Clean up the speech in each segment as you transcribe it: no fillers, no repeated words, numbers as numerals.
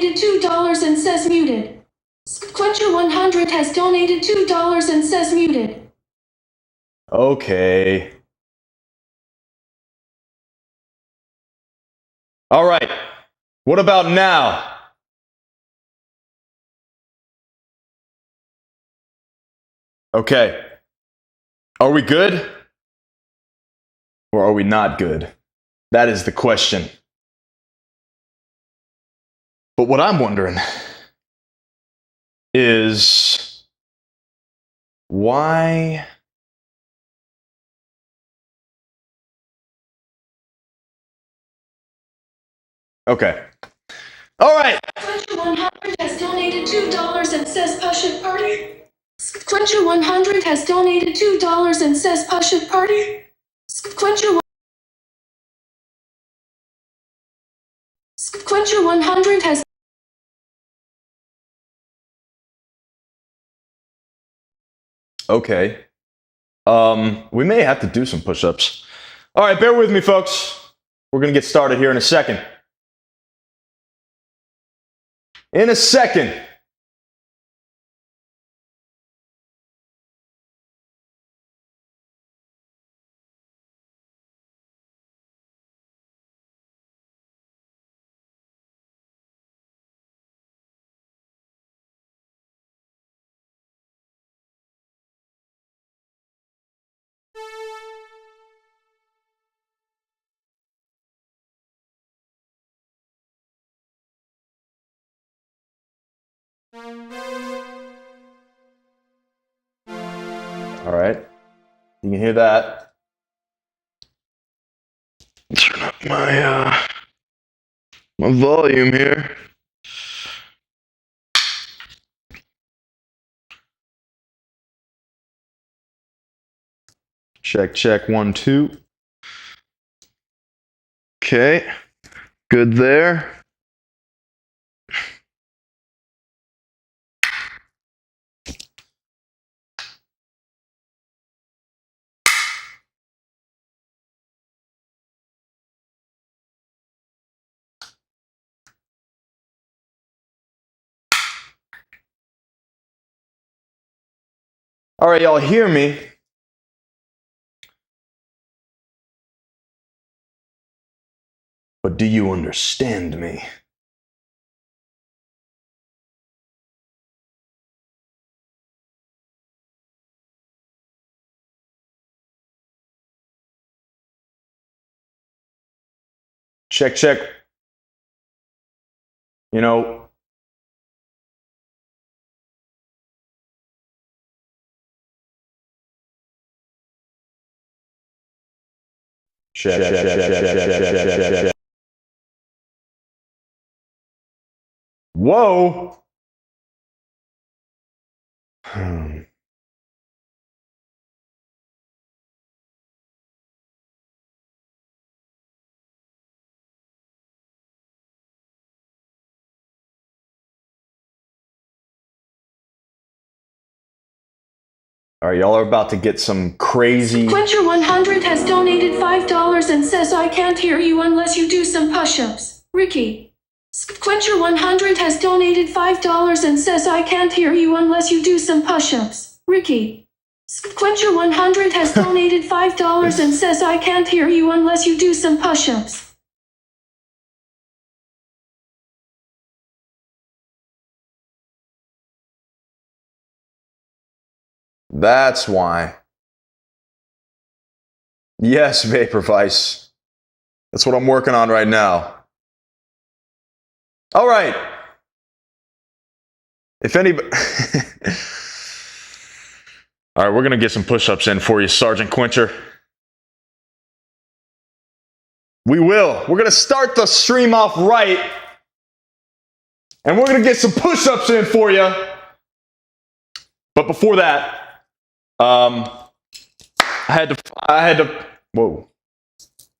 $2 and says muted. Quencher 100 has donated $2 and says muted. Okay. All right. What about now? Okay. Are we good? Or are we not good? That is the question. But what I'm wondering is why... Okay. All right. Quencher 100 has donated $2 and says push-up party. Quencher 100 has donated $2 and says push-up party. Quencher 100 has... Okay. We may have to do some push-ups. All right, bear with me, folks. We're going to get started here in a second. In a second. All right. You can hear that. Turn up my volume here. Check, check, 1, 2. Okay, good there. All right, y'all hear me? But do you understand me? Check, check. You know, check, check, check, check, check, check, check. Whoa. All right, y'all are about to get some crazy... Quencher 100 has donated $5 and says I can't hear you unless you do some push-ups. Rikki. Quencher 100 has donated $5 and says I can't hear you unless you do some push-ups. Rikki. Quencher 100 has donated $5 and says I can't hear you unless you do some push-ups. That's why. Yes, Vapor Vice. That's what I'm working on right now. All right. If anybody... All right, we're going to get some push-ups in for you, Sergeant Quencher. We will. We're going to start the stream off right. And we're going to get some push-ups in for you. But before that, I had to, whoa.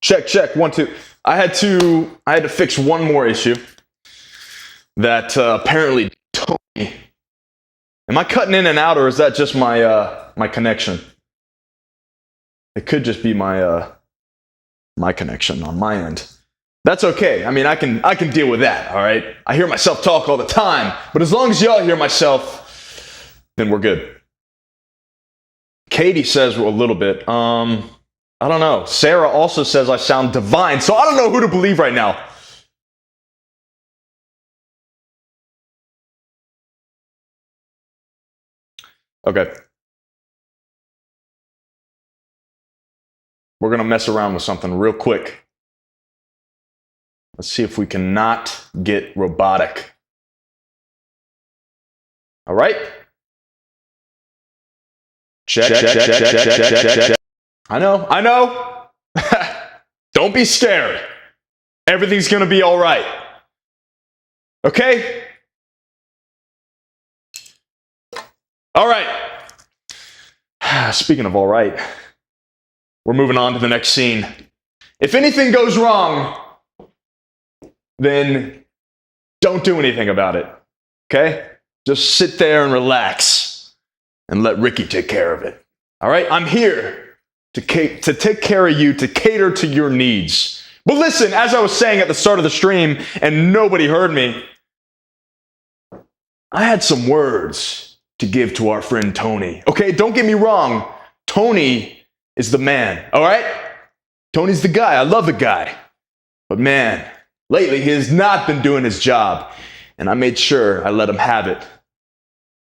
Check, check, 1, 2. I had to fix one more issue that apparently totally... Am I cutting in and out, or is that just my my connection? It could just be my my connection on my end. That's okay. I mean, I can deal with that, all right? I hear myself talk all the time, but as long as y'all hear myself, then we're good. Katie says a little bit. I don't know. Sarah also says I sound divine, so I don't know who to believe right now. Okay. We're going to mess around with something real quick. Let's see if we can not get robotic. All right? Check. I know. Don't be scared. Everything's going to be all right. Okay? All right. Speaking of all right, we're moving on to the next scene. If anything goes wrong, then don't do anything about it. Okay? Just sit there and relax and let Rikki take care of it. All right? I'm here to take care of you, to cater to your needs. But listen, as I was saying at the start of the stream, and nobody heard me, I had some words to give to our friend Tony. Okay, don't get me wrong. Tony is the man, all right? Tony's the guy. I love the guy. But man, lately he has not been doing his job. And I made sure I let him have it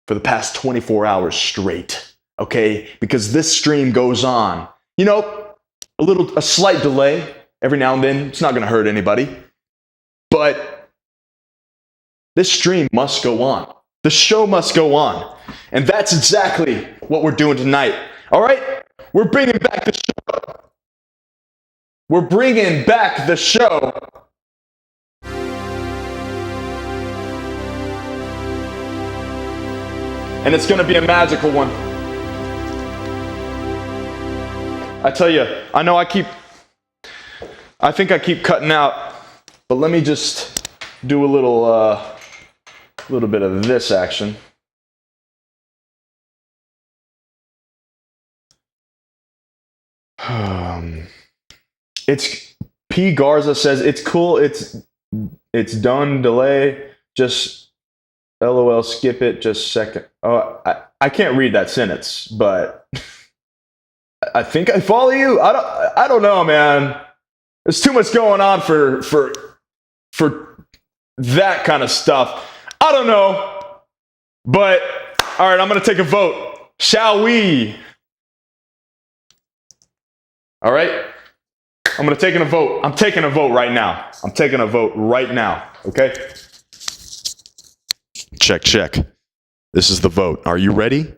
for the past 24 hours straight, okay? Because this stream goes on. You know, a slight delay every now and then. It's not going to hurt anybody. But this stream must go on. The show must go on. And that's exactly what we're doing tonight. All right? We're bringing back the show. We're bringing back the show. And it's going to be a magical one. I tell you, I think I keep cutting out, but let me just do a little bit of this action. It's P Garza says it's cool. It's done. Delay. Just LOL. Skip it. Just second. Oh, I can't read that sentence, but I think I follow you. I don't know, man. There's too much going on for that kind of stuff. I don't know. But all right, I'm gonna take a vote. Shall we? All right. I'm gonna take a vote. I'm taking a vote right now. I'm taking a vote right now. Okay. Check. This is the vote. Are you ready?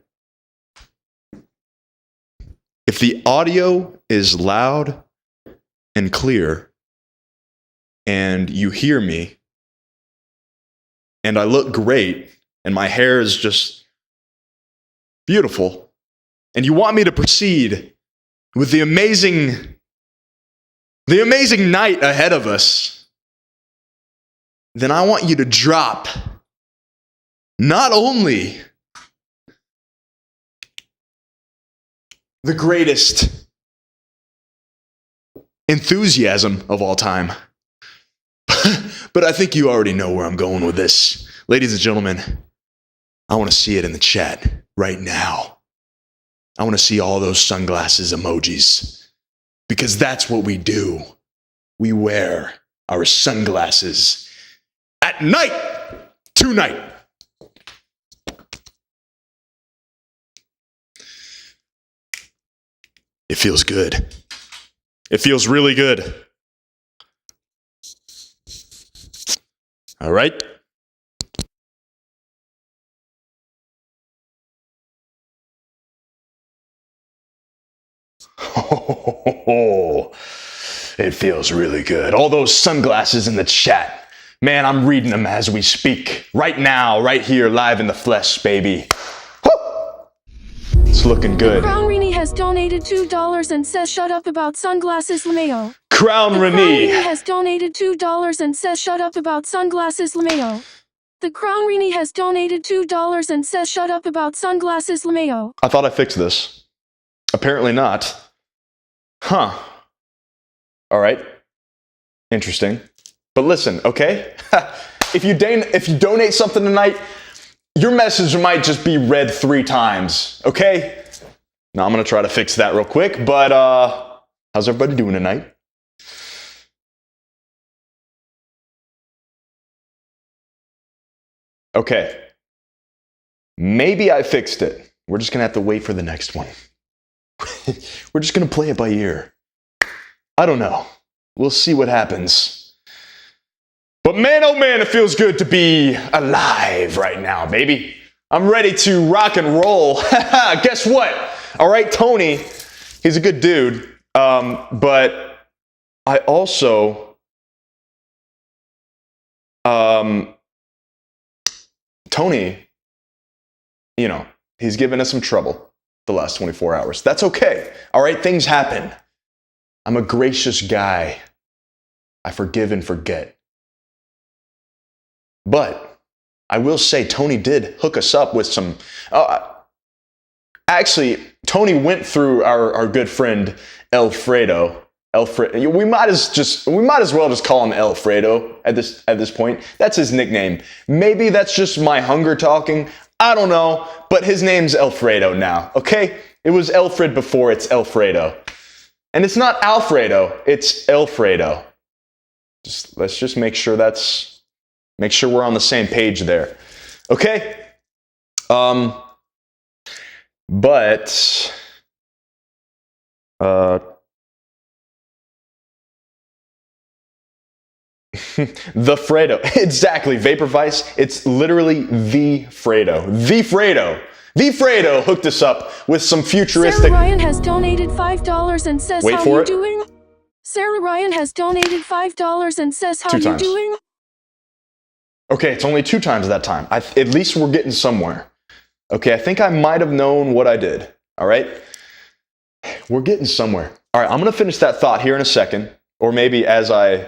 If the audio is loud and clear and you hear me and I look great and my hair is just beautiful and you want me to proceed with the amazing night ahead of us, then I want you to drop not only the greatest enthusiasm of all time, but I think you already know where I'm going with this. Ladies and gentlemen, I want to see it in the chat right now. I want to see all those sunglasses emojis, because that's what we do. We wear our sunglasses at night, tonight. It feels good. It feels really good. All right. Oh, it feels really good. All those sunglasses in the chat. Man, I'm reading them as we speak. Right now, right here, live in the flesh, baby. It's looking good. Crown Rini has donated $2 and says shut up about sunglasses, LMAO. Crown Rini has donated $2 and says shut up about sunglasses, LMAO. The Crown Rini has donated $2 and says shut up about sunglasses, LMAO. I thought I fixed this. Apparently not. Huh. All right. Interesting. But listen, okay? If you donate something tonight, your message might just be read 3 times, okay? Now, I'm going to try to fix that real quick, but how's everybody doing tonight? Okay. Maybe I fixed it. We're just going to have to wait for the next one. We're just going to play it by ear. I don't know. We'll see what happens. But man, oh man, it feels good to be alive right now, baby. I'm ready to rock and roll. Guess what? All right, Tony, he's a good dude. But I also, Tony, you know, he's given us some trouble the last 24 hours. That's okay. All right, things happen. I'm a gracious guy. I forgive and forget. But I will say Tony did hook us up with some... actually, Tony went through our good friend Alfredo. We might as well just call him Alfredo at this point. That's his nickname. Maybe that's just my hunger talking. I don't know, but his name's Alfredo now, okay? It was Alfred before, it's Alfredo. And it's not Alfredo, it's Alfredo. Let's just make sure we're on the same page there. Okay? But the Fredo. Exactly. Vapor Vice. It's literally the Fredo. The Fredo. The Fredo hooked us up with some futuristic... Sarah Ryan has donated $5 and says, Wait how for you it. doing? Sarah Ryan has donated $5 and says, how 2 you times. doing? Okay, it's only 2 times that time. At least we're getting somewhere. Okay, I think I might have known what I did. All right? We're getting somewhere. All right, I'm going to finish that thought here in a second. Or maybe as I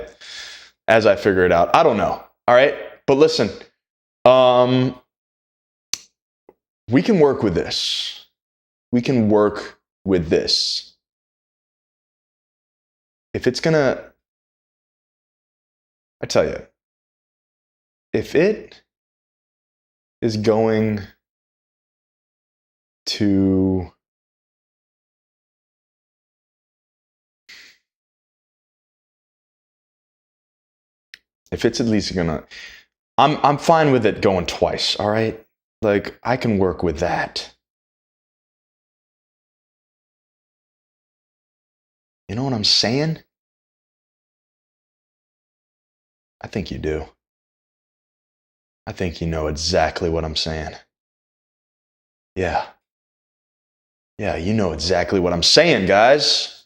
figure it out. I don't know. All right? But listen. We can work with this. We can work with this. If it's going to... I tell you. If it is going to... If it's at least gonna... I'm fine with it going twice, all right? Like, I can work with that. You know what I'm saying? I think you do. I think you know exactly what I'm saying. Yeah. Yeah, you know exactly what I'm saying, guys.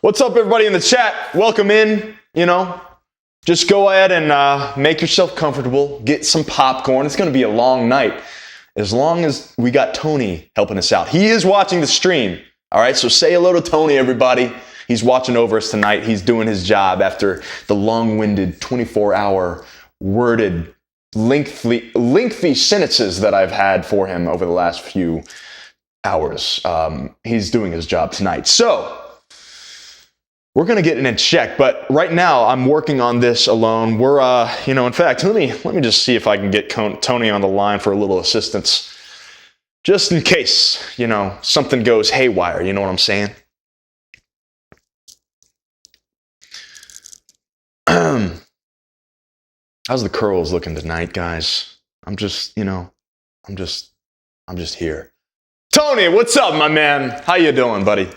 What's up, everybody in the chat? Welcome in, you know. Just go ahead and make yourself comfortable. Get some popcorn. It's going to be a long night. As long as we got Tony helping us out. He is watching the stream. All right, so say hello to Tony, everybody. He's watching over us tonight. He's doing his job after the long-winded 24-hour worded lengthy sentences that I've had for him over the last few hours. He's doing his job tonight. So we're going to get it in check, but right now I'm working on this alone. We're, in fact, let me just see if I can get Tony on the line for a little assistance, just in case, something goes haywire. You know what I'm saying? How's the curls looking tonight, guys? I'm just here. Tony, what's up, my man? How you doing, buddy?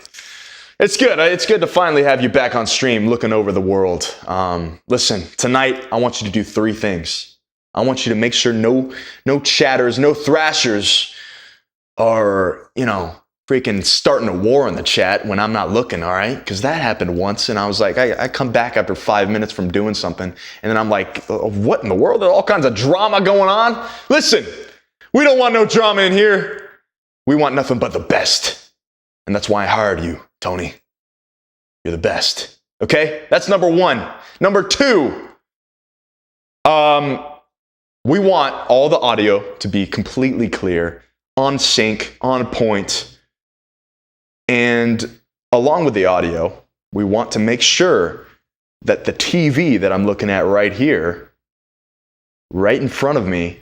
It's good. It's good to finally have you back on stream looking over the world. Listen, tonight I want you to do 3 things. I want you to make sure no chatters, no thrashers are, freaking starting a war in the chat when I'm not looking, all right? Because that happened once, and I was like, I come back after 5 minutes from doing something, and then I'm like, what in the world? There's all kinds of drama going on? Listen, we don't want no drama in here. We want nothing but the best. And that's why I hired you, Tony. You're the best. Okay? That's number 1. Number 2, we want all the audio to be completely clear, on sync, on point. And along with the audio, we want to make sure that the TV that I'm looking at right here, right in front of me,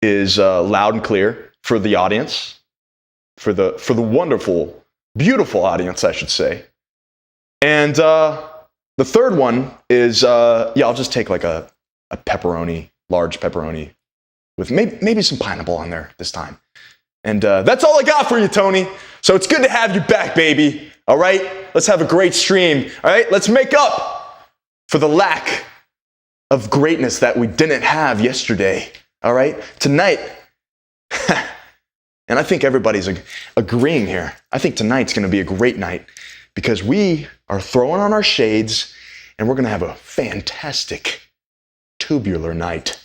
is loud and clear for the audience, for the wonderful, beautiful audience, I should say. And the third one is, I'll just take like a pepperoni, large pepperoni, with maybe some pineapple on there this time. And that's all I got for you, Tony. So it's good to have you back, baby. All right? Let's have a great stream. All right? Let's make up for the lack of greatness that we didn't have yesterday. All right? Tonight, and I think everybody's agreeing here, I think tonight's going to be a great night because we are throwing on our shades and we're going to have a fantastic tubular night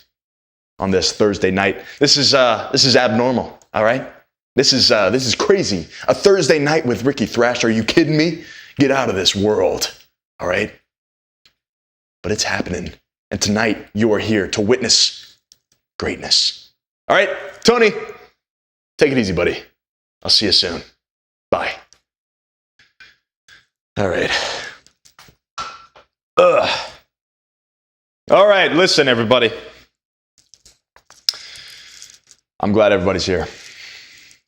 on this Thursday night. This is abnormal, all right? This is crazy. A Thursday night with Rikki Thrash. Are you kidding me? Get out of this world, all right? But it's happening. And tonight you are here to witness greatness. All right, Tony, take it easy, buddy. I'll see you soon. Bye. All right. All right, listen, everybody. I'm glad everybody's here.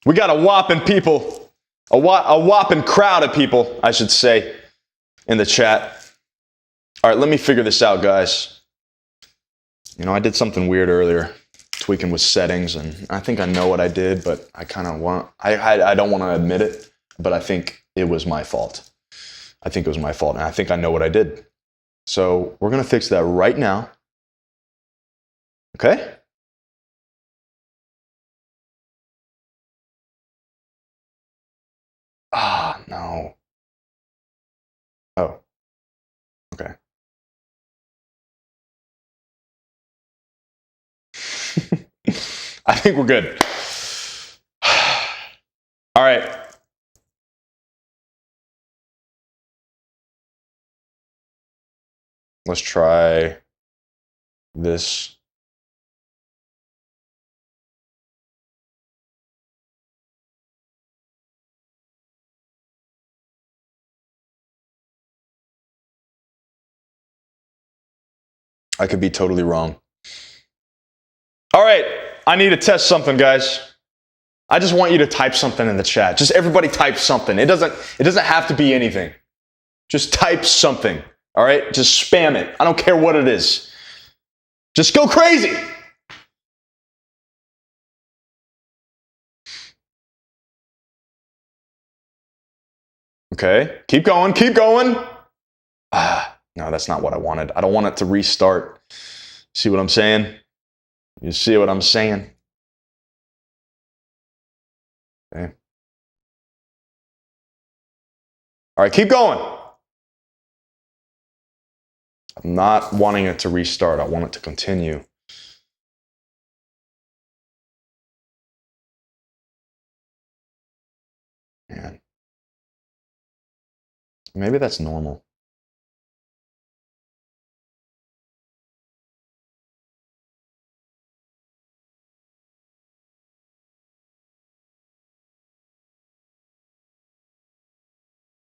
We got a whopping people, a whopping crowd of people, I should say, in the chat. All right, let me figure this out, guys. You know, I did something weird earlier, tweaking with settings, and I think I know what I did, but I kind of I don't want to admit it, but I think it was my fault. I think it was my fault, and I think I know what I did. So we're going to fix that right now. Okay? Ah, no. Oh. Okay. I think we're good. All right. Let's try this. I could be totally wrong. All right, I need to test something, guys. I just want you to type something in the chat. Just everybody type something. It doesn't have to be anything. Just type something. All right? Just spam it. I don't care what it is. Just go crazy. Okay, keep going, keep going. No, that's not what I wanted. I don't want it to restart. See what I'm saying? You see what I'm saying? Okay. All right, keep going. I'm not wanting it to restart. I want it to continue. Man. Maybe that's normal.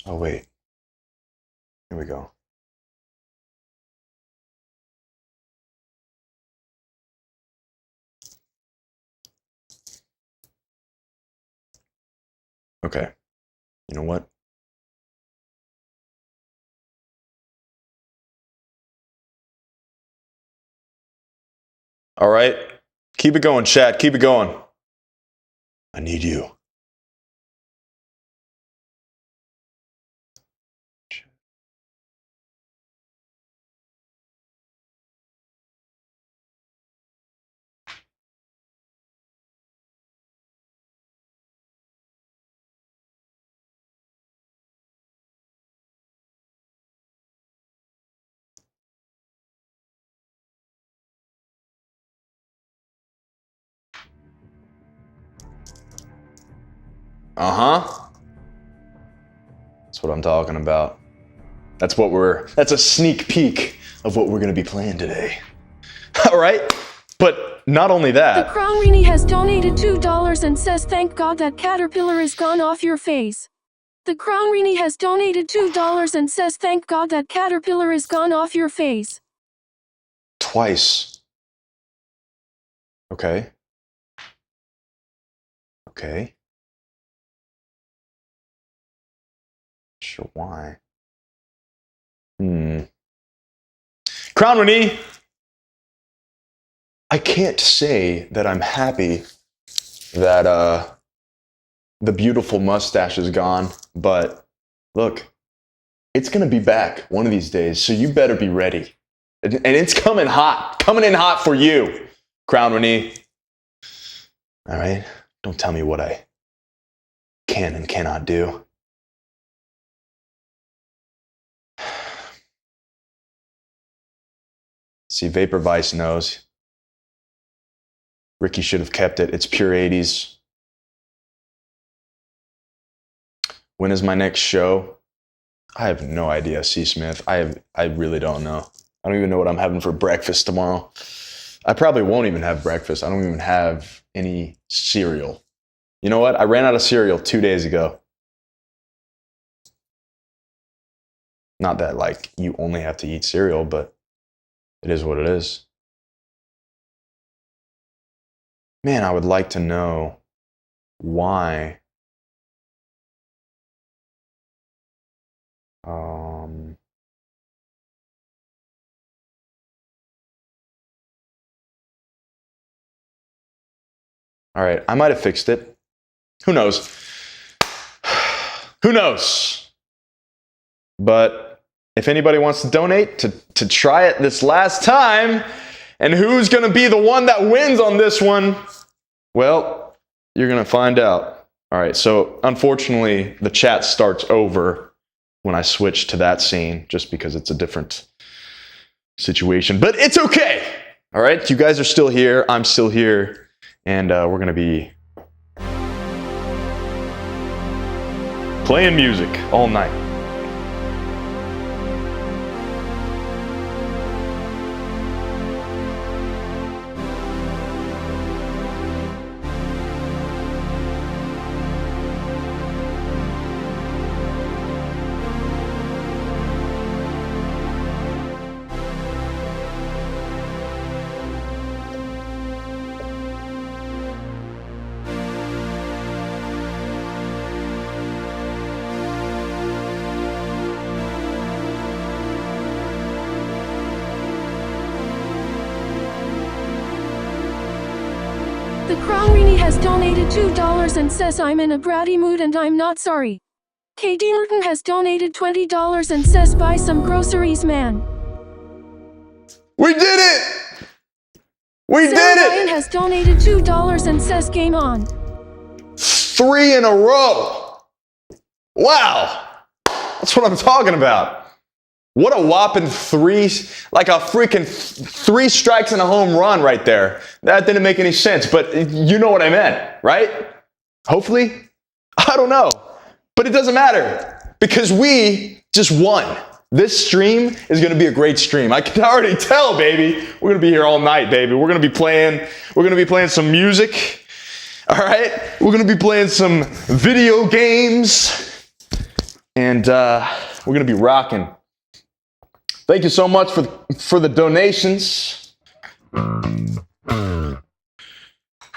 Oh, wait. Here we go. Okay. You know what? All right. Keep it going, chat. Keep it going. I need you. Uh-huh. That's what I'm talking about. That's a sneak peek of what we're going to be playing today. All right? But not only that. The Crown Rini has donated $2 and says, thank God that caterpillar is gone off your face. The Crown Rini has donated $2 and says thank God that caterpillar is gone off your face. Twice. Okay. Okay. Sure, why? Crown Rini, I can't say that I'm happy that the beautiful mustache is gone, but look, it's gonna be back one of these days, so you better be ready. And it's coming in hot for you, Crown Rini. All right, don't tell me what I can and cannot do. See, Vapor Vice knows. Rikki should have kept it. It's pure 80s. When is my next show? I have no idea, C. Smith. I really don't know. I don't even know what I'm having for breakfast tomorrow. I probably won't even have breakfast. I don't even have any cereal. You know what? I ran out of cereal 2 days ago. Not that, like, you only have to eat cereal, but it is what it is. Man, I would like to know why. All right, I might have fixed it. Who knows? Who knows? But if anybody wants to donate to try it this last time, and who's going to be the one that wins on this one, well, you're going to find out. All right, so unfortunately, the chat starts over when I switch to that scene, just because it's a different situation. But it's okay. All right, you guys are still here. I'm still here. And we're going to be playing music all night. The Crown Rini has donated $2 and says I'm in a bratty mood and I'm not sorry. KD Merton has donated $20 and says buy some groceries, man. We did it! We Sarah did it! Ryan has donated $2 and says game on. 3 in a row. Wow. That's what I'm talking about. What a whopping 3, like a freaking 3 strikes and a home run right there. That didn't make any sense, but you know what I meant, right? Hopefully. I don't know. But it doesn't matter because we just won. This stream is going to be a great stream. I can already tell, baby. We're going to be here all night, baby. We're going to be playing some music. All right? We're going to be playing some video games. And we're going to be rocking. Thank you so much for the donations.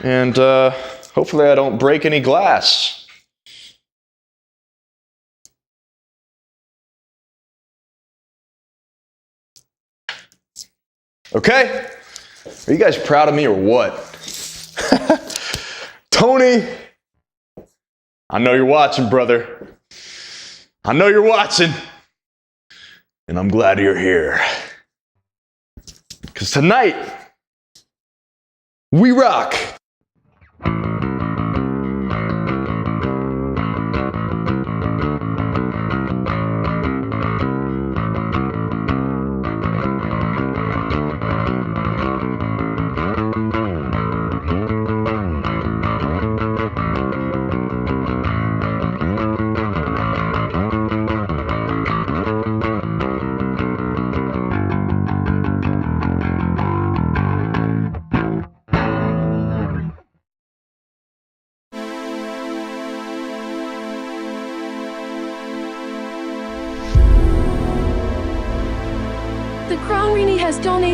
And hopefully I don't break any glass. Okay? Are you guys proud of me or what? Tony, I know you're watching, brother. I know you're watching. And I'm glad you're here. Because tonight, we rock.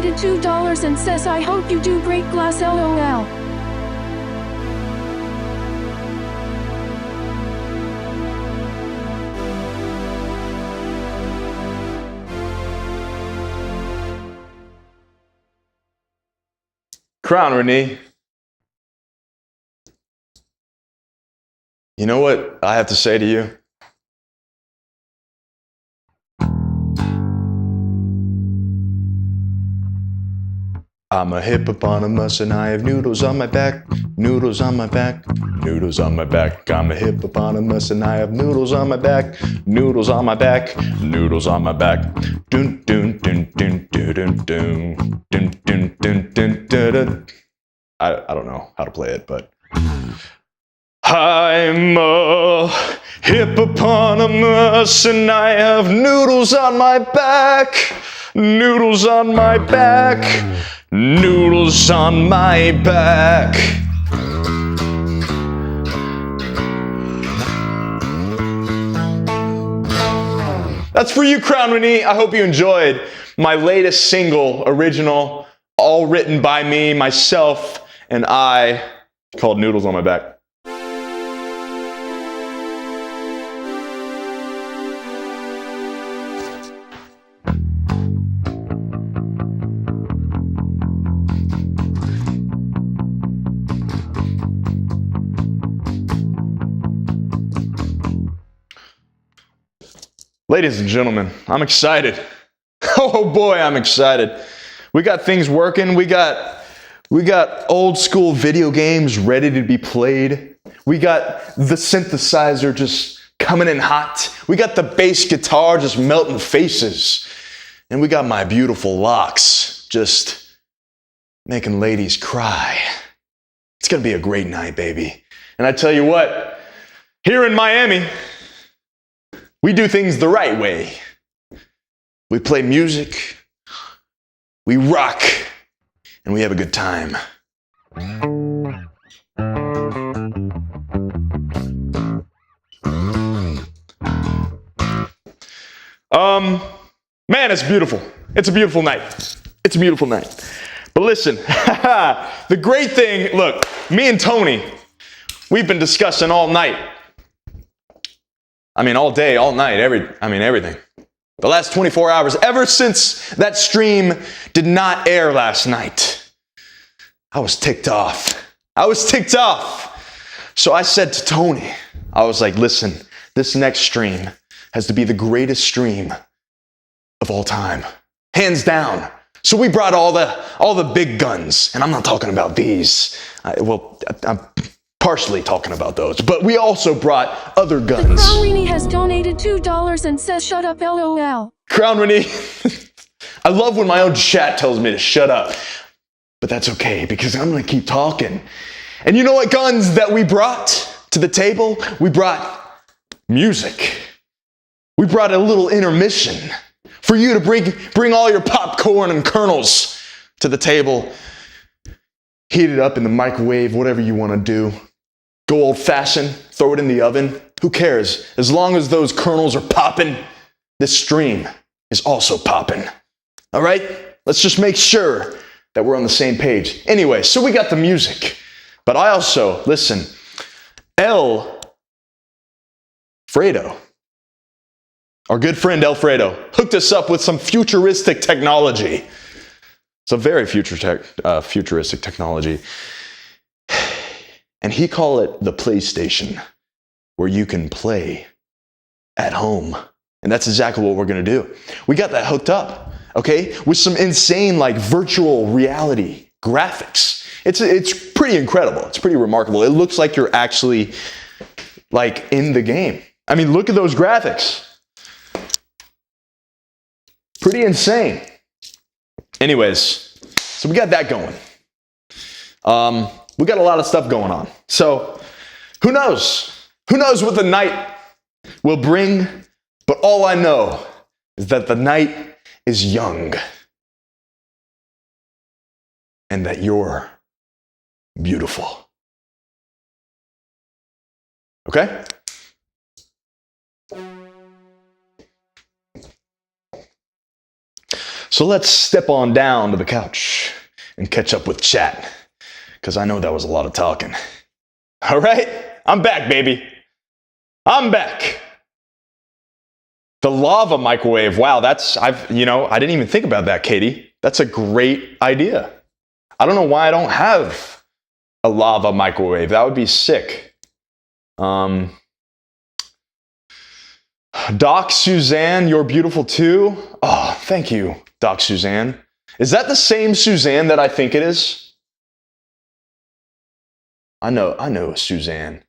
donated $2 and says, I hope you do break glass LOL. Crown Renee. You know what I have to say to you? I'm a hippopotamus and I have noodles on my back, noodles on my back, noodles on my back. I'm a hippopotamus and I have noodles on my back, noodles on my back, noodles on my back. Dun dun dun dun dun dun dun dun dun dun dun dun. I don't know how to play it, but I'm a hippopotamus and I have noodles on my back, noodles on my back, noodles on my back. That's for you, Crown Renee. I hope you enjoyed my latest single, original, all written by me, myself, and I, called Noodles on My Back. Ladies and gentlemen, I'm excited. Oh boy, I'm excited. We got things working. We got old school video games ready to be played. We got the synthesizer just coming in hot. We got the bass guitar just melting faces. And we got my beautiful locks just making ladies cry. It's gonna be a great night, baby. And I tell you what, here in Miami, we do things the right way. We play music, we rock, and we have a good time. Man, it's beautiful. It's a beautiful night. It's a beautiful night. But listen, the great thing, look, me and Tony, we've been discussing all night. I mean, all day, all night, everything. The last 24 hours, ever since that stream did not air last night, I was ticked off. So I said to Tony, I was like, listen, this next stream has to be the greatest stream of all time. Hands down. So we brought all the big guns, and I'm not talking about these. I'm partially talking about those, but we also brought other guns. Crown Renee has donated $2 and says, shut up, LOL. Crown Renee, I love when my own chat tells me to shut up, but that's okay because I'm gonna keep talking. And you know what guns that we brought to the table? We brought music. We brought a little intermission for you to bring all your popcorn and kernels to the table. Heat it up in the microwave, whatever you want to do. Go old-fashioned, throw it in the oven. Who cares? As long as those kernels are popping, this stream is also popping. All right? Let's just make sure that we're on the same page. Anyway, so we got the music. But I also, listen, Fredo, our good friend Alfredo, hooked us up with some futuristic technology. It's a very futuristic technology. And he called it the PlayStation, where you can play at home. And that's exactly what we're going to do. We got that hooked up, okay, with some insane, like, virtual reality graphics. It's pretty incredible. It's pretty remarkable. It looks like you're actually, like, in the game. I mean, look at those graphics. Pretty insane. Anyways, so we got that going. We got a lot of stuff going on. So, who knows? Who knows what the night will bring? But all I know is that the night is young. And that you're beautiful. Okay? So let's step on down to the couch and catch up with chat, because I know that was a lot of talking. All right, I'm back, baby. I'm back. The lava microwave. Wow, I didn't even think about that, Katie. That's a great idea. I don't know why I don't have a lava microwave. That would be sick. Doc Suzanne, you're beautiful too. Oh, thank you, Doc Suzanne. Is that the same Suzanne that I think it is? I know Suzanne.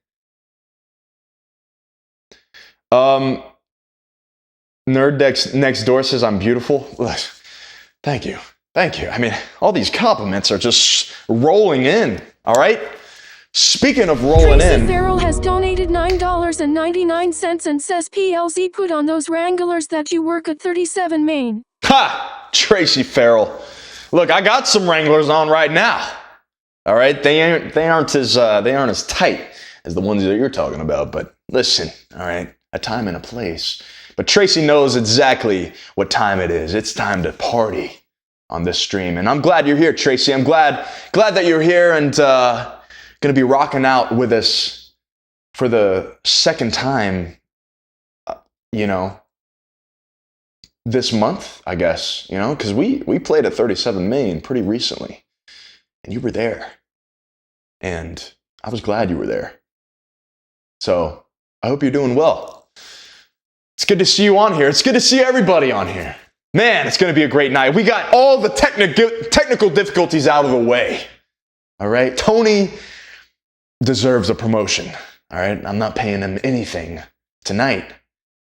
Nerd next door says I'm beautiful. Thank you. I mean, all these compliments are just rolling in. All right. Speaking of rolling Tracy in, Farrell has donated $9.99 and says PLZ put on those Wranglers that you work at 37 Main. ha! Tracy Farrell. Look, I got some Wranglers on right now. All right, they aren't as tight as the ones that you're talking about. But listen, all right, a time and a place. But Tracy knows exactly what time it is. It's time to party on this stream, and I'm glad you're here, Tracy. I'm glad that you're here and going to be rocking out with us for the second time. This month, I guess, because we played at 37 Main pretty recently, and you were there, and I was glad you were there. So I hope you're doing well. It's good to see you on here. It's good to see everybody on here. Man, it's going to be a great night. We got all the technical difficulties out of the way. All right, Tony deserves a promotion. All right, I'm not paying him anything tonight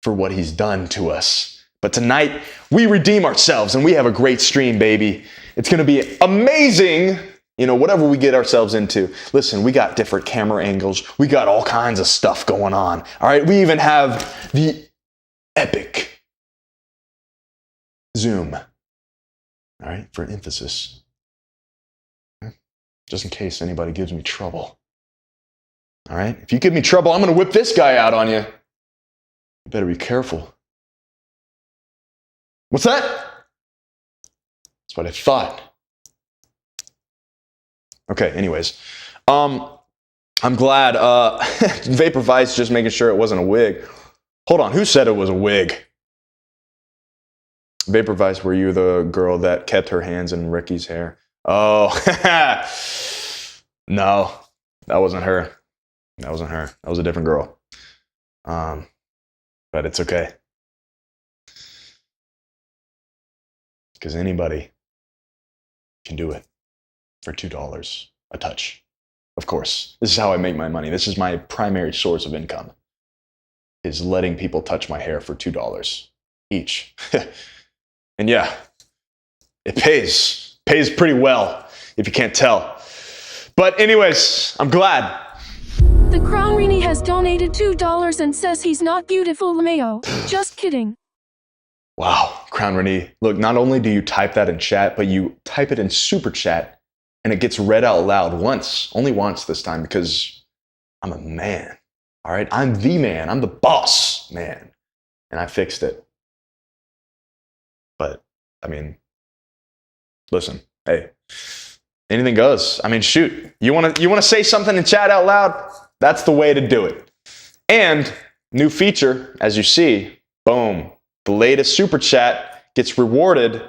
for what he's done to us. But tonight, we redeem ourselves, and we have a great stream, baby. It's going to be amazing, whatever we get ourselves into. Listen, we got different camera angles. We got all kinds of stuff going on. All right, we even have the epic zoom. All right, for emphasis. Just in case anybody gives me trouble. All right, if you give me trouble, I'm going to whip this guy out on you. You better be careful. What's that? That's what I thought. Okay, anyways. I'm glad. Vapor Vice just making sure it wasn't a wig. Hold on, who said it was a wig? Vapor Vice, were you the girl that kept her hands in Ricky's hair? Oh, no, that wasn't her. That wasn't her. That was a different girl. But it's okay. Because anybody can do it for $2 a touch. Of course, this is how I make my money. This is my primary source of income, is letting people touch my hair for $2 each. And yeah, it pays. Pays pretty well, if you can't tell. But anyways, I'm glad. The Crown Rini has donated $2 and says he's not beautiful, Mayo. Just kidding. Wow, Crown Renee. Look, not only do you type that in chat, but you type it in super chat, and it gets read out loud only once this time, because I'm a man. All right, I'm the man. I'm the boss man, and I fixed it. But I mean, listen, hey, anything goes. I mean, shoot, you want to say something in chat out loud? That's the way to do it. And new feature, as you see, boom. The latest super chat gets rewarded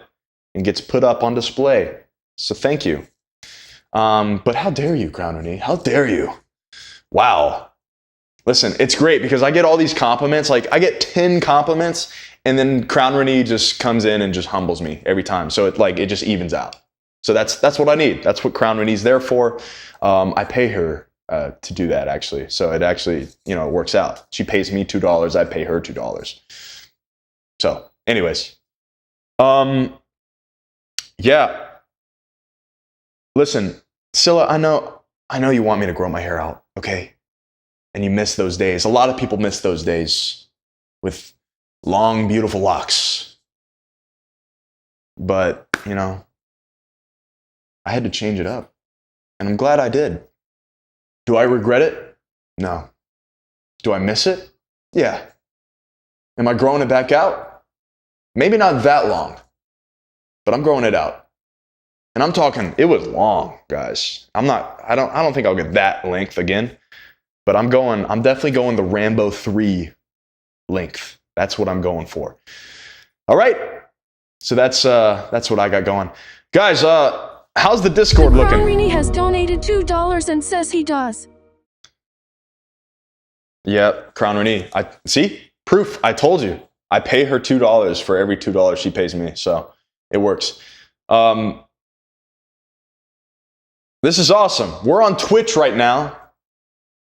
and gets put up on display. So thank you. But how dare you, Crown Renee? How dare you? Wow. Listen, it's great because I get all these compliments. Like, I get 10 compliments, and then Crown Renee just comes in and just humbles me every time. So it just evens out. So that's what I need. That's what Crown Renee's there for. I pay her to do that, actually. So it actually, it works out. She pays me $2. I pay her $2. So, anyways, yeah. Listen, Scylla, I know you want me to grow my hair out, okay? And you miss those days. A lot of people miss those days with long, beautiful locks. But, I had to change it up. And I'm glad I did. Do I regret it? No. Do I miss it? Yeah. Am I growing it back out? Maybe not that long. but I'm growing it out. And I'm talking, it was long, guys. I don't think I'll get that length again, but I'm definitely going the Rambo 3 length. That's what I'm going for. All right. So that's what I got going. Guys, how's the Discord looking? Rini has donated $2 and says he does. Yep, Crown Renee. See? Proof. I told you. I pay her $2 for every $2 she pays me, so it works. This is awesome. We're on Twitch right now.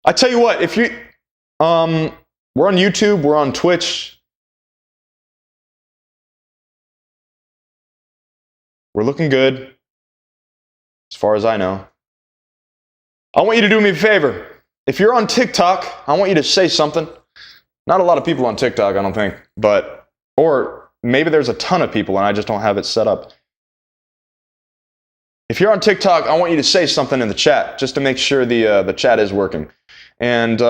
I tell you what, if you we're on YouTube, we're on Twitch. We're looking good, as far as I know. I want you to do me a favor. If you're on TikTok, I want you to say something. Not a lot of people on TikTok, I don't think, or maybe there's a ton of people and I just don't have it set up. If you're on TikTok, I want you to say something in the chat just to make sure the chat is working. And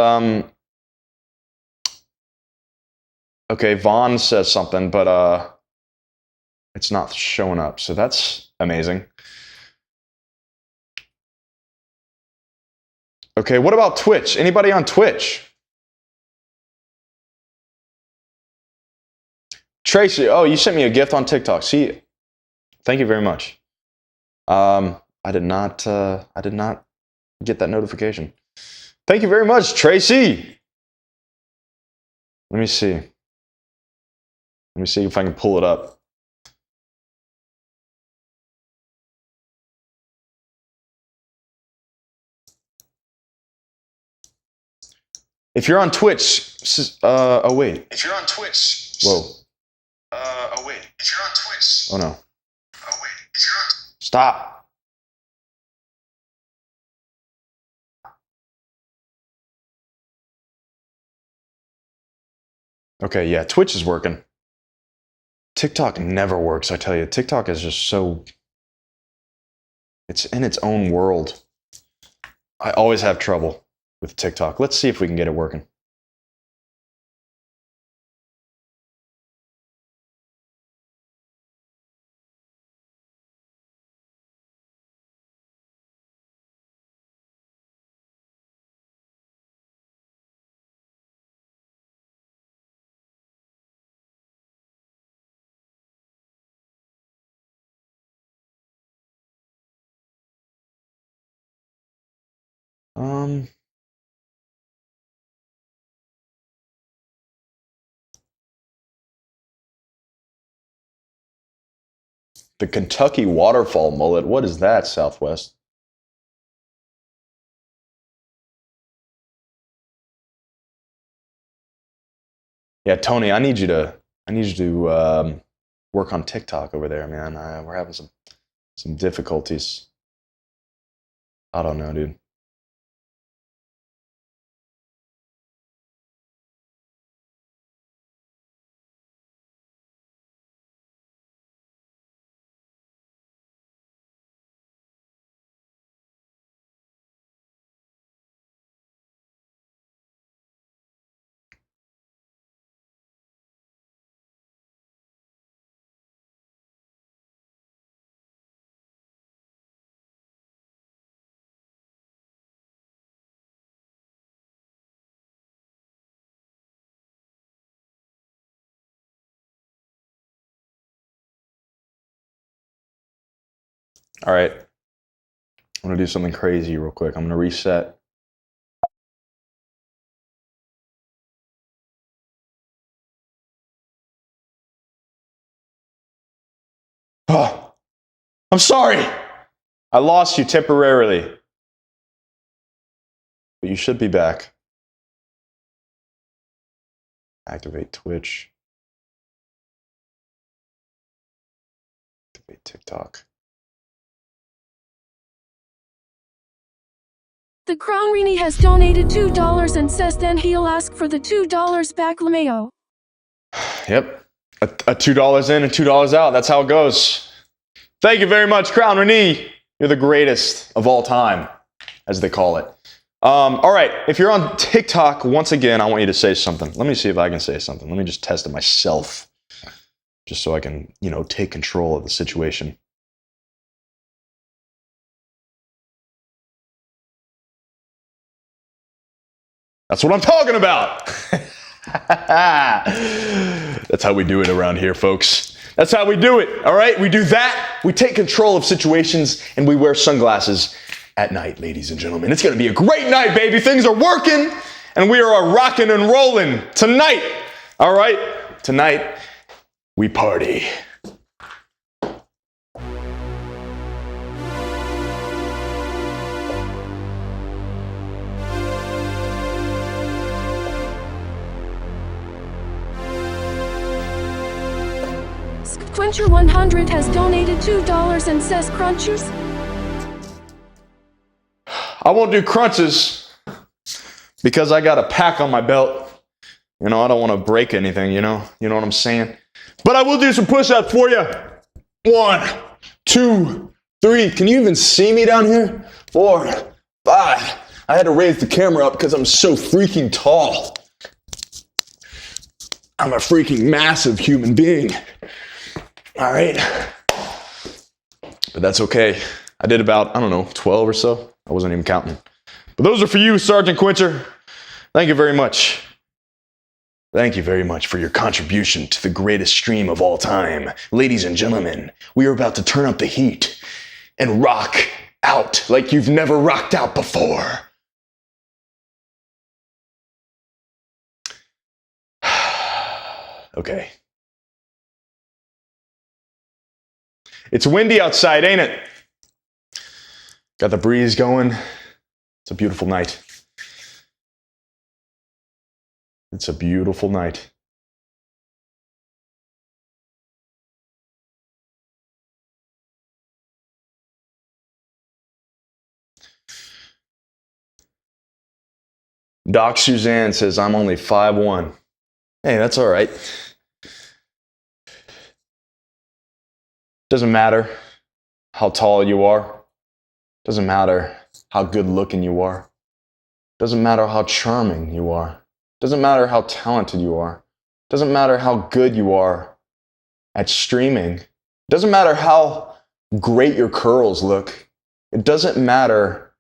okay, Vaughn says something, but it's not showing up, so that's amazing. Okay, what about Twitch? Anybody on Twitch? Tracy, oh, you sent me a gift on TikTok. See, thank you very much. I did not get that notification. Thank you very much, Tracy. Let me see. Let me see if I can pull it up. If you're on Twitch, oh wait. If you're on Twitch. Whoa. Oh wait. If you're on Twitch. Oh no. Oh wait. If you're on. Stop. Okay, yeah, Twitch is working. TikTok never works, I tell you. TikTok is just so... It's in its own world. I always have trouble with TikTok. Let's see if we can get it working. The Kentucky waterfall mullet. What is that, Southwest? Yeah, Tony, I need you to work on TikTok over there, man. We're having some difficulties. I don't know, dude. All right. I'm going to do something crazy real quick. I'm going to reset. Oh, I'm sorry. I lost you temporarily. But you should be back. Activate Twitch. Activate TikTok. The Crown Rini has donated $2 and says then he'll ask for the $2 back, Cameo. Yep. A $2 in and $2 out. That's how it goes. Thank you very much, Crown Renee. You're the greatest of all time, as they call it. All right. If you're on TikTok, once again, I want you to say something. Let me see if I can say something. Let me just test it myself. just so I can, take control of the situation. That's what I'm talking about. That's how we do it around here, folks. That's how we do it, all right? We do that, we take control of situations, and we wear sunglasses at night, ladies and gentlemen. It's gonna be a great night, baby. Things are working, and we are rocking and rolling tonight, all right? Tonight, we party. Quencher 100 has donated $2 and says crunchers. I won't do crunches because I got a pack on my belt. I don't want to break anything, you know what I'm saying? But I will do some push-ups for you. 1, 2, 3. Can you even see me down here? 4, 5. I had to raise the camera up because I'm so freaking tall. I'm a freaking massive human being. All right. But that's okay. I did about, 12 or so. I wasn't even counting. But those are for you, Sergeant Quencher. Thank you very much. Thank you very much for your contribution to the greatest stream of all time. Ladies and gentlemen, we are about to turn up the heat and rock out like you've never rocked out before. Okay. It's windy outside, ain't it? Got the breeze going. It's a beautiful night. It's a beautiful night. Doc Suzanne says, I'm only 5'1". Hey, that's all right. Doesn't matter how tall you are. Doesn't matter how good looking you are. Doesn't matter how charming you are. Doesn't matter how talented you are. Doesn't matter how good you are at streaming. Doesn't matter how great your curls look. It doesn't matter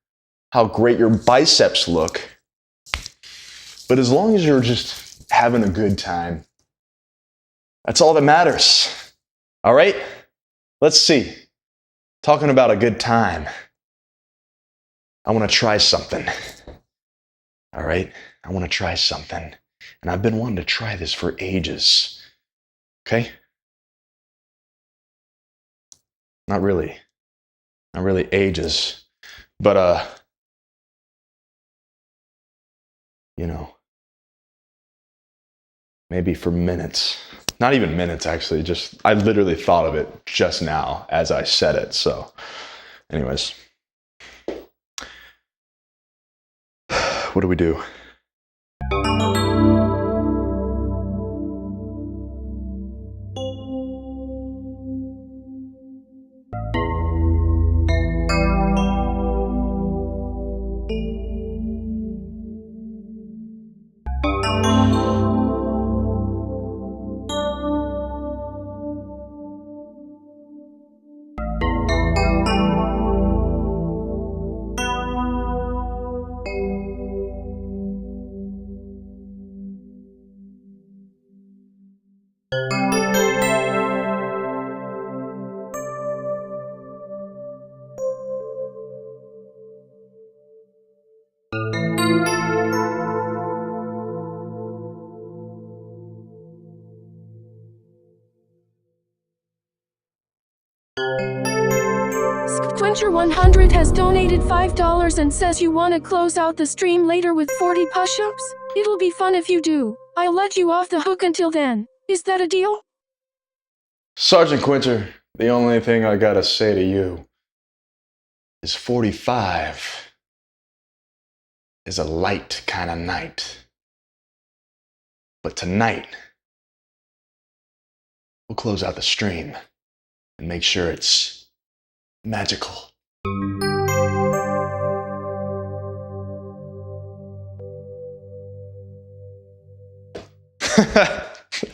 how great your biceps look. But as long as you're just having a good time, that's all that matters. All right? Let's see. Talking about a good time. I want to try something. All right? I want to try something. And I've been wanting to try this for ages. Okay? Not really ages. But, maybe for minutes. Not even minutes, actually. I literally thought of it just now as I said it. So, anyways. What do we do? Quencher 100 has donated $5 and says you want to close out the stream later with 40 push-ups? It'll be fun if you do. I'll let you off the hook until then. Is that a deal? Sergeant Quencher, the only thing I gotta say to you is 45 is a light kind of night. But tonight, we'll close out the stream and make sure it's magical.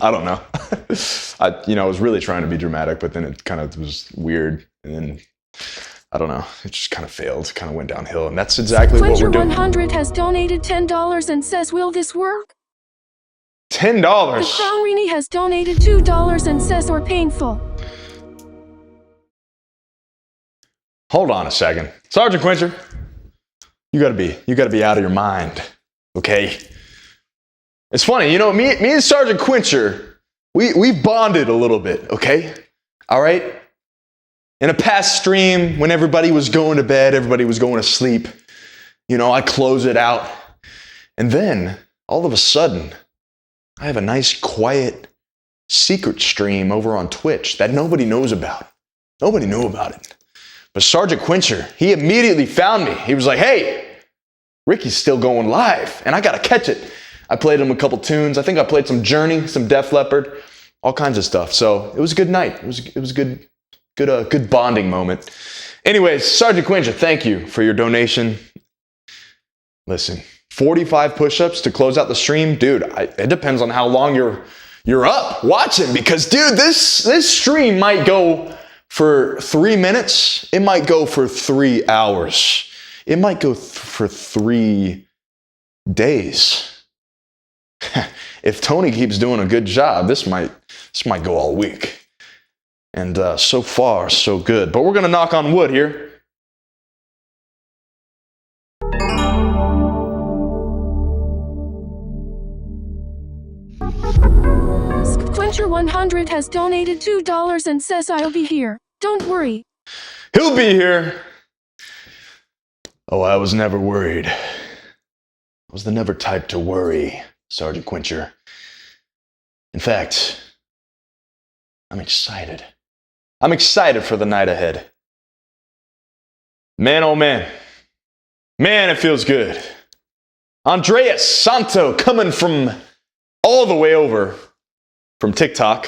I don't know. I was really trying to be dramatic, but then it kind of was weird. And then, I don't know, it just kind of failed, kind of went downhill. And that's exactly what we're doing. Quencher100 has donated $10 and says, will this work? $10. The Crown Rini has donated $2 and says, or painful. Hold on a second. Sergeant Quencher, you gotta be out of your mind, okay? It's funny, me and Sergeant Quencher, we bonded a little bit, okay? All right? In a past stream, when everybody was going to bed, everybody was going to sleep, I close it out. And then, all of a sudden, I have a nice, quiet, secret stream over on Twitch that nobody knows about. Nobody knew about it. But Sergeant Quencher, he immediately found me. He was like, hey, Rikki's still going live, and I gotta catch it. I played him a couple tunes. I think I played some Journey, some Def Leppard, all kinds of stuff. So it was a good night. It was a good bonding moment. Anyways, Sergeant Quencher, thank you for your donation. Listen, 45 push-ups to close out the stream, dude. It depends on how long you're up watching, because dude, this stream might go for 3 minutes. It might go for 3 hours. It might go for 3 days. If Tony keeps doing a good job, this might go all week. And so far, so good. But we're gonna knock on wood here. Quencher100 has donated $2 and says, I'll be here. Don't worry. He'll be here. Oh, I was never worried. I was the never type to worry, Sergeant Quencher. In fact, I'm excited. I'm excited for the night ahead. Man, oh man. Man, it feels good. Andreas Santo coming from all the way over from TikTok.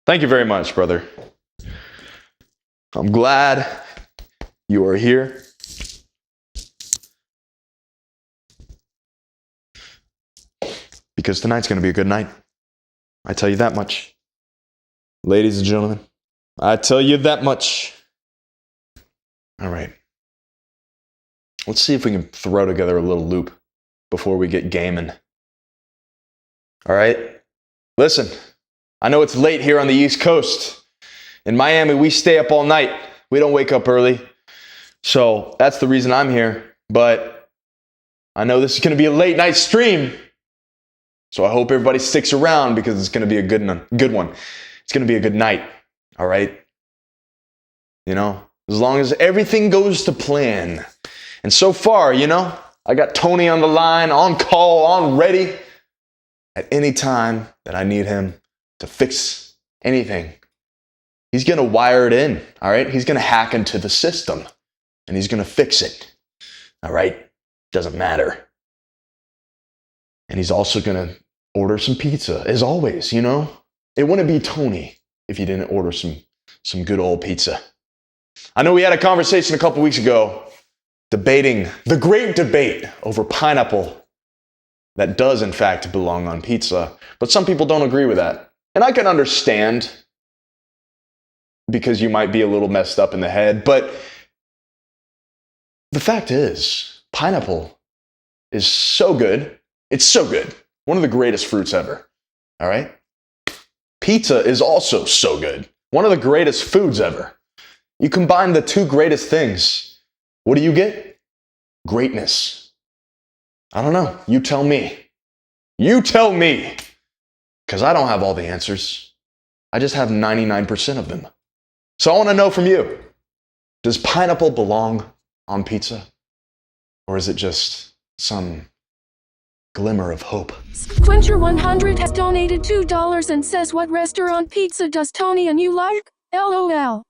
Thank you very much, brother. I'm glad you are here. Because tonight's going to be a good night. I tell you that much. Ladies and gentlemen, I tell you that much. All right. Let's see if we can throw together a little loop before we get gaming. All right? Listen, I know it's late here on the East Coast. In Miami, we stay up all night. We don't wake up early. So that's the reason I'm here. But I know this is going to be a late night stream. So I hope everybody sticks around because it's going to be a good one. It's going to be a good night. All right? As long as everything goes to plan. And so far, I got Tony on the line, on call, on ready at any time that I need him to fix anything. He's going to wire it in, all right? He's going to hack into the system, and he's going to fix it, all right? Doesn't matter. And he's also going to order some pizza, as always, It wouldn't be Tony if he didn't order some good old pizza. I know we had a conversation a couple weeks ago debating the great debate over pineapple that does, in fact, belong on pizza. But some people don't agree with that. And I can understand because you might be a little messed up in the head. But the fact is, pineapple is so good. It's so good. One of the greatest fruits ever. All right? Pizza is also so good. One of the greatest foods ever. You combine the two greatest things. What do you get? Greatness. I don't know. You tell me. You tell me. Because I don't have all the answers. I just have 99% of them. So I want to know from you. Does pineapple belong on pizza? Or is it just some glimmer of hope? Quencher100 has donated $2 and says, what restaurant pizza does Tony and you like? LOL.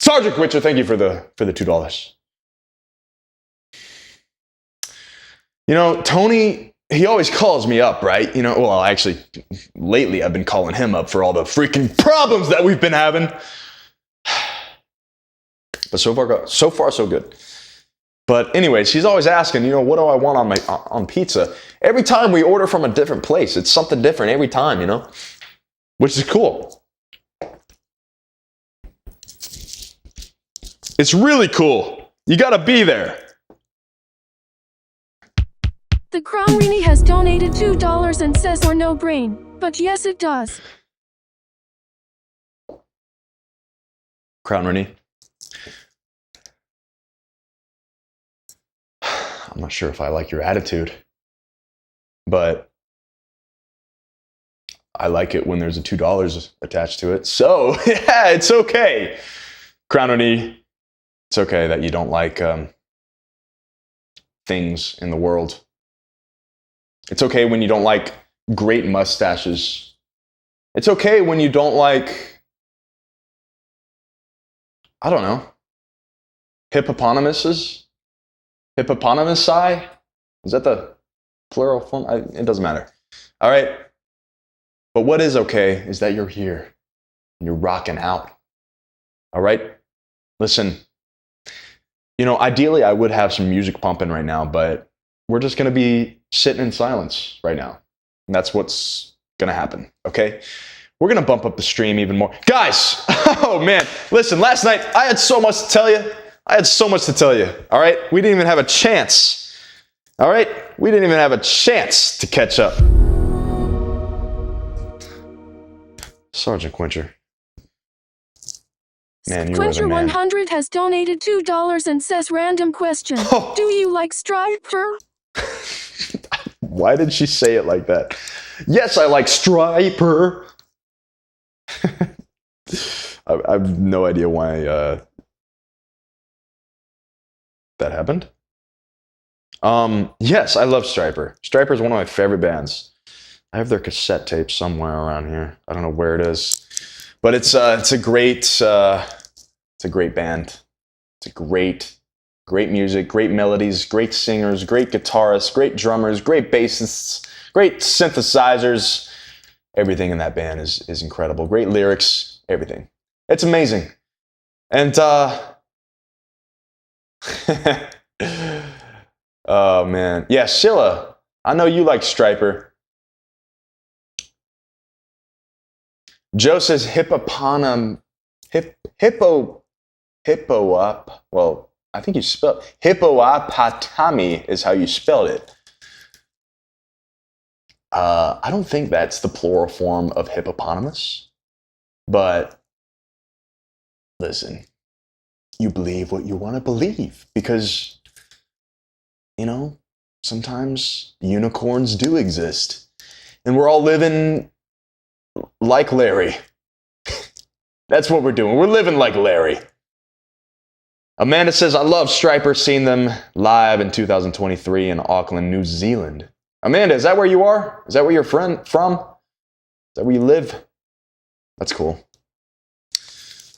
Sergeant Quencher, thank you for the $2. Tony, he always calls me up, right? Actually, lately I've been calling him up for all the freaking problems that we've been having. But so far, so good. But anyways, she's always asking, what do I want on pizza? Every time we order from a different place, it's something different every time, which is cool. It's really cool. You gotta be there. The Crown Rini has donated $2 and says or no brain, but yes it does. Crown Rini. I'm not sure if I like your attitude, but I like it when there's a $2 attached to it. So, yeah, it's okay. Crown Rini, it's okay that you don't like things in the world. It's okay when you don't like great mustaches. It's okay when you don't like, I don't know, hippopotamuses? Hippopotamusi? Is that the plural form? It doesn't matter. All right. But what is okay is that you're here and you're rocking out. All right? Listen, ideally I would have some music pumping right now, but we're just going to be sitting in silence right now. And that's what's going to happen, okay? We're going to bump up the stream even more. Guys, oh man, listen, last night I had so much to tell you. All right? We didn't even have a chance. All right? We didn't even have a chance to catch up. Sergeant Quencher. Man, you Quencher were the man. 100 has donated $2 and says random question. Oh. Do you like Striper? Why did she say it like that? Yes, I like Striper. I have no idea why that happened. Yes, I love Striper. Striper is one of my favorite bands. I have their cassette tape somewhere around here. I don't know where it is, but it's a great band. It's a great music, great melodies, great singers, great guitarists, great drummers, great bassists, great synthesizers. Everything in that band is incredible. Great lyrics, everything. It's amazing. And oh man, yeah, Sheila. I know you like Striper. Joe says hippopotam, hippo up. Well, I think you spelled hippopotami is how you spelled it. I don't think that's the plural form of hippopotamus, but listen, you believe what you want to believe because, sometimes unicorns do exist and we're all living like Larry. That's what we're doing. We're living like Larry. Amanda says, I love Striper, seen them live in 2023 in Auckland, New Zealand. Amanda, is that where you are? Is that where you're from? Is that where you live? That's cool.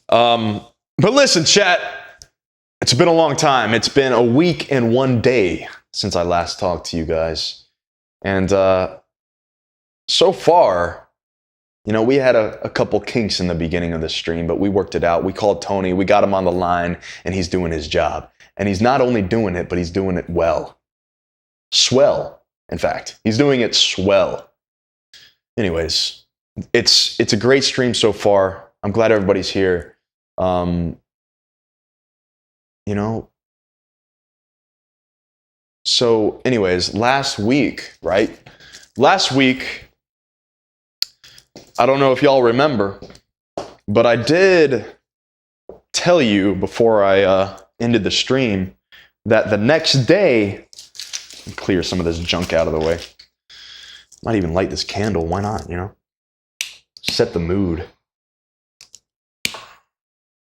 But listen, chat, it's been a long time. It's been a week and 1 day since I last talked to you guys. And so far, we had a couple kinks in the beginning of the stream, but we worked it out. We called Tony, we got him on the line, and he's doing his job. And he's not only doing it, but he's doing it well. Swell, in fact. He's doing it swell. Anyways, it's a great stream so far. I'm glad everybody's here. So anyways, last week, I don't know if y'all remember, but I did tell you before I ended the stream that the next day, clear some of this junk out of the way. Might even light this candle. Why not, Set the mood.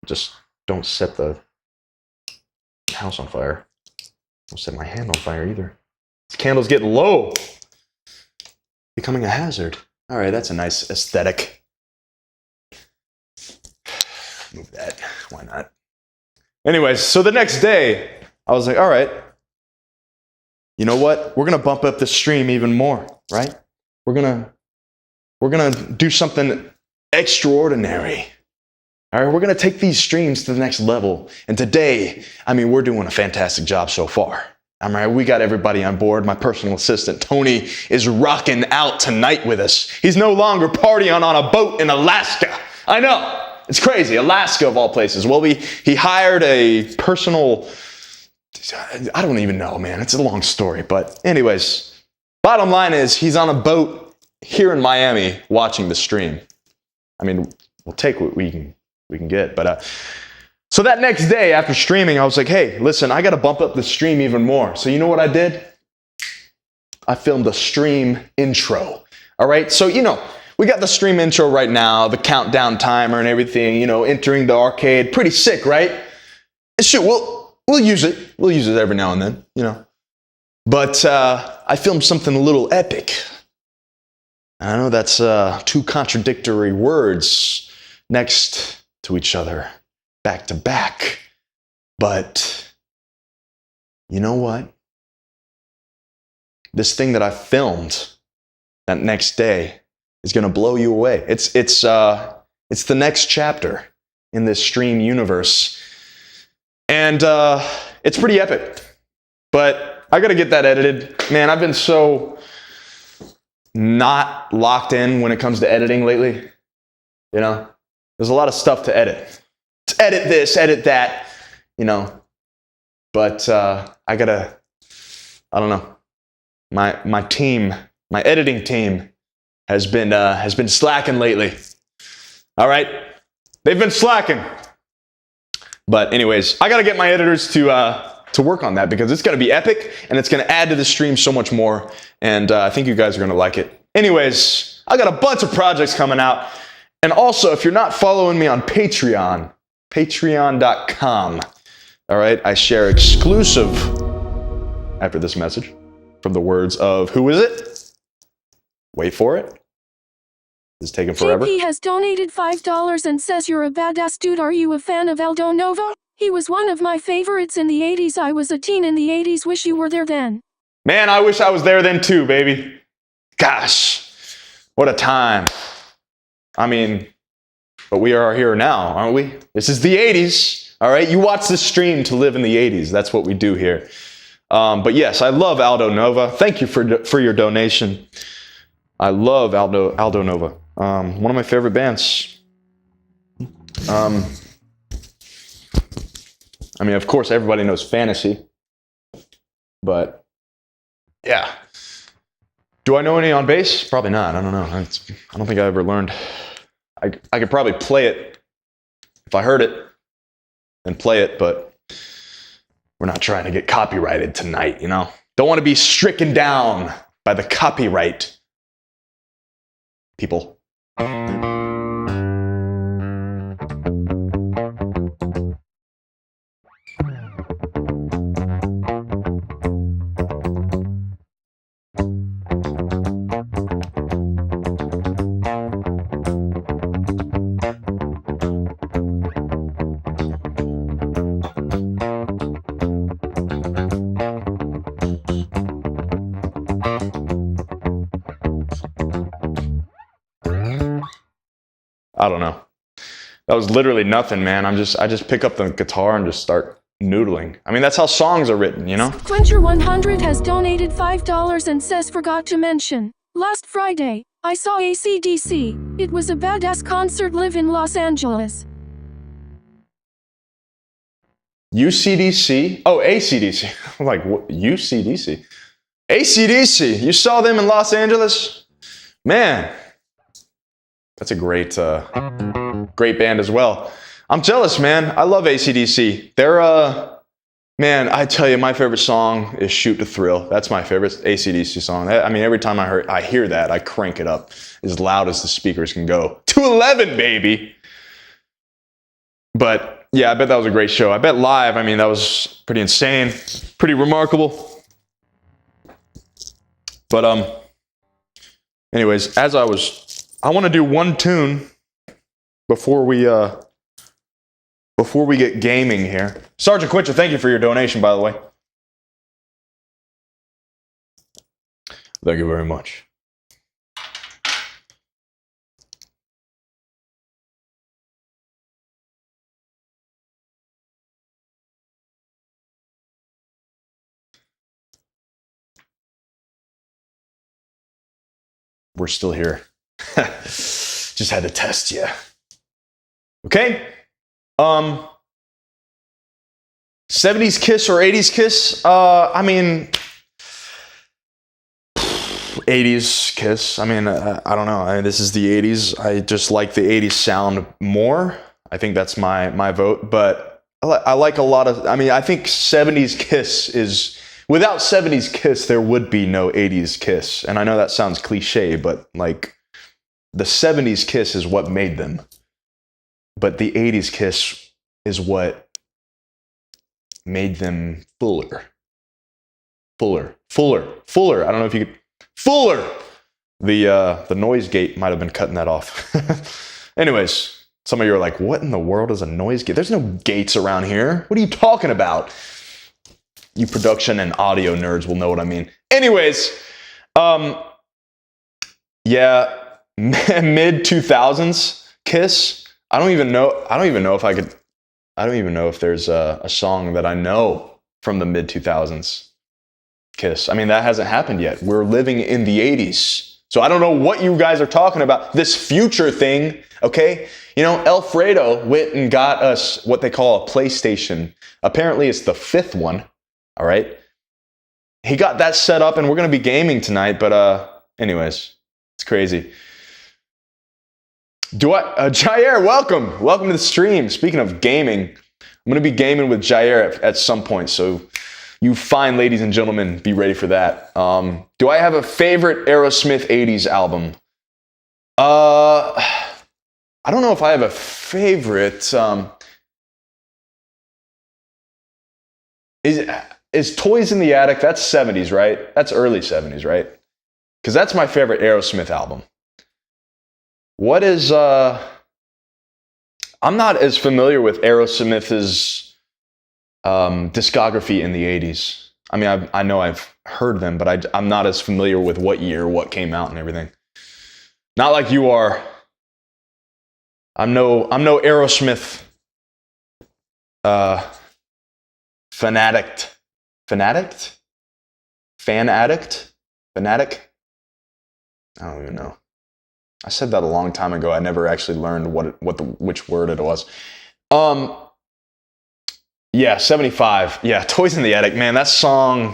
Just don't set the house on fire. Don't set my hand on fire either. This candle's getting low. Becoming a hazard. All right, that's a nice aesthetic. Move that. Why not? Anyways, so the next day, I was like, all right, you know what? We're going to bump up the stream even more, right? We're going to do something extraordinary. All right, we're going to take these streams to the next level. And today, I mean, we're doing a fantastic job so far. All right, we got everybody on board. My personal assistant, Tony, is rocking out tonight with us. He's no longer partying on a boat in Alaska. I know, it's crazy. Alaska of all places. Well, he hired a personal, I don't even know, man. It's a long story. But anyways, bottom line is he's on a boat here in Miami watching the stream. I mean, we'll take what we can get. But so that next day after streaming, I was like, hey, listen, I got to bump up the stream even more. So you know what I did? I filmed a stream intro. All right. So, we got the stream intro right now, the countdown timer and everything, entering the arcade. Pretty sick, right? And shoot, we'll use it. We'll use it every now and then, But I filmed something a little epic. I know that's two contradictory words next to each other, back to back. But you know what? This thing that I filmed that next day is going to blow you away. It's the next chapter in this stream universe. And it's pretty epic. But I got to get that edited. Man, I've been so not locked in when it comes to editing lately. There's a lot of stuff to edit. Let's edit this, edit that, But I don't know. My team, my editing team has been slacking lately. All right? They've been slacking. But anyways, I got to get my editors to work on that because it's going to be epic and it's going to add to the stream so much more. And I think you guys are going to like it. Anyways, I got a bunch of projects coming out. And also, if you're not following me on Patreon, patreon.com, all right, I share exclusive, after this message, from the words of, who is it? Wait for it. It's taking forever. JP has donated $5 and says you're a badass dude. Are you a fan of Aldo Nova? He was one of my favorites in the 80s. I was a teen in the 80s. Wish you were there then. Man, I wish I was there then too, baby. Gosh, what a time. I mean, but we are here now, aren't we? This is the 80s, all right? You watch this stream to live in the 80s. That's what we do here. But yes, I love Aldo Nova. Thank you for your donation. I love Aldo Nova. One of my favorite bands. I mean, of course, everybody knows Fantasy. But, yeah. Do I know any on bass? Probably not. I don't know. I don't think I ever learned. I could probably play it if I heard it and play it, but we're not trying to get copyrighted tonight, Don't want to be stricken down by the copyright people. I don't know. That was literally nothing, man. I just pick up the guitar and just start noodling. I mean, that's how songs are written, Quencher100 has donated $5 and says forgot to mention. Last Friday, I saw AC/DC. It was a badass concert live in Los Angeles. UCDC? Oh, AC/DC. I'm like, what? UCDC? AC/DC. You saw them in Los Angeles? Man. That's a great band as well. I'm jealous, man. I love AC/DC. They're, man, I tell you, my favorite song is Shoot to Thrill. That's my favorite AC/DC song. I mean, every time I hear that, I crank it up as loud as the speakers can go. 211, baby! But, yeah, I bet that was a great show. I bet live, I mean, that was pretty insane. Pretty remarkable. But, anyways, I want to do one tune before we get gaming here. Sergeant Quitcher, thank you for your donation, by the way. Thank you very much. we're still here. Just had to test you. Okay. 70s Kiss or 80s Kiss? I mean, 80s Kiss. I mean, I don't know. This is the 80s. I just like the 80s sound more. I think that's my vote. But I like a lot of, I mean, I think 70s Kiss is, without 70s Kiss, there would be no 80s Kiss. And I know that sounds cliche, but like the 70s Kiss is what made them. But the 80s Kiss is what made them fuller. I don't know if you could, fuller. The noise gate might have been cutting that off. Anyways, some of you are like, what in the world is a noise gate? There's no gates around here. What are you talking about? You production and audio nerds will know what I mean. Anyways, yeah, mid 2000s Kiss. I don't even know if there's a song that I know from the mid 2000s Kiss. I mean, that hasn't happened yet. We're living in the 80s. So I don't know what you guys are talking about. This future thing, okay? You know, Alfredo went and got us what they call a PlayStation. Apparently it's the 5th one, all right? He got that set up and we're going to be gaming tonight, but anyways, it's crazy. Jair, welcome. Welcome to the stream. Speaking of gaming, I'm going to be gaming with Jair at some point, so you fine ladies and gentlemen, be ready for that. Do I have a favorite Aerosmith 80s album? I don't know if I have a favorite. Is Toys in the Attic? That's 70s, right? That's early 70s, right? Because that's my favorite Aerosmith album. What is, I'm not as familiar with Aerosmith's discography in the 80s. I mean, I know I've heard them, but I'm not as familiar with what year, what came out and everything. Not like you are. I'm no Aerosmith fanatic? I don't even know. I said that a long time ago. I never actually learned which word it was. Yeah, 75. Yeah, Toys in the Attic. Man, that song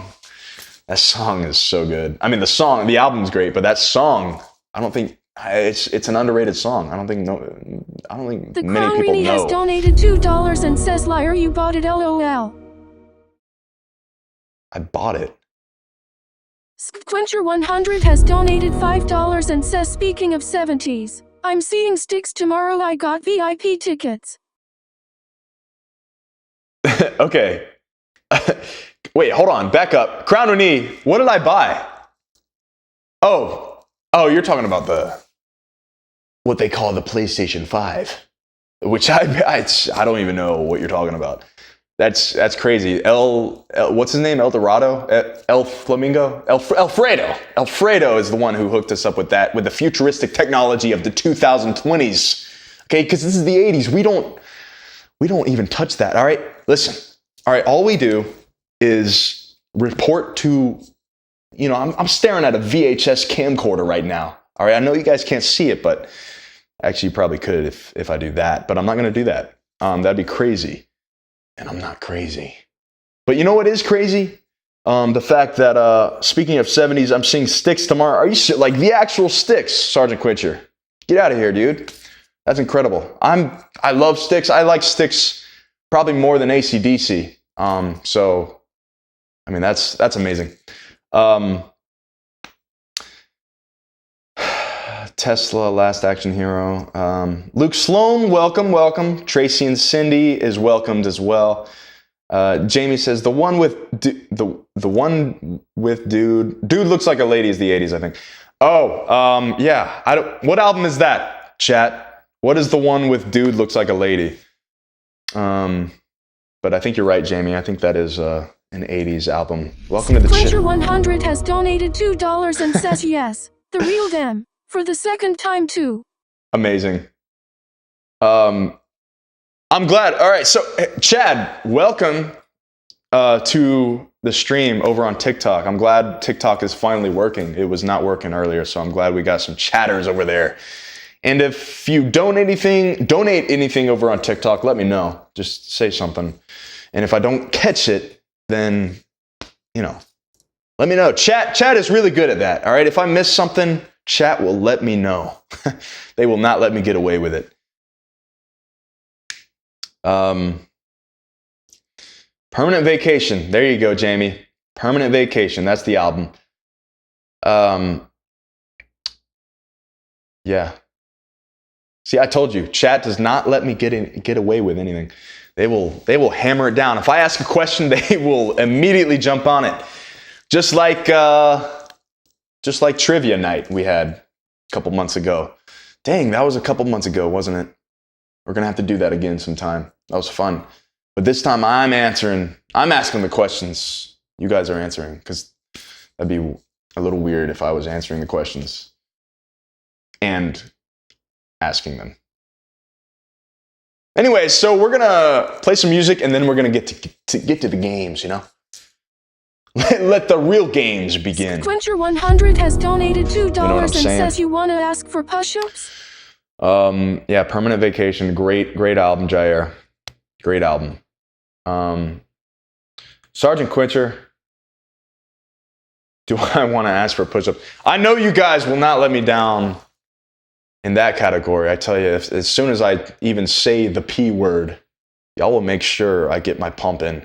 is so good. I mean, the album's great, but that song, I don't think it's an underrated song. I don't think the many Crown people Rini know. has donated $2 and says, "Liar, you bought it, LOL." I bought it. Quencher100 has donated $5 and says, "Speaking of 70s, I'm seeing Styx tomorrow. I got VIP tickets." Okay. Wait, hold on. Back up. Crown Rini, what did I buy? Oh, you're talking about what they call the PlayStation 5, which I don't even know what you're talking about. That's crazy. What's his name? El Dorado? El Flamingo? Alfredo. Alfredo is the one who hooked us up with that, with the futuristic technology of the 2020s. Okay, because this is the 80s. We don't even touch that. All right, listen. All right, all we do is report to. You know, I'm staring at a VHS camcorder right now. All right, I know you guys can't see it, but actually you probably could if I do that. But I'm not going to do that. That'd be crazy. And I'm not crazy. But you know what is crazy? The fact that, speaking of 70s, I'm seeing Styx tomorrow. Are you like the actual Styx, Sergeant Quencher? Get out of here, dude. That's incredible. I love Styx. I like Styx probably more than AC/DC. So, I mean, that's amazing. Tesla, Last Action Hero. Luke Sloan, welcome. Tracy and Cindy is welcomed as well. Jamie says the one with dude looks like a lady is the 80s, I think. Yeah. What album is that, chat? What is the one with dude looks like a lady? But I think you're right, Jamie. I think that is an 80s album. Welcome to the chat. Quencher100 has donated $2 and says yes, the real them. For the second time, too. Amazing. I'm glad. All right, so Chad, welcome to the stream over on TikTok. I'm glad TikTok is finally working. It was not working earlier, so I'm glad we got some chatters over there. And if you donate anything over on TikTok, let me know. Just say something. And if I don't catch it, then, you know, let me know. Chat is really good at that, all right? If I miss something, chat will let me know. They will not let me get away with it. Permanent Vacation. There you go, Jamie. Permanent Vacation. That's the album. Yeah. See, I told you, chat does not let me get away with anything. They will hammer it down. If I ask a question, they will immediately jump on it. Just like trivia night we had a couple months ago. Dang, that was a couple months ago, wasn't it? We're gonna have to do that again sometime. That was fun. But this time I'm asking the questions. You guys are answering, because that'd be a little weird if I was answering the questions and asking them. Anyway, so we're gonna play some music and then we're gonna get to the games, you know? Let the real games begin. Quencher 100 has donated $2 You know and says you want to ask for push-ups? Yeah, Permanent Vacation, great album, Jair. Great album. Sergeant Quencher, do I want to ask for push-up? I know you guys will not let me down in that category. I tell you, as soon as I even say the P word, y'all will make sure I get my pump in.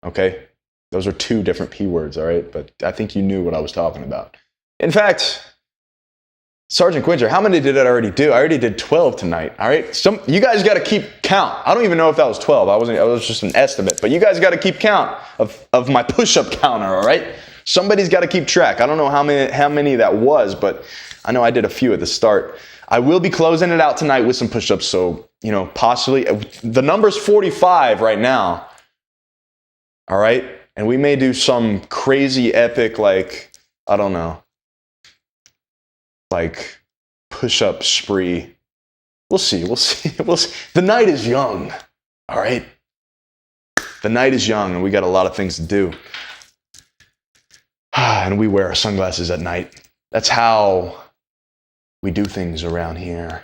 Okay? Those are two different P words, all right? But I think you knew what I was talking about. In fact, Sergeant Quencher, how many did I already do? I already did 12 tonight, all right? You guys got to keep count. I don't even know if that was 12. I was just an estimate. But you guys got to keep count of my push-up counter, all right? Somebody's got to keep track. I don't know how many that was, but I know I did a few at the start. I will be closing it out tonight with some push-ups, so, you know, possibly. The number's 45 right now, all right? And we may do some crazy epic, like, I don't know, like push-up spree. We'll see. The night is young, all right? The night is young, and we got a lot of things to do. And we wear our sunglasses at night. That's how we do things around here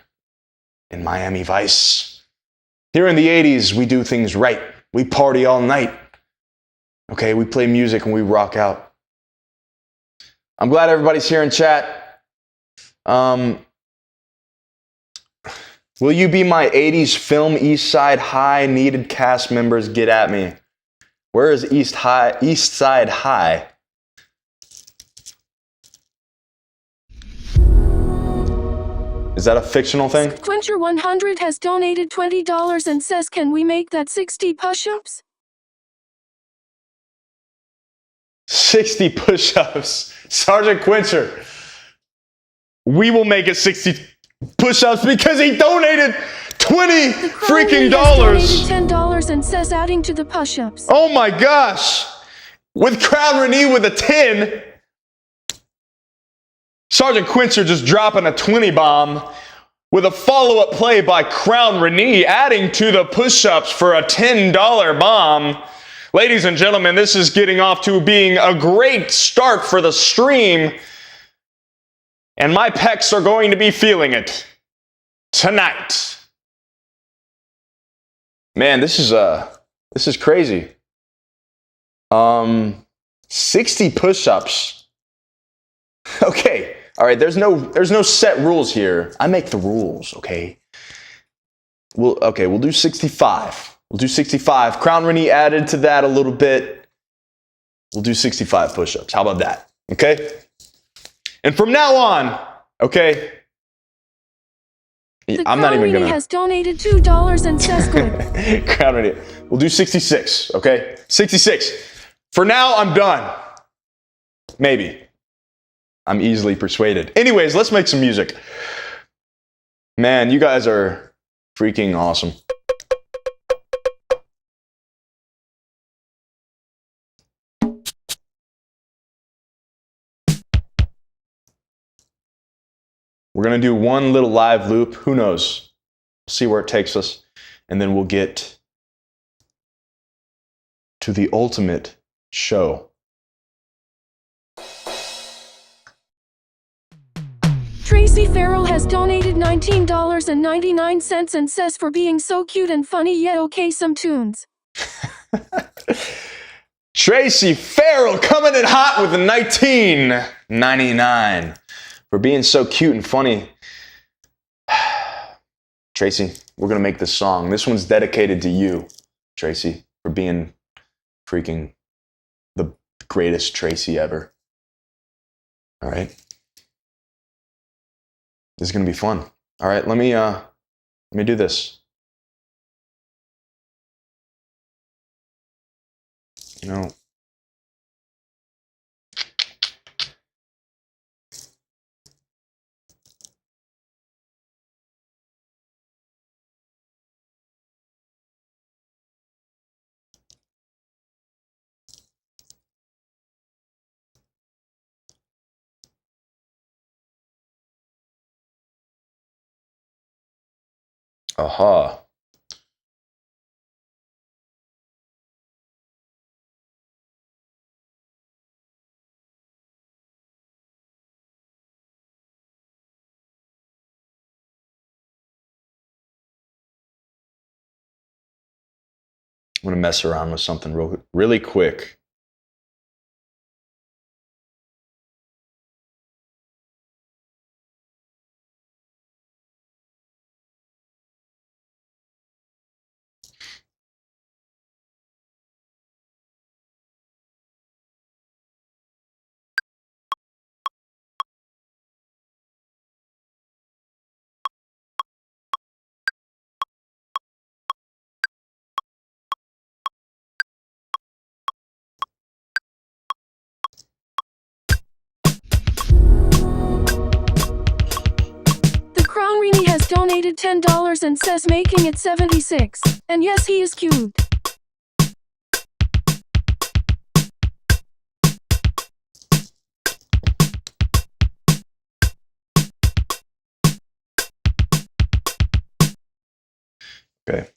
in Miami Vice. Here in the 80s, we do things right. We party all night. Okay, we play music and we rock out. I'm glad everybody's here in chat. Will you be my 80s film East Side High? Needed cast members, get at me. Where is East Side High? Is that a fictional thing? Quencher 100 has donated $20 and says, can we make that 60 push-ups? 60 push-ups. Sergeant Quencher, we will make it 60 push-ups because he donated $20 freaking dollars. $10 and says adding to the push-ups. Oh my gosh. With Crown Renee with a 10. Sergeant Quencher just dropping a 20 bomb with a follow-up play by Crown Renee adding to the push-ups for a $10 bomb. Ladies and gentlemen, this is getting off to being a great start for the stream. And my pecs are going to be feeling it tonight. Man, this is crazy. 60 push-ups. Okay. All right, there's no set rules here. I make the rules, okay? We'll do 65. We'll do 65. Crown Renee added to that a little bit. We'll do 65 push-ups. How about that? Okay? And from now on, okay? I'm not even gonna. Has donated $2 and says good. Crown Renee. We'll do 66, okay? 66. For now, I'm done. Maybe. I'm easily persuaded. Anyways, let's make some music. Man, you guys are freaking awesome. We're going to do one little live loop. Who knows? We'll see where it takes us. And then we'll get to the ultimate show. Tracy Farrell has donated $19.99 and says for being so cute and funny yet okay some tunes. Tracy Farrell coming in hot with a $19.99 for being so cute and funny. Tracy, we're going to make this song. This one's dedicated to you, Tracy, for being freaking the greatest Tracy ever. All right? This is going to be fun. All right, let me do this. You know, aha. I'm going to mess around with something really quick. The Crown Rini has donated $10 and says making it 76. And yes, he is cute. Okay.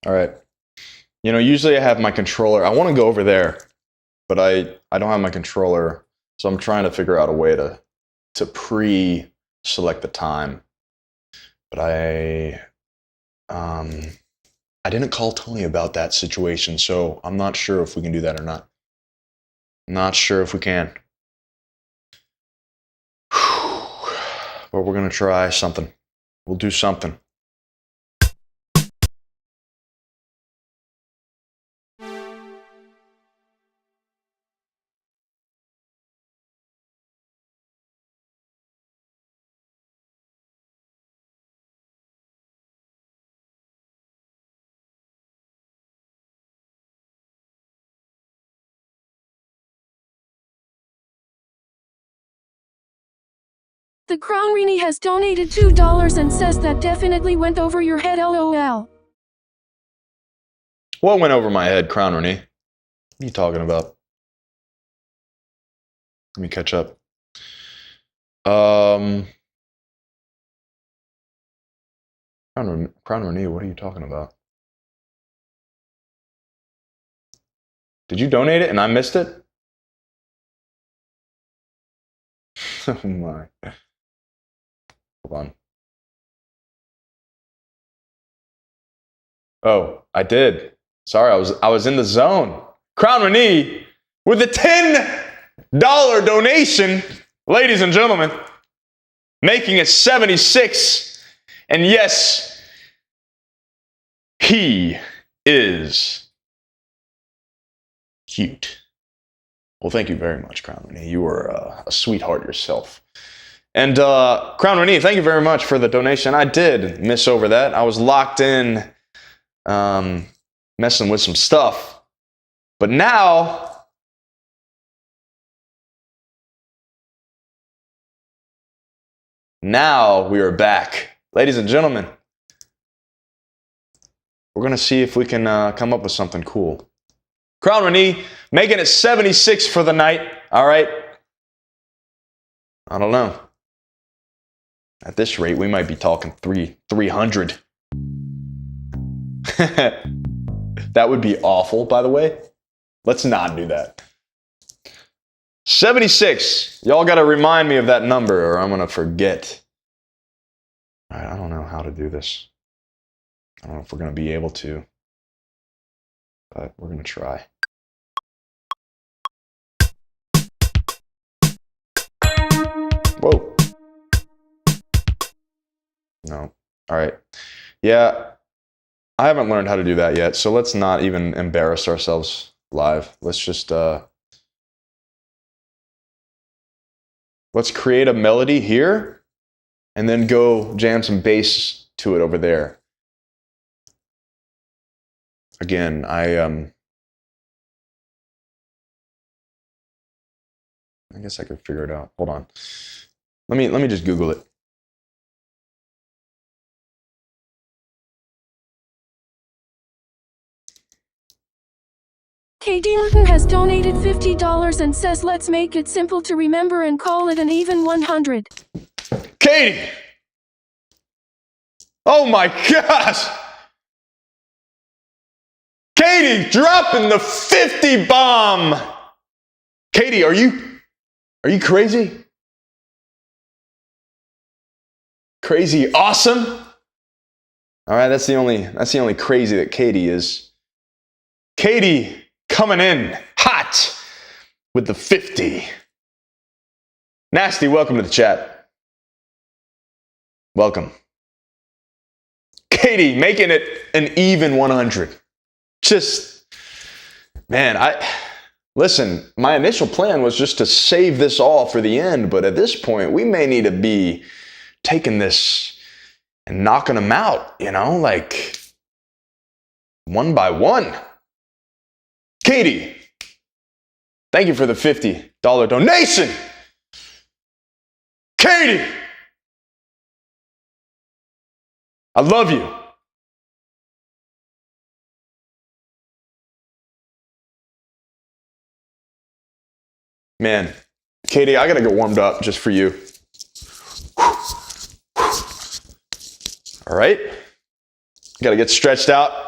All right. You know, usually I have my controller. I want to go over there, but I don't have my controller, so I'm trying to figure out a way to pre-select the time. But I didn't call Tony about that situation, so I'm not sure if we can do that or not. Not sure if we can. But we're gonna try something. We'll do something. The Crown Rini has donated $2 and says that definitely went over your head, LOL. What went over my head, Crown Renee? What are you talking about? Let me catch up. Crown Renee, what are you talking about? Did you donate it and I missed it? Oh my. Hold on. Oh, I did. Sorry, I was in the zone. Crown Renee with a $10 donation, ladies and gentlemen, making it 76. And yes, he is cute. Well, thank you very much, Crown Renee. You were a sweetheart yourself. And Crown Renee, thank you very much for the donation. I did miss over that. I was locked in messing with some stuff. But now, we are back. Ladies and gentlemen, we're going to see if we can come up with something cool. Crown Renee, making it 76 for the night. All right. I don't know. At this rate, we might be talking 300. That would be awful, by the way. Let's not do that. 76. Y'all got to remind me of that number or I'm going to forget. All right, I don't know how to do this. I don't know if we're going to be able to. But we're going to try. Whoa. No. All right. Yeah. I haven't learned how to do that yet, so let's not even embarrass ourselves live. Let's just let's create a melody here and then go jam some bass to it over there. Again, I guess I could figure it out. Hold on. Let me just Google it. KD Martin has donated $50 and says let's make it simple to remember and call it an even 100. Katie! Oh my gosh! Katie dropping the 50 bomb! Katie, are you crazy? Crazy awesome? All right, that's the only crazy that Katie is. Katie coming in hot with the 50. Nasty, welcome to the chat. Welcome. Katie making it an even 100. Just, man, listen, my initial plan was just to save this all for the end, but at this point, we may need to be taking this and knocking them out, like one by one. Katie, thank you for the $50 donation. Katie, I love you. Man, Katie, I gotta get warmed up just for you. All right, gotta get stretched out.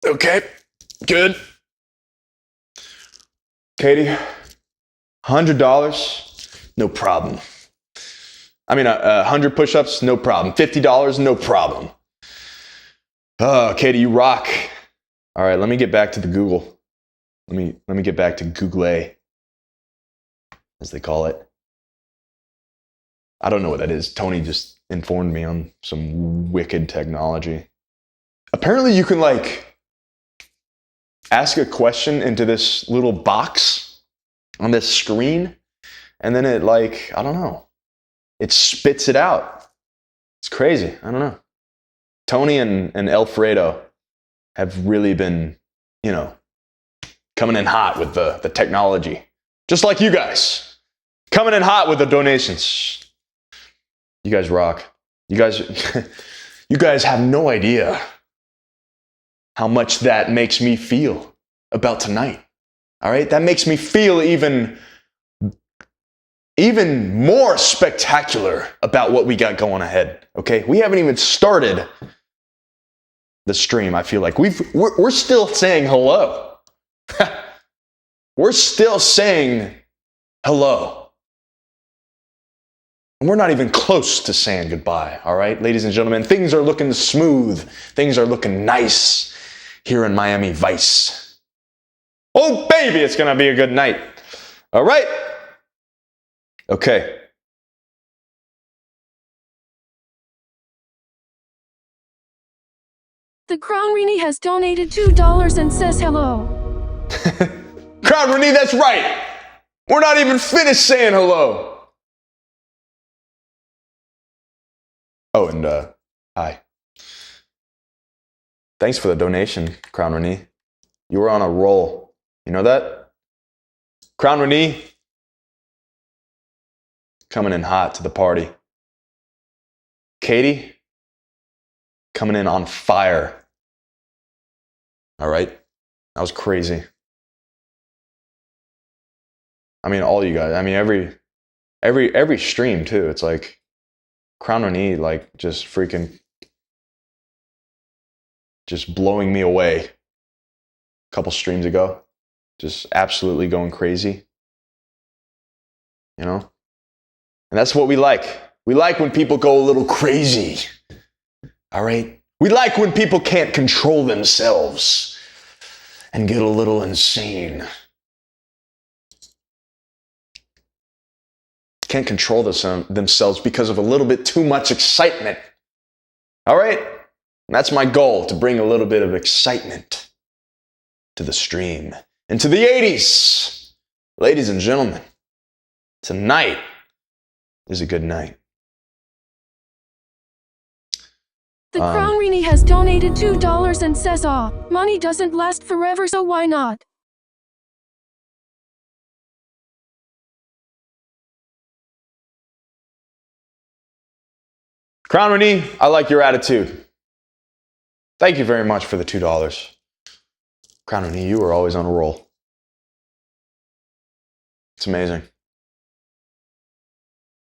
Okay, good. Katie, $100, no problem. I mean, 100 push-ups, no problem. $50, no problem. Oh, Katie, you rock. All right, let me get back to the Google. Let me get back to Google, as they call it. I don't know what that is. Tony just informed me on some wicked technology. Apparently, you can ask a question into this little box on this screen, and then it I don't know, it spits it out. It's crazy. I don't know. Tony and Alfredo have really been, coming in hot with the technology. Just like you guys. Coming in hot with the donations. You guys rock. You guys have no idea how much that makes me feel about tonight. All right? That makes me feel even more spectacular about what we got going ahead. Okay? We haven't even started the stream, I feel like we're still saying hello. We're still saying hello. And we're not even close to saying goodbye, all right? Ladies and gentlemen, things are looking smooth. Things are looking nice here in Miami Vice. Oh, baby, it's going to be a good night. All right? Okay. The Crown Rini has donated $2 and says hello. Crown Rini, that's right. We're not even finished saying hello. Oh, and hi. Thanks for the donation, Crown Rini. You were on a roll. You know that? Crown Rini, coming in hot to the party. Katie, coming in on fire. All right? That was crazy. I mean, all you guys. I mean, every stream too. It's like Crown Rini, like just freaking, just blowing me away. A couple streams ago, just absolutely going crazy. You know, and that's what we like. We like when people go a little crazy. All right. We like when people can't control themselves and get a little insane. Can't control themselves because of a little bit too much excitement. All right? And that's my goal, to bring a little bit of excitement to the stream and to the 80s. Ladies and gentlemen, tonight is a good night. The Crown Rini has donated $2 and says, money doesn't last forever, so why not? Crown Rini, I like your attitude. Thank you very much for the $2. Crown Rini, you are always on a roll. It's amazing.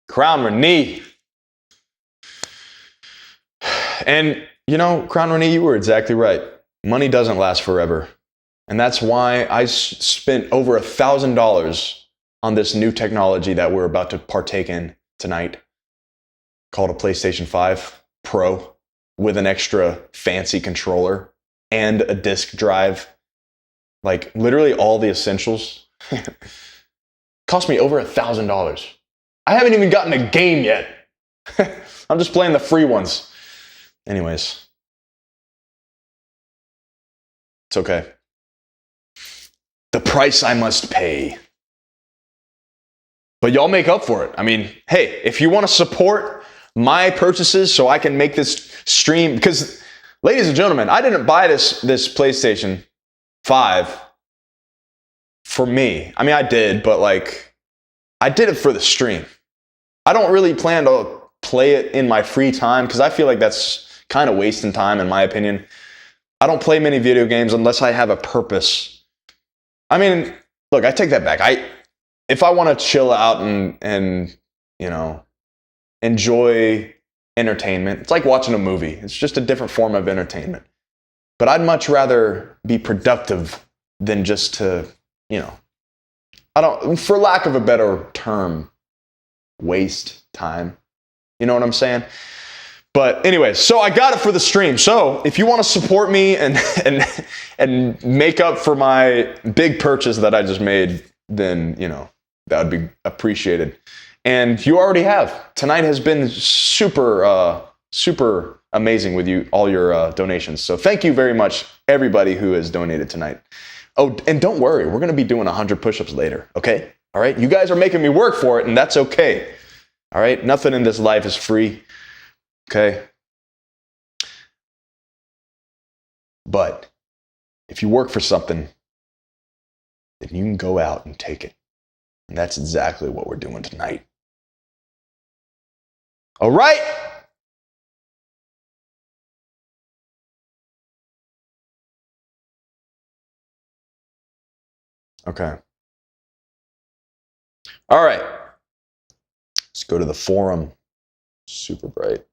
Crown Rini. And, you know, Crown Rini, you were exactly right. Money doesn't last forever. And that's why I spent over $1,000 on this new technology that we're about to partake in tonight, called a PlayStation 5 Pro, with an extra fancy controller and a disk drive. Like, literally all the essentials. Cost me over $1,000. I haven't even gotten a game yet. I'm just playing the free ones. Anyways, it's okay. The price I must pay. But y'all make up for it. I mean, hey, if you want to support my purchases so I can make this stream, because, ladies and gentlemen, I didn't buy this PlayStation 5 for me. I mean, I did, but like, I did it for the stream. I don't really plan to play it in my free time because I feel like that's kind of wasting time, in my opinion. I don't play many video games unless I have a purpose. I mean, look, I take that back. If I want to chill out and you know, enjoy entertainment, it's like watching a movie. It's just a different form of entertainment. But I'd much rather be productive than just to, you know, for lack of a better term, waste time. You know what I'm saying? But anyways, so I got it for the stream. So if you want to support me and make up for my big purchase that I just made, then, you know, that would be appreciated. And you already have. Tonight has been super amazing with you, all your donations. So thank you very much, everybody who has donated tonight. Oh, and don't worry, we're going to be doing 100 push-ups later, okay? All right? You guys are making me work for it, and that's okay. All right? Nothing in this life is free. Okay? But if you work for something, then you can go out and take it. And that's exactly what we're doing tonight. All right? Okay. All right. Let's go to the forum. Super bright.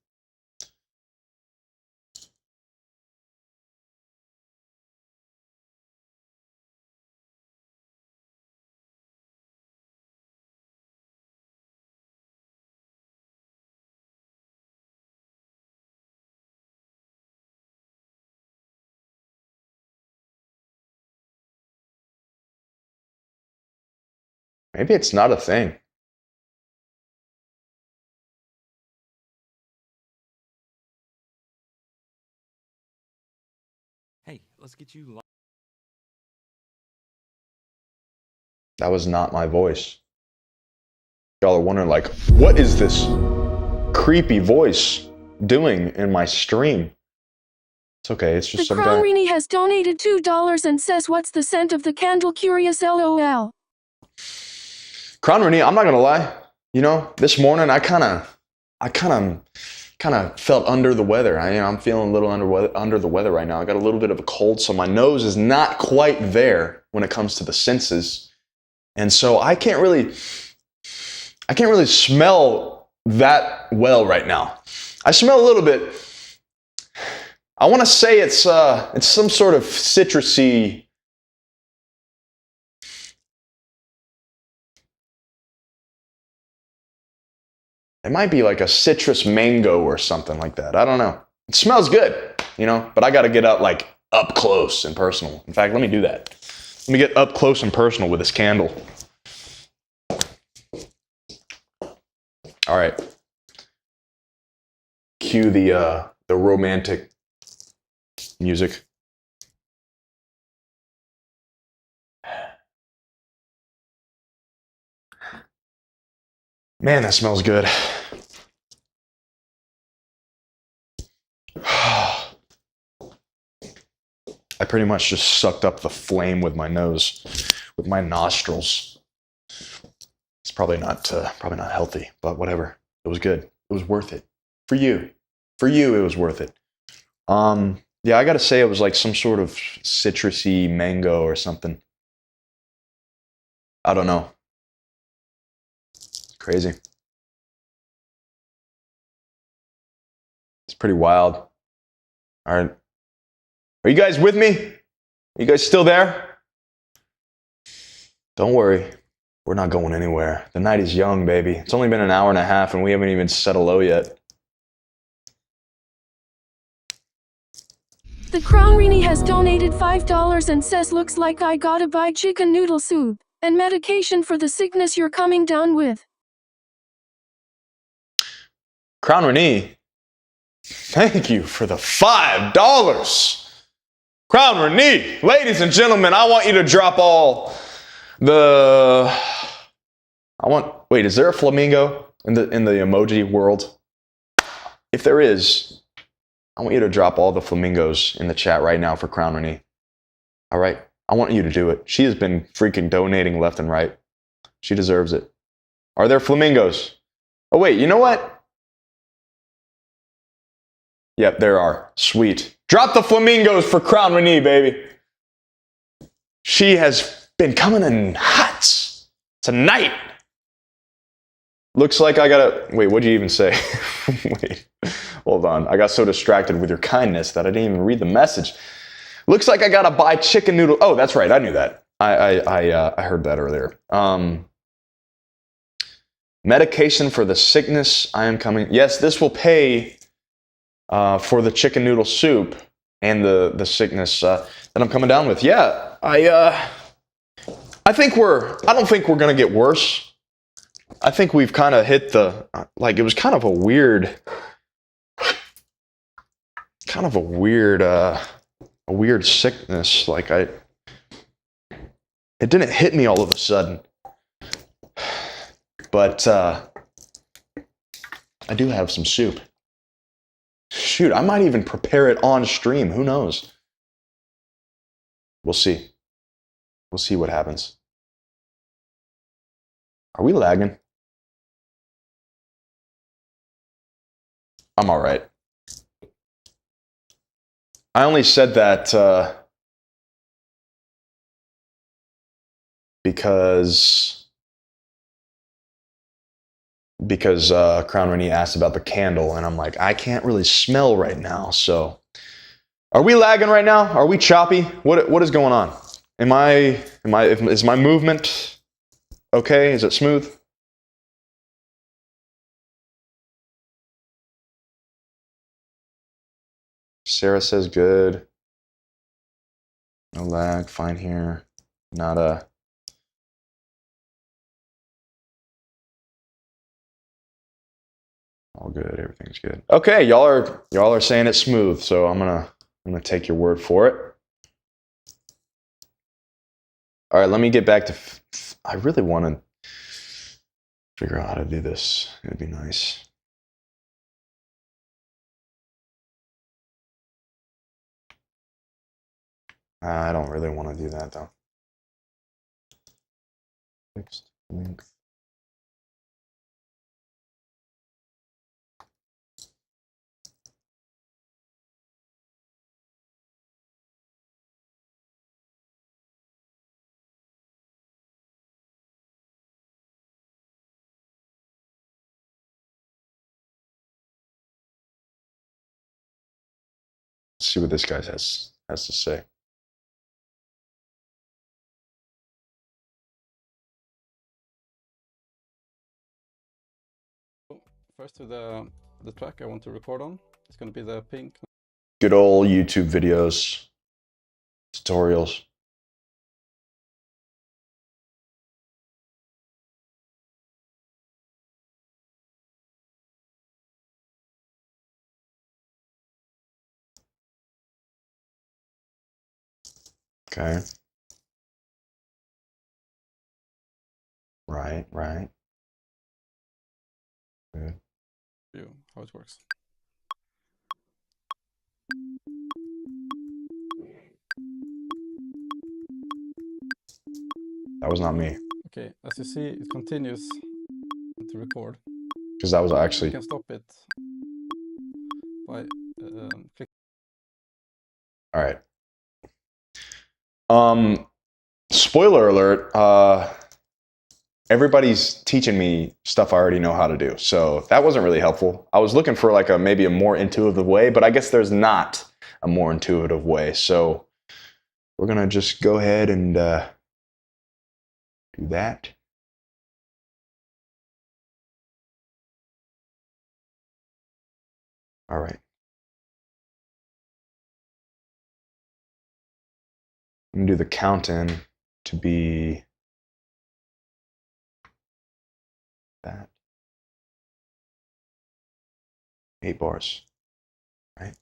Maybe it's not a thing. Hey, let's get you. That was not my voice. Y'all are wondering, like, what is this creepy voice doing in my stream? It's okay, it's just The some Crown guy. Rini has donated $2 and says, "What's the scent of the candle? Curious, LOL." Crown Renee, I'm not gonna lie. You know, this morning I kind of felt under the weather. I'm feeling a little under the weather right now. I got a little bit of a cold, so my nose is not quite there when it comes to the senses, and so I can't really smell that well right now. I smell a little bit. I want to say it's some sort of citrusy. It might be like a citrus mango or something like that. I don't know. It smells good, you know, but I got to get up close and personal. In fact, let me do that. Let me get up close and personal with this candle. All right. Cue the romantic music. Man, that smells good. I pretty much just sucked up the flame with my nose, with my nostrils. It's probably not healthy, but whatever. It was good. It was worth it. For you, it was worth it. Yeah, I gotta say it was like some sort of citrusy mango or something. I don't know. Crazy. It's pretty wild. All right. Are you guys with me? Are you guys still there? Don't worry. We're not going anywhere. The night is young, baby. It's only been an hour and a half and we haven't even said hello yet. The Crown Rini has donated $5 and says, "Looks like I gotta buy chicken noodle soup and medication for the sickness you're coming down with." Crown Renee, thank you for the $5. Crown Renee, ladies and gentlemen, I want you to drop all the... Wait, is there a flamingo in the emoji world? If there is, I want you to drop all the flamingos in the chat right now for Crown Renee. All right? I want you to do it. She has been freaking donating left and right. She deserves it. Are there flamingos? Oh, wait, you know what? Yep, there are. Sweet. Drop the flamingos for Crown Renee, baby. She has been coming in hot tonight. Looks like I gotta... Wait, what'd you even say? Wait, hold on. I got so distracted with your kindness that I didn't even read the message. Looks like I gotta buy chicken noodle... Oh, that's right. I knew that. I heard that earlier. Medication for the sickness. I am coming... Yes, this will pay for the chicken noodle soup and the sickness that I'm coming down with. Yeah, I don't think we're gonna get worse. I think we've kind of hit the, it was kind of a weird sickness. It didn't hit me all of a sudden. But I do have some soup. Shoot, I might even prepare it on stream. Who knows? We'll see. We'll see what happens. Are we lagging? I'm all right. I only said that because Crown Renee asked about the candle, and I'm like, I can't really smell right now. So, are we lagging right now? Are we choppy? What is going on? Is my movement okay? Is it smooth? Sarah says good. No lag, fine here. Nada. All good. Everything's good. Okay, y'all are saying it's smooth, so I'm gonna take your word for it. All right, let me get back to. I really want to figure out how to do this. It'd be nice. I don't really want to do that though. Fixed length. Let's see what this guy has to say. First to the track I want to record on. It's going to be the pink. Good old YouTube videos, tutorials. Okay. Right. Good. View how it works. That was not me. Okay, as you see, it continues to record. Because that was actually. You can stop it by clicking. All right. Spoiler alert. Everybody's teaching me stuff I already know how to do, so that wasn't really helpful. I was looking for like maybe a more intuitive way, but I guess there's not a more intuitive way. So we're gonna just go ahead and do that. All right. I'm gonna do the count-in to be that 8 bars, right?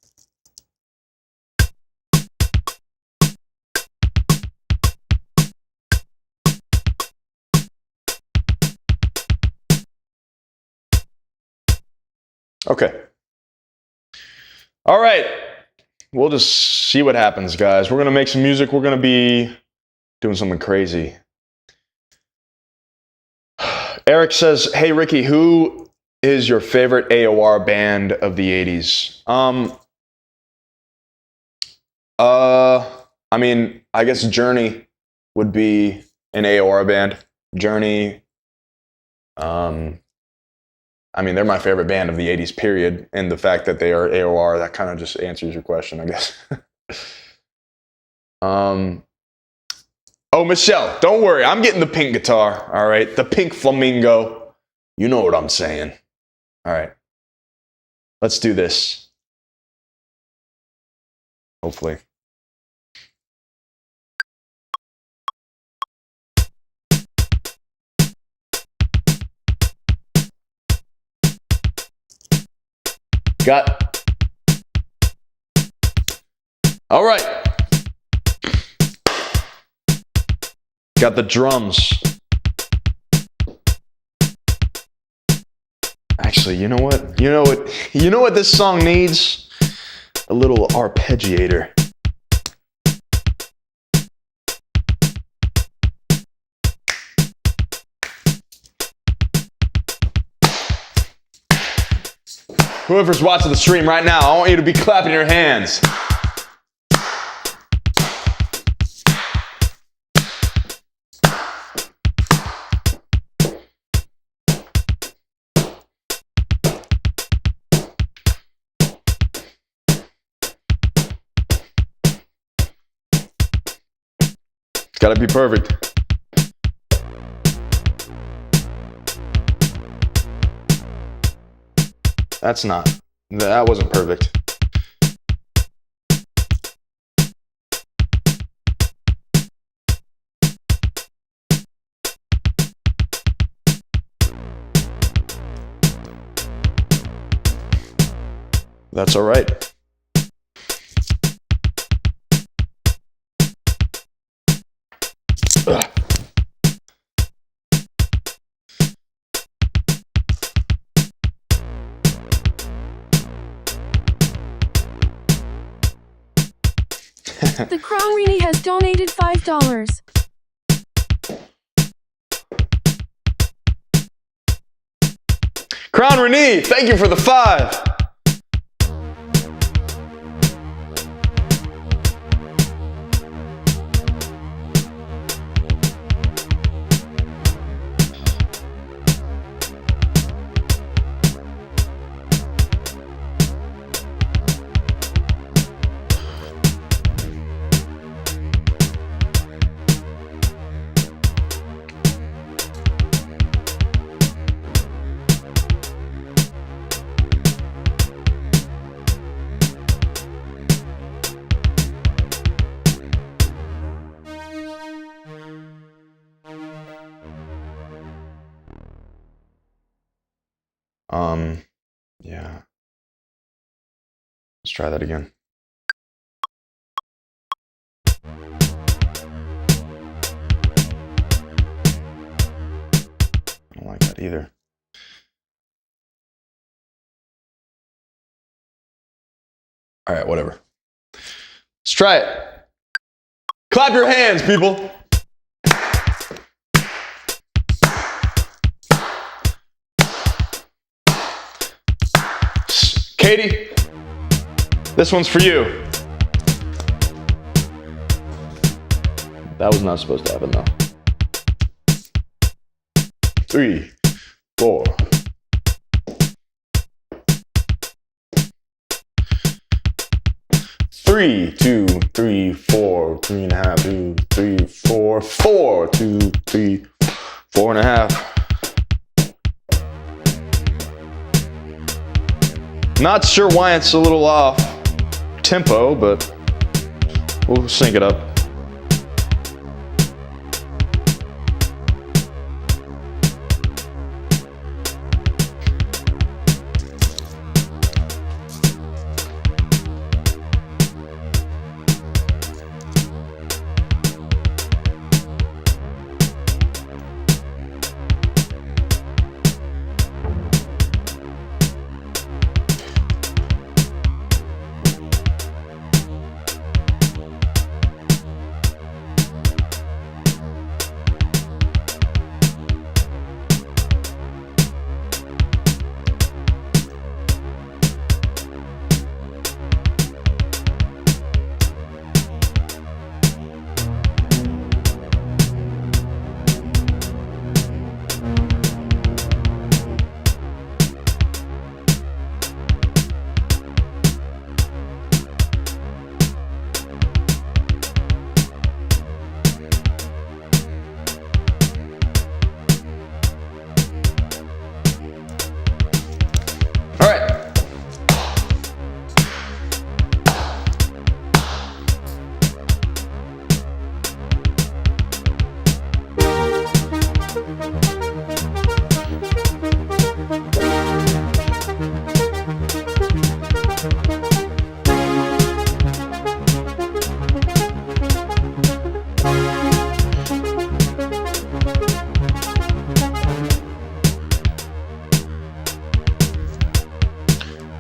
Okay. All right. We'll just see what happens, guys. We're gonna make some music. We're gonna be doing something crazy. Eric says, "Hey Rikki, who is your favorite AOR band of the 80s?" I mean, I guess Journey would be an AOR band. Journey. I mean, they're my favorite band of the 80s, period. And the fact that they are AOR, that kind of just answers your question, I guess. Oh, Michelle, don't worry. I'm getting the pink guitar, all right? The pink flamingo. You know what I'm saying. All right. Let's do this. Hopefully. Got. All right. Got the drums. Actually, you know what? You know what this song needs? A little arpeggiator. Whoever's watching the stream right now, I want you to be clapping your hands. It's gotta be perfect. That wasn't perfect. That's all right. Ugh. The Crown Rini has donated $5. Crown Renee, thank you for the 5. Yeah. Let's try that again. I don't like that either. All right, whatever. Let's try it. Clap your hands, people. Katie, this one's for you. That was not supposed to happen, though. 3, 4. Three, 2, 3, 4, 3.5, 2, 3, 4, 4, 2, 3, 4.5. Not sure why it's a little off tempo, but we'll sync it up.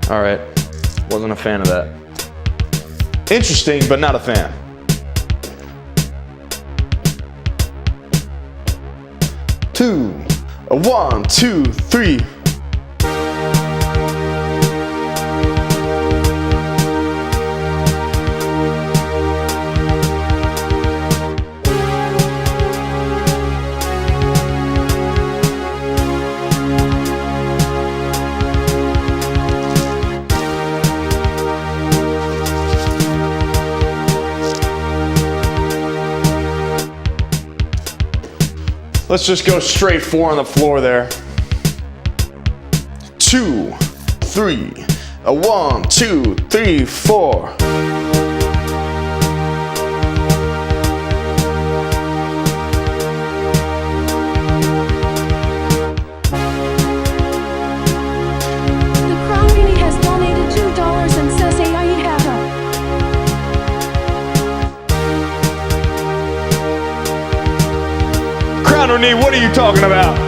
All right, wasn't a fan of that. Interesting, but not a fan. Two, 1, 2, 3. Let's just go straight 4 on the floor there. 2, 3, 1, 2, 3, 4. The Crown Rini has donated $2 Renee, what are you talking about?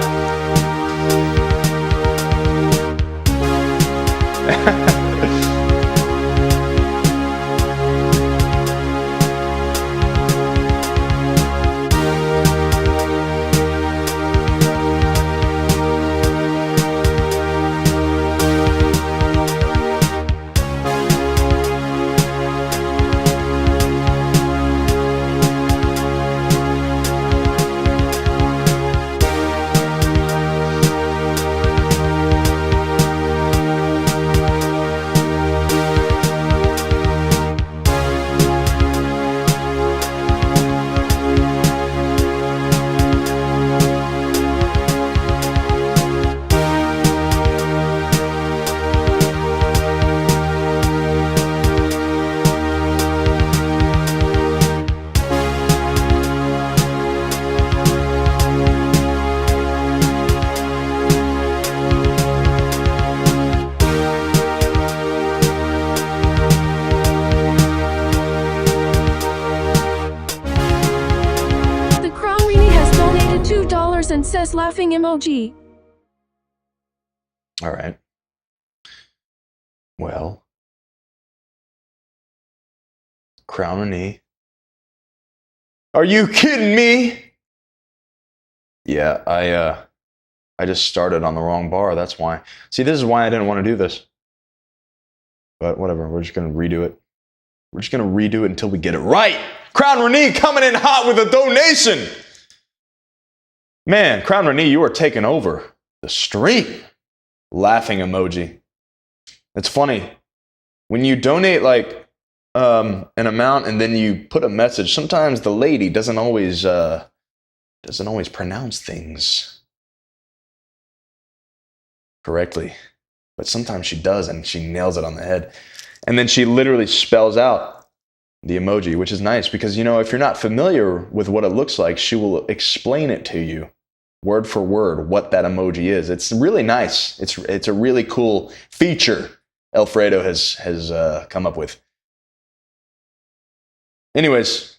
And says laughing emoji. All right. Well, Crown Renee. Are you kidding me? Yeah, I just started on the wrong bar. That's why. See, this is why I didn't want to do this. But whatever. We're just gonna redo it. We're just gonna redo it until we get it right. Crown Renee coming in hot with a donation. Man, Crown Renee, you are taking over the stream. Laughing emoji. It's funny. When you donate like an amount and then you put a message, sometimes the lady doesn't always pronounce things correctly. But sometimes she does and she nails it on the head. And then she literally spells out the emoji, which is nice because, you know, if you're not familiar with what it looks like, she will explain it to you word for word what that emoji is. It's really nice. It's a really cool feature Alfredo has come up with. Anyways,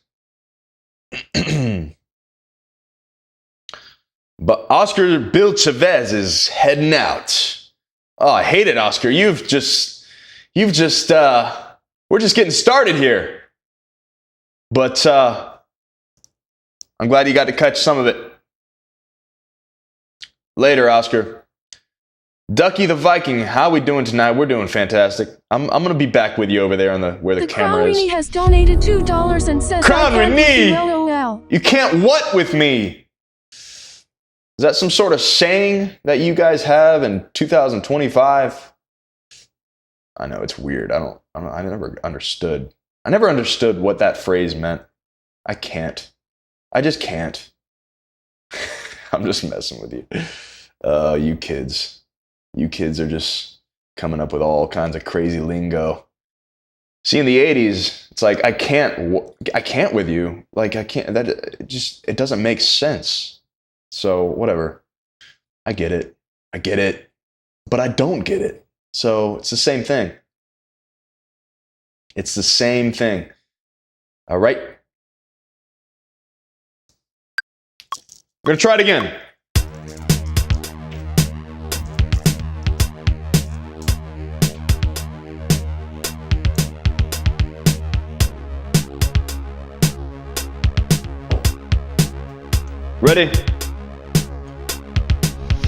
but Oscar Bill Chavez is heading out. Oh, I hate it, Oscar. We're just getting started here. But I'm glad you got to catch some of it. Later, Oscar. Ducky the Viking, how we doing tonight? We're doing fantastic. I'm gonna be back with you over there on where the camera is. Crown Renee has donated $2 and says Crown Renee, LOL. you can't what with me? Is that some sort of saying that you guys have in 2025? I know it's weird. I never understood. I never understood what that phrase meant. I just can't. I'm just messing with you. You kids. You kids are just coming up with all kinds of crazy lingo. See, in the 80s, it's like, I can't with you. Like, I can't, it doesn't make sense. So, whatever. I get it. But I don't get it. So, it's the same thing. It's the same thing. All right. I'm going to try it again. Ready?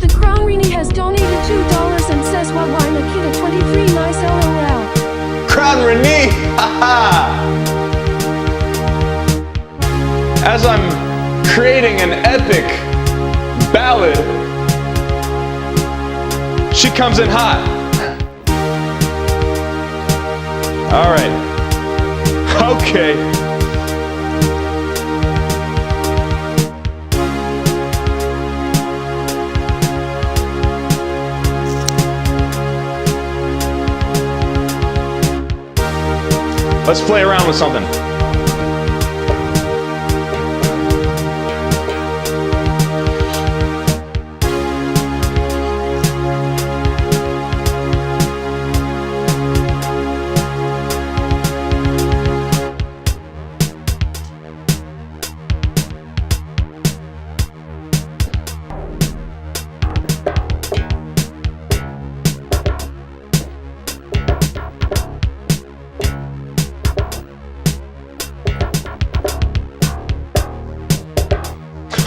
The Crown Renee has donated $2 and says, "Well, I'm a kid at 23, nice LOL." Crown Renee, haha! As I'm creating an epic ballad, she comes in hot. All right. Okay. Let's play around with something.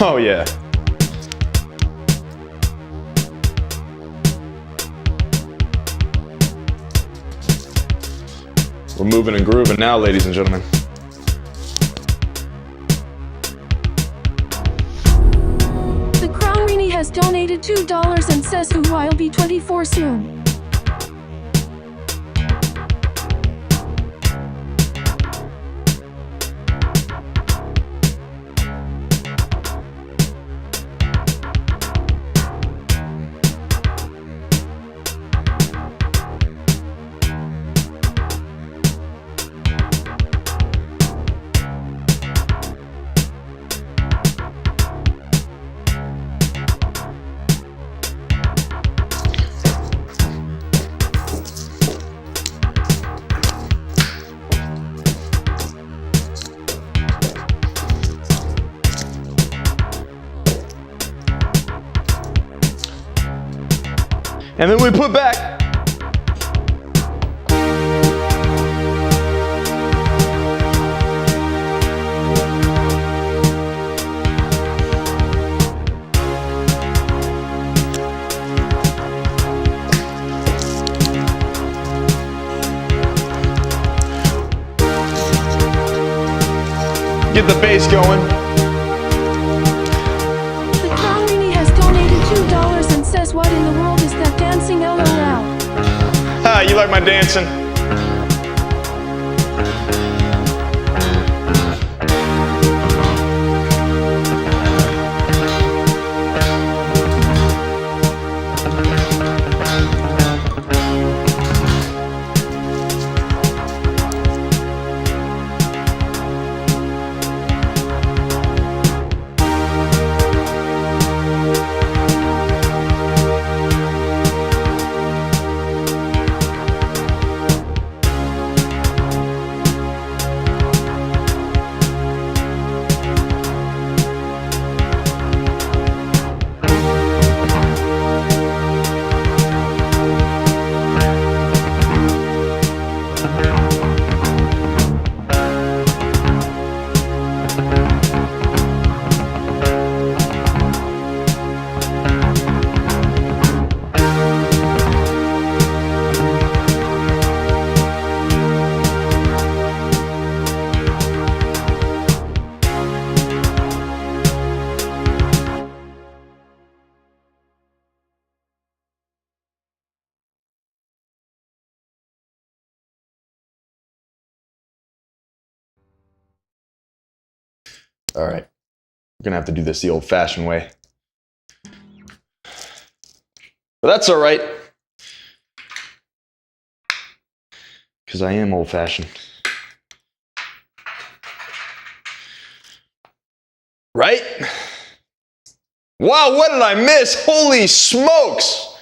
Oh yeah. We're moving and grooving now, ladies and gentlemen. The Crown Rini has donated $2 and says, "Ooh, I'll be 24 soon." And then we put back. Get the bass going. The Crown Rini has donated $2 and says, "What in the world is that dancing LOL?" Ah, you like my dancing? All right, we're gonna have to do this the old-fashioned way. But that's all right, because I am old-fashioned. Right? Wow, what did I miss? Holy smokes!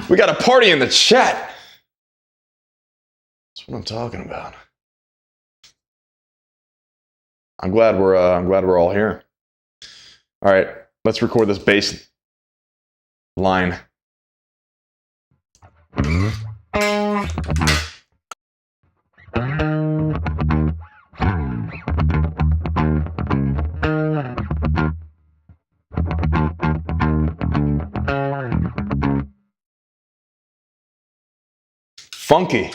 We got a party in the chat. That's what I'm talking about. I'm glad we're all here. All right, let's record this bass line. Funky.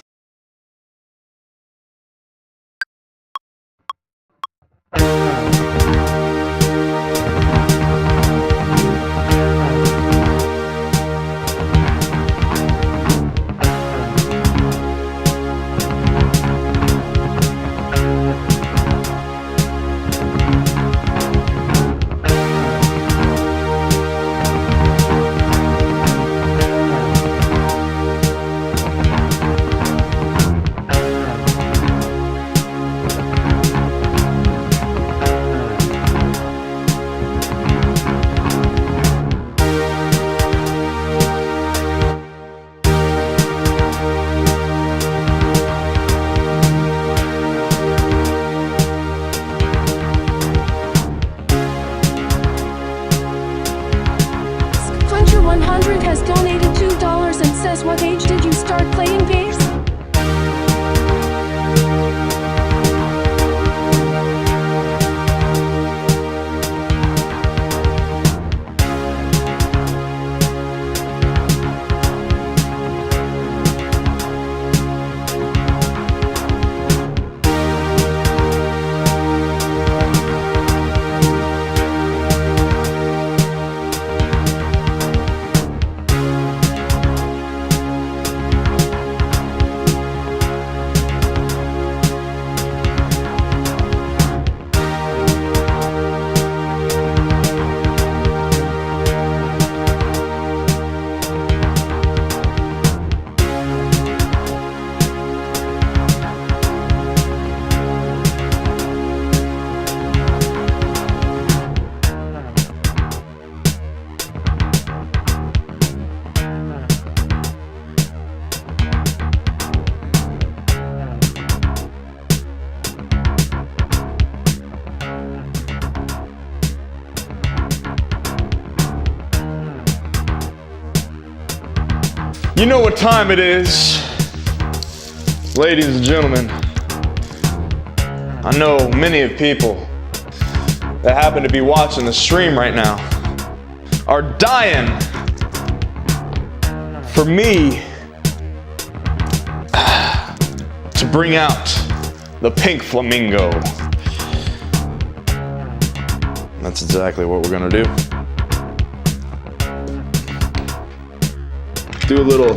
You know what time it is, ladies and gentlemen. I know many of people that happen to be watching the stream right now are dying for me to bring out the pink flamingo. That's exactly what we're gonna do. Do a little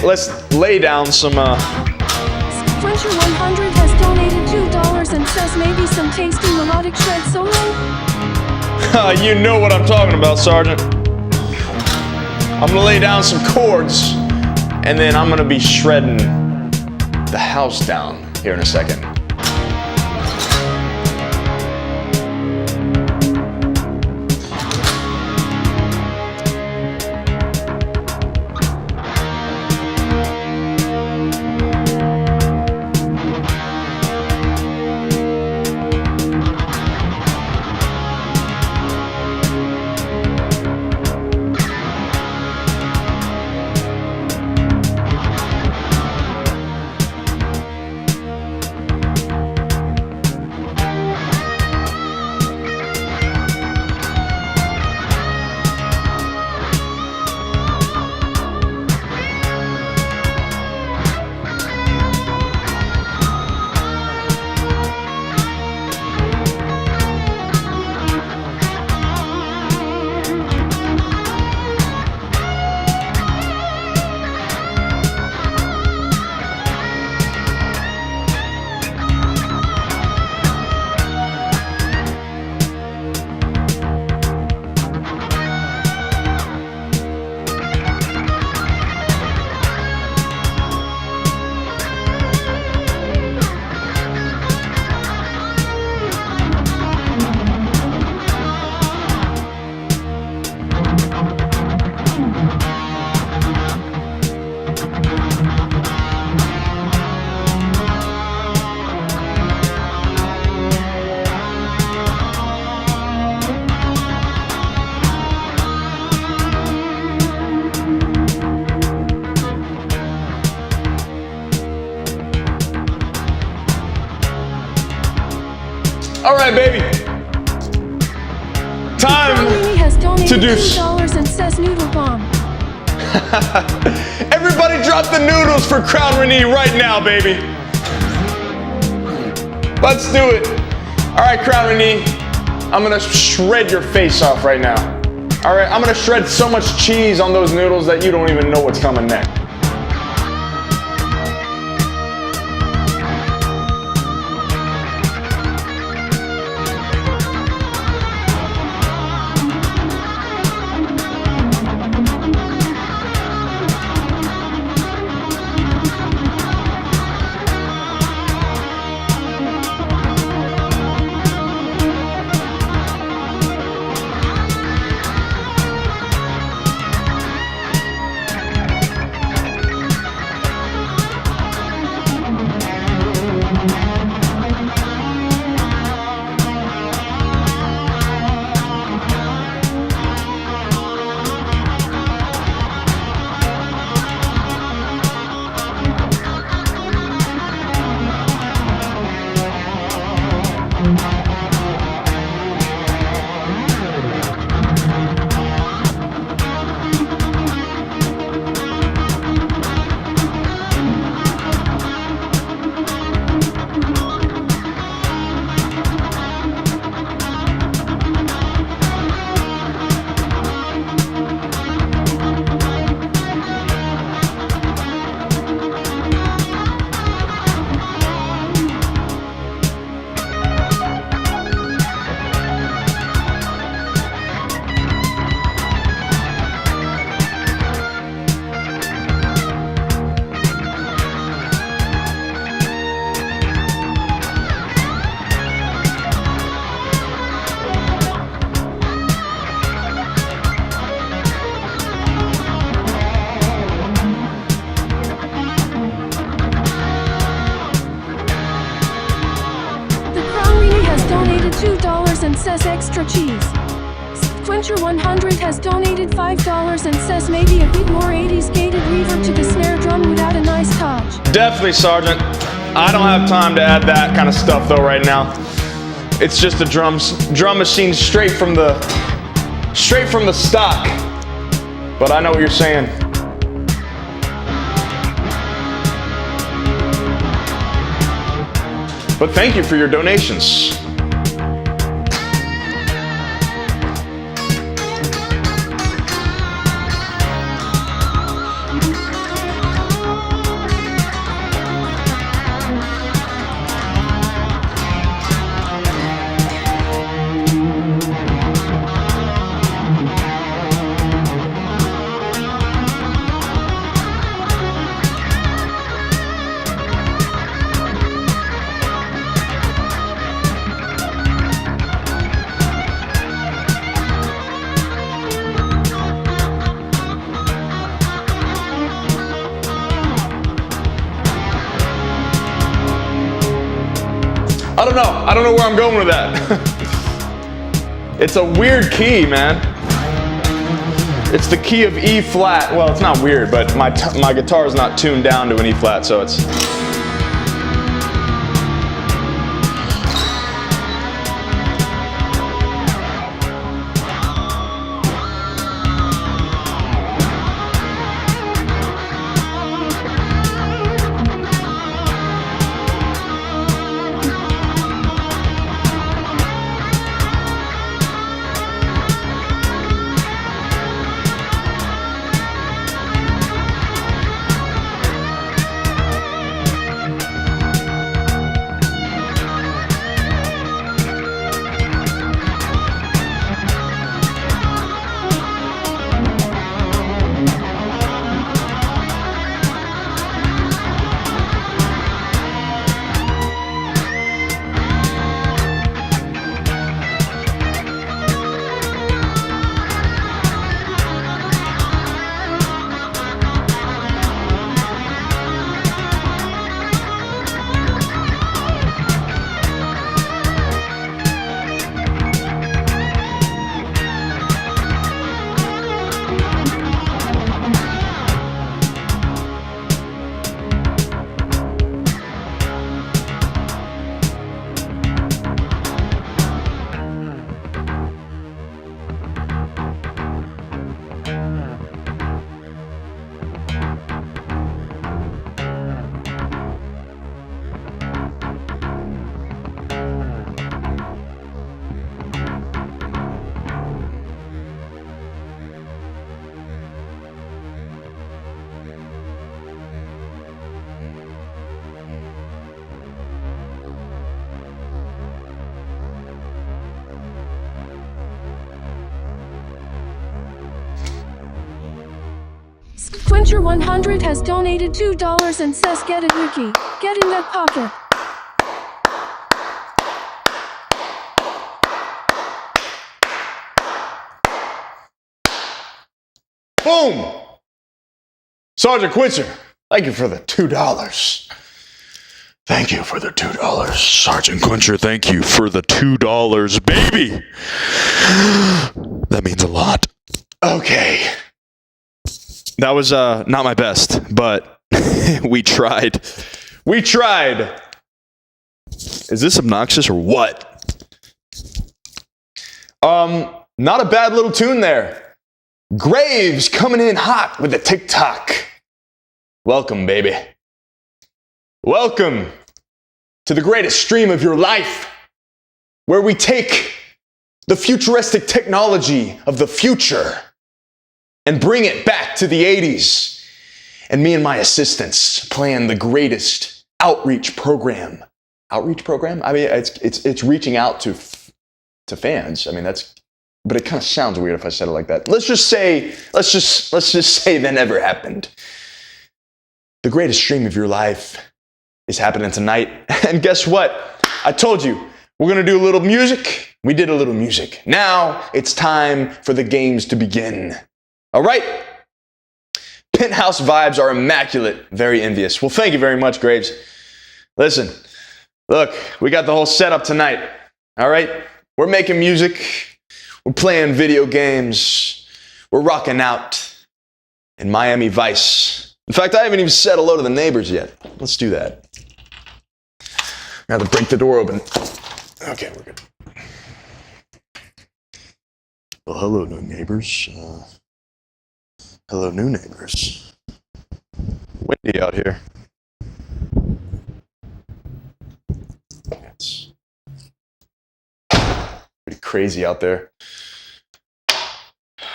let's lay down some Fletcher 100 has donated $2 and says maybe some tasty melodic shred solo. you know what I'm talking about, Sergeant. I'm gonna lay down some chords and then I'm gonna be shredding the house down here in a second. All right, baby. Time to do $2 and says noodle bomb. Everybody drop the noodles for Crown Renee right now, baby. Let's do it. All right, Crown Renee, I'm gonna shred your face off right now. All right, I'm gonna shred so much cheese on those noodles that you don't even know what's coming next. $2 and says extra cheese. Quencher100 has donated $5 and says maybe a bit more 80s gated reverb to the snare drum would add a nice touch. Definitely, Sergeant. I don't have time to add that kind of stuff though right now. It's just a drum machine straight from the stock. But I know what you're saying. But thank you for your donations. I don't know where I'm going with that. It's a weird key, man. It's the key of E flat. Well, it's not weird, but my guitar is not tuned down to an E flat, so it's... Quencher100 has donated $2 and says get it, Rikki. Get in that pocket. Boom! Sergeant Quencher, thank you for the $2. Thank you for the $2. Sergeant Quencher, thank you for the $2, baby! That means a lot. Okay. That was not my best, but we tried. We tried! Is this obnoxious or what? Not a bad little tune there. Graves coming in hot with the TikTok. Welcome, baby. Welcome to the greatest stream of your life, where we take the futuristic technology of the future and bring it back to the 80s. And me and my assistants plan the greatest outreach program. Outreach program? I mean, it's reaching out to fans. I mean, but it kind of sounds weird if I said it like that. Let's just say that never happened. The greatest stream of your life is happening tonight. And guess what? I told you, we're gonna do a little music. We did a little music. Now it's time for the games to begin. All right? Penthouse vibes are immaculate. Very envious. Well, thank you very much, Graves. Listen, look, we got the whole setup tonight. All right? We're making music. We're playing video games. We're rocking out in Miami Vice. In fact, I haven't even said hello to the neighbors yet. Let's do that. I have to break the door open. Okay, we're good. Well, hello, new neighbors. Hello, new neighbors. Windy out here. It's pretty crazy out there.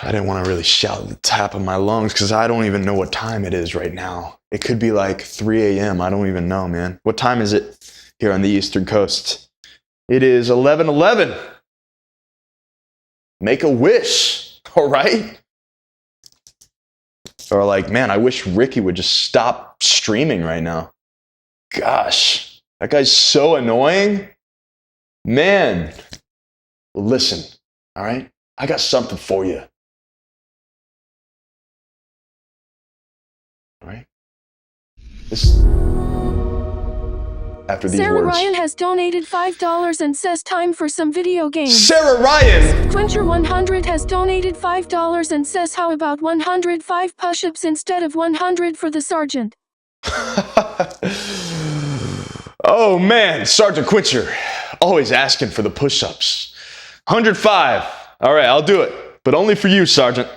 I didn't want to really shout at the top of my lungs because I don't even know what time it is right now. It could be like 3 a.m. I don't even know, man. What time is it here on the Eastern Coast? It is 11:11. Make a wish, all right? Or like, man, I wish Rikki would just stop streaming right now. Gosh, that guy's so annoying. Man, well, listen, all right? I got something for you. All right? This, after these Sarah words. Ryan has donated $5 and says time for some video games. Sarah Ryan! Quencher100 has donated $5 and says how about 105 push-ups instead of 100 for the sergeant. Oh man, Sergeant Quencher, always asking for the push-ups. 105. All right, I'll do it, but only for you, Sergeant.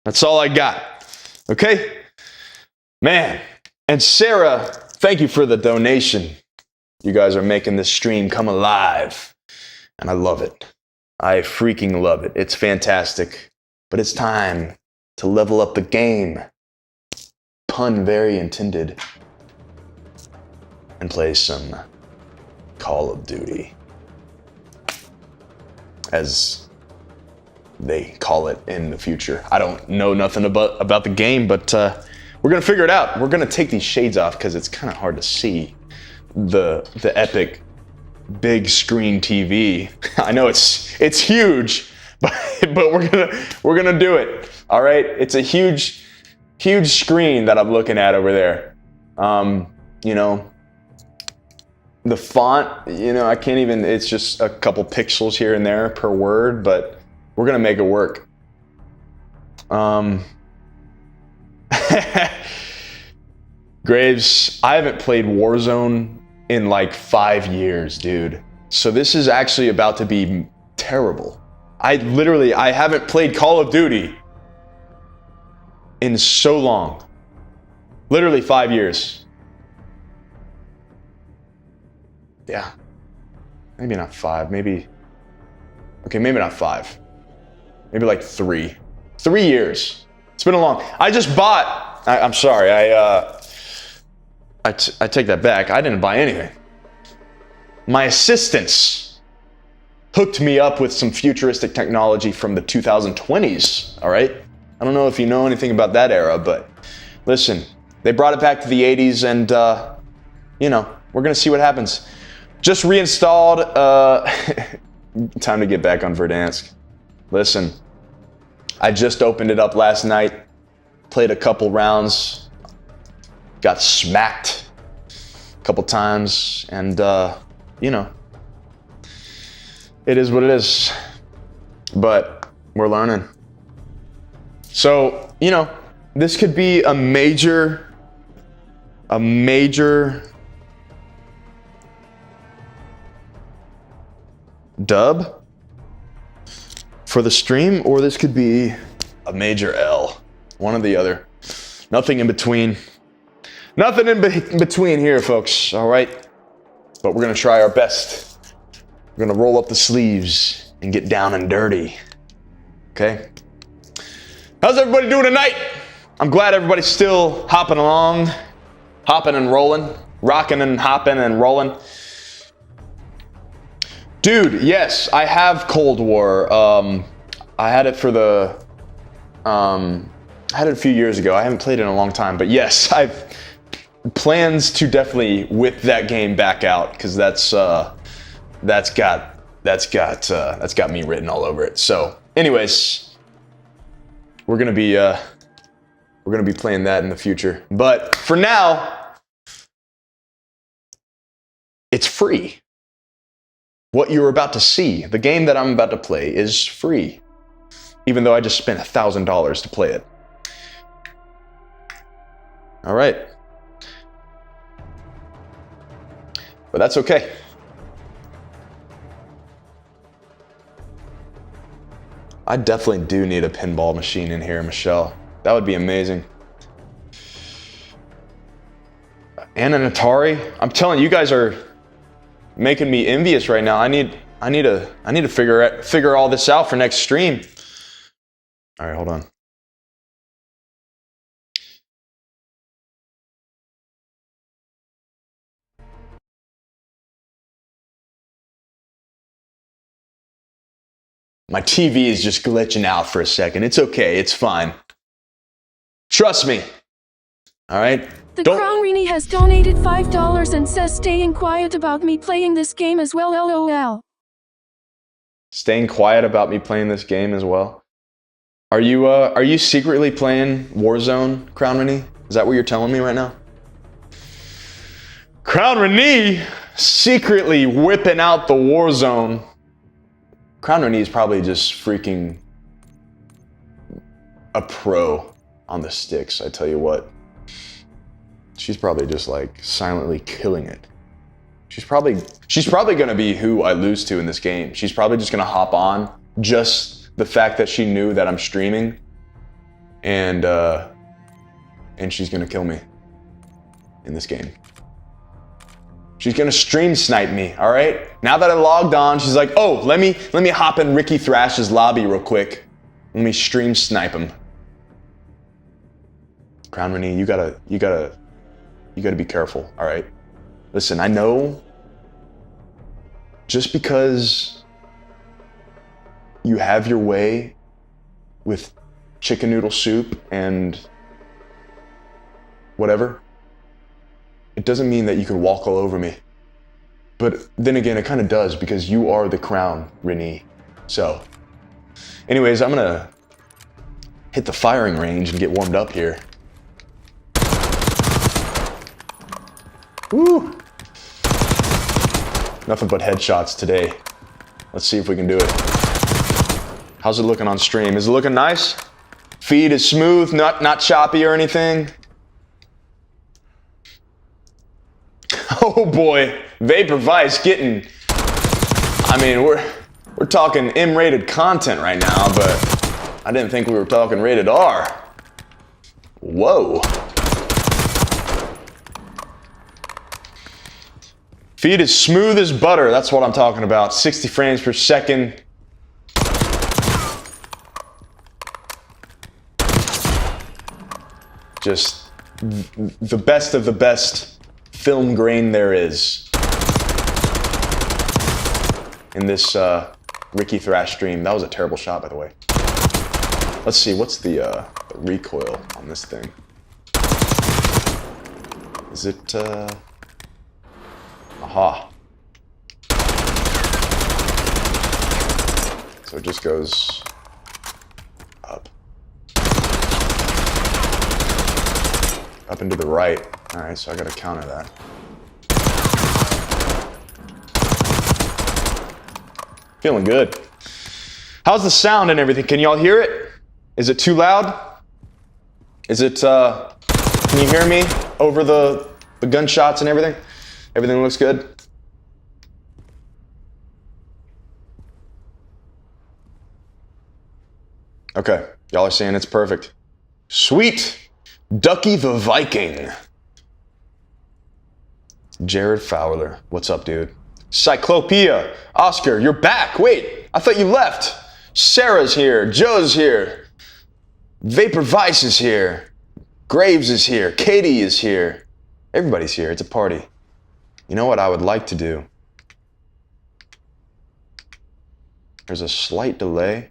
That's all I got. Okay? Man, and Sarah, thank you for the donation. You guys are making this stream come alive, and I love it. I freaking love it. It's fantastic, but it's time to level up the game. Pun very intended. And play some Call of Duty, as they call it in the future. I don't know nothing about the game, but we're gonna figure it out. We're gonna take these shades off because it's kind of hard to see the epic big screen TV. I know it's huge, but we're gonna do it. All right, it's a huge screen that I'm looking at over there. You know, the font, you know, I can't even, it's just a couple pixels here and there per word, but we're gonna make it work. Graves, I haven't played Warzone in like 5 years, dude. So this is actually about to be terrible. I haven't played Call of Duty in so long. Literally 5 years. Yeah. Maybe not 5, maybe. Okay, maybe not 5. Maybe like 3. 3 years. It's been a long. I just bought. I'm sorry. I take that back. I didn't buy anything. My assistants hooked me up with some futuristic technology from the 2020s. All right. I don't know if you know anything about that era, but listen, they brought it back to the 80s, and you know, we're gonna see what happens. Just reinstalled. Time to get back on Verdansk. Listen, I just opened it up last night, played a couple rounds, got smacked a couple times, and you know, it is what it is. But we're learning. So, you know, this could be a major dub for the stream, or this could be a major L. One or the other. Nothing in between. Nothing in between here, folks, all right? But we're gonna try our best. We're gonna roll up the sleeves and get down and dirty, okay? How's everybody doing tonight? I'm glad everybody's still hopping along, hopping and rolling, rocking and hopping and rolling. Dude, yes, I have Cold War. I had it for the, I had it a few years ago. I haven't played it in a long time, but yes, I've plans to definitely whip that game back out, because that's got me written all over it. So, anyways, we're gonna be playing that in the future. But for now, it's free. what you're about to see, the game that I'm about to play, is free. Even though I just spent $1,000 to play it. All right. But that's okay. I definitely do need a pinball machine in here, Michelle. That would be amazing. And an Atari. I'm telling you, guys are making me envious right now. I need to figure all this out for next stream. All right, hold on. My TV is just glitching out for a second. It's okay. It's fine. Trust me. All right? The Crown Rini has donated $5 and says staying quiet about me playing this game as well, LOL. Staying quiet about me playing this game as well? Are you secretly playing Warzone, Crown Rini? Is that what you're telling me right now? Crown Rini secretly whipping out the Warzone. Crown Rini is probably just freaking a pro on the sticks, I tell you what. She's probably just like silently killing it. She's probably gonna be who I lose to in this game. She's probably just gonna hop on just the fact that she knew that I'm streaming, and she's gonna kill me in this game. She's gonna stream snipe me, all right? Now that I logged on, she's like, oh, let me hop in Rikki Thrash's lobby real quick. Let me stream snipe him. Crown Rini, you gotta be careful, all right? Listen, I know just because you have your way with chicken noodle soup and whatever, it doesn't mean that you can walk all over me. But then again, it kind of does, because you are the Crown Rini. So, anyways, I'm gonna hit the firing range and get warmed up here. Woo! Nothing but headshots today. Let's see if we can do it. How's it looking on stream? Is it looking nice? Feed is smooth, not choppy or anything? Oh boy, Vapor Vice getting, I mean, we're talking M-rated content right now, but I didn't think we were talking rated R. Whoa. Feed is smooth as butter, that's what I'm talking about. 60 frames per second. Just the best of the best film grain there is in this Rikki Thrash stream. That was a terrible shot, by the way. Let's see, what's the recoil on this thing? Is it, aha. So it just goes up. Up and to the right. Alright, so I gotta counter that. Feeling good. How's the sound and everything? Can y'all hear it? Is it too loud? Is it, can you hear me over the gunshots and everything? Everything looks good? Okay, y'all are saying it's perfect. Sweet! Ducky the Viking. Jared Fowler, what's up, dude? Cyclopia, Oscar, you're back. Wait, I thought you left. Sarah's here, Joe's here. Vapor Vice is here. Graves is here, Katie is here. Everybody's here, it's a party. You know what I would like to do? There's a slight delay.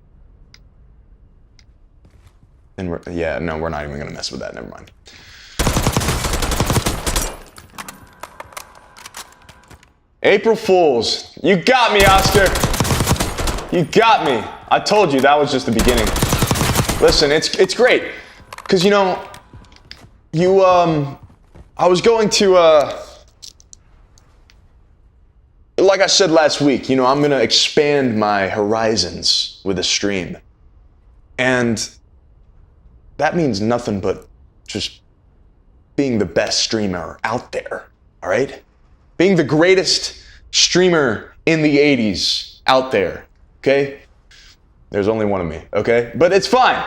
And we're not even gonna mess with that, never mind. April Fools, you got me, Oscar. You got me. I told you that was just the beginning. Listen, it's great, cause you know, I was going to like I said last week, you know, I'm going to expand my horizons with a stream. And that means nothing but just being the best streamer out there, all right? Being the greatest streamer in the 80s out there, okay? There's only one of me, okay? But it's fine.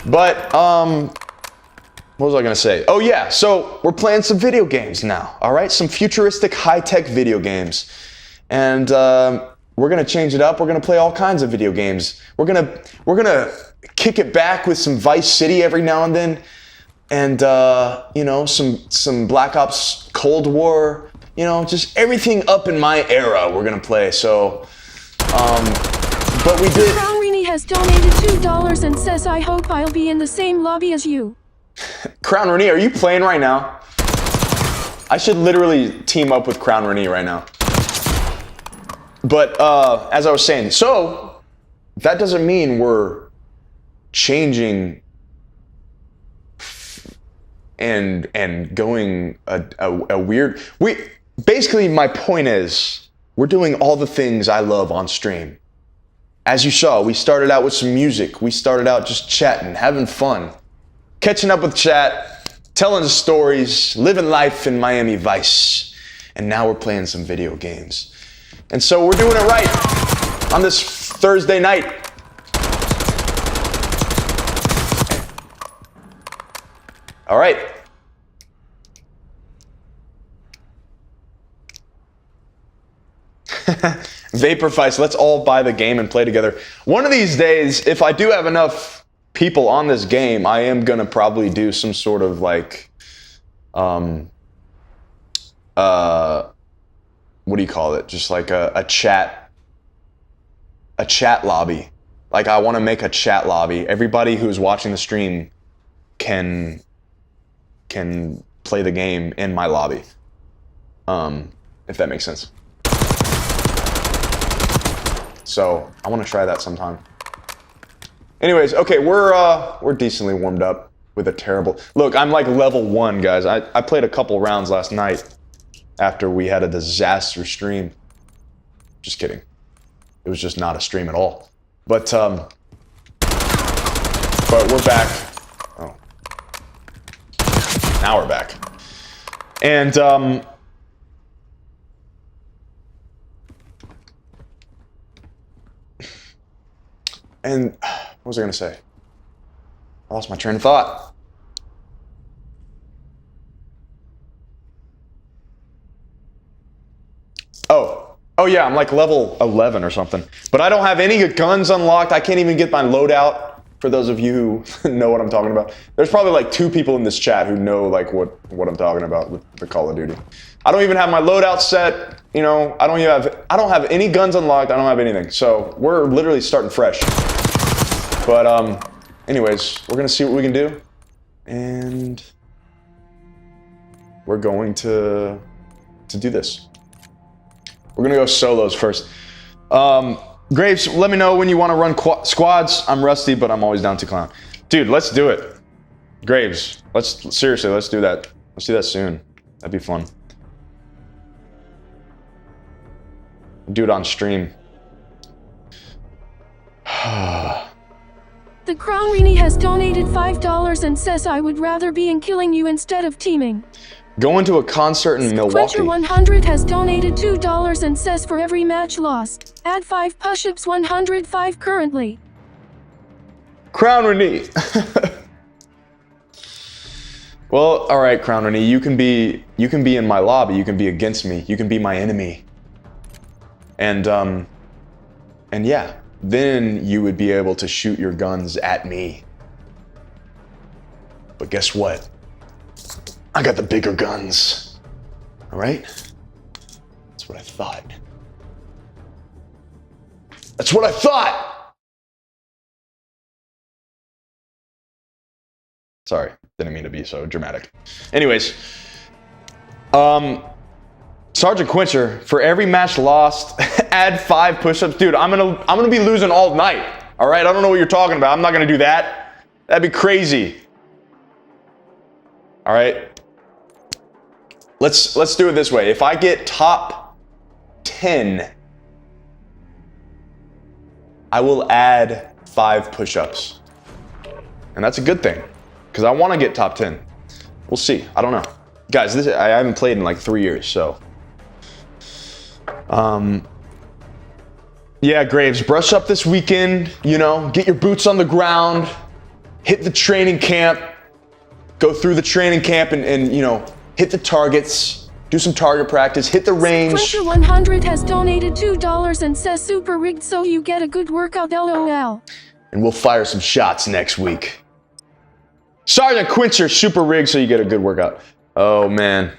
But, what was I gonna say? Oh yeah, so we're playing some video games now, all right? Some futuristic, high-tech video games. And we're gonna change it up. We're gonna play all kinds of video games. We're gonna kick it back with some Vice City every now and then. And, you know, some Black Ops Cold War, you know, just everything up in my era we're gonna play. So, but we did... Crown Rini has donated $2 and says, I hope I'll be in the same lobby as you. Crown Renee, are you playing right now? I should literally team up with Crown Renee right now. But as I was saying, so that doesn't mean we're changing and going a weird. Basically, my point is we're doing all the things I love on stream. As you saw, we started out with some music. We started out just chatting, having fun. Catching up with chat, telling stories, living life in Miami Vice. And now we're playing some video games. And so we're doing it right on this Thursday night. All right. Vapor Vice, let's all buy the game and play together. One of these days, if I do have enough people on this game, I am gonna probably do some sort of like, what do you call it? Just like a chat lobby. Like I want to make a chat lobby. Everybody who's watching the stream can play the game in my lobby. If that makes sense. So I want to try that sometime. Anyways, okay, we're decently warmed up with a terrible... Look, I'm like level 1, guys. I played a couple rounds last night after we had a disaster stream. Just kidding. It was just not a stream at all. But we're back. Oh. Now we're back. And what was I gonna say? I lost my train of thought. Oh yeah, I'm like level 11 or something. But I don't have any guns unlocked. I can't even get my loadout. For those of you who know what I'm talking about. There's probably like 2 people in this chat who know like what I'm talking about with the Call of Duty. I don't even have my loadout set, you know, I don't have any guns unlocked, I don't have anything. So we're literally starting fresh. But anyways, we're gonna see what we can do. And we're going to do this. We're gonna go solos first. Graves, let me know when you want to run squads. I'm rusty, but I'm always down to clown. Dude, let's do it. Graves, seriously, let's do that. Let's do that soon. That'd be fun. Do it on stream. The Crown Rini has donated $5 and says, I would rather be in killing you instead of teaming. Going to a concert in Milwaukee. Quencher 100 has donated $2 and says, for every match lost, add 5 push-ups, 105 currently. Crown Renee. Well, all right, Crown Renee, you can be in my lobby. You can be against me. You can be my enemy. And yeah, then you would be able to shoot your guns at me. But guess what? I got the bigger guns. All right? That's what I thought. That's what I thought! Sorry, didn't mean to be so dramatic. Anyways, Sergeant Quencher, for every match lost, add 5 push-ups. Dude, I'm gonna be losing all night. All right, I don't know what you're talking about. I'm not gonna do that. That'd be crazy. All right. let's do it this way. If I get top 10, I will add 5 push-ups. And that's a good thing, because I want to get top 10. We'll see. I don't know. Guys, I haven't played in like 3 years, so. Yeah, Graves, brush up this weekend, you know, get your boots on the ground, hit the training camp, go through the training camp and you know, hit the targets, do some target practice, hit the range. Quencher100 has donated $2 and says super rigged so you get a good workout, LOL. And we'll fire some shots next week. Sergeant Quencher, super rigged so you get a good workout. Oh man,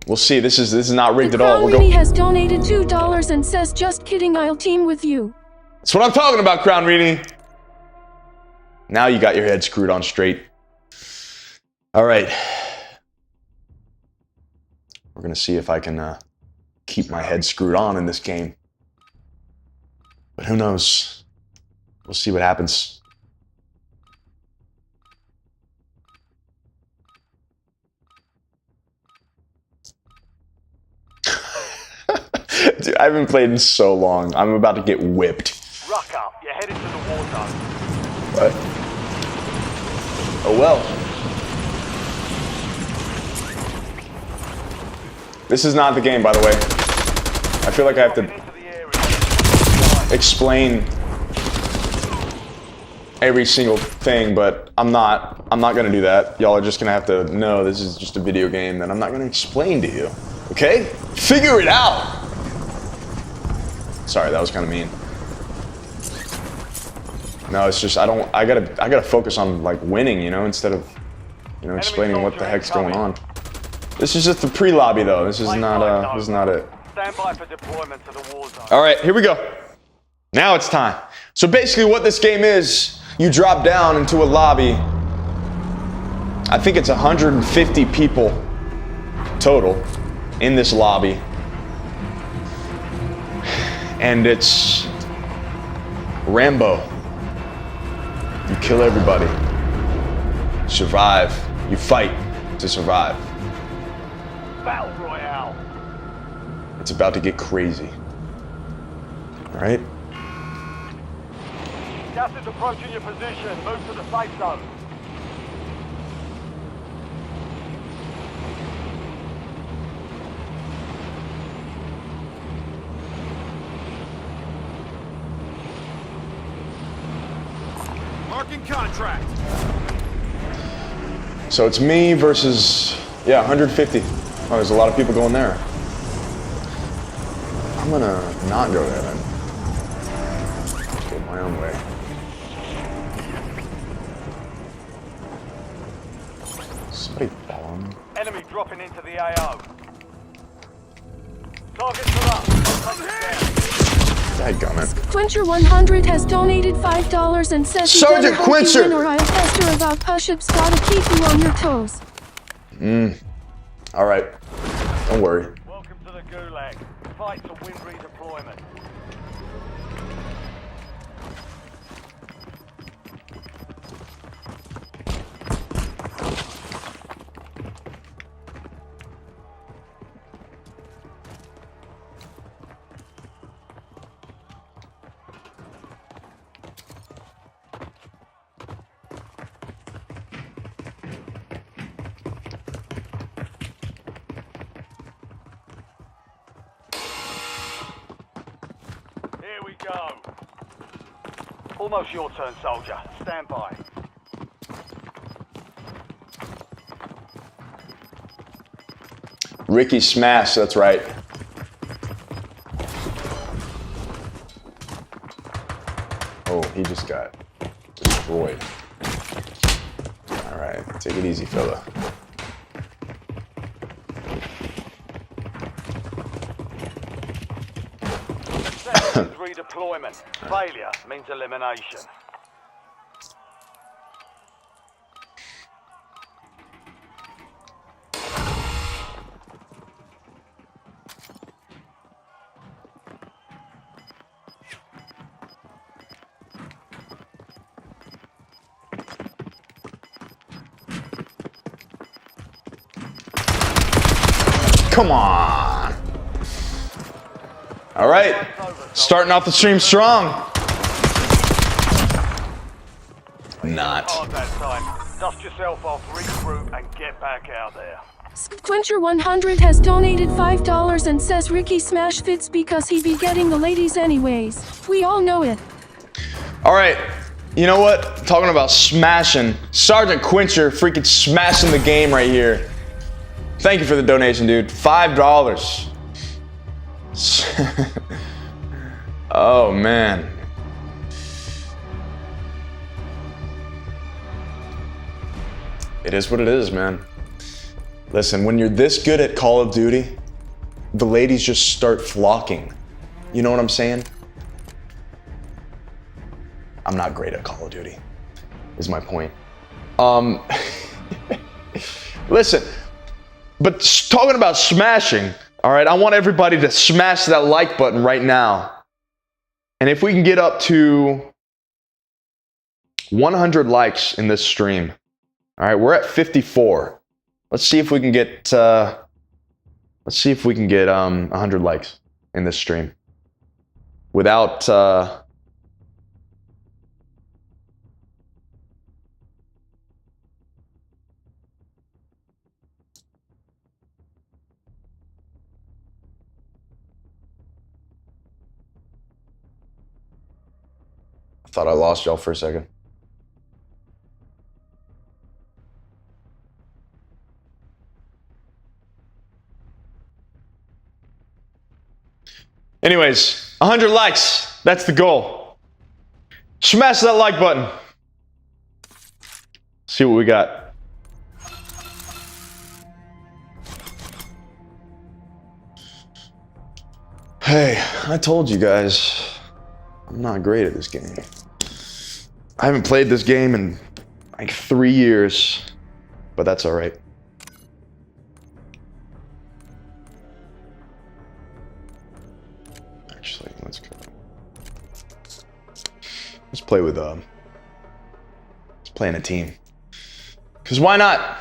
we'll see. This is not rigged at all. Crown has donated $2 and says, just kidding, I'll team with you. That's what I'm talking about, Crown Reedy. Now you got your head screwed on straight. All right. We're gonna see if I can keep my head screwed on in this game. But who knows? We'll see what happens. Dude, I haven't played in so long. I'm about to get whipped. Ruck up, you're headed to the war zone. What? Oh well. This is not the game, by the way. I feel like I have to explain every single thing, but I'm not gonna do that. Y'all are just gonna have to know this is just a video game that I'm not gonna explain to you. Okay? Figure it out! Sorry, that was kind of mean. No, it's just I gotta focus on like winning, you know, instead of, you know, explaining what the heck's going on. This is just the pre-lobby though. This is not it. Stand by for deployment to the war zone. All right, here we go. Now it's time. So basically what this game is, you drop down into a lobby. I think it's 150 people total in this lobby. And it's Rambo. You kill everybody. Survive. You fight to survive. Battle Royale. It's about to get crazy. All right? Gas is approaching your position. Move to the safe zone. Marking contract. So it's me versus, yeah, 150. Oh, there's a lot of people going there. I'm gonna not go there then. Go my own way. Somebody follow me. Enemy dropping into the AO. Targets are up. Dadgummit. Quencher100 has donated $5 and says, Sergeant Quencher! Or I'll test her about push-ups, gotta keep you on your toes. All right. Don't worry. Welcome to the Gulag. Fight to win redeployment. Here we go. Almost your turn, soldier. Stand by. Rikki Smash, that's right. Oh, he just got destroyed. All right, take it easy, fella. Redeployment. Failure means elimination. Come on. All right. Starting off the stream strong. Not. Hard that time. Dust yourself off, regroup, and get back out there. Quencher100 has donated $5 and says Rikki smash fits because he be getting the ladies anyways. We all know it. All right. You know what? Talking about smashing. Sergeant Quencher freaking smashing the game right here. Thank you for the donation, dude. $5. Oh, man. It is what it is, man. Listen, when you're this good at Call of Duty, the ladies just start flocking. You know what I'm saying? I'm not great at Call of Duty, is my point. Listen, but talking about smashing, all right, I want everybody to smash that like button right now. And if we can get up to 100 likes in this stream, all right, we're at 54. Let's see if we can get 100 likes in this stream without I thought I lost y'all for a second. Anyways, 100 likes. That's the goal. Smash that like button. See what we got. Hey, I told you guys, I'm not great at this game. I haven't played this game in like 3 years, but that's all right. Actually, let's go. Let's play with let's play in a team. Cause why not?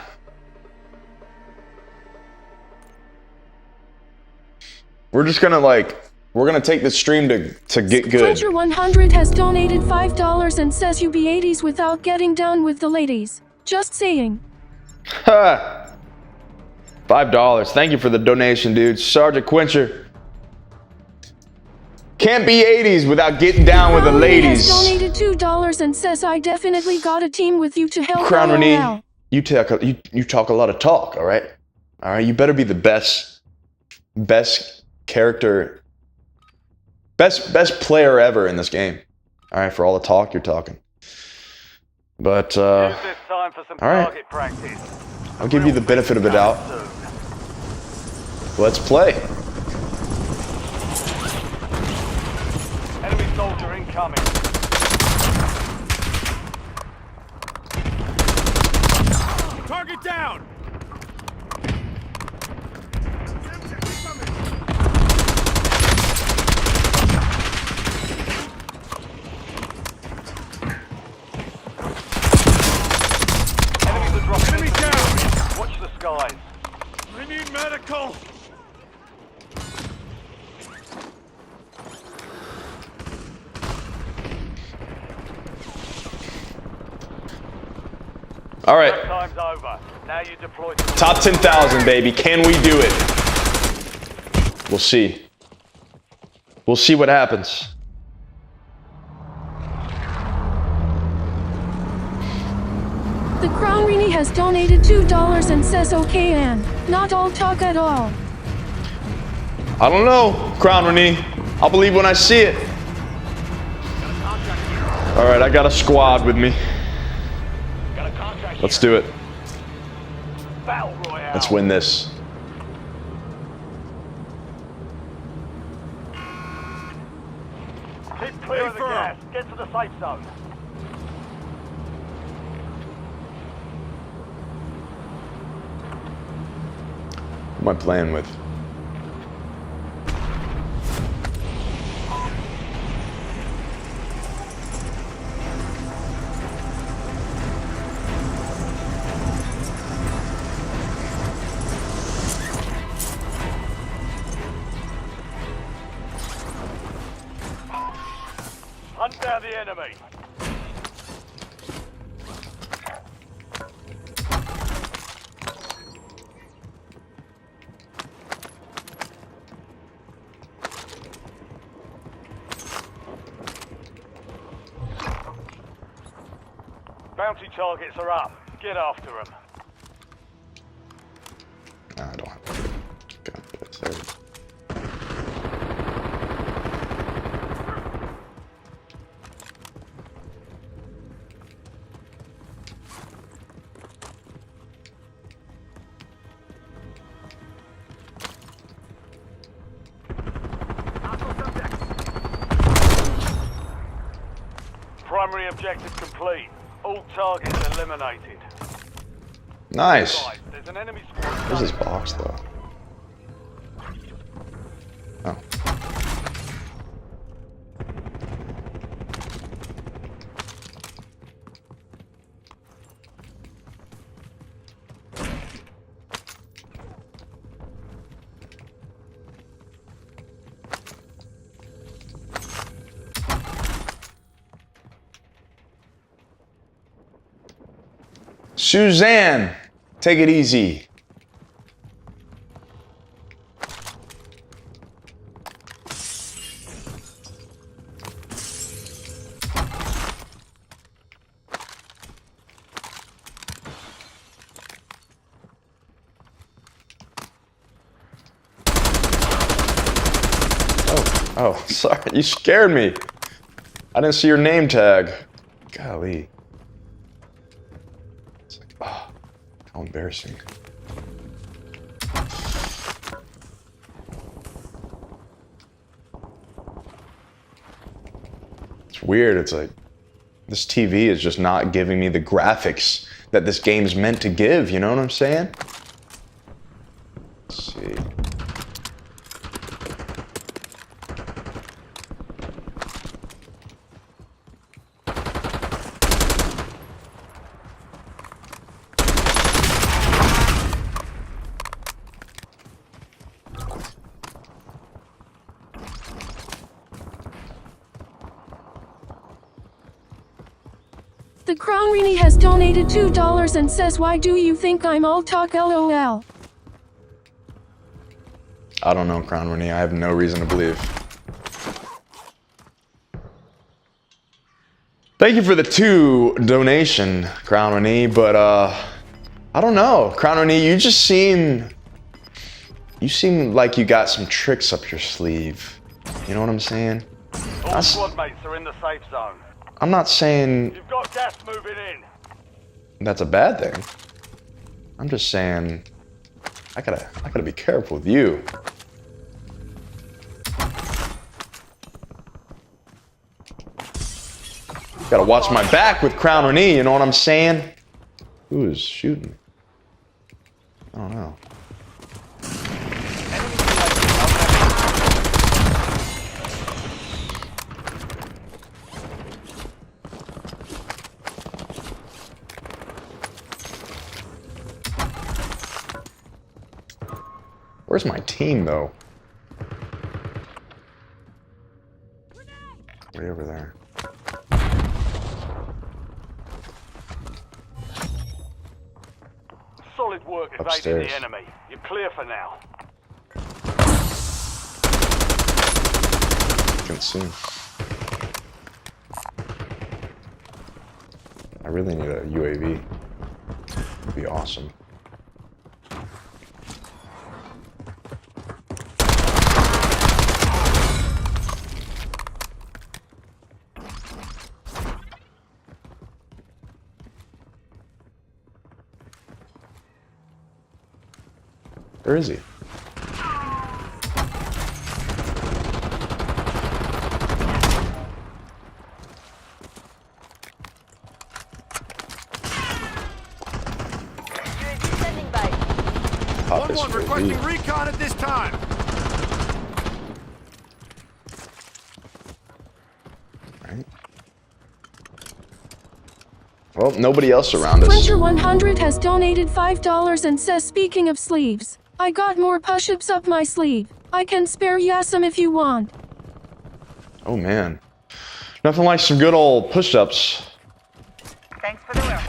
We're just gonna we're gonna take this stream to get good. Quencher100 has donated $5 and says you be 80s without getting down with the ladies. Just saying. Ha! $5. Thank you for the donation, dude. Sergeant Quencher. Can't be 80s without getting down with the ladies. Has donated $2 and says I definitely got a team with you to help. Crown Renee, you talk a lot of talk, all right? All right, you better be the best character, best player ever in this game. All right, for all the talk you're talking. But Use this time for some all right, target practice. I'll give you the benefit of the doubt. Let's play. Enemy soldier incoming. Target down! Enemies are dropping. Enemy down! Watch the skies. I need medical! All right. Time's over. Now you deploy to Top 10,000, baby. Can we do it? We'll see. We'll see what happens. The Crown Renee has donated $2 and says okay and not all talk at all. I don't know, Crown Renee. I'll believe when I see it. All right, I got a squad with me. Let's do it. Battle Royale. Let's win this. Keep clear of the gas. Get to the safe zone. Who am I playing with? Hunt down the enemy. Bounty targets are up. Get after them. No, I don't have to. God, that's there. Primary objective complete. All targets eliminated. Nice. Right, there's an enemy squad. Where's this box, though? Oh. Suzanne, take it easy. Oh, sorry, you scared me. I didn't see your name tag. Golly. It's like, oh, how embarrassing. It's weird, it's like, this TV is just not giving me the graphics that this game's meant to give, you know what I'm saying? Let's see. The Crown Rini has donated $2 and says, "Why do you think I'm all talk LOL?" I don't know, Crown Renee. I have no reason to believe. Thank you for the 2 donation, Crown Renee, but I don't know. Crown Renee, you seem like you got some tricks up your sleeve. You know what I'm saying? All squad mates are in the safe zone. I'm not saying You've got gas moving in. that's a bad thing. I'm just saying I gotta be careful with you. Gotta watch my back with Crown Renee, you know what I'm saying? Who is shooting? I don't know. Where's my team, though? Way over there. Solid work evading Upstairs. the enemy. You're clear for now. Consume. I really need a UAV. It'd be awesome. Where is he? One requesting recon at this time. Right. Well, nobody else around us. Quencher100 has donated $5 and says, "Speaking of sleeves, I got more push-ups up my sleeve. I can spare ya some if you want." Oh man. Nothing like some good old push-ups. Thanks for the work.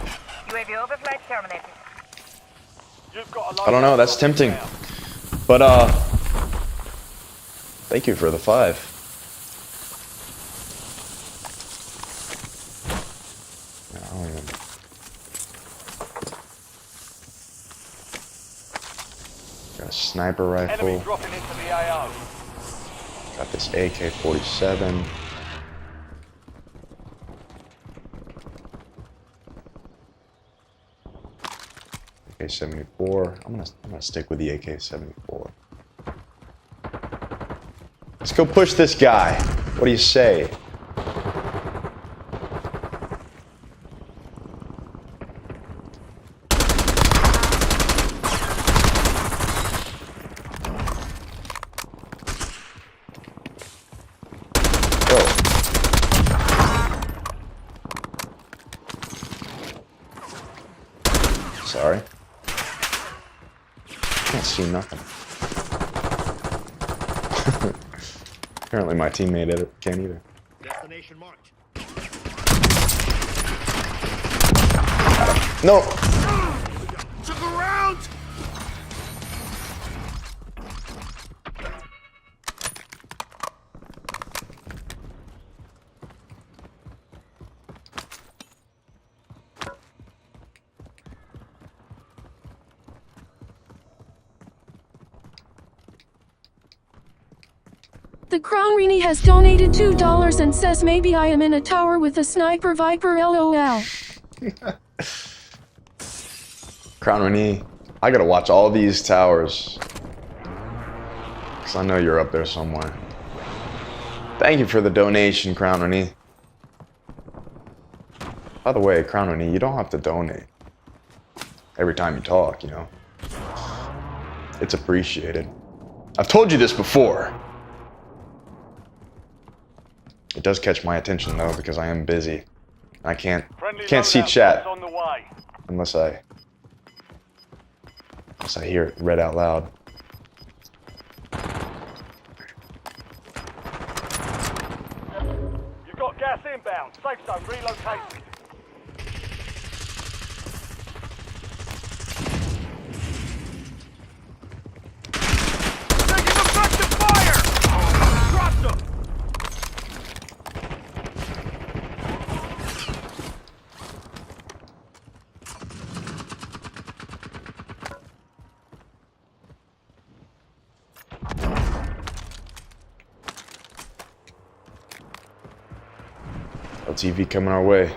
UAV overflight terminated. You've got a I don't know, that's tempting. But, thank you for the 5. I don't even... Got a sniper rifle. Enemy dropping into the AO. Got this AK-47. AK-74. I'm gonna stick with the AK-74. Let's go push this guy. What do you say? Sorry. Can't see nothing. Apparently my teammate can't either. Destination marked. No! Took a round! The Crown Rini has donated $2 and says maybe I am in a tower with a sniper viper LOL. Crown Rini, I gotta watch all these towers. Cause I know you're up there somewhere. Thank you for the donation, Crown Rini. By the way, Crown Rini, you don't have to donate every time you talk, you know. It's appreciated. I've told you this before. It does catch my attention though because I am busy. I can't see chat On the way. unless I hear it read out loud. You've got gas inbound. Safe zone relocated. Taking effective fire! Dropped him! LTV coming our way.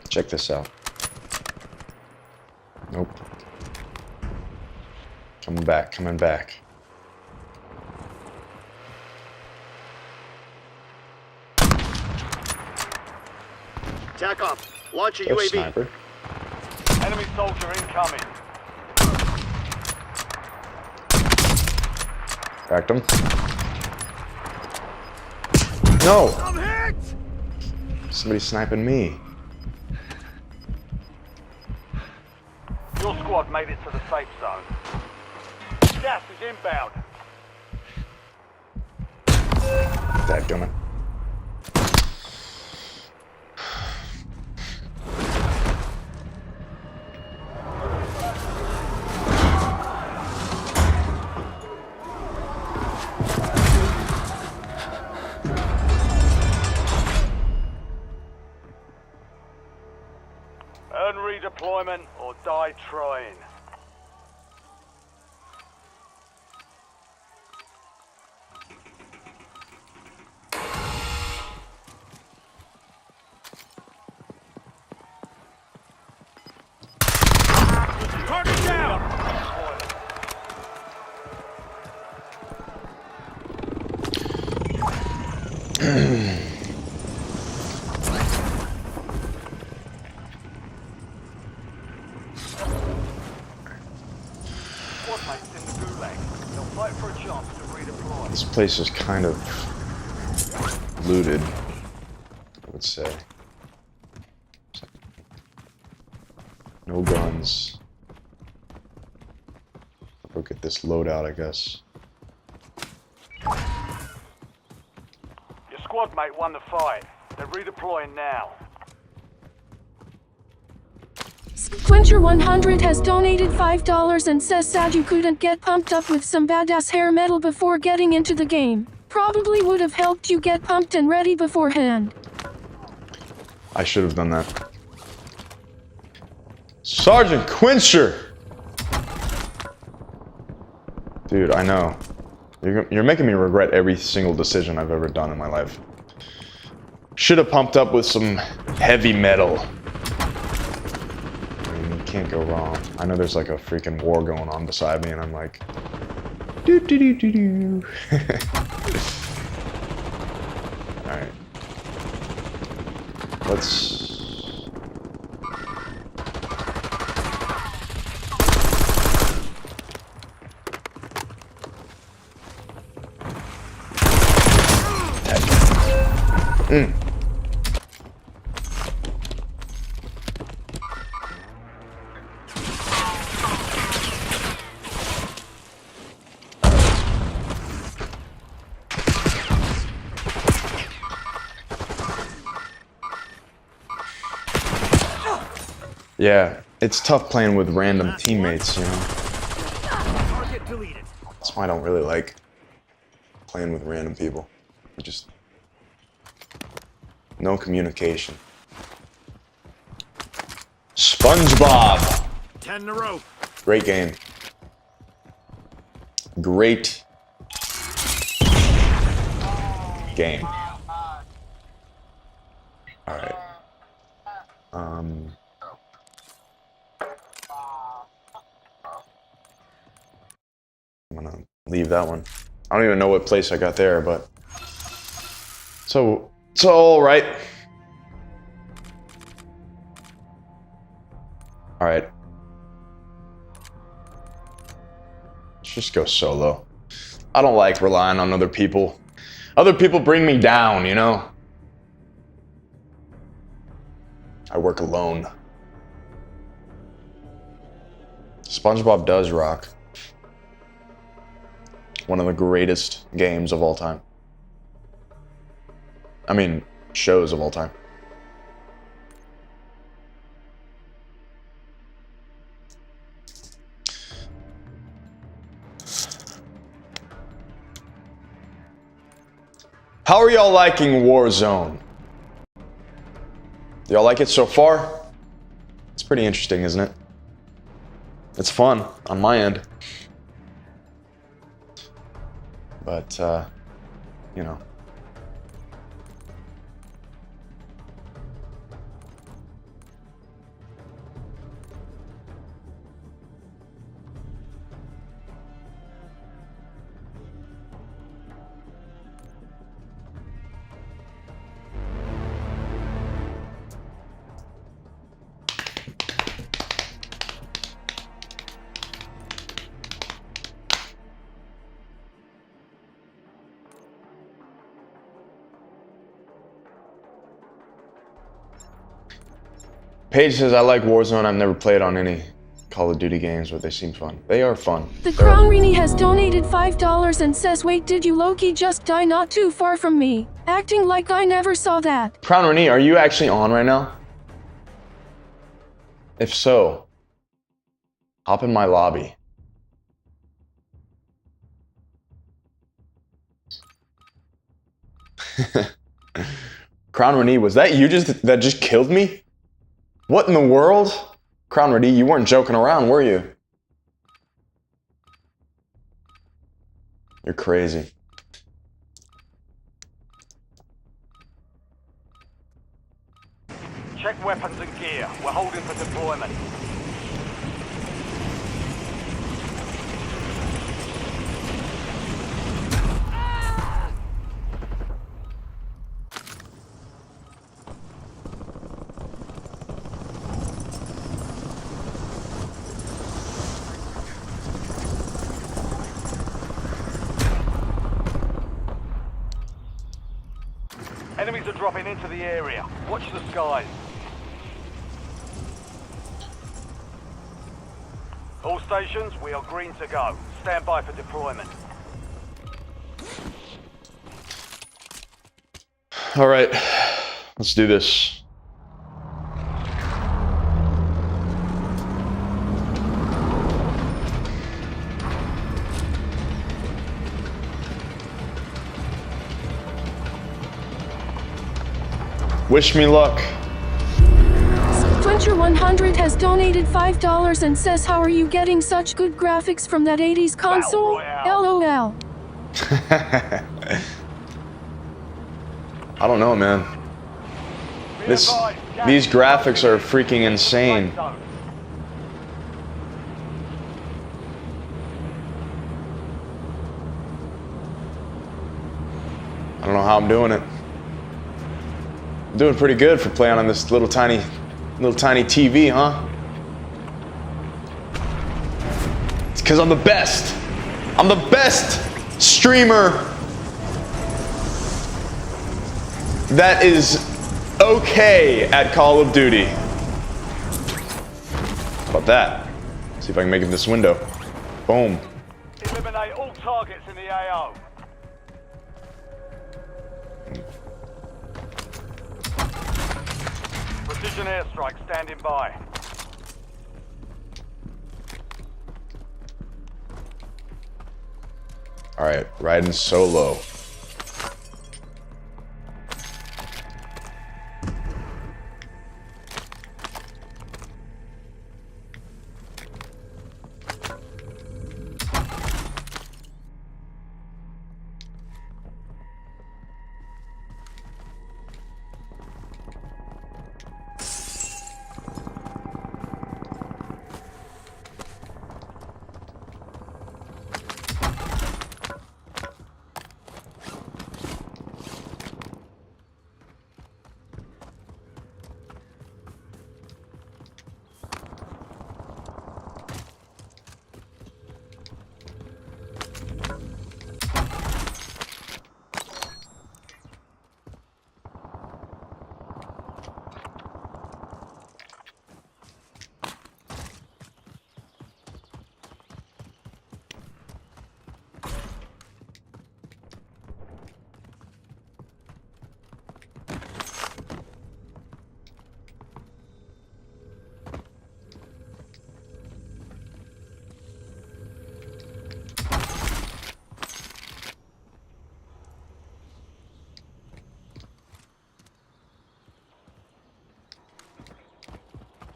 Check this out. Nope. Coming back, coming back. Tack off. Launch a There's UAV. sniper. Enemy soldier incoming. Cracked him. No! I'm hit! Somebody's sniping me. Your squad made it to the safe zone. Gas is inbound. Dadgummit. Earn redeployment or die trying. Target down! wait for a chance to redeploy. This place is kind of looted, I would say. No guns. Go get this loadout, I guess. Your squad mate won the fight. They're redeploying now. Quencher 100 has donated $5 and says sad you couldn't get pumped up with some badass hair metal before getting into the game. Probably would have helped you get pumped and ready beforehand. I should have done that. Sergeant Quencher! Dude, I know. You're making me regret every single decision I've ever done in my life. Should have pumped up with some heavy metal. I mean, you can't go wrong. I know there's like a freaking war going on beside me and I'm like... Doo doo doo doo doo. Alright. Let's... Yeah, it's tough playing with random teammates, you know? Target deleted. That's why I don't really like playing with random people. Just... no communication. SpongeBob! 10 in a row. Great game. Great game. Alright. I'm gonna leave that one. I don't even know what place I got there, but... So, it's alright. Alright. Let's just go solo. I don't like relying on other people. Other people bring me down, you know? I work alone. SpongeBob does rock. One of the greatest games of all time. I mean, shows of all time. How are y'all liking Warzone? Y'all like it so far? It's pretty interesting, isn't it? It's fun on my end. But, you know. Paige says, I like Warzone. I've never played on any Call of Duty games, but they seem fun. They are fun. The Crown Rini has donated $5 and says, wait, did you low-key just die not too far from me? Acting like I never saw that. Crown Rini, are you actually on right now? If so, hop in my lobby. Crown Rini, was that you that just killed me? What in the world? Crown Rini, you weren't joking around, were you? You're crazy. Check weapons and gear. We're holding for deployment. dropping into the area. Watch the skies. All stations, we are green to go. Stand by for deployment. All right, let's do this. Wish me luck. Quencher100 has donated $5 and says, how are you getting such good graphics from that 80s console? LOL. I don't know, man. These graphics are freaking insane. I don't know how I'm doing it. I'm doing pretty good for playing on this little tiny TV, huh? It's because I'm the best. I'm the best streamer that is okay at Call of Duty. How about that? See if I can make it in this window. Boom. Eliminate all targets in the AO. Precision airstrike standing by. All right, riding solo.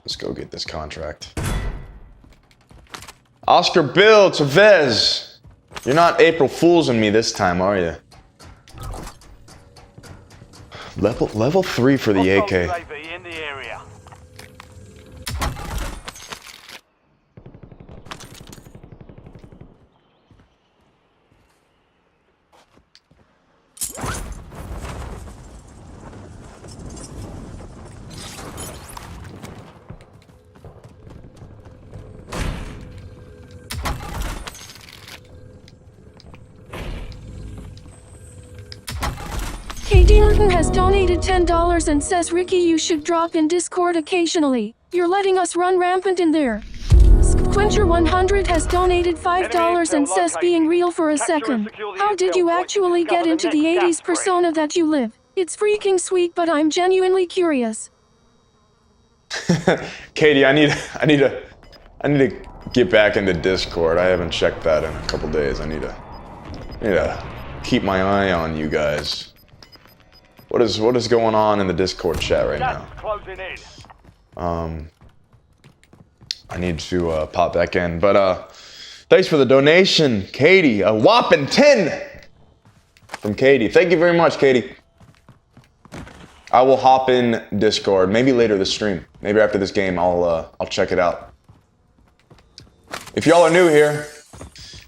Let's go get this contract. Oscar Bill Chavez. You're not April Foolsing me this time, are you? Level 3 for the AK. UAV in the area. KD Martin has donated $10 and says, Rikki, you should drop in Discord occasionally. You're letting us run rampant in there. Quencher100 has donated $5 and says, being real for a second. How did you actually get into the 80s persona that you live? It's freaking sweet, but I'm genuinely curious. Katie, I need to get back into Discord. I haven't checked that in a couple days. I need to keep my eye on you guys. What is going on in the Discord chat right now? Closing in. I need to pop back in. But thanks for the donation, Katie. A whopping 10 from Katie. Thank you very much, Katie. I will hop in Discord, maybe later this stream. Maybe after this game, I'll check it out. If y'all are new here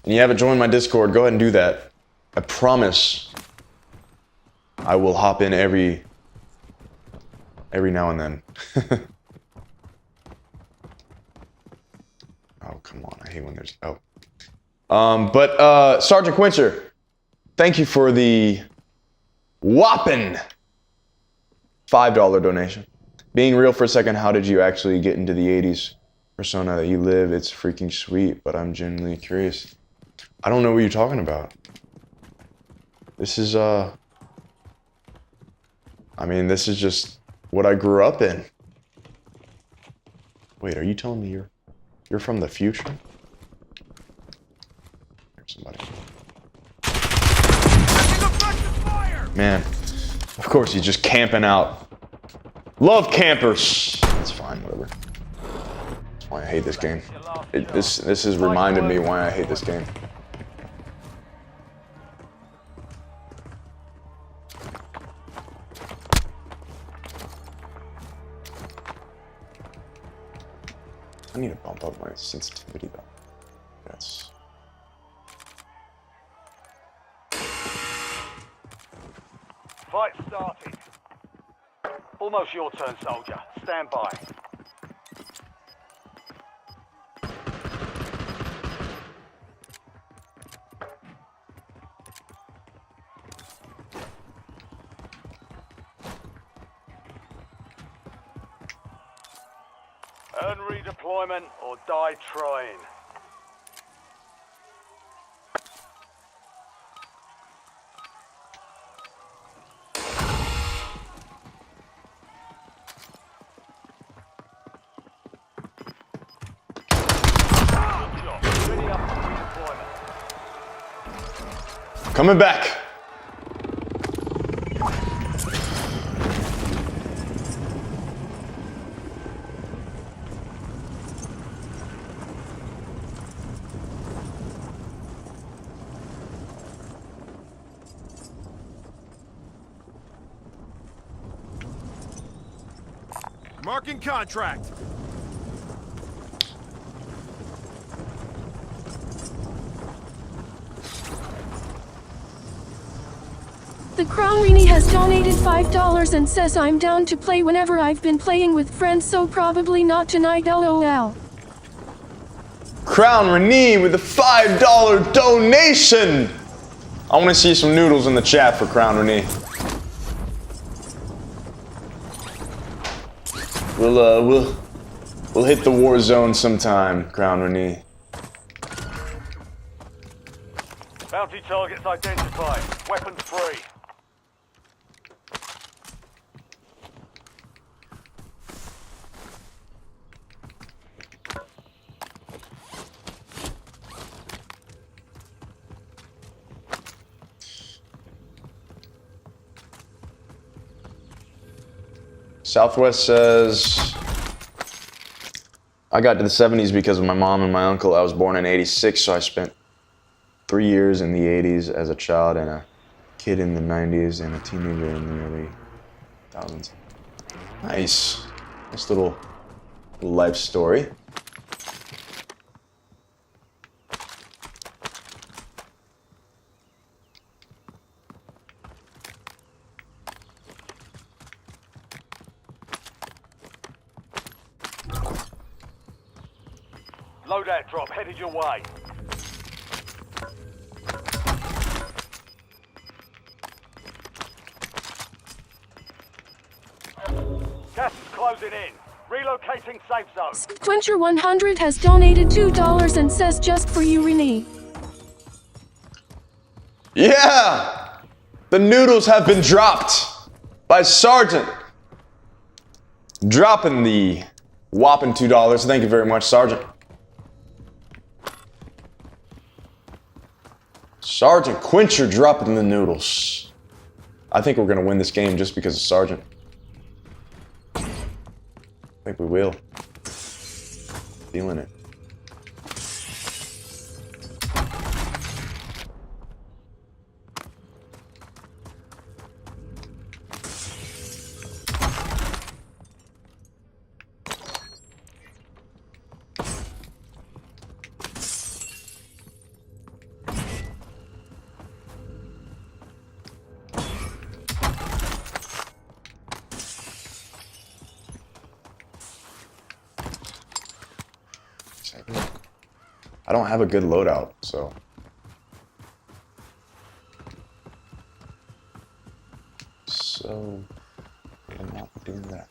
and you haven't joined my Discord, go ahead and do that. I promise I will hop in every now and then. Oh, come on. I hate when there's... Oh. But Sergeant Quencher, thank you for the whopping $5 donation. Being real for a second, how did you actually get into the 80s persona that you live? It's freaking sweet, but I'm genuinely curious. I don't know what you're talking about. This is, I mean, this is just what I grew up in. Wait, are you telling me you're from the future? There's somebody. Man, of course he's just camping out. Love campers. It's fine, whatever. That's why I hate this game. This has reminded me why I hate this game. I need to bump up my sensitivity though. That's... Fight started. Almost your turn, soldier. Stand by. Earn redeployment or die trying. Coming back. Marking contract. The Crown Rini has donated $5 and says I'm down to play whenever. I've been playing with friends, so probably not tonight, lol. Crown Renee with a $5 donation. I want to see some noodles in the chat for Crown Renee. We'll hit the war zone sometime, Crown Renee. Bounty targets identified. Weapons free. Southwest says, I got to the 70s because of my mom and my uncle. I was born in 86, so I spent 3 years in the 80s as a child and a kid in the 90s and a teenager in the early 2000s. Nice. Nice little life story. Loadout drop headed your way. Gas is closing in. Relocating safe zone. Quencher 100 has donated $2 and says just for you, Renee. Yeah! The noodles have been dropped by Sergeant. Dropping the whopping $2. Thank you very much, Sergeant. Sergeant Quencher dropping the noodles. I think we're going to win this game just because of Sergeant. I think we will. Feeling it. I don't have a good loadout, so. I'm not doing that.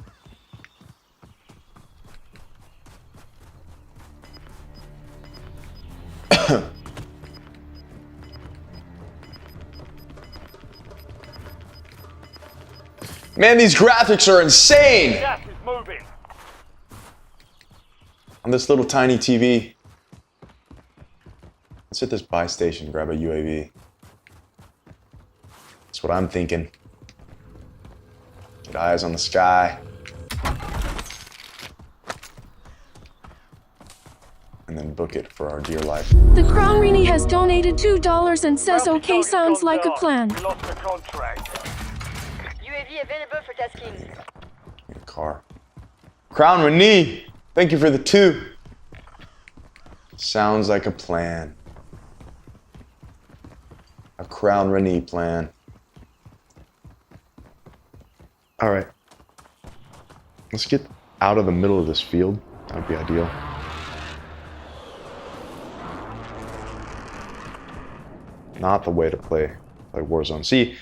Man, these graphics are insane! Gas is moving. On this little tiny TV. Let's hit this buy station, grab a UAV. That's what I'm thinking. Get eyes on the sky. And then book it for our dear life. The Crown Rini has donated $2 and says okay sounds like a plan. We lost the contract. UAV available for tasking. Get a car. Crown Renee, thank you for the 2. Sounds like a plan. A Crown Renee plan. All right. Let's get out of the middle of this field. That would be ideal. Not the way to play Warzone. See,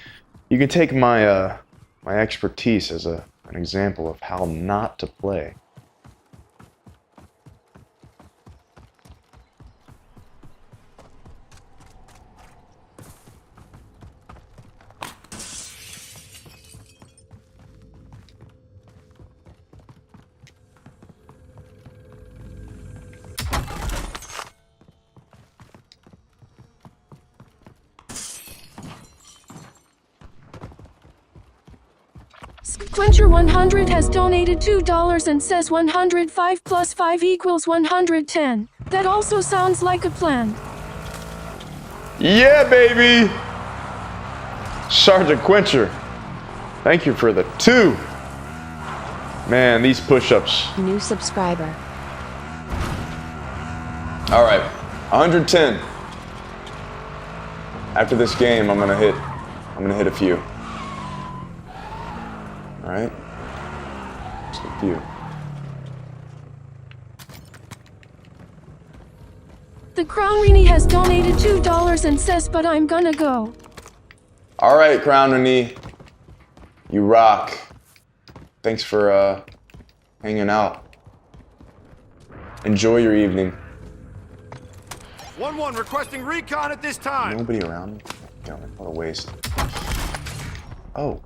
you can take my my expertise as an example of how not to play. Quencher 100 has donated $2 and says 105 plus 5 equals 110. That also sounds like a plan. Yeah, baby! Sergeant Quencher, thank you for the 2. Man, these push-ups. New subscriber. All right, 110. After this game, I'm gonna hit a few. All right, just a few. The Crown Rini has donated $2 and says, but I'm gonna go. All right, Crown Renee, you rock. Thanks for hanging out. Enjoy your evening. 1-1 requesting recon at this time. Nobody around me? God, what a waste. Oh.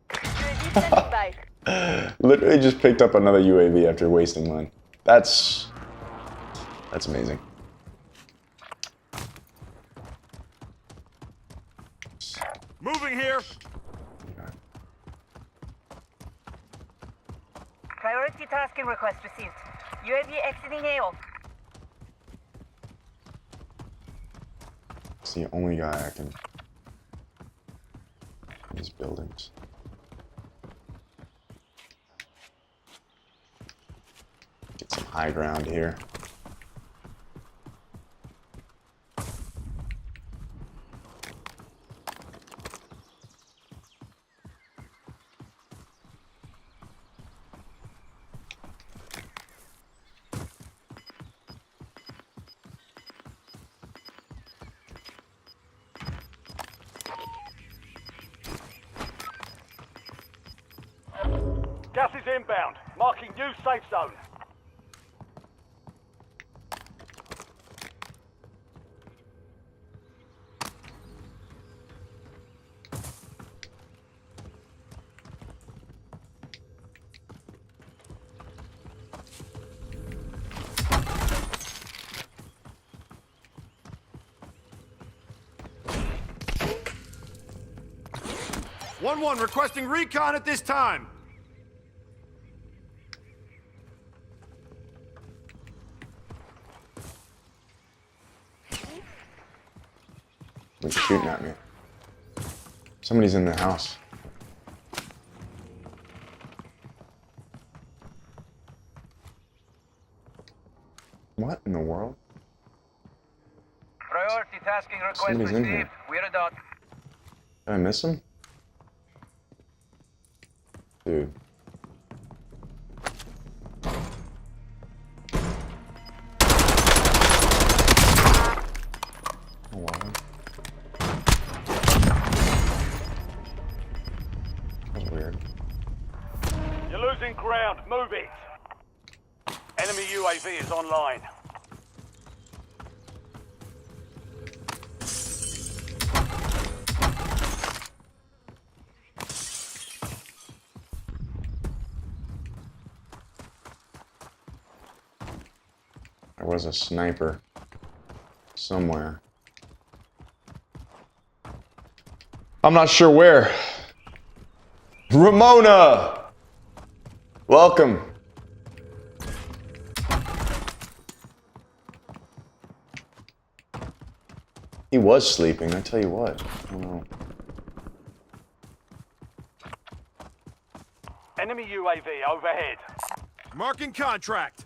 UAV standing by. Literally just picked up another UAV after wasting mine. That's amazing. Moving here. Priority tasking request received. UAV exiting AO. It's the only guy I can in these buildings. Get some high ground here. Gas is inbound. Marking new safe zone. One requesting recon at this time. They're shooting at me. Somebody's in the house. What in the world? Priority tasking request Somebody's in received. here. We're done. Did I miss him? Dude. Oh, wow. That's weird. inbound. Move it. Enemy UAV is online. There was a sniper somewhere. I'm not sure where. Ramona! Welcome. He was sleeping, I tell you what. I don't know. Enemy UAV overhead. Marking contract.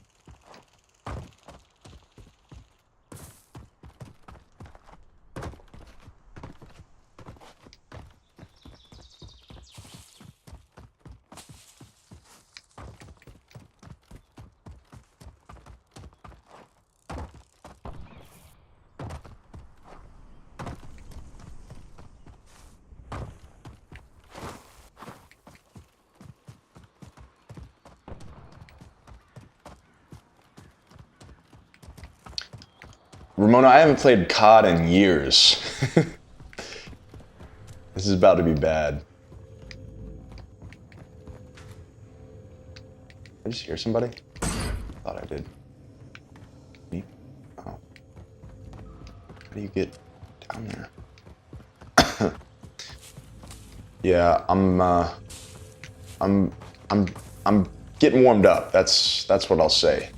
Ramona, I haven't played COD in years. This is about to be bad. Did I just hear somebody? Thought I did. Me? Oh. How do you get down there? Yeah, I'm getting warmed up. That's what I'll say.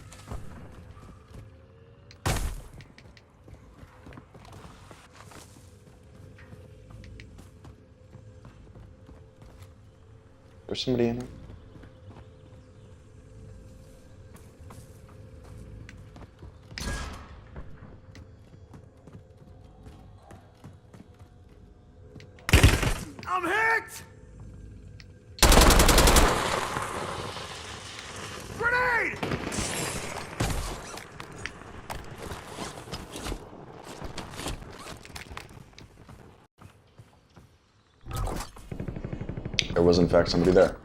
There's somebody in here. I'm hit! Grenade! There was in fact somebody there.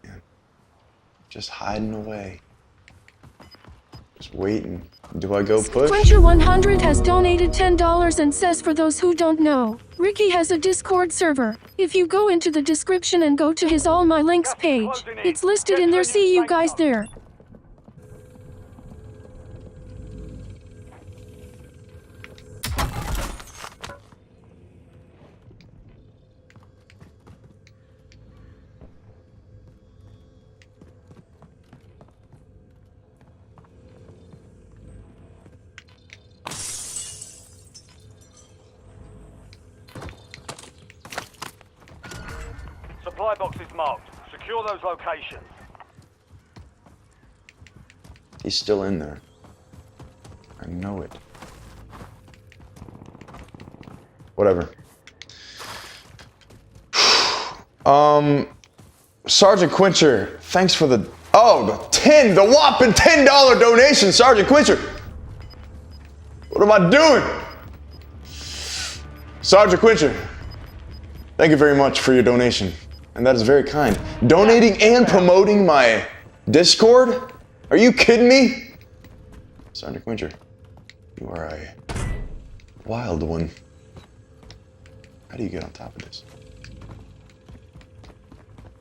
Man, just hiding away. Just waiting. Do I go push? Quencher100 has donated $10 and says, for those who don't know, Rikki has a Discord server. If you go into the description and go to his All My Links page, it's listed in there. See you guys there. Supply box is marked. Secure those locations. He's still in there. I know it. Whatever. Sergeant Quencher, thanks for the the whopping $10 donation, Sergeant Quencher. What am I doing? Sergeant Quencher, thank you very much for your donation. And that is very kind. Donating and promoting my Discord? Are you kidding me? Sergeant Quencher, you are a wild one. How do you get on top of this?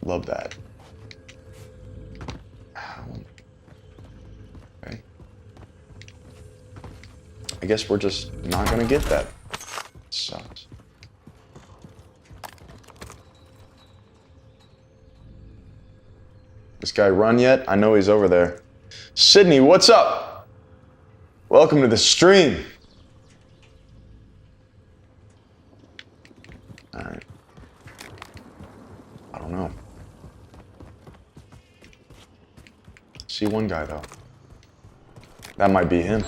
Love that. Okay. I guess we're just not gonna get that. Sucks. This guy run yet? I know he's over there. Sydney, what's up? Welcome to the stream. All right. I don't know. See one guy though. That might be him.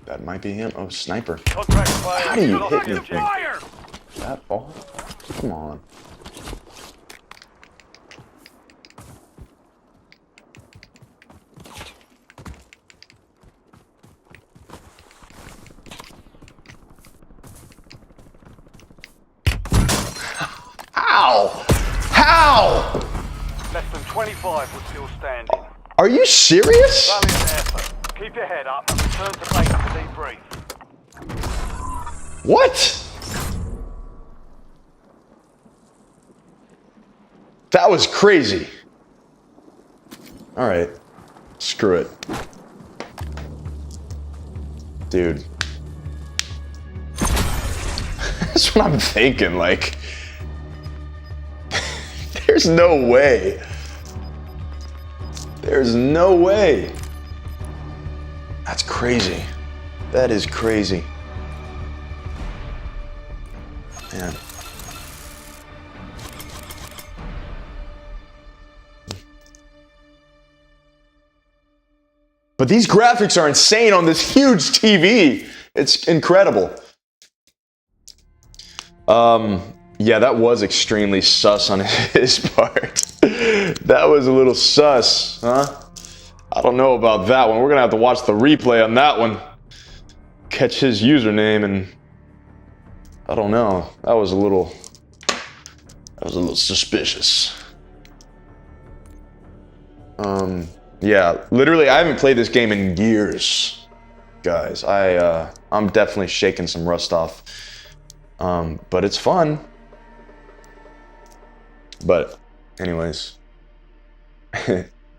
That might be him. Oh, sniper. How do you hit me? Fire! That ball? Come on. How? Less than 25 were still standing. Are you serious? Valiant effort. Keep your head up and return to base to debrief. What? That was crazy. All right. Screw it. Dude. That's what I'm thinking, like. There's no way. There's no way. That's crazy. That is crazy. Man. But these graphics are insane on this huge TV. It's incredible. Yeah, that was extremely sus on his part. That was a little sus, huh? I don't know about that one. We're gonna have to watch the replay on that one. Catch his username and I don't know. That was a little suspicious. Yeah, literally I haven't played this game in years, guys. I'm definitely shaking some rust off. But it's fun. But anyways.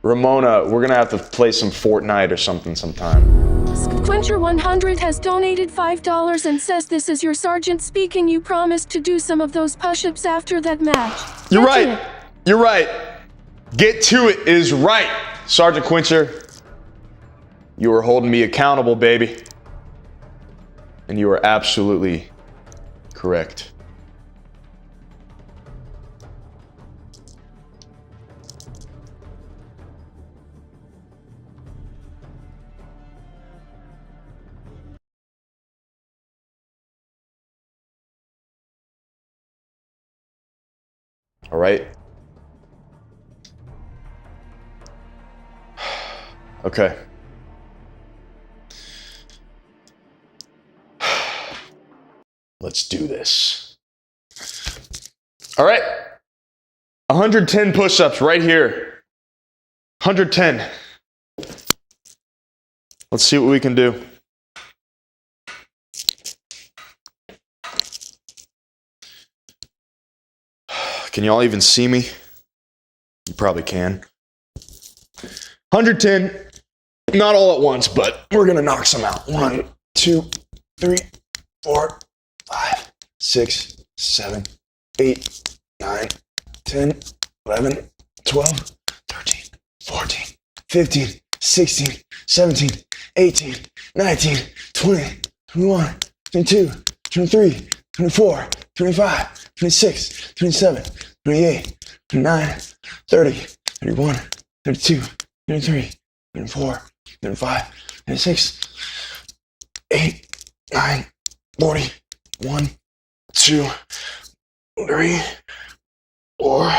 Ramona, we're gonna have to play some Fortnite or something sometime. Quencher100 has donated $5 and says this is your sergeant speaking. You promised to do some of those push-ups after that match. You're Get right. to it. You're right. Get to it is right, Sergeant Quencher. You are holding me accountable, baby. And you are absolutely correct. All right. Okay. Let's do this. All right. 110 push-ups right here. 110. Let's see what we can do. Can y'all even see me? You probably can. 110. Not all at once, but we're gonna knock some out. 1, 2, 3, 4, 5, 6, 7, 8, 9, 10, 11, 12, 13, 14, 15, 16, 17, 18, 19, 20, 21, 22, 23, 24, 25, 26, 27, 28, 29, 30, 31, 32, 33, 34, 35, 36, 8, 9, 40, 1, 2, 3, 4,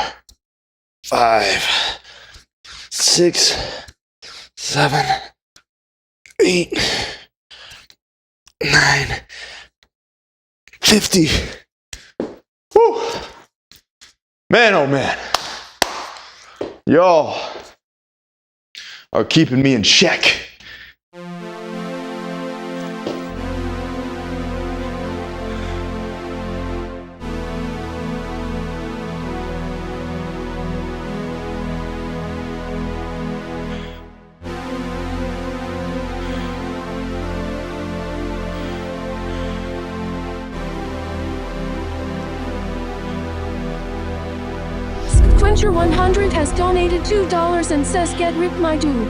5, 6, 7, 8, 9, 50. Whew. Man, oh man. Y'all are keeping me in check. Quencher100 has donated $2 and says get ripped, my dude.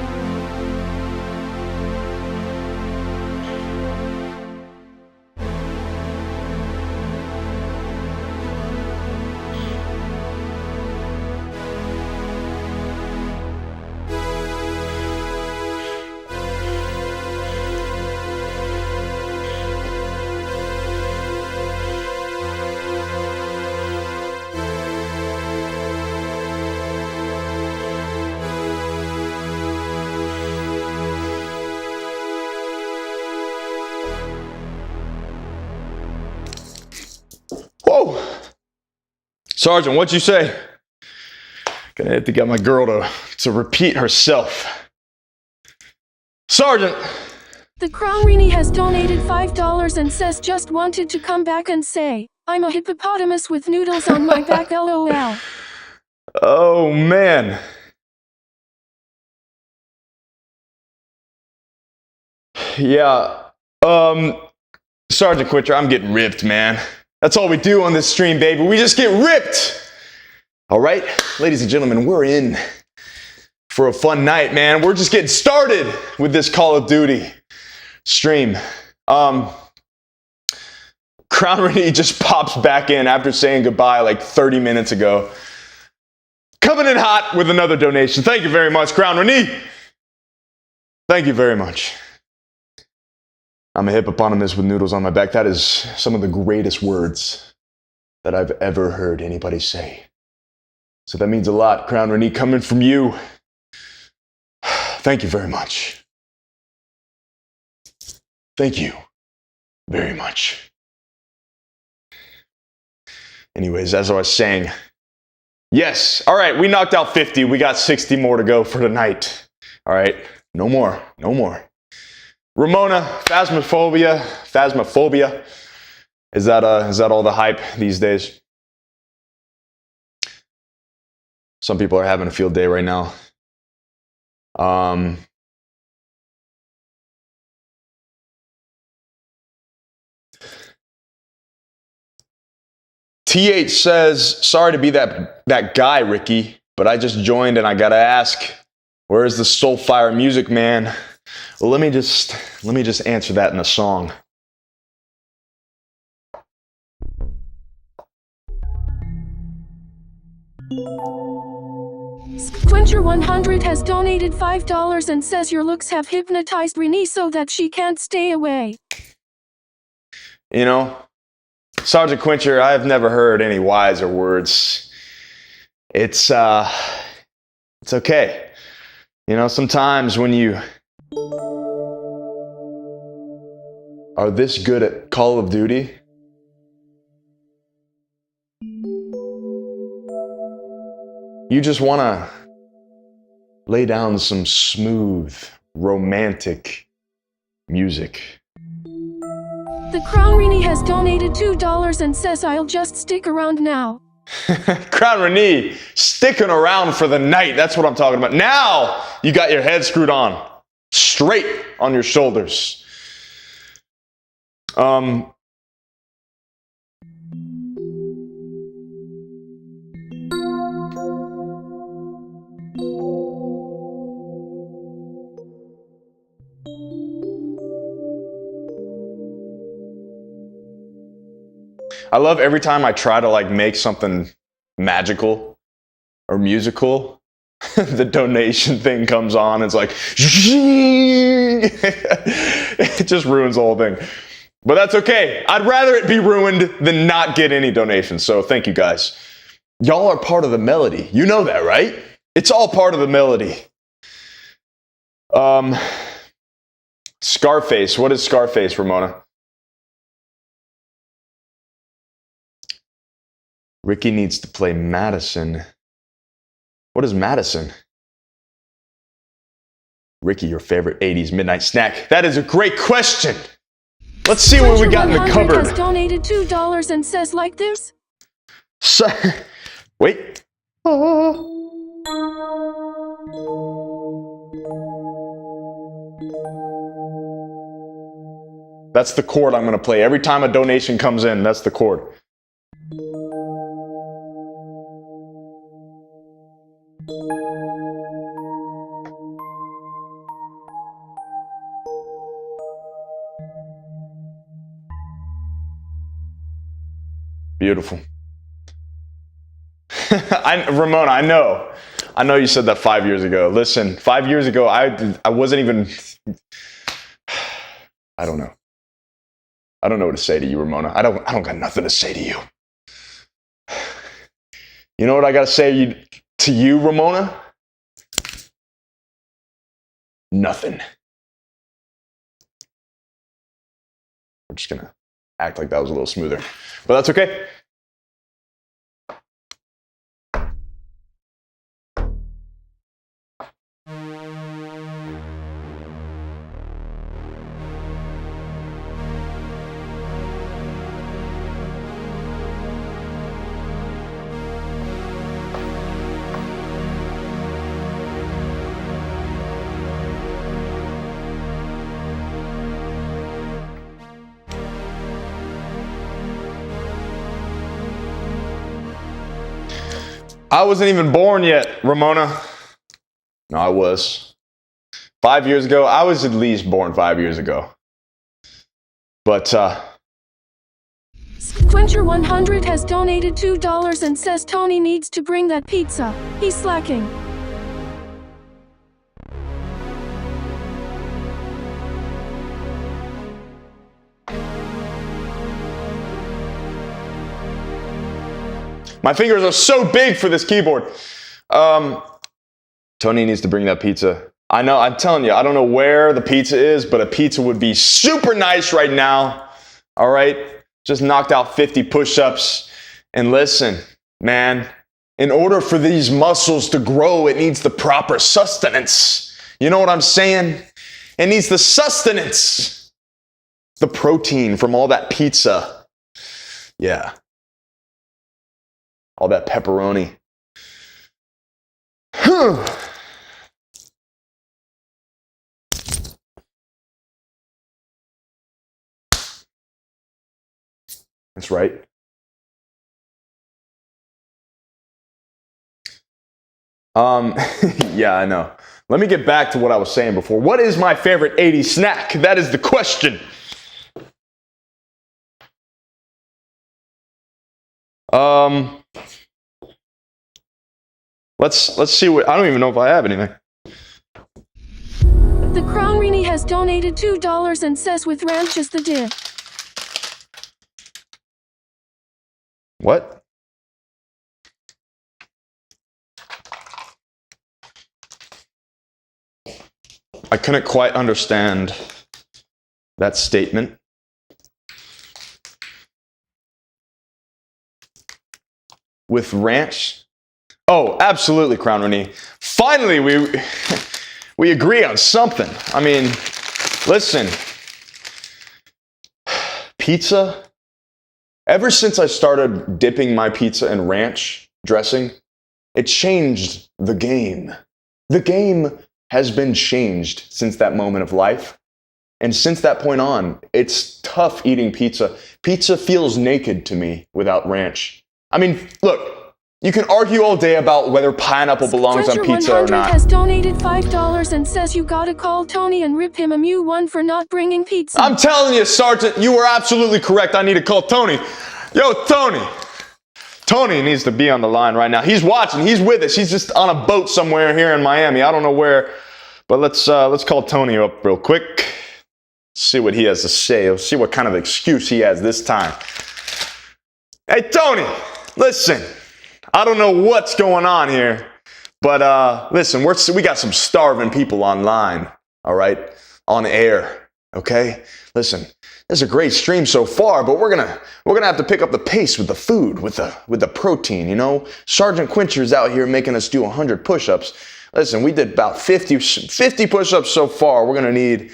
Whoa. Sergeant, what'd you say? Gonna have to get my girl to repeat herself. Sergeant! The Crown Rini has donated $5 and says just wanted to come back and say, I'm a hippopotamus with noodles on my back, LOL. Oh, man. Yeah, Sergeant Quinter, I'm getting ripped, man. That's all we do on this stream, baby. We just get ripped. All right, ladies and gentlemen, we're in for a fun night, man. We're just getting started with this Call of Duty stream. Crown Renee just pops back in after saying goodbye like 30 minutes ago. Coming in hot with another donation. Thank you very much, Crown Renee. Thank you very much. I'm a hippopotamus with noodles on my back. That is some of the greatest words that I've ever heard anybody say. So that means a lot, Crown Renee, coming from you. Thank you very much. Thank you very much. Anyways, as I was saying, yes, all right, we knocked out 50. We got 60 more to go for tonight. All right, no more, no more. Ramona, phasmophobia. Is that all the hype these days? Some people are having a field day right now. TH says, sorry to be that guy, Ricky, but I just joined and I gotta ask, where's the Soulfire music, man? Well, let me just answer that in a song. Squincher100 has donated $5 and says your looks have hypnotized Renee so that she can't stay away. You know, Sergeant Quincher, I have never heard any wiser words. It's okay. You know, sometimes when you are this good at Call of Duty, you just want to lay down some smooth, romantic music. The Crown Renee has donated $2 and says I'll just stick around now. Crown Renee, sticking around for the night. That's what I'm talking about. Now you got your head screwed on, straight on your shoulders. I love every time I try to like make something magical or musical, the donation thing comes on. It's like, it just ruins the whole thing. But that's okay. I'd rather it be ruined than not get any donations. So thank you guys. Y'all are part of the melody. You know that, right? It's all part of the melody. Scarface. What is Scarface, Ramona? Ricky needs to play Madison. What is Madison? Ricky, your favorite 80s midnight snack? That is a great question. Let's see what we got in the cupboard. Has donated $2 and says like this. Wait. That's the chord I'm going to play. Every time a donation comes in, that's the chord. Beautiful. Ramona, I know you said that 5 years ago. Listen, 5 years ago, I wasn't even, I don't know. I don't know what to say to you, Ramona. I don't got nothing to say to you. You know what I got to say to you, Ramona? Nothing. We're just going to act like that was a little smoother. But that's okay. I wasn't even born yet, Ramona. No, I was. 5 years ago, I was at least born 5 years ago. But, Quencher100 has donated $2 and says Tony needs to bring that pizza. He's slacking. my fingers are so big for this keyboard. Tony needs to bring that pizza. I know, I'm telling you, I don't know where the pizza is, but a pizza would be super nice right now. All right? Just knocked out 50 push-ups. And listen, man, in order for these muscles to grow, it needs the proper sustenance. You know what I'm saying? It needs the sustenance. The protein from all that pizza. Yeah. All that pepperoni. That's right. Yeah, I know. Let me get back to what I was saying before. What is my favorite 80s snack? That is the question. Let's see what, I don't even know if I have anything. The Crown Rini has donated $2 and says with ranch is the dip. What? I couldn't quite understand that statement. With ranch? Oh, absolutely, Crown Renee. Finally, we agree on something. I mean, listen. Pizza? Ever since I started dipping my pizza in ranch dressing, it changed the game. The game has been changed since that moment of life. And since that point on, it's tough eating pizza. Pizza feels naked to me without ranch. I mean, look, you can argue all day about whether pineapple belongs on pizza or not. has donated $5 and says you gotta call Tony and rip him a new one for not bringing pizza. I'm telling you, Sergeant, you were absolutely correct. I need to call Tony. Yo, Tony. Tony needs to be on the line right now. He's watching. He's with us. He's just on a boat somewhere here in Miami. I don't know where, but let's call Tony up real quick. See what he has to say. Let's see what kind of excuse he has this time. Hey, Tony, listen. I don't know what's going on here, but listen, we got some starving people online, all right, on air, okay? Listen, this is a great stream so far, but we're gonna have to pick up the pace with the food, with the protein, you know? Sergeant Quencher's out here making us do 100 push-ups. Listen, we did about 50 push-ups so far. We're gonna need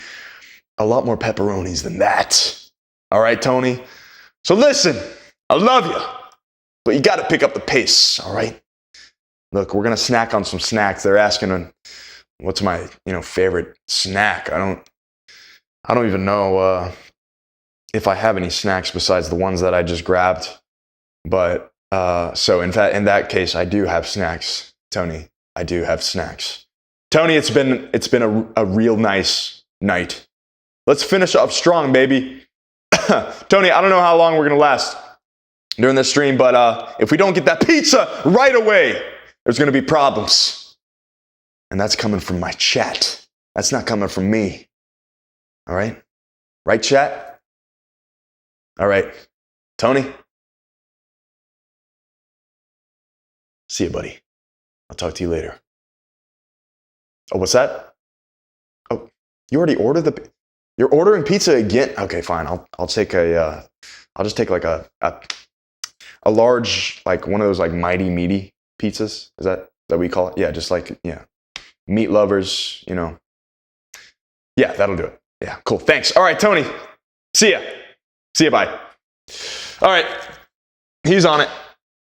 a lot more pepperonis than that. All right, Tony? So listen, I love you. But you got to pick up the pace, all right? Look, we're going to snack on some snacks. They're asking, what's my, favorite snack? I don't even know if I have any snacks besides the ones that I just grabbed. But so in that case, I do have snacks, Tony. I do have snacks. Tony, it's been a real nice night. Let's finish up strong, baby. Tony, I don't know how long we're going to last during this stream, but if we don't get that pizza right away, there's going to be problems. And that's coming from my chat. That's not coming from me. All right? Right, chat? All right. Tony? See you, buddy. I'll talk to you later. Oh, what's that? Oh, you already ordered you're ordering pizza again? Okay, fine. I'll take I'll just take like a large, like one of those like mighty meaty pizzas. Is that what we call it? Yeah, just like, meat lovers, Yeah, that'll do it. Yeah, cool. Thanks. All right, Tony. See ya. See ya, bye. All right. He's on it.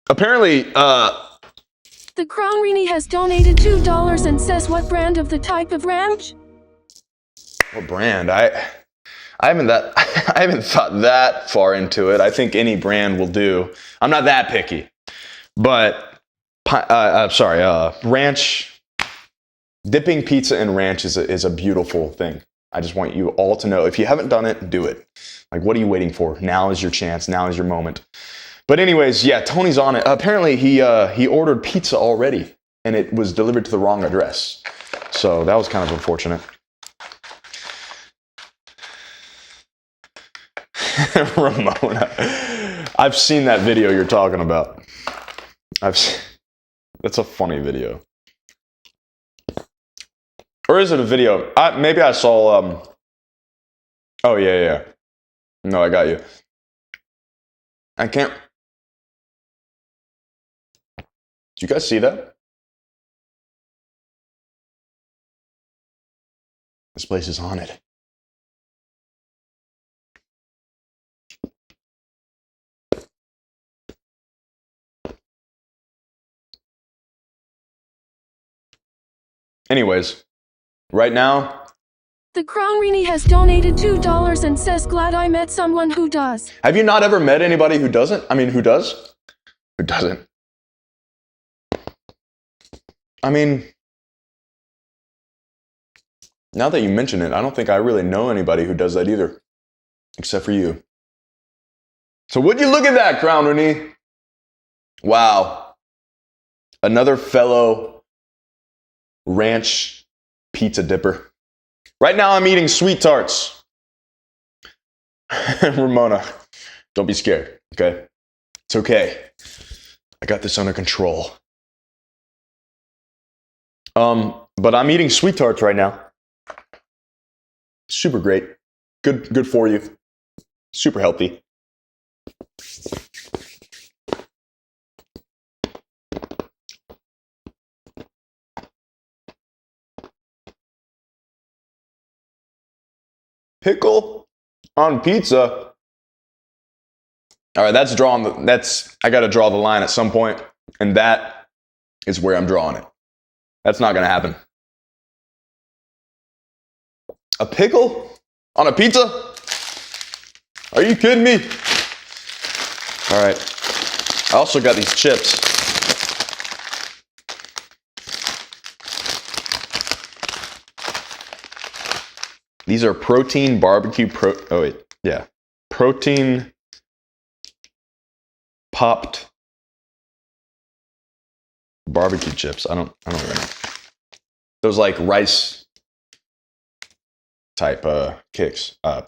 Apparently, The Crown Rini has donated $2 and says what brand of the type of ranch? what brand? I haven't thought that far into it. I think any brand will do. I'm not that picky. But ranch. Dipping pizza in ranch is a beautiful thing. I just want you all to know, if you haven't done it, do it. Like, what are you waiting for? Now is your chance. Now is your moment. But anyways, yeah, Tony's on it. Apparently, he ordered pizza already, and it was delivered to the wrong address. So that was kind of unfortunate. Ramona. I've seen that video you're talking about. That's a funny video. Or is it a video? Maybe I saw, oh, yeah. No, I got you. I can't. Did you guys see that? This place is haunted. Anyways, right now, The Crown Rini has donated $2 and says, glad I met someone who does. have you not ever met anybody who doesn't? I mean, who does? Who doesn't? I mean, now that you mention it, I don't think I really know anybody who does that either, except for you. So would you look at that, Crown Rini? Wow. Another fellow ranch pizza dipper. Right now I'm eating sweet tarts. Ramona, don't be scared, okay? It's okay. I got this under control. But I'm eating sweet tarts right now. Super great. Good for you. Super healthy. Pickle on pizza. All right, I got to draw the line at some point, and that is where I'm drawing it. That's not going to happen. A pickle on a pizza? Are you kidding me? All right. I also got these chips. These are protein barbecue protein popped barbecue chips. I don't really know. Those like rice type kicks. I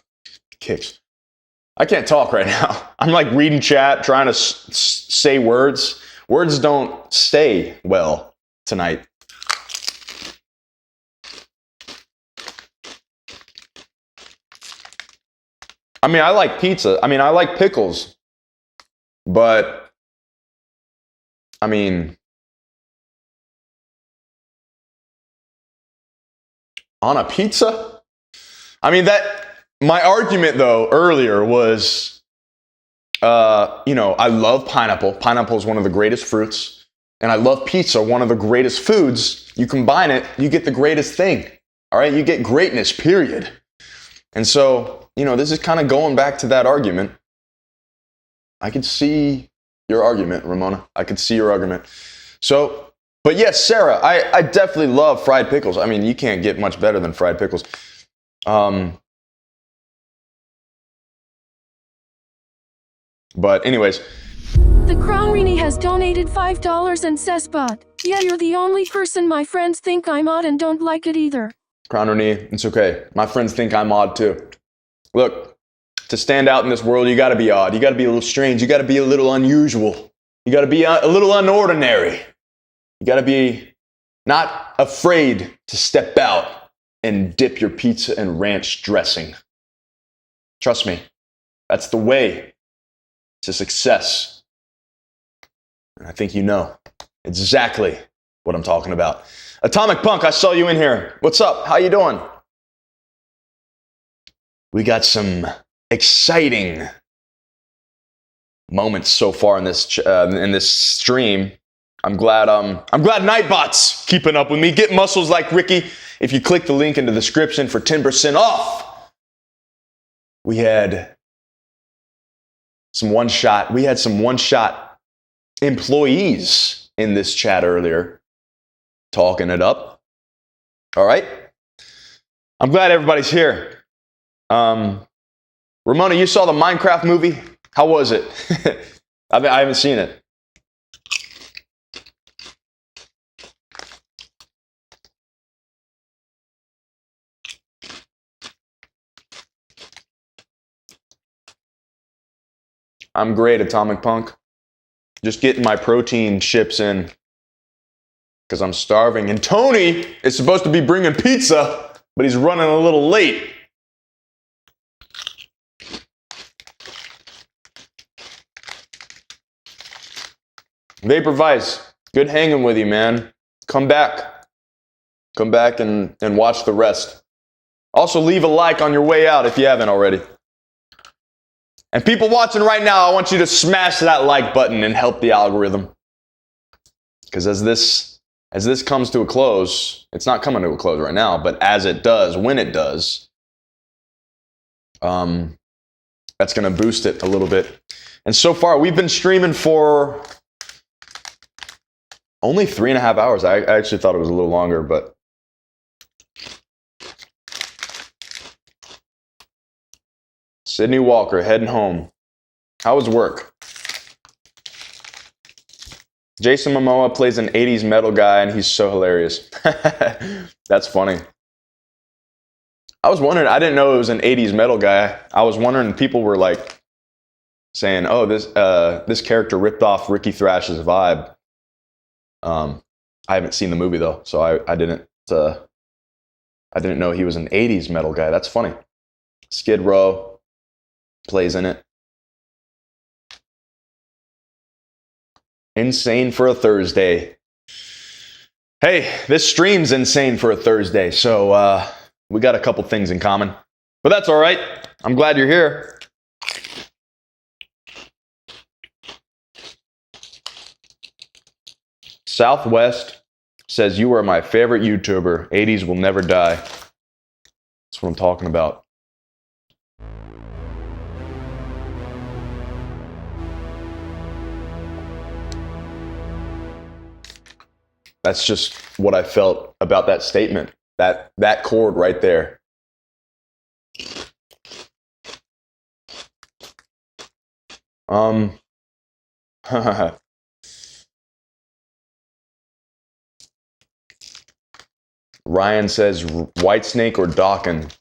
can't talk right now. I'm like reading chat, trying to say words. Words don't stay well tonight. I mean, I like pizza. I mean, I like pickles. But, I mean, on a pizza? I mean, my argument, though, earlier was, I love pineapple. Pineapple is one of the greatest fruits. And I love pizza, one of the greatest foods. You combine it, you get the greatest thing. All right? You get greatness, period. And so, this is kind of going back to that argument. I could see your argument, Ramona. I could see your argument. So, but yes, Sarah, I definitely love fried pickles. I mean, you can't get much better than fried pickles. But anyways. The Crown Rini has donated $5 and says, but, yeah, you're the only person my friends think I'm odd and don't like it either. Crown Rini, it's okay. My friends think I'm odd too. Look, to stand out in this world, you got to be odd. You got to be a little strange. You got to be a little unusual. You got to be a little unordinary. You got to be not afraid to step out and dip your pizza in ranch dressing. Trust me, that's the way to success. And I think you know exactly what I'm talking about. Atomic Punk, I saw you in here. What's up? How you doing? We got some exciting moments so far in this stream. I'm glad Nightbot's keeping up with me. Get muscles like Rikki. If you click the link in the description for 10% off. We had some one-shot employees in this chat earlier, talking it up. All right. I'm glad everybody's here. Ramona, you saw the Minecraft movie? How was it? I haven't seen it. I'm great, Atomic Punk. Just getting my protein chips in because I'm starving. And Tony is supposed to be bringing pizza, but he's running a little late. Vapor Vice, good hanging with you, man. Come back. Come back and watch the rest. Also, leave a like on your way out if you haven't already. And people watching right now, I want you to smash that like button and help the algorithm. Because as this comes to a close, it's not coming to a close right now, but as it does, when it does, that's going to boost it a little bit. And so far, we've been streaming for only 3.5 hours. I actually thought it was a little longer, but Sydney Walker heading home. How was work? Jason Momoa plays an 80s metal guy and he's so hilarious. That's funny. I was wondering, I didn't know it was an 80s metal guy. I was wondering, people were like saying, oh, this character ripped off Rikki Thrash's vibe. I haven't seen the movie though, so I didn't know he was an 80s metal guy. That's funny. Skid Row plays in it. Insane for a Thursday. Hey, this stream's insane for a Thursday, so we got a couple things in common. But that's all right. I'm glad you're here. Southwest says, you are my favorite YouTuber. 80s will never die. That's what I'm talking about. That's just what I felt about that statement. That chord right there. Ryan says Whitesnake or Dawkins.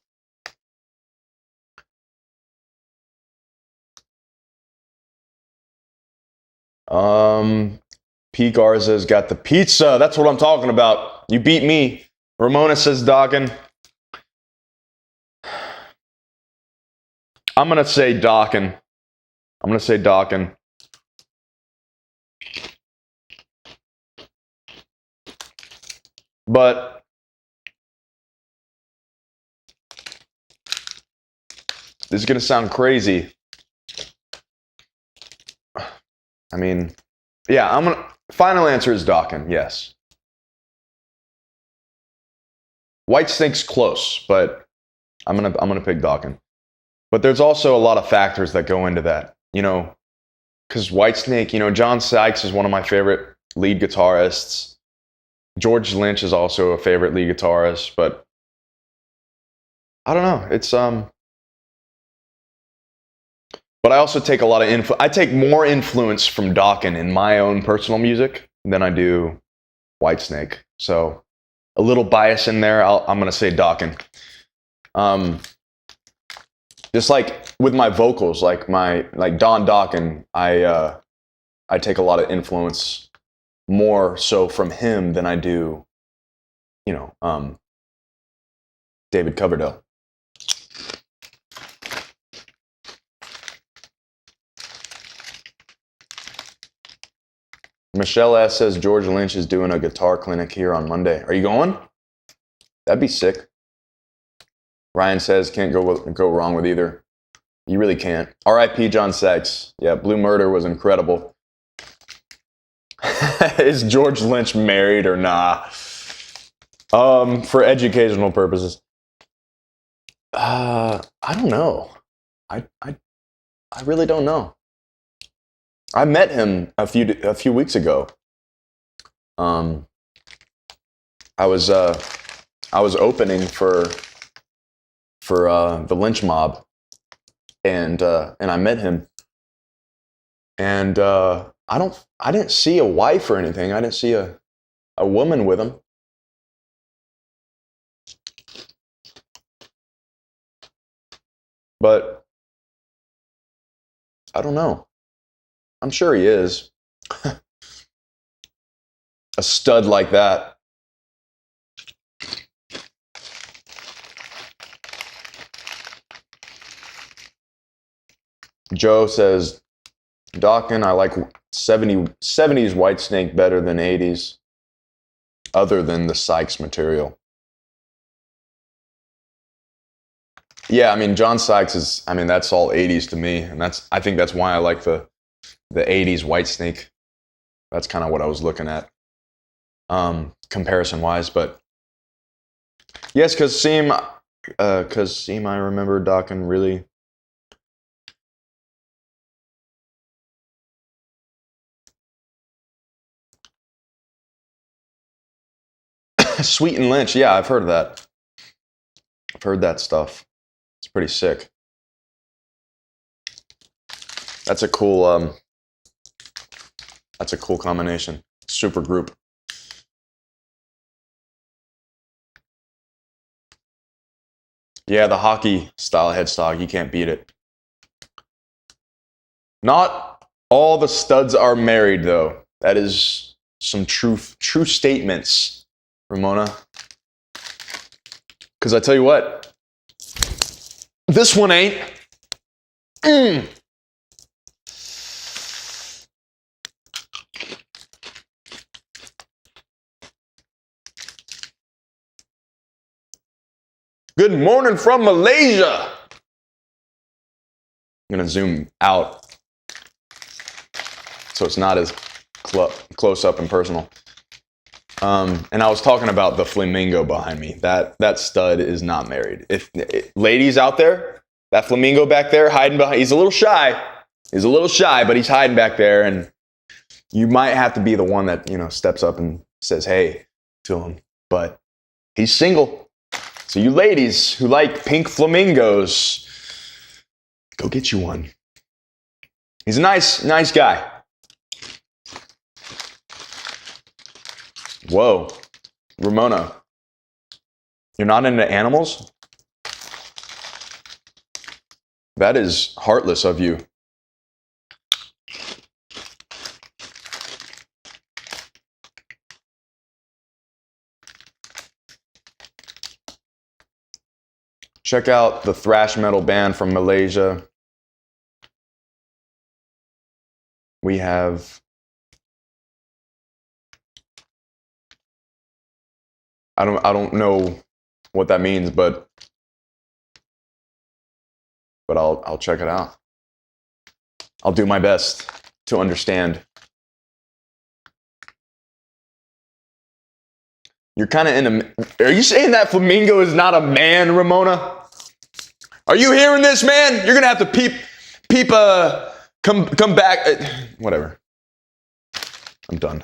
P. Garza's got the pizza. That's what I'm talking about. You beat me. Ramona says Dawkins. I'm going to say Dawkins. But this is going to sound crazy. I mean, yeah, final answer is Dawkins, yes. Whitesnake's close, but I'm gonna pick Dawkins. But there's also a lot of factors that go into that, because Whitesnake, John Sykes is one of my favorite lead guitarists. George Lynch is also a favorite lead guitarist, but I don't know. It's but I also take a lot of I take more influence from Dawkins in my own personal music than I do Whitesnake. So a little bias in there. I'm gonna say Dawkins. Just like with my vocals, like Don Dawkins, I take a lot of influence more so from him than I do, David Coverdale. Michelle S. says George Lynch is doing a guitar clinic here on Monday. Are you going? That'd be sick. Ryan says can't go wrong with either. You really can't. R.I.P. John Sykes. Yeah, Blue Murder was incredible. Is George Lynch married or nah? For educational purposes. I don't know. I really don't know. I met him a few weeks ago. I was opening for the lynch mob, and I met him, and I didn't see a wife or anything. I didn't see a woman with him. But I don't know. I'm sure he is. A stud like that. Joe says, Dawkin, I like 70s Whitesnake better than 80s, other than the Sykes material. Yeah, I mean, John Sykes is, I mean, that's all 80s to me, and I think that's why I like the 80s Whitesnake. That's kind of what I was looking at, comparison-wise, but yes, because Seam, I remember Dawkin really. Sweet and Lynch, yeah, I've heard of that. I've heard that stuff. It's pretty sick. That's a cool combination. Super group. Yeah, the hockey style headstock, you can't beat it. Not all the studs are married, though. That is some true statements, Ramona. Because I tell you what, this one ain't. Good morning from Malaysia. I'm gonna zoom out so it's not as close up and personal. And I was talking about the flamingo behind me. That stud is not married. If ladies out there, that flamingo back there hiding behind, he's a little shy. He's a little shy, but he's hiding back there, and you might have to be the one that, you know, steps up and says hey to him. But he's single. So you ladies who like pink flamingos, go get you one. He's a nice guy. Whoa, Ramona, you're not into animals? That is heartless of you. Check out the thrash metal band from Malaysia. We have, I don't know what that means, but I'll check it out. I'll do my best to understand. You're kind of in a. Are you saying that flamingo is not a man, Ramona? Are you hearing this, man? You're gonna have to peep. Come back. Whatever. I'm done.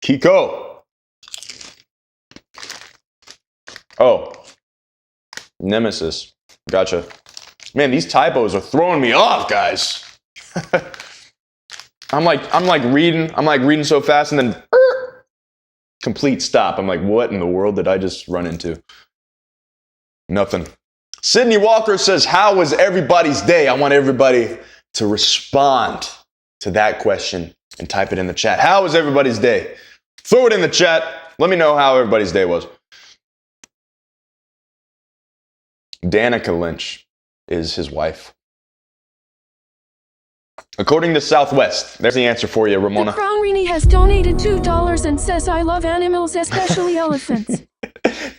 Kiko. Oh, Nemesis. Gotcha. Man, these typos are throwing me off, guys. I'm like reading so fast, and then complete stop. I'm like, what in the world did I just run into? Nothing. Sydney Walker says, how was everybody's day? I want everybody to respond to that question and type it in the chat. How was everybody's day? Throw it in the chat. Let me know how everybody's day was. Danica Lynch is his wife. According to Southwest, there's the answer for you, Ramona. The Crown Rini has donated $2 and says, I love animals, especially elephants.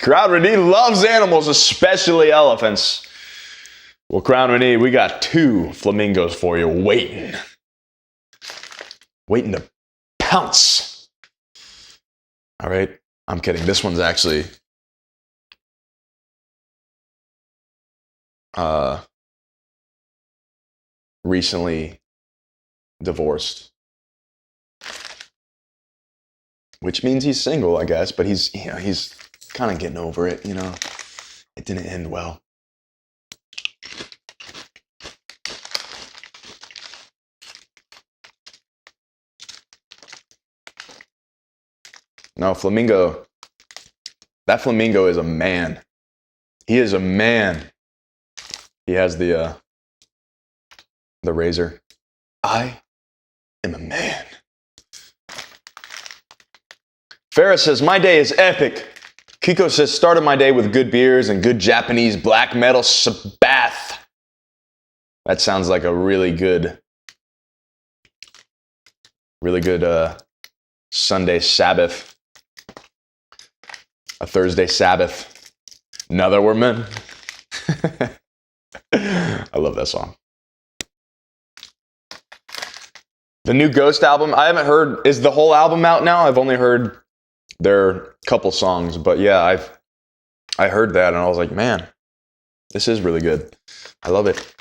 Crown Renee loves animals, especially elephants. Well, Crown Renee, we got 2 flamingos for you waiting to pounce. All right, I'm kidding. This one's actually recently divorced. which means he's single, I guess. But he's kind of getting over it. It didn't end well. No, Flamingo. That Flamingo is a man. He is a man. He has the razor. I am a man. Farrah says, my day is epic. Kiko says, started my day with good beers and good Japanese black metal Sabbath. That sounds like a really good Sunday Sabbath. A Thursday Sabbath. Another woman. I love that song. The new Ghost album, I haven't heard, is the whole album out now? I've only heard their couple songs, but yeah, I heard that and I was like, man, this is really good. I love it.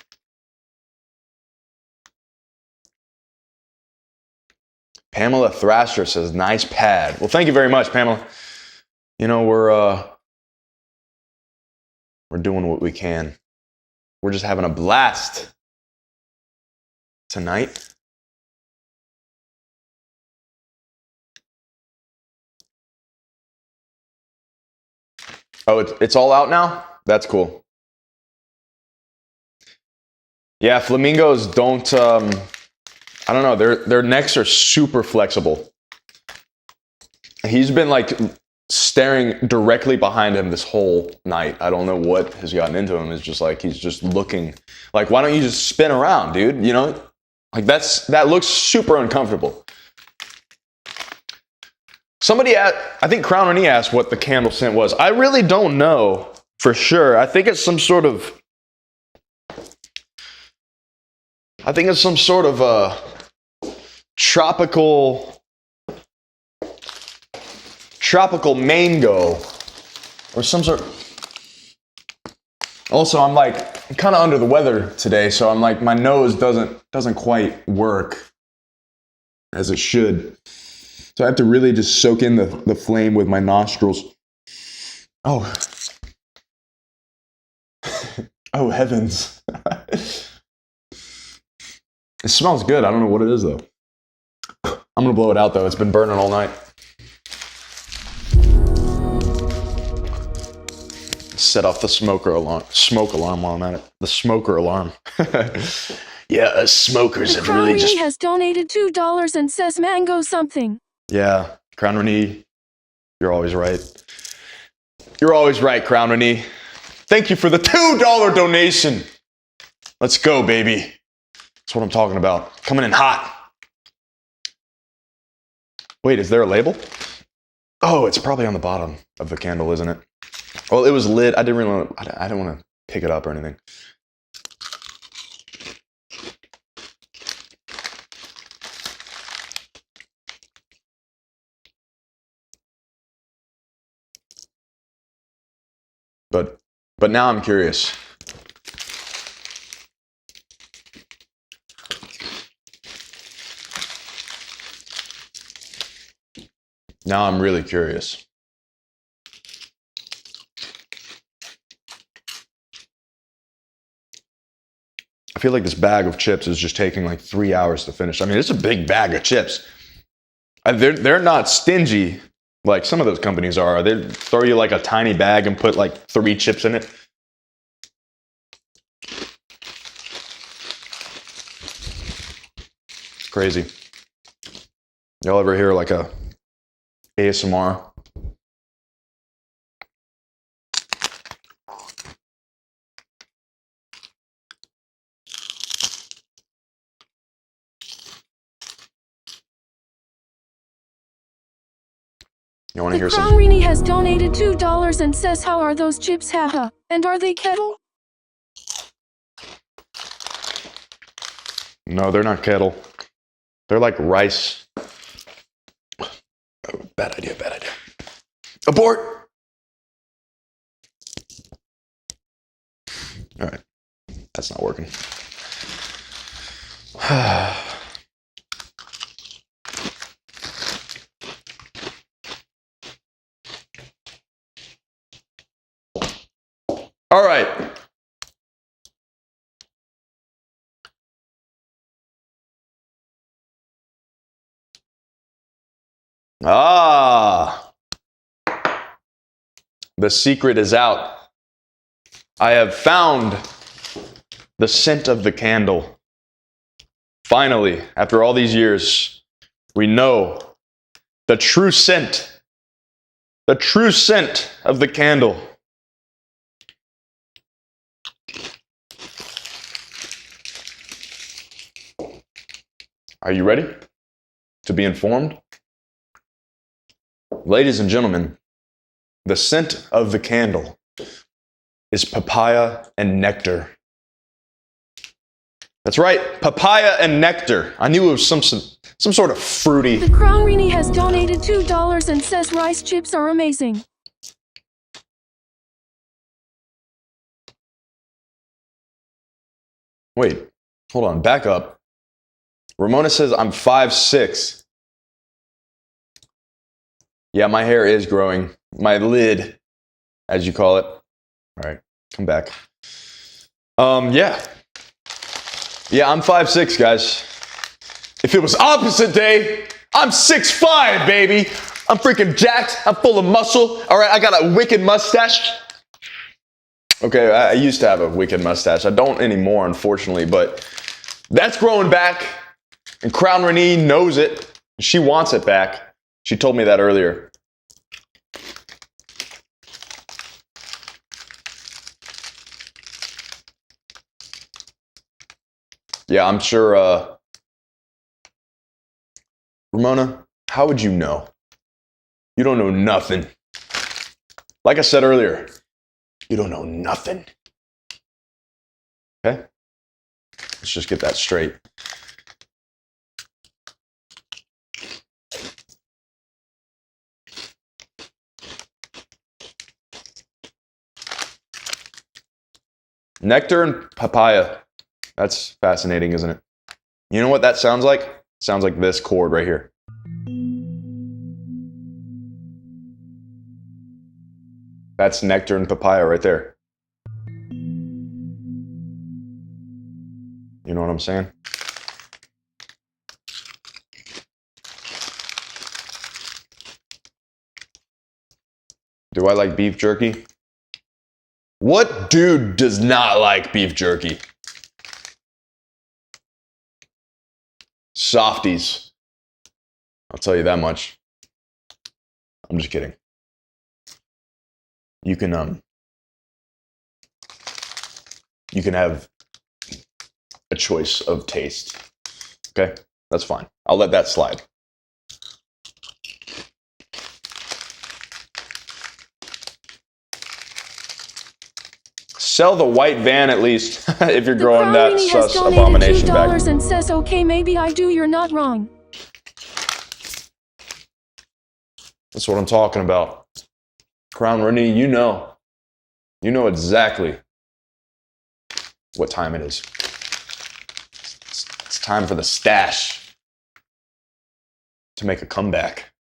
Pamela Thrasher says, nice pad. Well, thank you very much, Pamela. We're doing what we can. We're just having a blast tonight. Oh, it's all out now? That's cool. Yeah, flamingos don't, I don't know, their necks are super flexible. He's been like staring directly behind him this whole night. I don't know what has gotten into him. It's just like, he's just looking like, why don't you just spin around, dude? Like that looks super uncomfortable. Somebody I think Crown Renee asked what the candle scent was. I really don't know for sure. I think it's some sort of tropical mango or some sort. Also, I'm kind of under the weather today, so I'm like, my nose doesn't quite work as it should. So I have to really just soak in the flame with my nostrils. Oh. Oh, heavens. It smells good. I don't know what it is, though. I'm going to blow it out, though. It's been burning all night. Set off the smoke alarm while I'm at it. The smoker alarm. Yeah, us smokers have really just... has donated $2 and says mango something. Yeah, Crown Renee, you're always right. You're always right, Crown Renee. Thank you for the $2 donation. Let's go, baby. That's what I'm talking about. Coming in hot. Wait, is there a label? Oh, it's probably on the bottom of the candle, isn't it? Well, it was lit. I didn't want to pick it up or anything. But now I'm curious. Now I'm really curious. I feel like this bag of chips is just taking like 3 hours to finish. I mean, it's a big bag of chips. They're not stingy like some of those companies are. They throw you like a tiny bag and put like 3 chips in it. It's crazy. Y'all ever hear like a ASMR? You want to hear some? Crown Renee has donated $2 and says, how are those chips, haha? And are they kettle? No, they're not kettle. They're like rice. Oh, bad idea, bad idea. Abort! All right, that's not working. All right. Ah, the secret is out. I have found the scent of the candle. Finally, after all these years, we know the true scent of the candle. Are you ready to be informed? Ladies and gentlemen, the scent of the candle is papaya and nectar. That's right, papaya and nectar. I knew it was some sort of fruity. The Crown Rini has donated $2 and says rice chips are amazing. Wait, hold on, back up. Ramona says I'm 5'6". Yeah, my hair is growing. My lid, as you call it. All right, come back. Yeah, I'm 5'6", guys. If it was opposite day, I'm 6'5", baby. I'm freaking jacked. I'm full of muscle. All right, I got a wicked mustache. Okay, I used to have a wicked mustache. I don't anymore, unfortunately, but that's growing back. And Crown Renee knows it. She wants it back. She told me that earlier. Yeah, I'm sure, Ramona, how would you know? You don't know nothing. Like I said earlier, you don't know nothing. Okay? Let's just get that straight. Nectar and papaya. That's fascinating, isn't it? You know what that sounds like? It sounds like this chord right here. That's nectar and papaya right there. You know what I'm saying? Do I like beef jerky? What dude does not like beef jerky? Softies. I'll tell you that much. I'm just kidding. You can have a choice of taste. Okay? That's fine. I'll let that slide. Sell the white van at least if you're growing that sus abomination back. $2 and says, okay, maybe I do, you're not wrong. That's what I'm talking about. Crown Renee, you know exactly what time it is. It's time for the stash to make a comeback.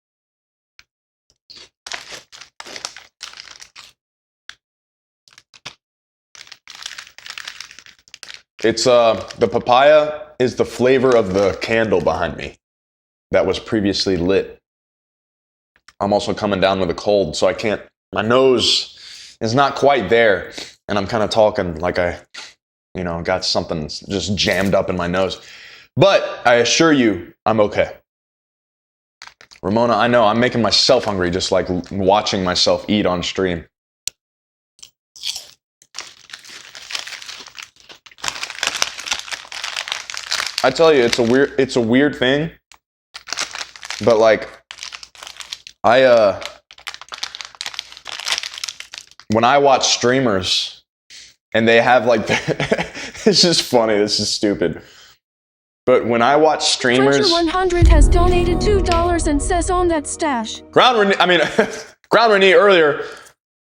It's the papaya is the flavor of the candle behind me that was previously lit. I'm also coming down with a cold, so I can't, my nose is not quite there, and I'm kind of talking like I, got something just jammed up in my nose. But I assure you, I'm okay. Ramona, I know, I'm making myself hungry just like watching myself eat on stream. I tell you, it's a weird thing, but like, when I watch streamers and they have like, it's just funny, this is stupid. But when I watch streamers, 100 has donated $2 and says on that stash. Crown Renee earlier,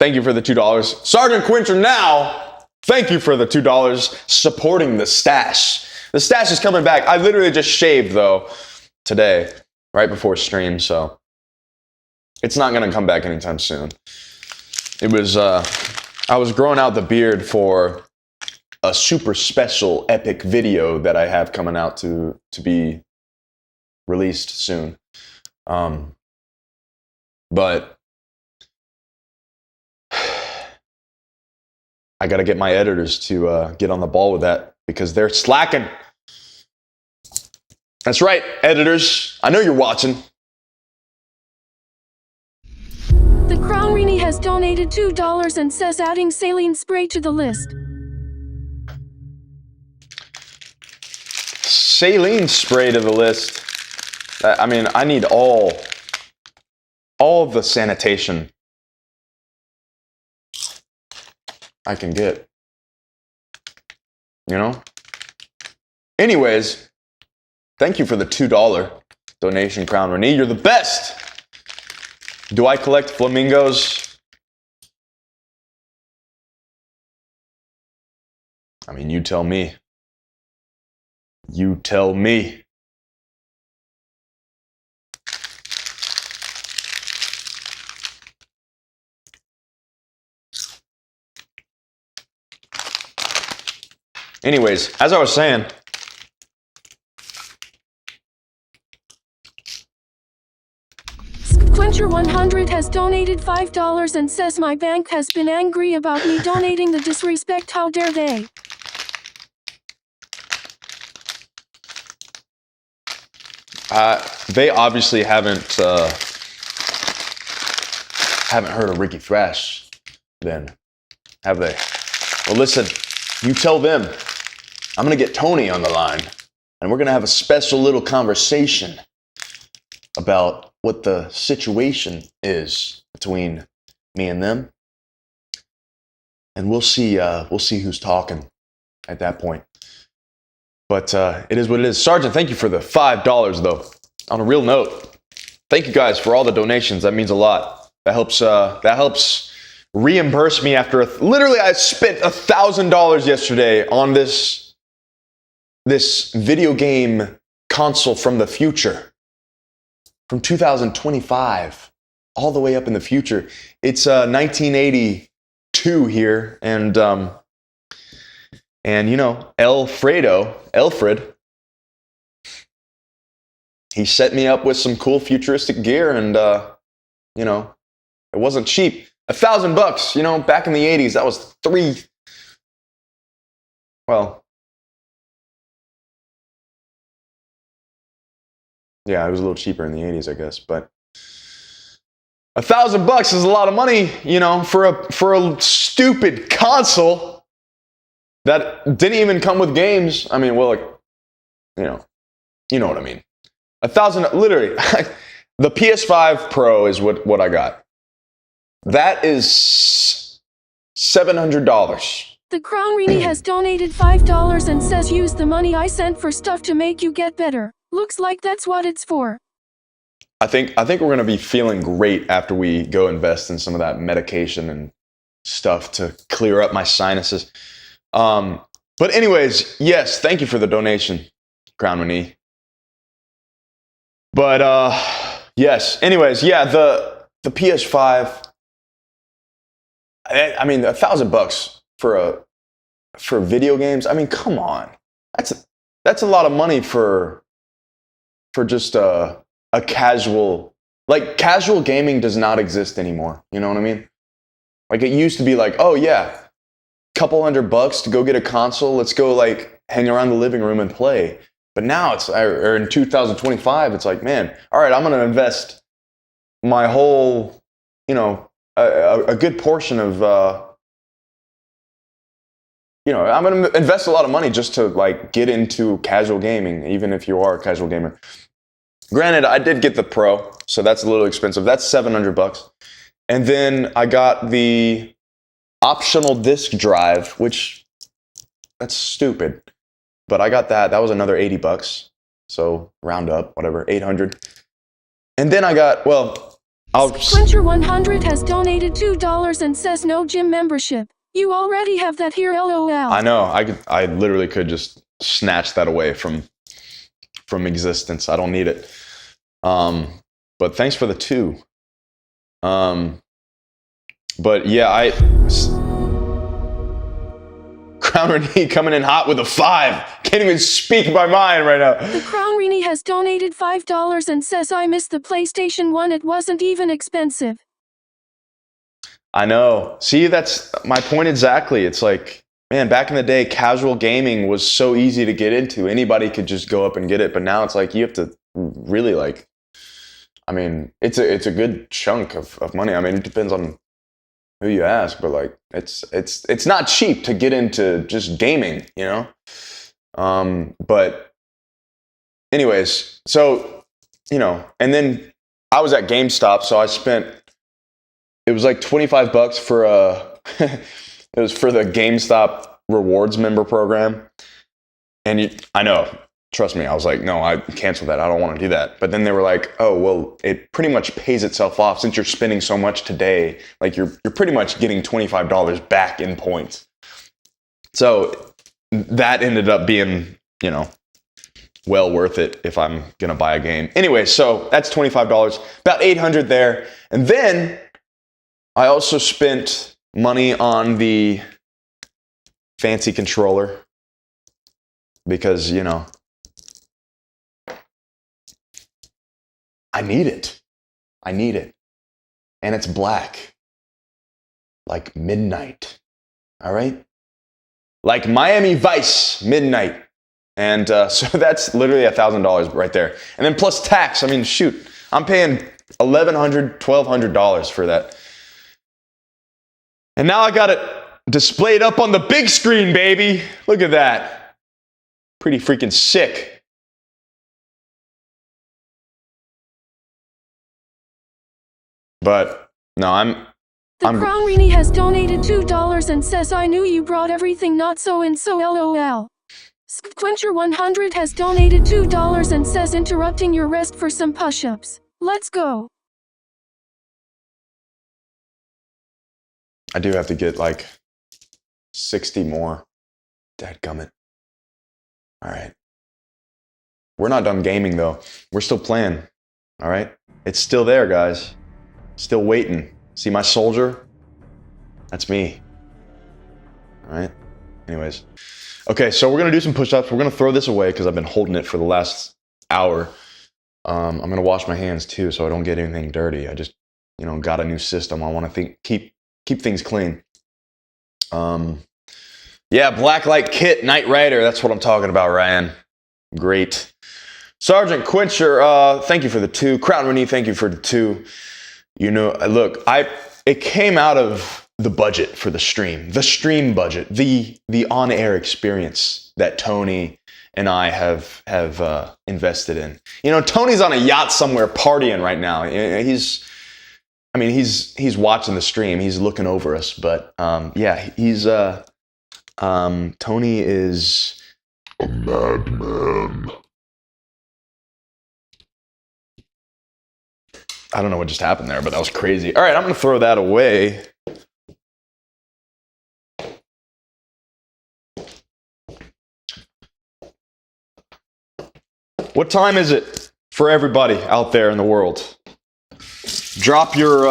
thank you for the $2. Sergeant Quinter now, thank you for the $2 supporting the stash. The stash is coming back. I literally just shaved though today, right before stream, so it's not gonna come back anytime soon. It was, I I was growing out the beard for a super special epic video that I have coming out to be released soon. But I got to get my editors to get on the ball with that because they're slacking. That's right, editors. I know you're watching. The Crown Rini has donated $2 and says adding saline spray to the list. Saline spray to the list. I mean, I need all of the sanitation I can get. You know? Anyways, thank you for the $2 donation, Crown Renee. You're the best. Do I collect flamingos? I mean, you tell me. You tell me. Anyways, as I was saying, Quencher100 has donated $5 and says my bank has been angry about me donating the disrespect. How dare they? They obviously haven't heard of Rikki Thrash, then, have they? Well, listen, you tell them. I'm gonna get Tony on the line, and we're gonna have a special little conversation about what the situation is between me and them, and we'll see who's talking at that point. But it is what it is. Sergeant, thank you for the $5, though. On a real note, thank you guys for all the donations. That means a lot. That helps reimburse me after literally I spent $1,000 yesterday on this video game console from the future, from 2025, all the way up in the future. It's 1982 here, and you know, Alfred, he set me up with some cool futuristic gear, and you know, it wasn't cheap. $1,000, you know, back in the 80s, that was well, yeah, it was a little cheaper in the 80s, I guess, but $1,000 is a lot of money, you know, for a stupid console that didn't even come with games. I mean, well, like, you know what I mean. $1,000, literally. The PS5 Pro is what I got. That is $700. The Crown Rini has donated $5 and says use the money I sent for stuff to make you get better. Looks like that's what it's for. I think we're gonna be feeling great after we go invest in some of that medication and stuff to clear up my sinuses. But anyways, yes, thank you for the donation, Crown Rini. But yes, anyways, yeah, the PS5. I mean, $1,000 for video games. I mean, come on, that's a lot of money for just a casual, like, casual gaming does not exist anymore. You know what I mean? Like, it used to be like, oh yeah, couple $100 to go get a console. Let's go like hang around the living room and play. But now or in 2025, it's like, man, all right, I'm going to invest my whole, you know, a good portion of, you know, I'm going to invest a lot of money just to like get into casual gaming, even if you are a casual gamer. Granted, I did get the Pro, so that's a little expensive. That's $700. And then I got the optional disk drive, which that's stupid. But I got that. That was another $80. So round up, whatever, 800. And then I got, well, Quencher100 has donated $2 and says no gym membership. You already have that here, LOL. I know. I literally could just snatch that away from existence. I don't need it. But thanks for the 2. But yeah, Crown Renee coming in hot with a 5. Can't even speak my mind right now. The Crown Renee has donated $5 and says I missed the PlayStation 1. It wasn't even expensive. I know. See, that's my point exactly. It's like, man, back in the day, casual gaming was so easy to get into. Anybody could just go up and get it. But now it's like you have to really like, I mean, it's a good chunk of money. I mean, it depends on who you ask, but like it's not cheap to get into just gaming, you know? But anyways, so, you know, and then I was at GameStop, so I spent, it was like $25 for it was for the GameStop rewards member program. And I know, trust me, I was like, no, I canceled that. I don't want to do that. But then they were like, oh, well, it pretty much pays itself off since you're spending so much today. Like you're pretty much getting $25 back in points. So that ended up being, you know, well worth it if I'm going to buy a game. Anyway, so that's $25, about $800 there. And then I also spent money on the fancy controller because, you know, I need it. I need it. And it's black. Like midnight. All right? Like Miami Vice, midnight. And so that's literally $1,000 right there. And then plus tax. I mean, shoot. I'm paying $1,100, $1,200 for that. And now I got it displayed up on the big screen, baby. Look at that. Pretty freaking sick. But no, The Crown Renee has donated $2 and says I knew you brought everything not so and so LOL. Squencher100 has donated $2 and says interrupting your rest for some push-ups. Let's go. I do have to get like 60 more. Dadgummit. All right. We're not done gaming though. We're still playing. All right. It's still there, guys. Still waiting. See my soldier? That's me. All right. Anyways. Okay, so we're going to do some push-ups. We're going to throw this away because I've been holding it for the last hour. I'm going to wash my hands too so I don't get anything dirty. I just, you know, got a new system. I want to keep things clean. Yeah, Blacklight Kit, Knight Rider. That's what I'm talking about, Ryan. Great. Sergeant Quencher, thank you for the 2. Crown Renee, thank you for the 2. You know, look, it came out of the budget for the stream budget, the on-air experience that Tony and I have invested in. You know, Tony's on a yacht somewhere partying right now. He's watching the stream. He's looking over us, but yeah, Tony is a madman. I don't know what just happened there, but that was crazy. All right, I'm going to throw that away. What time is it for everybody out there in the world? Drop your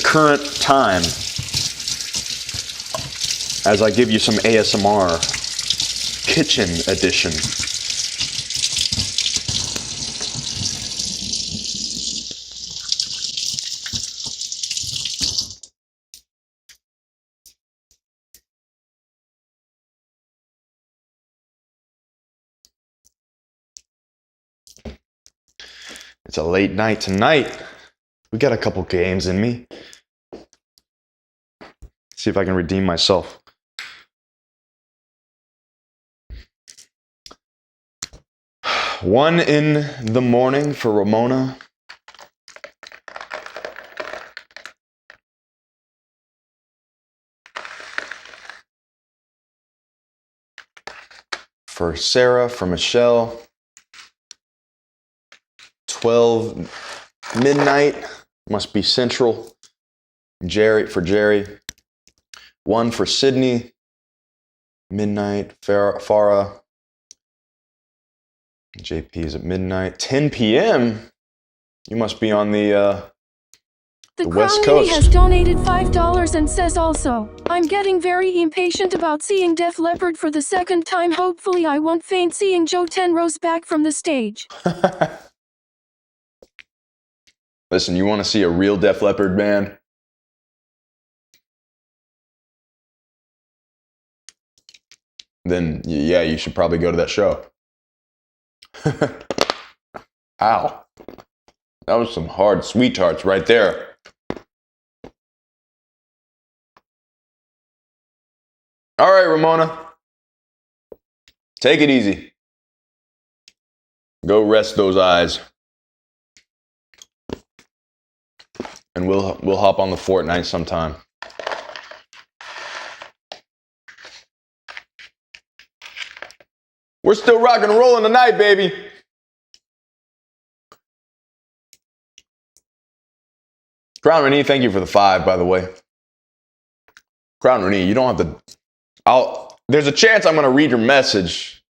current time as I give you some ASMR kitchen edition. It's a late night tonight. We got a couple games in me. See if I can redeem myself. One in the morning for Ramona. For Sarah, for Michelle. 12 midnight, must be Central. For Jerry. 1 for Sydney. Midnight, Farah. JP is at midnight. 10 p.m. You must be on the The West Crown Mini Coast. has donated $5 and says also, I'm getting very impatient about seeing Def Leppard for the second time. Hopefully I won't faint seeing Joe Tenrose back from the stage. Listen, you want to see a real Def Leppard band? Then, yeah, you should probably go to that show. Ow. That was some hard sweethearts right there. All right, Ramona. Take it easy. Go rest those eyes. And we'll hop on the Fortnite sometime. We're still rocking and rolling tonight, baby. Crown Renee, thank you for the 5, by the way. Crown Renee, you don't have to. There's a chance I'm going to read your message.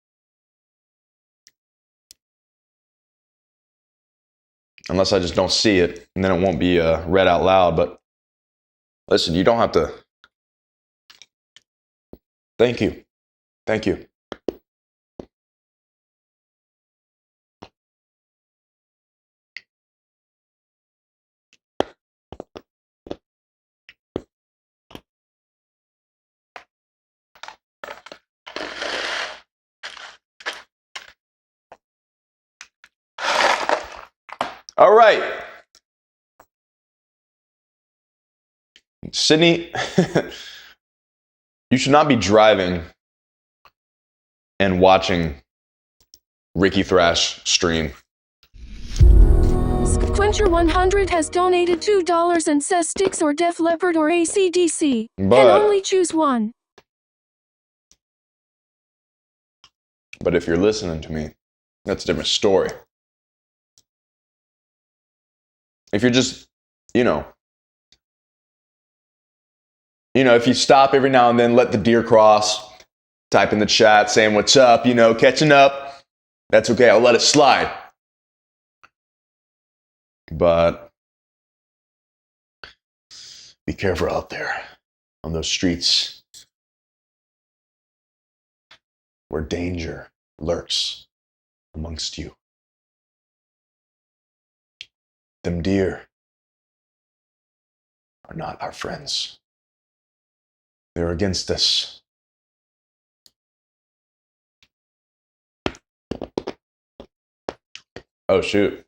Unless I just don't see it, and then it won't be read out loud. But listen, you don't have to. Thank you. Thank you. All right. Sydney, you should not be driving and watching Rikki Thrash stream. Quencher100 has donated $2 and says Styx or Def Leppard or AC/DC. Can But only choose one. if you're listening to me, that's a different story. If you're just, if you stop every now and then, let the deer cross, type in the chat saying what's up, catching up, that's okay. I'll let it slide. But be careful out there on those streets where danger lurks amongst you. Them deer are not our friends. They're against us. Oh, shoot.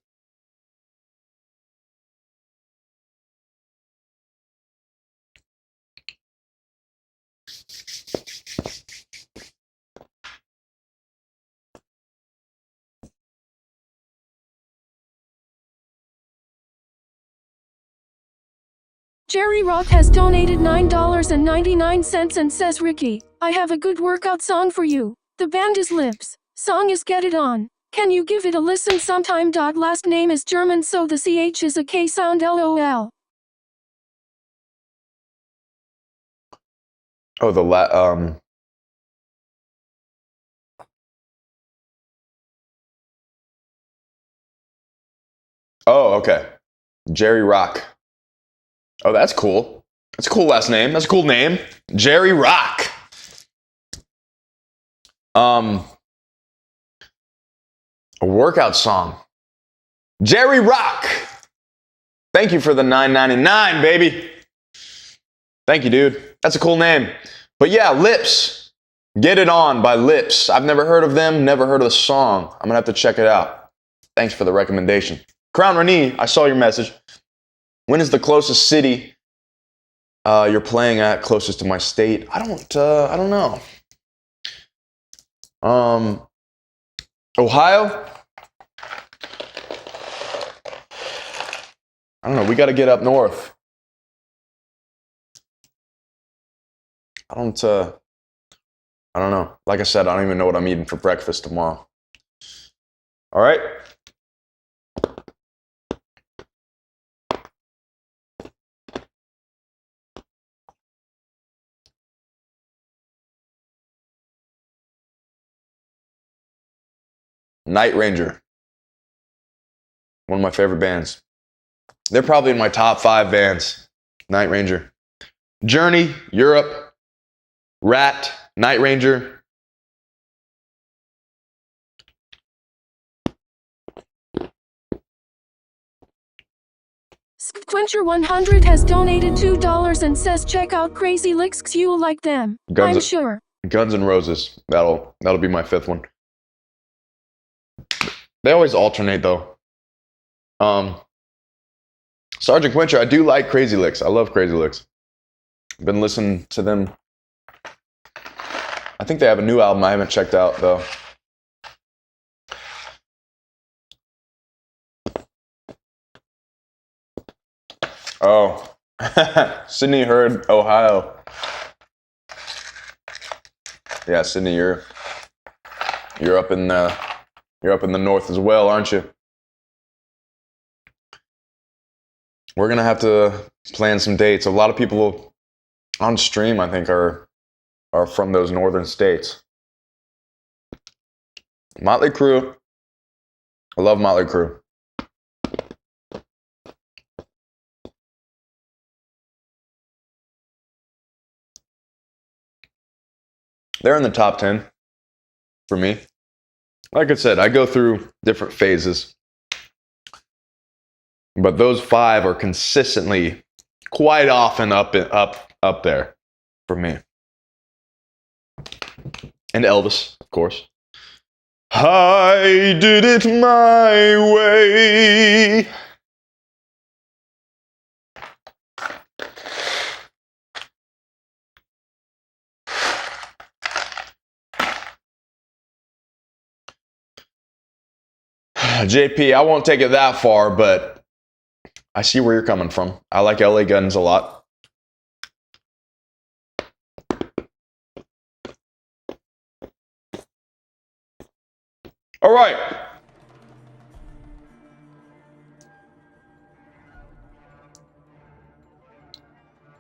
Jerry Rock has donated $9.99 and says, Rikki, I have a good workout song for you. The band is Lips. Song is Get It On. Can you give it a listen sometime? Last name is German, so the CH is a K sound. LOL. Oh, Oh, okay. Jerry Rock. Oh, that's cool. That's a cool last name. That's a cool name. Jerry Rock. A workout song. Jerry Rock. Thank you for the $9.99, baby. Thank you, dude. That's a cool name. But yeah, Lips. Get It On by Lips. I've never heard of them, never heard of the song. I'm going to have to check it out. Thanks for the recommendation. Crown Renee, I saw your message. When is the closest city you're playing at closest to my state? I don't know. Ohio? I don't know. We got to get up north. I don't know. Like I said, I don't even know what I'm eating for breakfast tomorrow. All right. Night Ranger. One of my favorite bands. They're probably in my top 5 bands. Night Ranger. Journey, Europe. Rat, Night Ranger. Squincher100 has donated $2 and says check out Crazy Licks, you'll like them. I'm sure. Guns N' Roses. That'll be my 5th one. They always alternate though. Sergeant Quencher, I do like Crazy Licks. I love Crazy Licks. I've been listening to them. I think they have a new album I haven't checked out though. Oh, Sydney heard Ohio. Yeah, Sydney, you're up in the north as well, aren't you? We're gonna have to plan some dates. A lot of people on stream, I think, are from those northern states. Motley Crue. I love Motley Crue. They're in the top 10 for me. Like I said, I go through different phases. But those 5 are consistently quite often up there for me. And Elvis, of course. I did it my way. JP, I won't take it that far, but I see where you're coming from. I like LA Guns a lot. All right.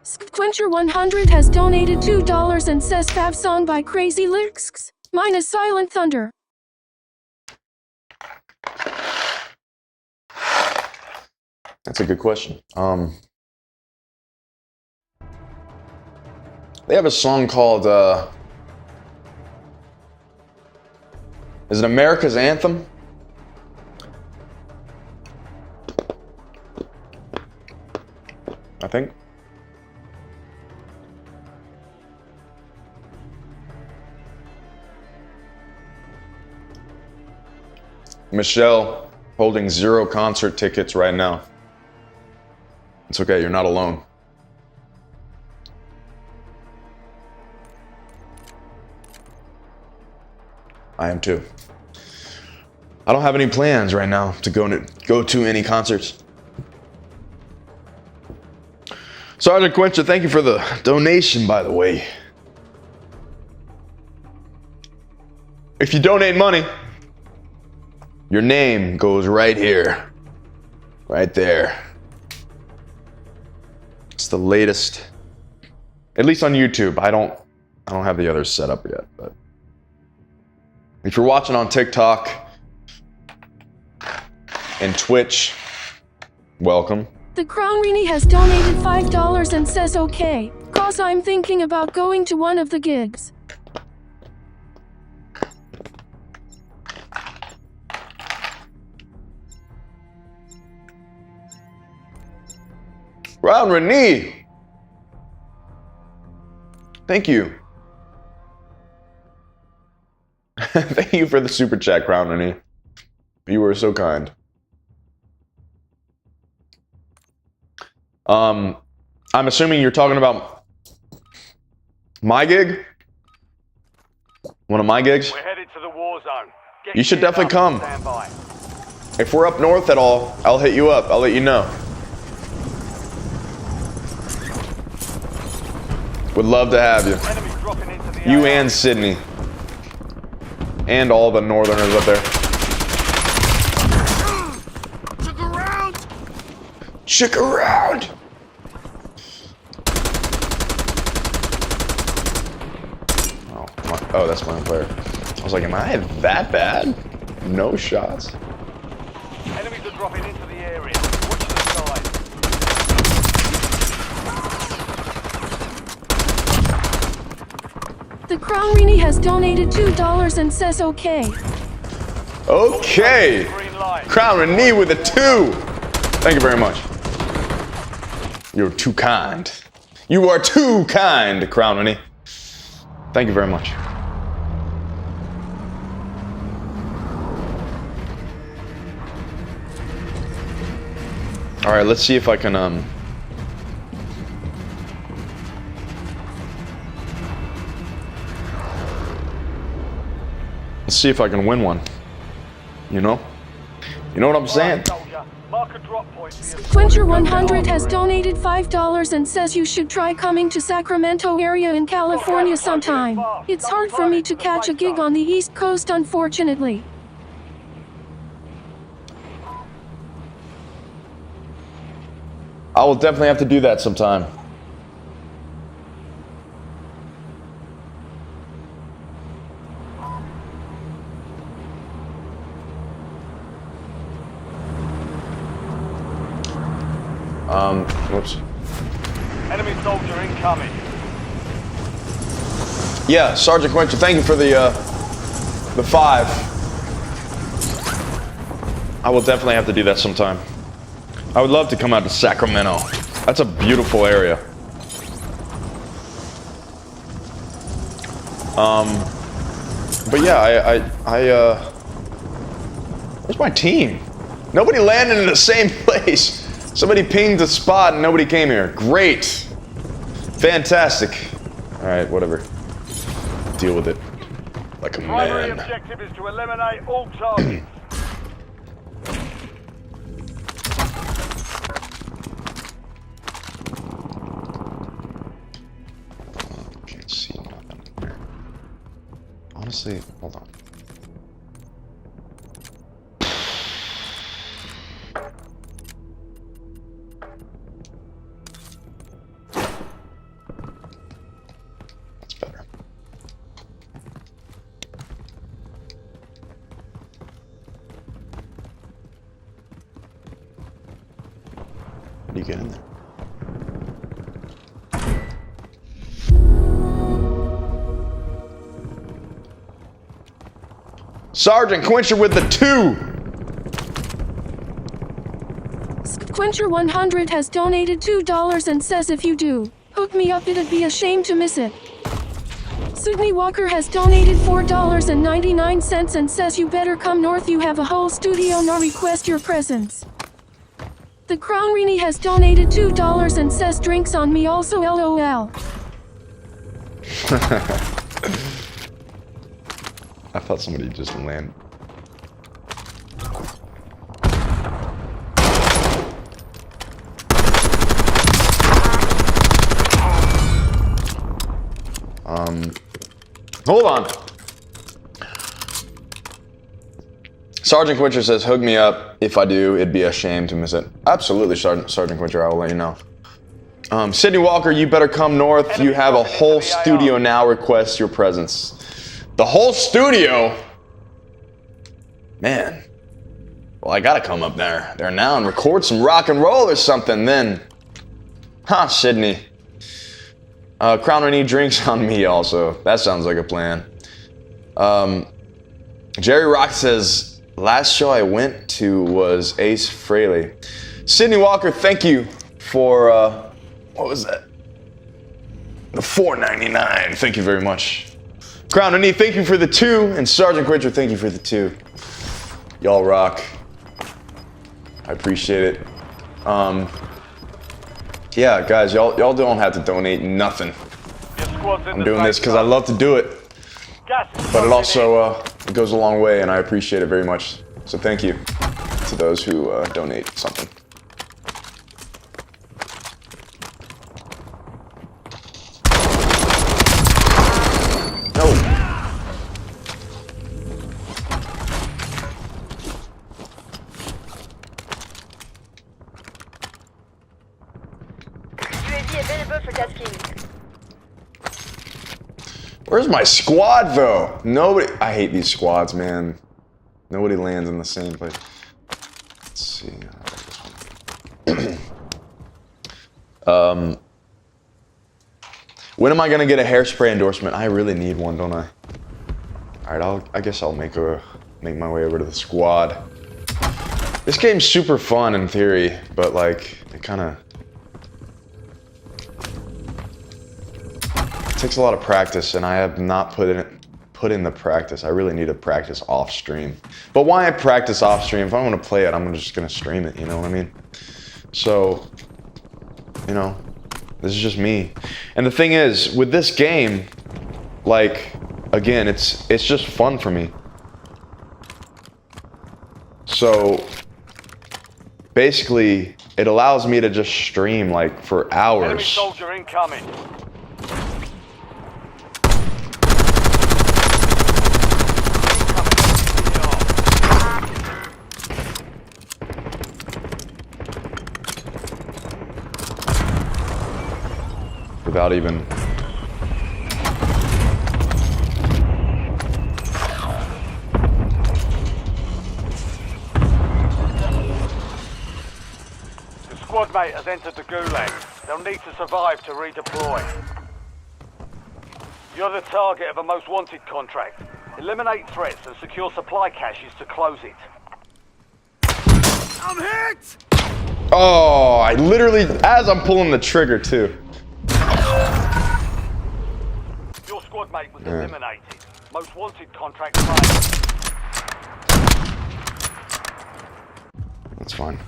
Squincher100 has donated $2 and says Fab song by Crazy Licks, minus Silent Thunder. That's a good question. They have a song called, is it America's Anthem? I think. Michelle holding 0 concert tickets right now. It's okay, you're not alone. I am too. I don't have any plans right now to go to any concerts. Sergeant Quencher, thank you for the donation, by the way. If you donate money, your name goes right here. Right there. It's the latest, at least on YouTube. I don't have the others set up yet, but if you're watching on TikTok and Twitch, welcome. The Crown Rini has donated $5 and says okay, cause I'm thinking about going to one of the gigs. Crown Rini, thank you. Thank you for the super chat, Crown Rini. You were so kind. I'm assuming you're talking about my gig? One of my gigs? We're headed to the war zone. You should definitely come. Stand by. If we're up north at all, I'll hit you up. I'll let you know. Would love to have you. Enemies dropping into the You AR. and Sydney. And all the northerners up there. Check around! Check around! Oh, that's my own player. I was like, am I that bad? No shots. Enemies are dropping into the area. Watch the skies. Crown Rini has donated $2 and says okay. Okay. Green light. Crown and knee with a 2. Thank you very much. You're too kind. You are too kind, Crown and knee. Thank you very much. All right, let's see if I can let's see if I can win one. You know? You know what I'm saying? Soldier, mark a drop point for your Quencher 100 has donated $5 and says you should try coming to Sacramento area in California sometime. It's hard for me to catch a gig on the East Coast, unfortunately. I will definitely have to do that sometime. Whoops. enemy soldier incoming. Yeah, Sergeant Quencher, thank you for the 5. I will definitely have to do that sometime. I would love to come out to Sacramento. That's a beautiful area. But yeah, where's my team? Nobody landed in the same place. Somebody pinged the spot and nobody came here. Great. Fantastic. All right, whatever. Deal with it like a Primary man. objective is to eliminate all targets. Can't see nothing there. Honestly, hold on. That's better. How do you get in there? Sergeant Quencher with the 2. Quencher 100 has donated $2 and says if you do hook me up, it'd be a shame to miss it. Sydney Walker has donated $4.99 and says you better come north, you have a whole studio, now request your presence. The Crown Rini has donated $2 and says drinks on me also, LOL. I thought somebody just landed. Hold on. Sergeant Quencher says, hook me up. If I do, it'd be a shame to miss it. Absolutely, Sergeant Quencher, I will let you know. Sydney Walker, you better come north. You have a whole studio now, request your presence. The whole studio? Man. Well, I gotta come up there now and record some rock and roll or something then. Huh, Sydney. Crown or need drinks on me also. That sounds like a plan. Jerry Rock says, last show I went to was Ace Frehley. Sydney Walker, thank you for, what was that? The $4.99. Thank you very much. Crown and Knee, thank you for the 2. And Sergeant Quencher, thank you for the 2. Y'all rock. I appreciate it. Yeah, guys, y'all don't have to donate nothing. I'm doing this because I love to do it. But it also it goes a long way, and I appreciate it very much. So thank you to those who donate something. No. Where's my squad, though? Nobody. I hate these squads, man. Nobody lands in the same place. Let's see. When am I gonna get a hairspray endorsement? I really need one, don't I? All right, I guess I'll make my way over to the squad. This game's super fun in theory, but like it kind of takes a lot of practice, and I have not put in the practice. I really need to practice off stream. But why practice off stream? If I want to play it, I'm just gonna stream it. You know what I mean? So, you know, this is just me. And the thing is, with this game, like, again, it's just fun for me. So, basically, it allows me to just stream, like, for Enemy hours. soldier incoming. Without even... The squad mate has entered the gulag. They'll need to survive to redeploy. You're the target of a most wanted contract. Eliminate threats and secure supply caches to close it. I'm hit! Oh, I literally, as I'm pulling the trigger too. Your squad mate was eliminated. Most wanted contract failed. That's fine.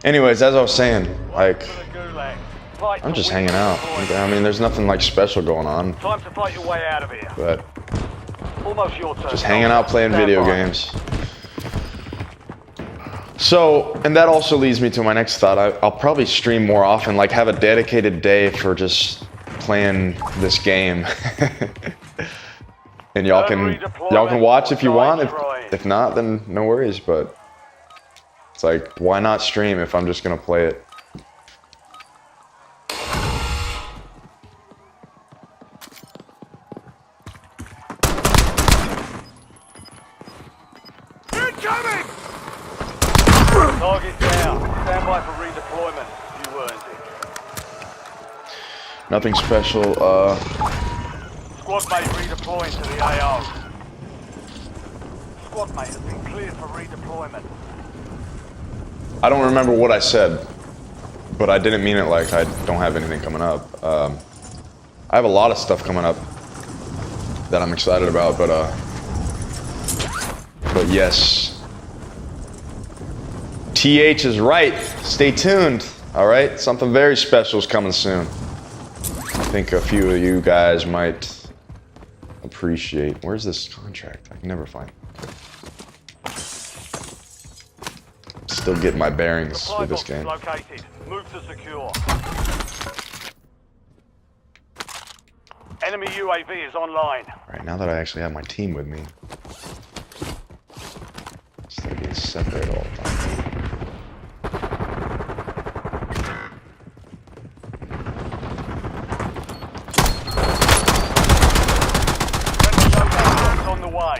Anyways, as I was saying, like, For the gulag. Fight I'm to just win hanging out. redeploy. I mean, there's nothing like special going on, Time to fight your way out of here. but Almost your turn. just hanging out playing Stand video by. games. So, and that also leads me to my next thought. I'll probably stream more often, like have a dedicated day for just playing this game. And y'all can watch if you want. If not, then no worries, but it's like, why not stream if I'm just gonna play it? Incoming! Target down. Stand by for redeployment. You earned it. Nothing special. Squad mate redeploying to the AO. Squad mate has been cleared for redeployment. I don't remember what I said, but I didn't mean it like I don't have anything coming up. I have a lot of stuff coming up that I'm excited about, but yes. TH is right. Stay tuned. All right, something very special is coming soon. I think a few of you guys might appreciate. Where's this contract? I can never find it. Still getting my bearings Supply with this box is game. located. Move to secure. Enemy UAV is online. All right, now that I actually have my team with me, instead of being separated all the time. Friendly loadout is on the way.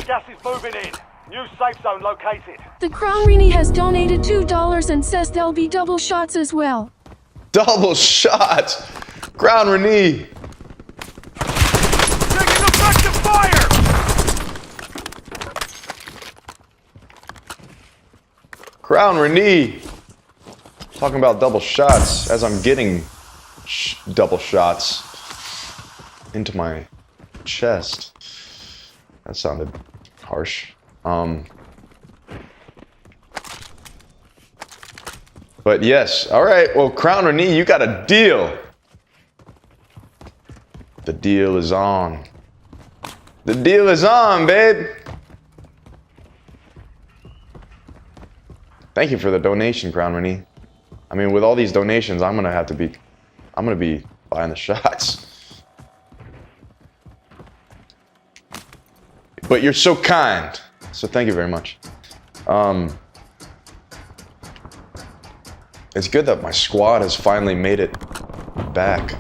Gas is moving in. New safe zone located. The Crown Rini has donated $2 and says there'll be double shots as well. Double shot! Ground Renee! Taking effective fire! Crown Renee! Talking about double shots as I'm getting double shots into my chest. That sounded harsh. But yes, all right. Well, Crown Renee, you got a deal. The deal is on. The deal is on, babe. Thank you for the donation, Crown Renee. I mean, with all these donations, I'm gonna be buying the shots. But you're so kind, so thank you very much. It's good that my squad has finally made it back.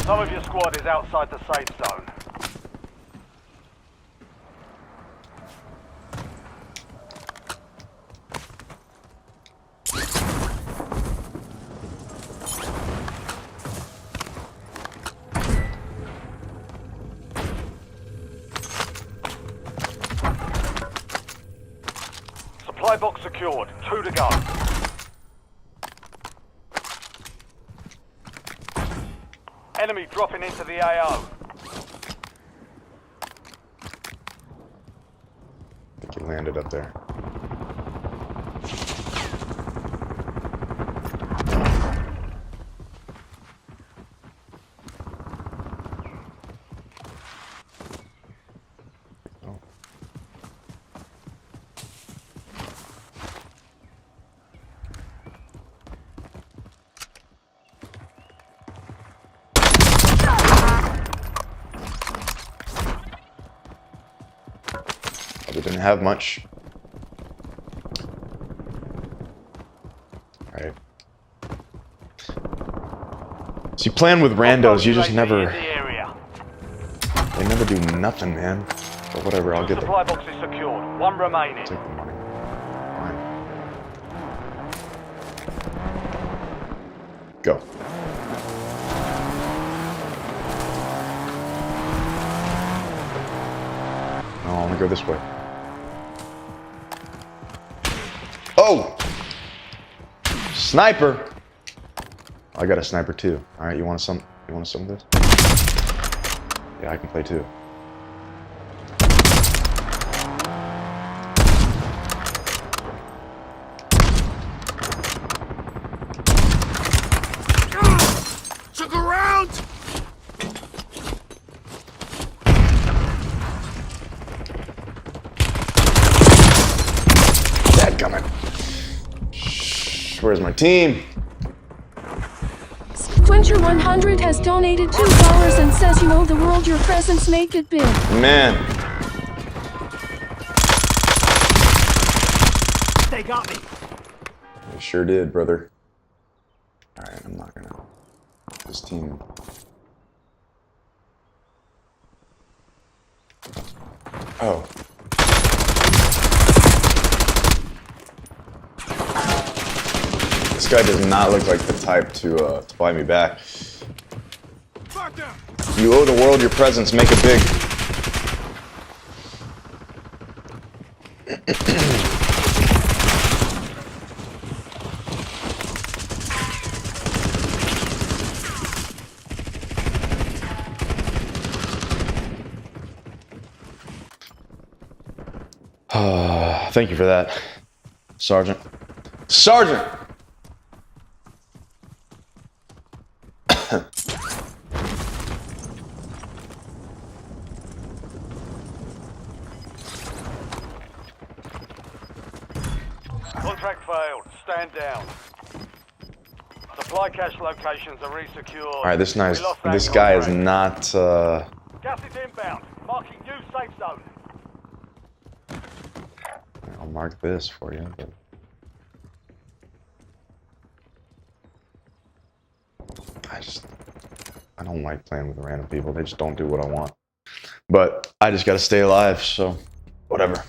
Some of your squad is outside the safe zone. Supply box secured. 2 to go. Enemy dropping into the AO. I think he landed up there. Oh. We didn't have much. Alright. So you plan with randos, you just never... They never do nothing, man. But whatever, I'll get the... Supply box is secured. 1 remaining. Take the money. Fine. Go. No, I want to go this way. Oh! Sniper! I got a sniper too. Alright, you want some of this? Yeah, I can play too. Look around! Dadgummit. Where's my team? Quencher 100 has donated $2 and says you owe the world your presence, make it big. Man. They got me. They sure did, brother. Alright, I'm not gonna... This team... Oh. This guy does not look like the type to buy me back. You owe the world your presence, make it big. Thank you for that, Sergeant. Sergeant! Contract failed. Stand down. Supply cache locations are resecured. Alright, this guy is not, Gas is inbound. Marking new safe zone. I'll mark this for you. But... I don't like playing with random people. They just don't do what I want. But I just gotta stay alive, so whatever.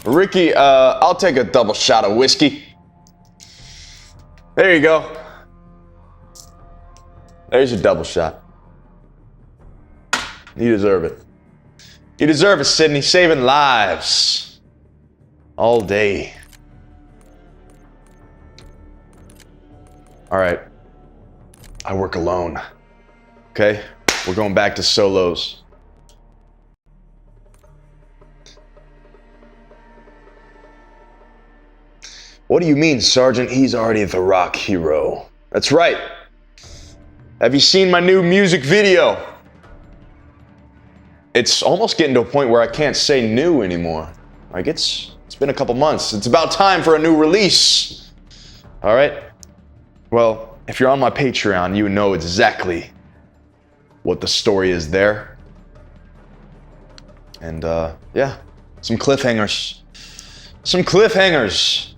Rikki, I'll take a double shot of whiskey. There you go. There's your double shot. You deserve it. You deserve it, Sydney. Saving lives. All day. Alright. I work alone. Okay? We're going back to solos. What do you mean, Sergeant? He's already the rock hero. That's right. Have you seen my new music video? It's almost getting to a point where I can't say new anymore. Like, it's been a couple months. It's about time for a new release. All right? Well, if you're on my Patreon, you know exactly what the story is there. And, yeah, some cliffhangers. Some cliffhangers.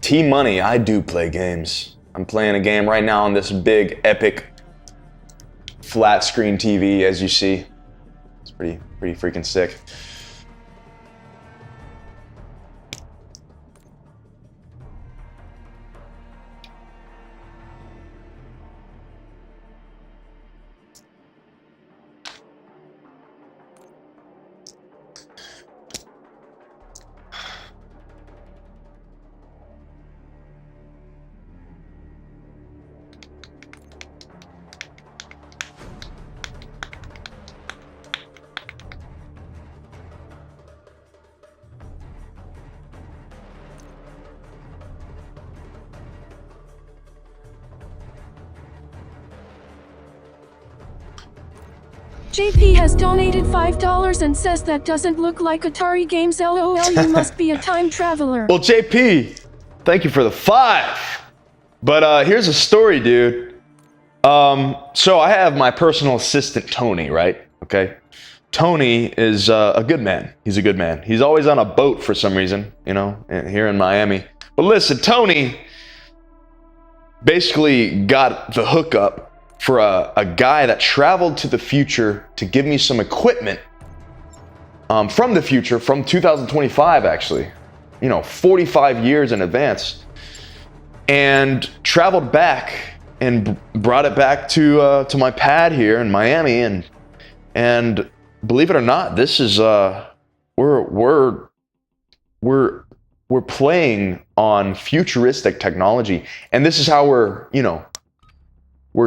T-Money, I do play games. I'm playing a game right now on this big, epic, flat screen TV, as you see. It's pretty freaking sick. JP has donated $5 and says that doesn't look like Atari games. LOL, you must be a time traveler. Well, JP, thank you for the 5. But here's a story, dude. So I have my personal assistant, Tony, right? Okay. Tony is a good man. He's a good man. He's always on a boat for some reason, you know, here in Miami. But listen, Tony basically got the hookup for a guy that traveled to the future to give me some equipment from the future, from 2025 actually, you know, 45 years in advance, and traveled back and brought it back to my pad here in Miami, and believe it or not, this is we're playing on futuristic technology, and this is how we're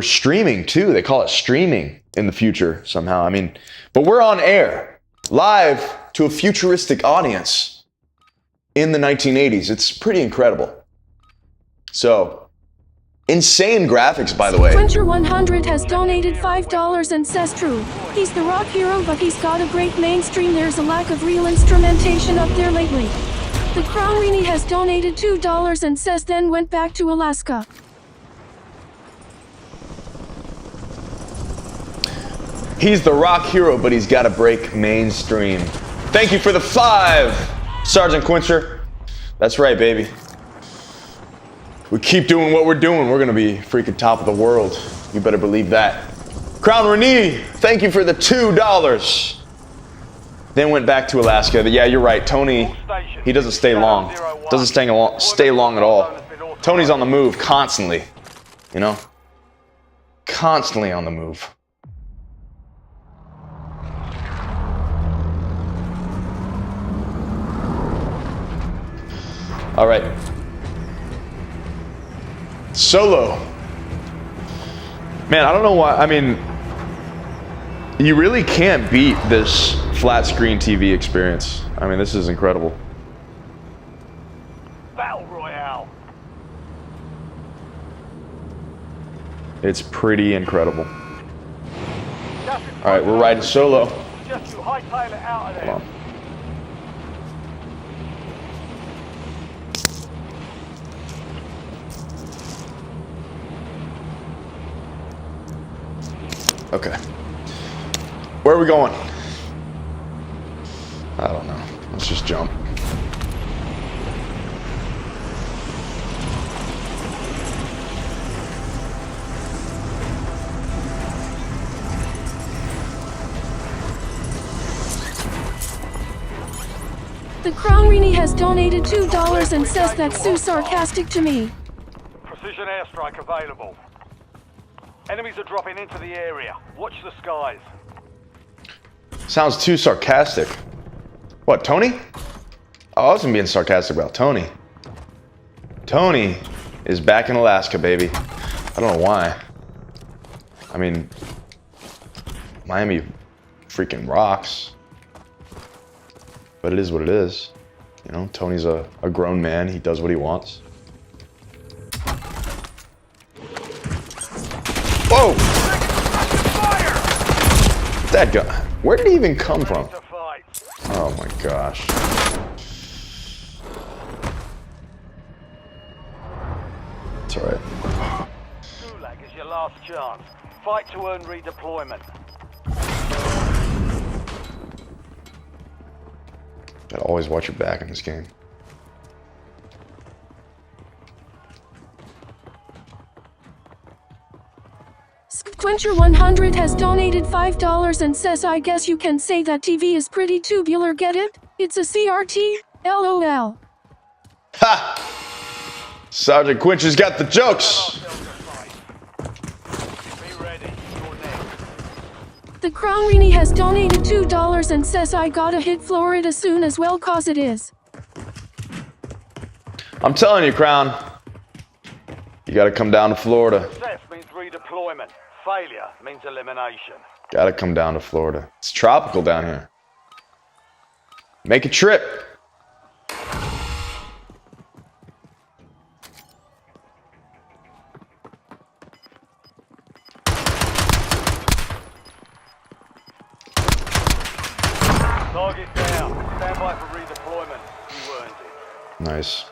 streaming too. They call it streaming in the future somehow. I mean, but we're on air, live to a futuristic audience in the 1980s. It's pretty incredible. So, insane graphics, by the way. Quencher100 has donated $5 and says true. He's the rock hero, but he's got a great mainstream. There's a lack of real instrumentation up there lately. The Crownweenie has donated $2 and says then went back to Alaska. He's the rock hero, but he's got to break mainstream. Thank you for the 5, Sergeant Quencher. That's right, baby. We keep doing what we're doing, we're going to be freaking top of the world. You better believe that. Crown Renee, thank you for the $2. Then went back to Alaska. Yeah, you're right. Tony, he doesn't stay long. Doesn't stay long at all. Tony's on the move constantly, you know? Constantly on the move. All right. Solo. Man, I don't know why. I mean, you really can't beat this flat screen TV experience. I mean, this is incredible. Battle Royale. It's pretty incredible. All right, we're riding solo. Just you hightail it out of there. Hold on. Okay. Where are we going? I don't know. Let's just jump. The Crownweenie has donated $2 and says that's so sarcastic to me. Precision airstrike available. Enemies are dropping into the area. Watch the skies. Sounds too sarcastic. What, Tony? Oh, I wasn't being sarcastic about Tony. Tony is back in Alaska, baby. I don't know why. I mean, Miami freaking rocks. But it is what it is. You know, Tony's a grown man. He does what he wants. Whoa! That guy. Where did he even come from? Oh my gosh. It's alright. Gulag is your last chance. Fight to earn redeployment. Gotta always watch your back in this game. Quencher100 has donated $5 and says, I guess you can say that TV is pretty tubular, get it? It's a CRT? LOL. Ha! Sergeant Quencher's got the jokes. Be ready. You're next. The Crown Rini has donated $2 and says, I gotta hit Florida soon as well cause it is. I'm telling you, Crown. You gotta come down to Florida. Success means redeployment. Failure means elimination. Gotta come down to Florida. It's tropical down here. Make a trip. Target down. Stand by for redeployment. You earned it. Nice.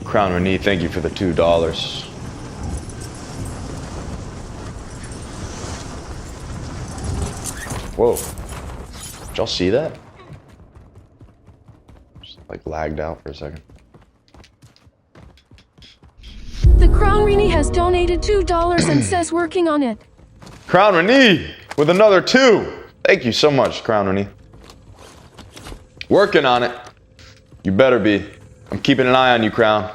Crown Renee, thank you for the $2. Whoa. Did y'all see that? Just like lagged out for a second. The Crown Rini has donated $2 and says working on it. Crown Renee with another 2. Thank you so much, Crown Renee. Working on it. You better be. I'm keeping an eye on you, Crown.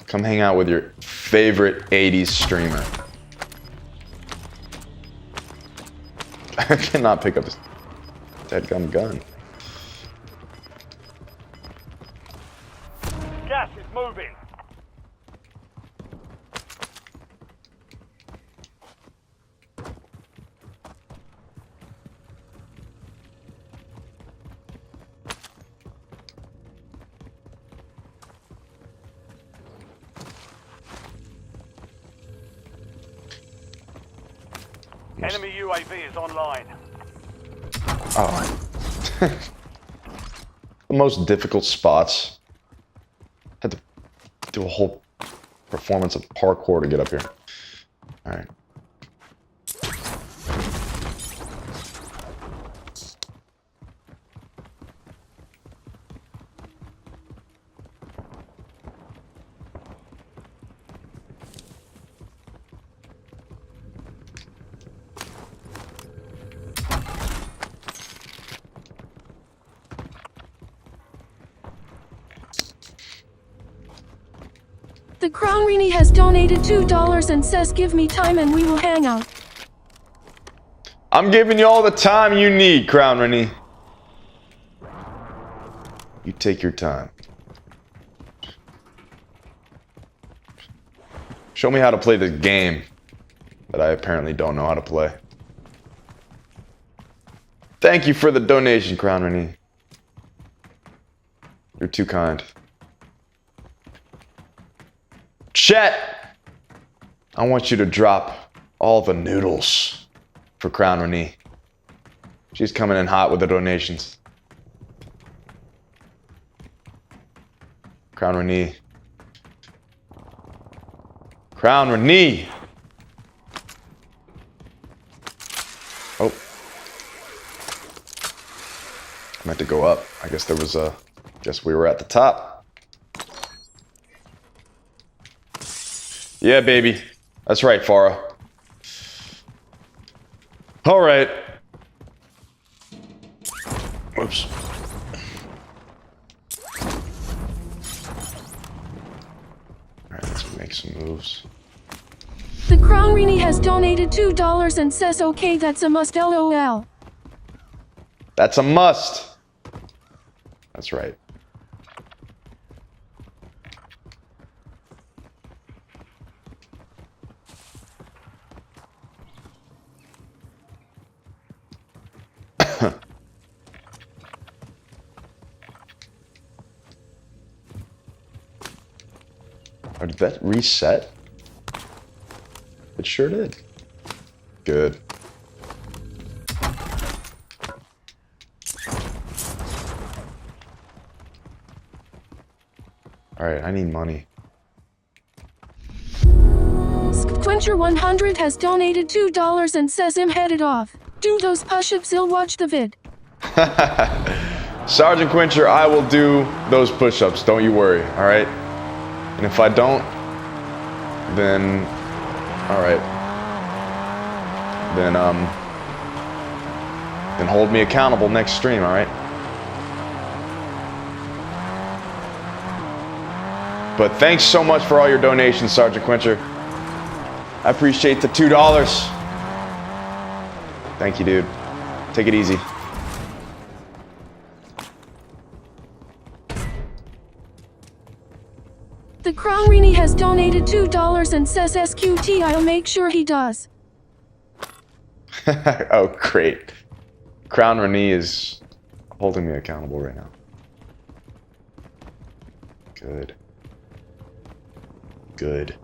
Come hang out with your favorite 80s streamer. I cannot pick up this deadgum gun. Gas is moving. Enemy UAV is online. Oh. The most difficult spots. Had to do a whole performance of parkour to get up here. Alright. The Crown Rini has donated $2 and says give me time and we will hang out. I'm giving you all the time you need, Crown Renee. You take your time. Show me how to play this game that I apparently don't know how to play. Thank you for the donation, Crown Renee. You're too kind. Chat! I want you to drop all the noodles for Crown Renee. She's coming in hot with the donations. Crown Renee. Crown Renee! Oh. I meant to go up. I guess there was a... Guess we were at the top. Yeah, baby. That's right, Farah. All right. Whoops. All right, let's make some moves. The Crown Rini has donated $2 and says okay, that's a must, LOL. That's a must. That's right. Oh, did that reset? It sure did. Good. Alright, I need money. Quencher100 has donated $2 and says I'm headed off. Do those push-ups, he'll watch the vid. Sergeant Quencher, I will do those push-ups. Don't you worry, all right? And if I don't, then, all right. Then hold me accountable next stream, all right? But thanks so much for all your donations, Sergeant Quencher. I appreciate the $2. Thank you, dude. Take it easy. The Crown Rini has donated $2 and says SQT, I'll make sure he does. Oh, great. Crown Rini is holding me accountable right now. Good. Good.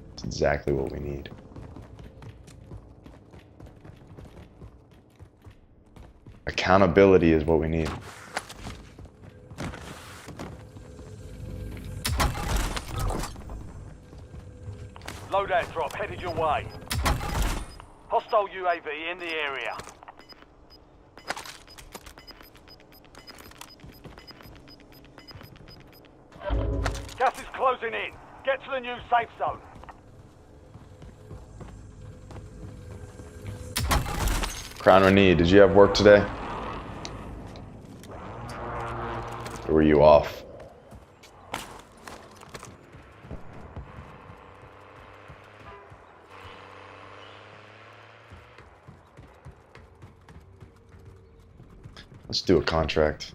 That's exactly what we need. Accountability is what we need. Loadout drop headed your way. Hostile UAV in the area. Gas is closing in. Get to the new safe zone. Crown Rini, did you have work today? Or were you off? Let's do a contract.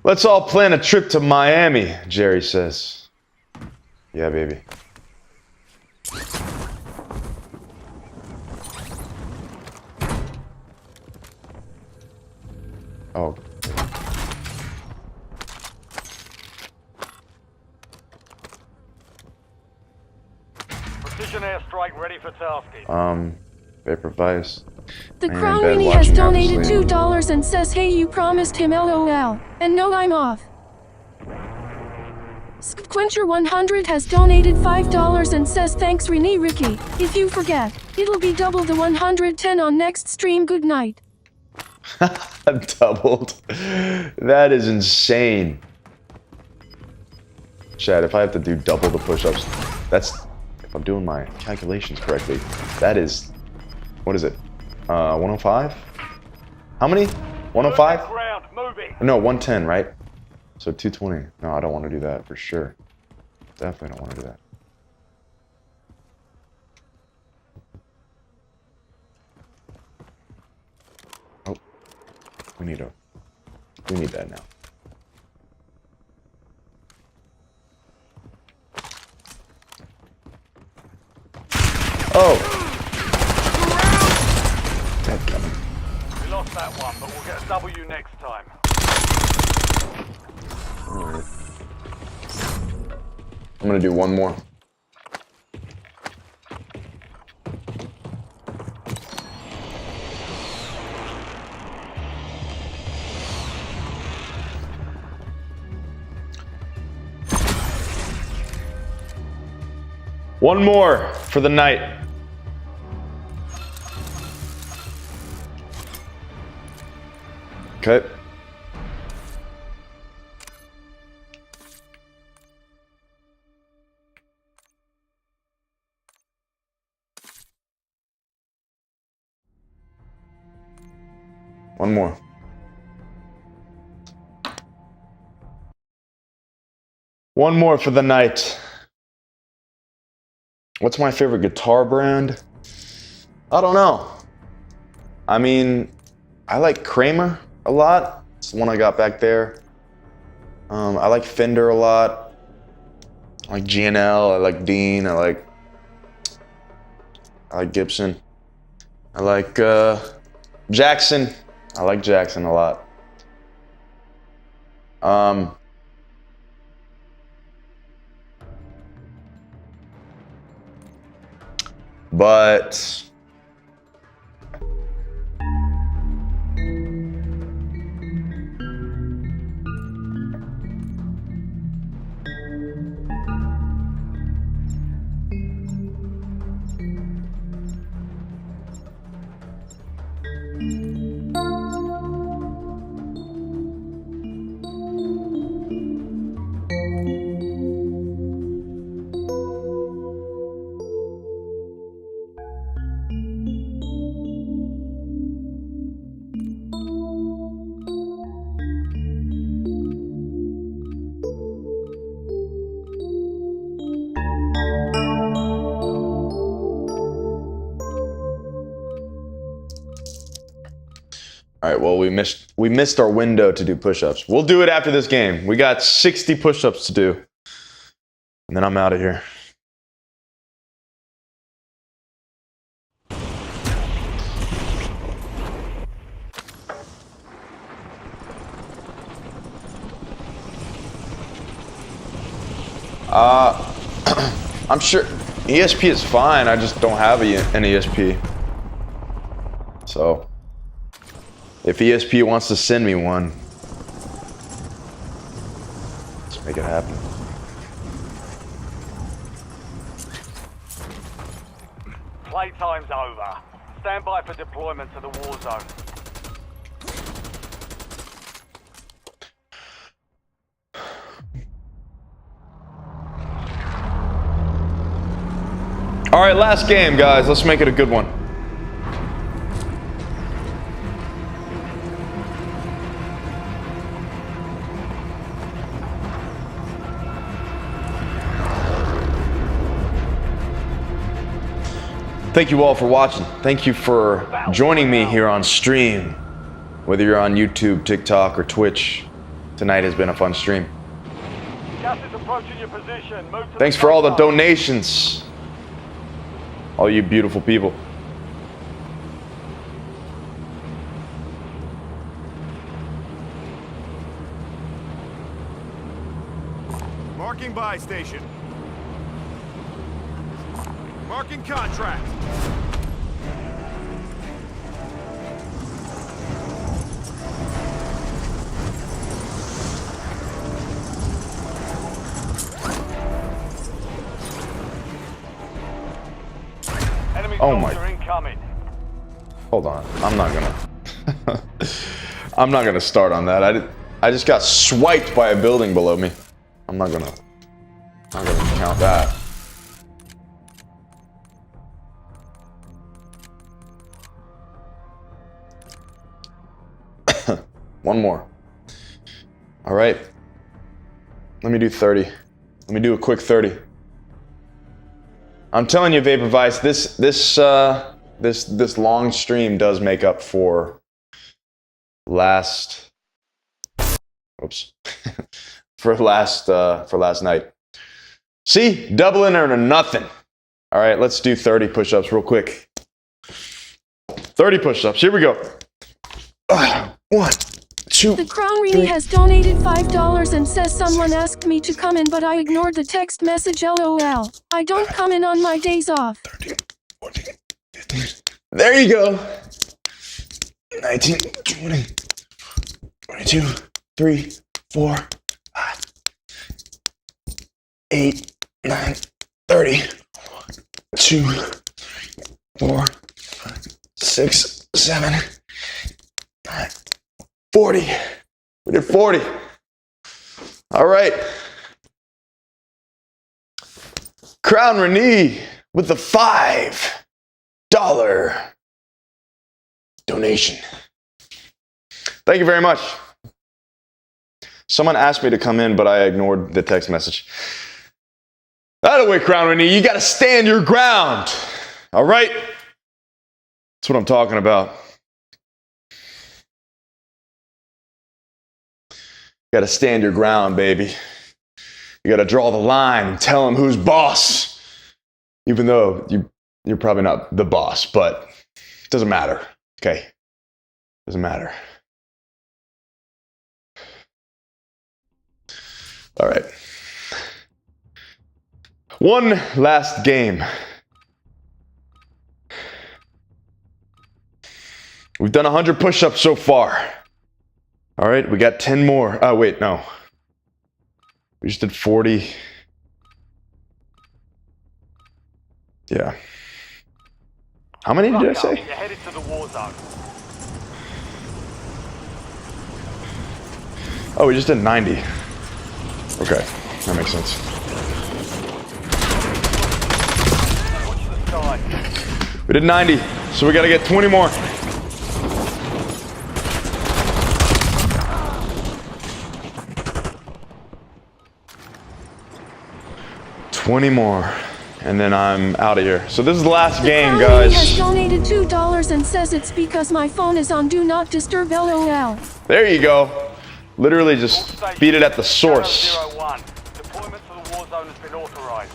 Let's all plan a trip to Miami, Jerry says. Yeah, baby. Oh. Precision airstrike ready for tasking. Vapor Vice. The I'm in Crown bed Rini has watching donated Half Asleep. $2 and says, hey, you promised him LOL. And no, I'm off. Quencher 100 has donated $5 and says, thanks Rini Rikki. If you forget, it'll be double the 110 on next stream. Good night. Doubled. That is insane. Chad, if I have to do double the push-ups, that's, if I'm doing my calculations correctly, that is, what is it? 105? How many? 105? Ground, moving. No, 110, right? So 220. No, I don't want to do that for sure. Definitely don't want to do that. Oh, we need that now. Oh! We lost that one, but we'll get a W next time. Alright. I'm gonna do one more. One more for the night. Okay. One more. One more for the night. What's my favorite guitar brand? I don't know. I mean, I like Kramer a lot. It's the one I got back there. I like Fender a lot. I like G&L, I like Dean, I like Gibson. I like Jackson. I like Jackson a lot. But All right, well, we missed our window to do push-ups. We'll do it after this game. We got 60 push-ups to do. And then I'm out of here. I'm sure ESP is fine. I just don't have an ESP. So, if ESP wants to send me one, let's make it happen. Playtime's over. Stand by for deployment to the war zone. All right, last game, guys. Let's make it a good one. Thank you all for watching. Thank you for joining me here on stream. Whether you're on YouTube, TikTok, or Twitch, tonight has been a fun stream. Gas is approaching your position. Move to Thanks for all the donations. All you beautiful people. Marking buy station. Marking contract. Enemy Oh my. soldier incoming. Hold on. I'm not gonna. I'm not gonna start on that. I just got swiped by a building below me. I'm not gonna count that. One more. All right. Let me do 30. Let me do a quick 30. I'm telling you, Vapor Vice, this long stream does make up for last. Oops. for last night. See, doubling or nothing. All right, let's do 30 push-ups real quick. 30 push-ups. Here we go. 1, 2. The Crown Rini has donated $5 and says someone asked me to come in, but I ignored the text message. LOL. I don't come in on my days off. 13, 14, 15. There you go. 19, 20, 22, 3, 4, 5, 8, 9, 30. 1, 2, 4, 5, 6, 7, 9, 40. We did 40. All right. Crown Renee with the $5 donation. Thank you very much. Someone asked me to come in, but I ignored the text message. By the way, Crown Renee, you got to stand your ground. All right? That's what I'm talking about. You gotta stand your ground, baby. You gotta draw the line and tell them who's boss. Even though you're probably not the boss, but it doesn't matter, okay? Doesn't matter. All right. One last game. We've done 100 push-ups so far. All right, we got 10 more. Oh, wait, no. We just did 40. Yeah. How many did I say? You're headed to the war zone. Oh, we just did 90. Okay, that makes sense. Watch the sky. We did 90, so we gotta get 20 more. $20 more. and then I'm out of here. So this is the last game, The Crown has guys. donated $2 and says it's because my phone is on Do Not Disturb LOL. There you go. Literally just beat it at the source. 01. Deployment to the war zone has been authorized.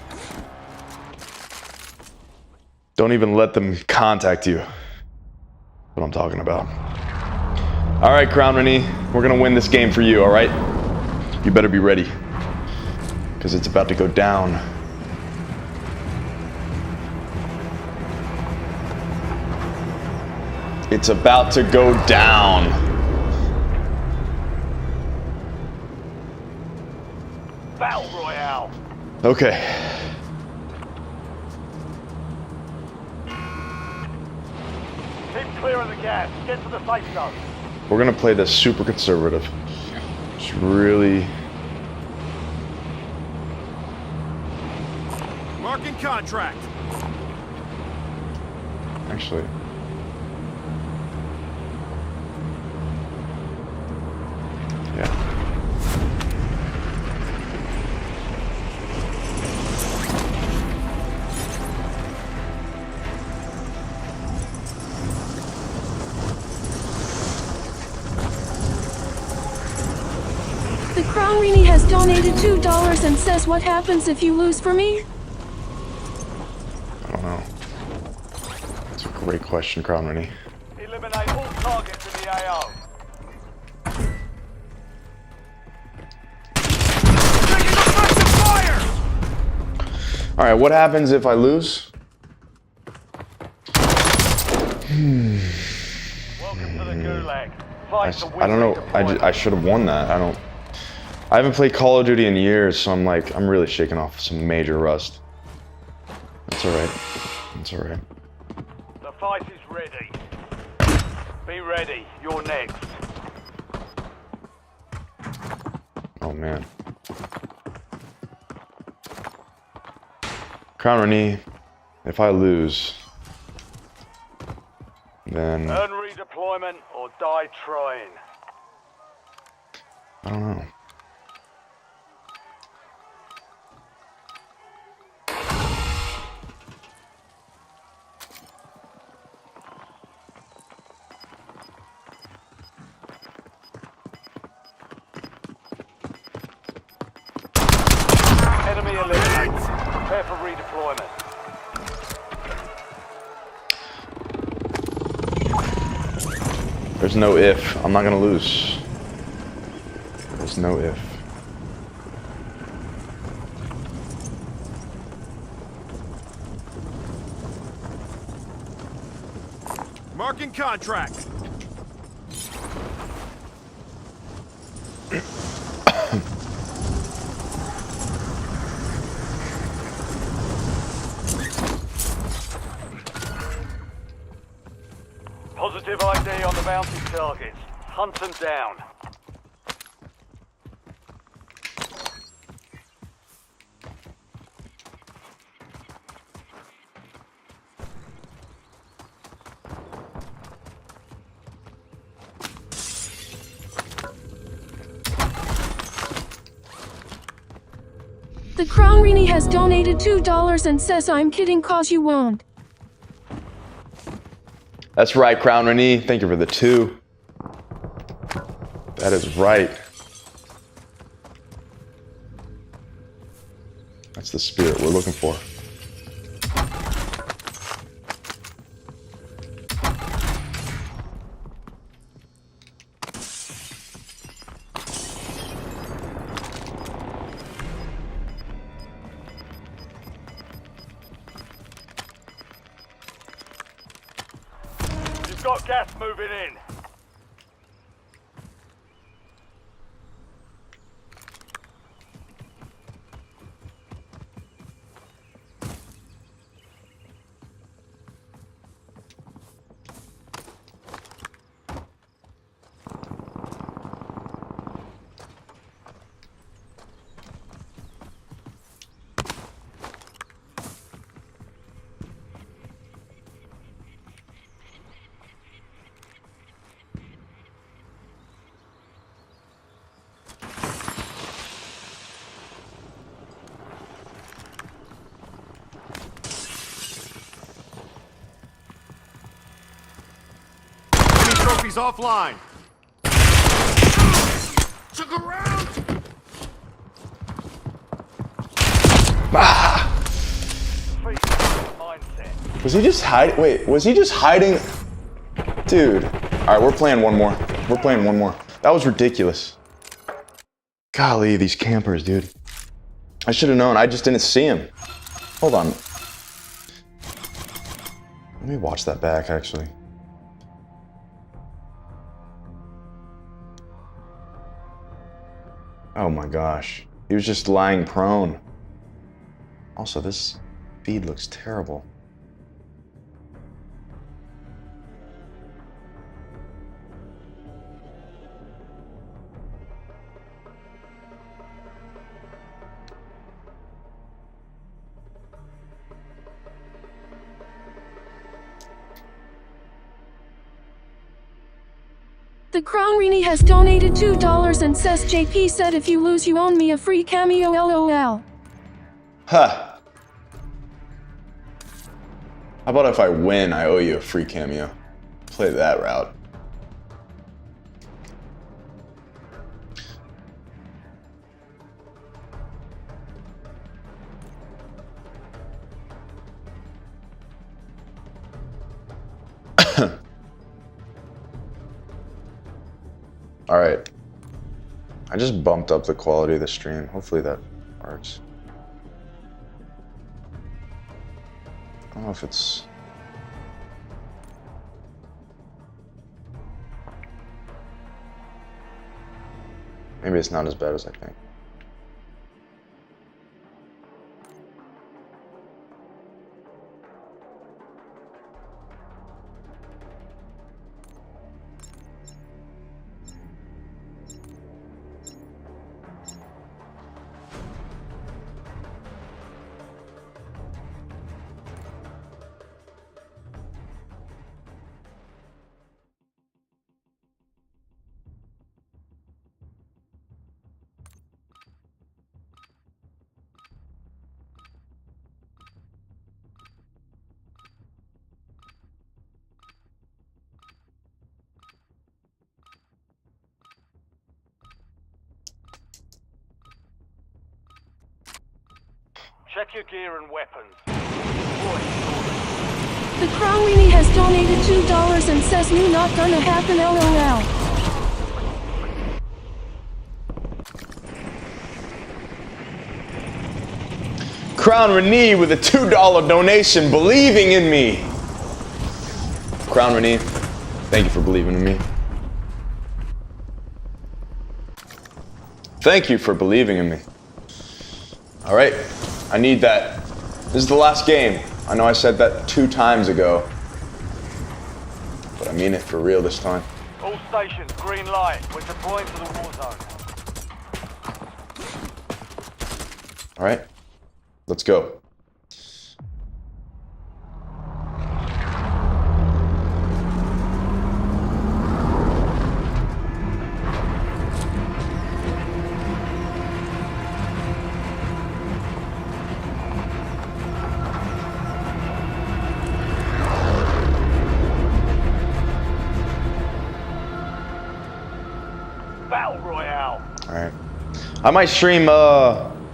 Don't even let them contact you. What I'm talking about. All right, Crown Rennie, we're gonna win this game for you, all right? You better be ready, because it's about to go down. It's about to go down. Battle Royale. Okay. Keep clear of the gas. Get to the safe zone. We're gonna play this super conservative. Just really. Marking contract. Actually. Yeah. The Crown Rennie has donated $2 and says what happens if you lose for me? I don't know. That's a great question, Crown Rennie. Eliminate all targets in the AO. Taking effective fire! All right, what happens if I lose? Welcome to the Gulag. Fight to win. I don't know. I should have won that. I haven't played Call of Duty in years, so I'm really shaking off some major rust. That's all right. That's all right. The fight is ready. Be ready. You're next. Oh man. Crown Rennie, if I lose, then Earn redeployment or die trying. I don't know. Enemy eliminated. Prepare for redeployment. There's no if. I'm not gonna lose. There's no if. Marking contract. Positive ID on the bounty targets. Hunt them down. The Crown Rennie has donated $2 and says I'm kidding cause you won't. That's right, Crown Rennie. Thank you for the 2. That is right. That's the spirit we're looking for. You've got gas moving in. Enemies offline. Took a round. Mindset. Was he just hiding? Wait, was he just hiding? Dude. Alright, we're playing one more. We're playing one more. That was ridiculous. Golly, these campers, dude. I should have known. I just didn't see him. Hold on. Let me watch that back, actually. Oh my gosh. He was just lying prone. Also, this feed looks terrible. The Crown Rini has donated $2 and says JP said if you lose you own me a free cameo LOL. Huh. How about if I win, I owe you a free cameo? Play that route. All right. I just bumped up the quality of the stream. Hopefully that works. I don't know if it's... Maybe it's not as bad as I think. Check your gear and weapons. The Crown Rini has donated $2 and says new not gonna happen LOL. Crown Renee with a $2 donation, believing in me. Crown Renee, thank you for believing in me. Thank you for believing in me. All right, I need that. This is the last game. I know I said that 2 times ago, but I mean it for real this time. All stations, green light. We're deploying to the war zone. All right, let's go. Battle Royale. All right, I might stream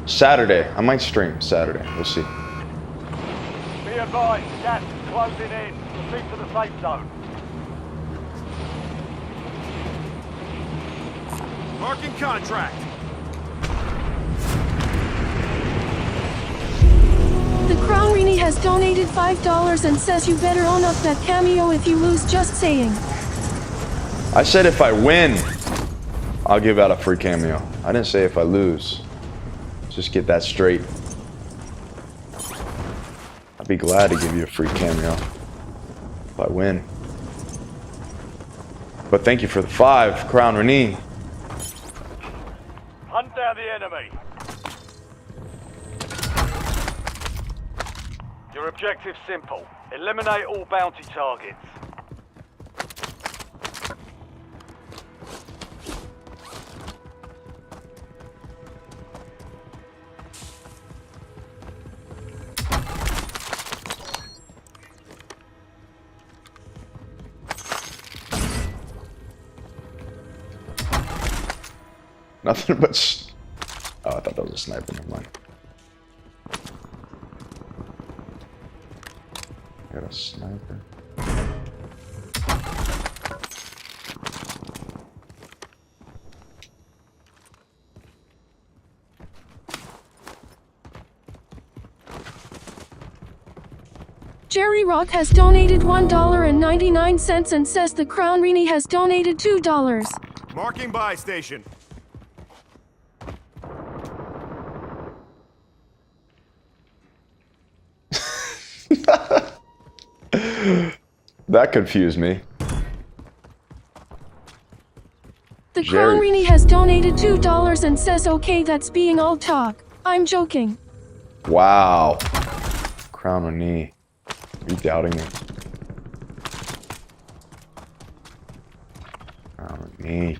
Saturday. I might stream Saturday. We'll see. Be advised, gas is closing in. Proceed to the safe zone. Marking contract. The Crown Rini has donated $5 and says you better own up that cameo if you lose, just saying. I said if I win, I'll give out a free cameo. I didn't say if I lose. Just get that straight. I'd be glad to give you a free cameo if I win. But thank you for the 5, Crown Renee. Hunt down the enemy. Your objective's simple. Eliminate all bounty targets. Nothing but. Oh, I thought that was a sniper. Never mind. Got a sniper. Jerry Rock has donated $1.99 and says the Crown Rini has donated $2. Marking buy station. That confused me. The Crown Rini has donated $2 and says okay, that's being all talk. I'm joking. Wow. Crown on knee. Are you doubting me? Crown on knee.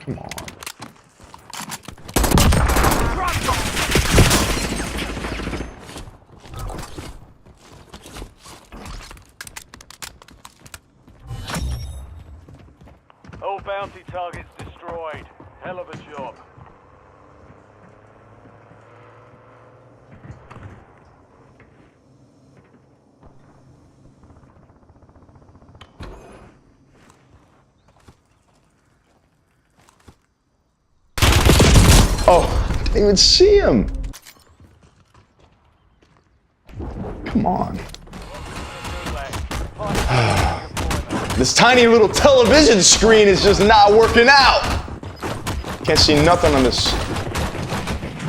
Come on. All bounty targets destroyed. Hell of a job. Oh, didn't even see him. Come on. This tiny little television screen is just not working out. Can't see nothing on this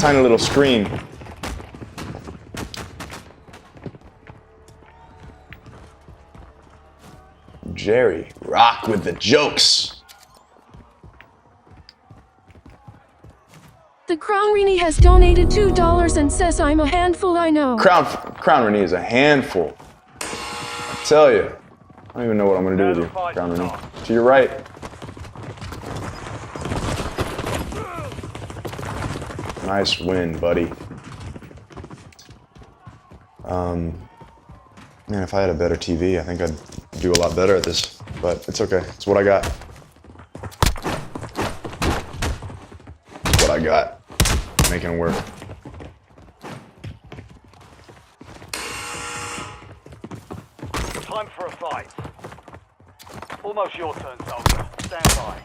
tiny little screen. Jerry, rock with the jokes. The Crown Rini has donated $2 and says I'm a handful, I know. Crown Renee is a handful. I tell you. I don't even know what I'm gonna do with you, Crown Renee. To your right. Nice win, buddy. Man, if I had a better TV, I think I'd do a lot better at this. But it's okay. It's what I got. It's what I got. Making it work. Time for a fight. Almost your turn, soldier. Stand by.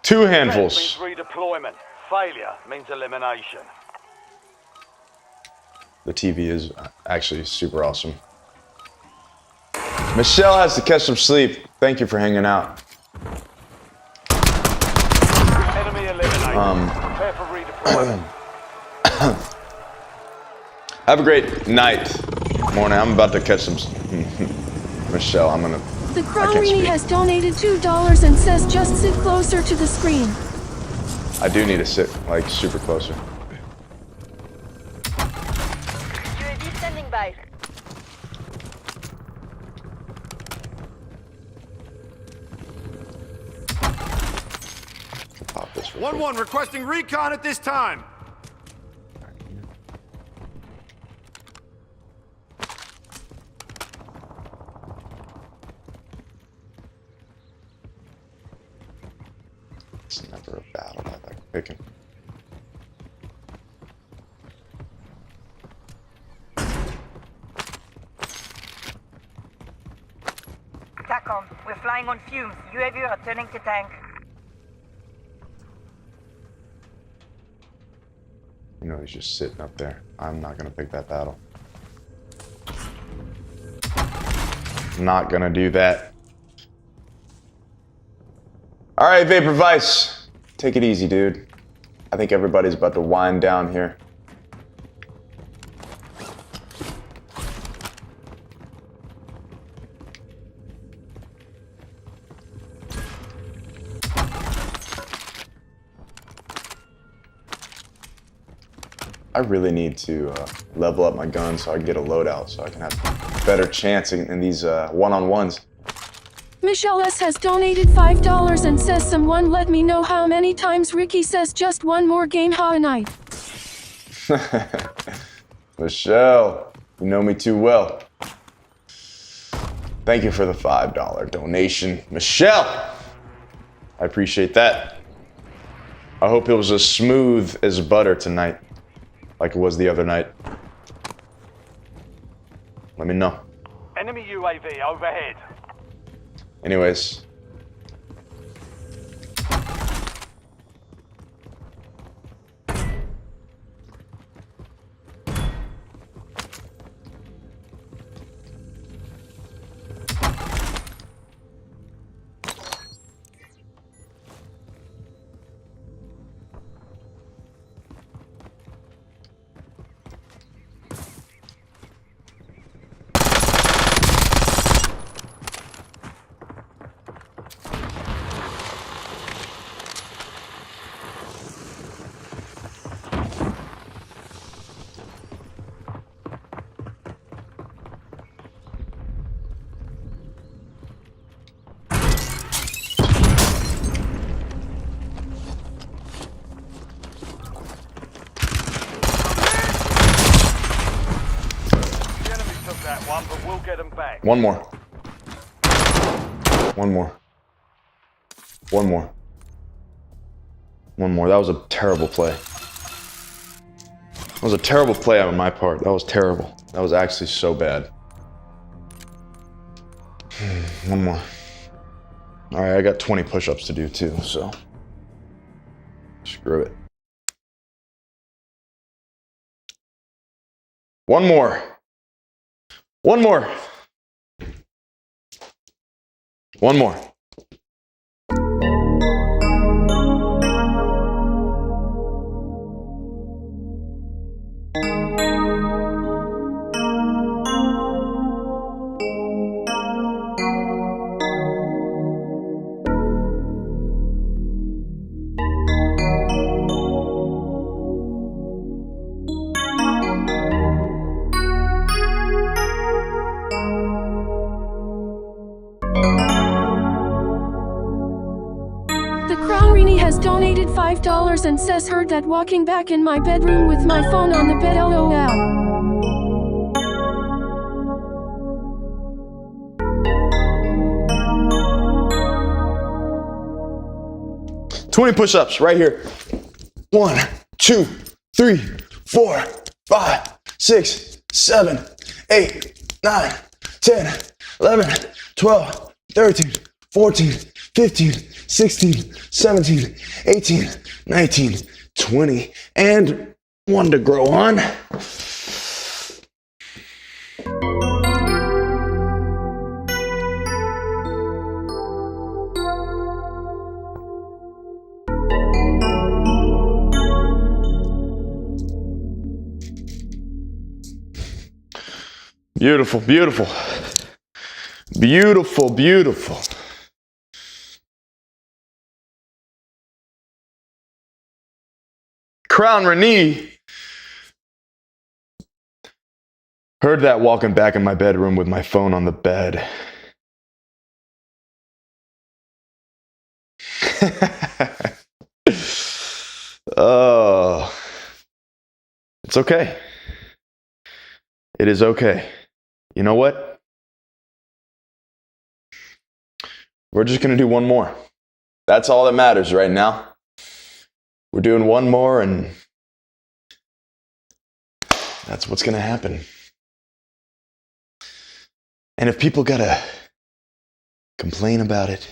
Two handfuls. Success means redeployment. Failure means elimination. The TV is actually super awesome. Michelle has to catch some sleep. Thank you for hanging out. Enemy eliminated. Prepare for redeployment. Have a great night. Morning. I'm about to catch some. Michelle, I'm gonna. The Crown Rini has donated $2 and says just sit closer to the screen. I do need to sit like super closer. UAV standing by. Pop this. 1-1 requesting recon at this time. It's never a battle. I like picking. TACOM, we're flying on fumes. UAV returning to tank. You know, he's just sitting up there. I'm not gonna pick that battle. Not gonna do that. All right, Vapor Vice, take it easy, dude. I think everybody's about to wind down here. I really need to level up my gun so I can get a loadout so I can have a better chance in these one-on-ones. Michelle S. has donated $5 and says, someone let me know how many times Rikki says just one more game a night. Michelle, you know me too well. Thank you for the $5 donation. Michelle! I appreciate that. I hope it was as smooth as butter tonight, like it was the other night. Let me know. Enemy UAV overhead. Anyways. But we'll get them back. One more. One more. One more. One more. That was a terrible play. That was a terrible play on my part. That was terrible. That was actually so bad. One more. All right, I got 20 push-ups to do too, so screw it. One more. One more. One more. Has donated $5 and says heard that walking back in my bedroom with my phone on the bed, LOL. $20 push-ups right here. 1, 2, 3, 4, 5, 6, 7, 8, 9, 10, 11, 12, 13, 14, 15, 16, 17, 18, 19, 20, and 1 to grow on. Beautiful, beautiful. Beautiful, beautiful. Crown Rikki heard that walking back in my bedroom with my phone on the bed. Oh, it's okay. It is okay. You know what? We're just gonna do one more. That's all that matters right now. We're doing one more, and that's what's gonna happen. And if people gotta complain about it,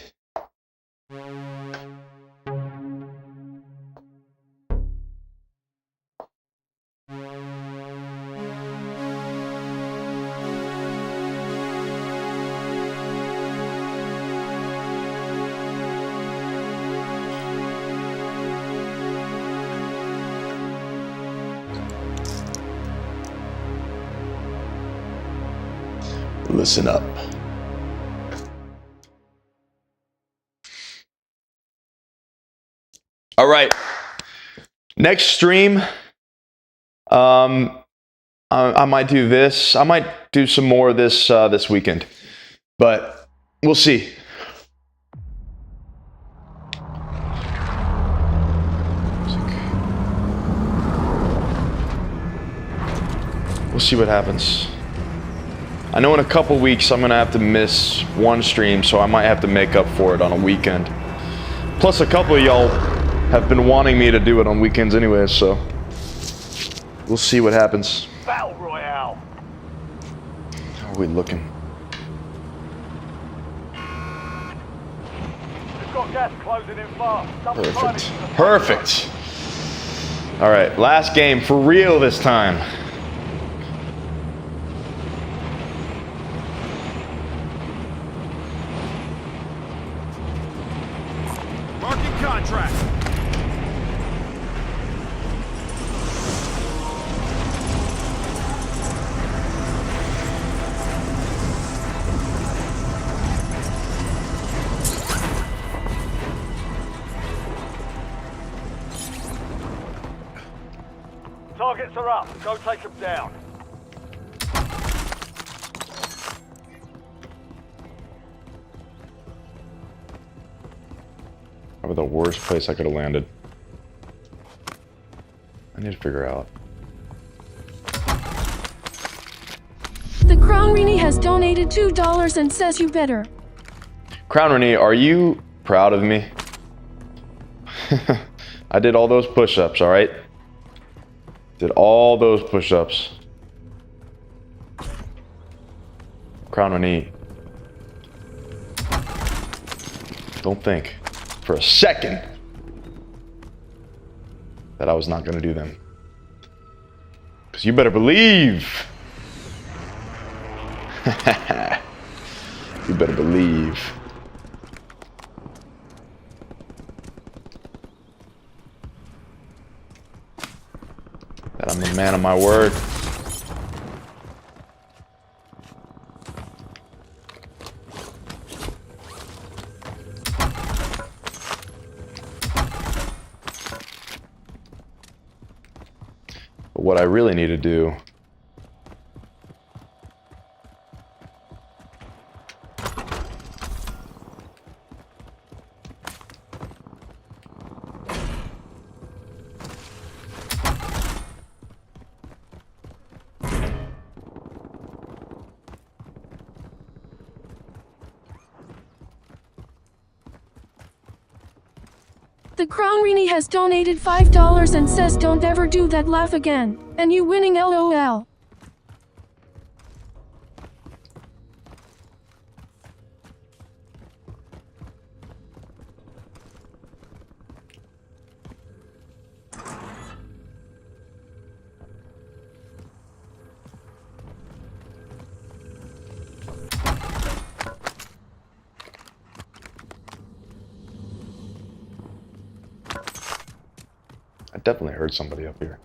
listen up. All right. Next stream, I might do this. I might do some more this this weekend, but we'll see. We'll see what happens. I know in a couple weeks I'm gonna have to miss one stream, so I might have to make up for it on a weekend. Plus, a couple of y'all have been wanting me to do it on weekends anyway, so we'll see what happens. Battle Royale. How are we looking? We've got gas closing in fast. Double Perfect. timing. Perfect. All right, last game for real this time. Marking contract. Targets are up. Go take them down. Probably the worst place I could have landed. I need to figure out. The Crown Rini has donated $2 and says you better. Crown Renee, are you proud of me? I did all those push-ups, all right? Did all those push-ups. Crown Renee. Don't think for a second that I was not going to do them. Because you better believe. You better believe. That I'm a man of my word. But what I really need to do The Crown Rini has donated $5 and says don't ever do that laugh again. And you winning LOL. I definitely heard somebody up here.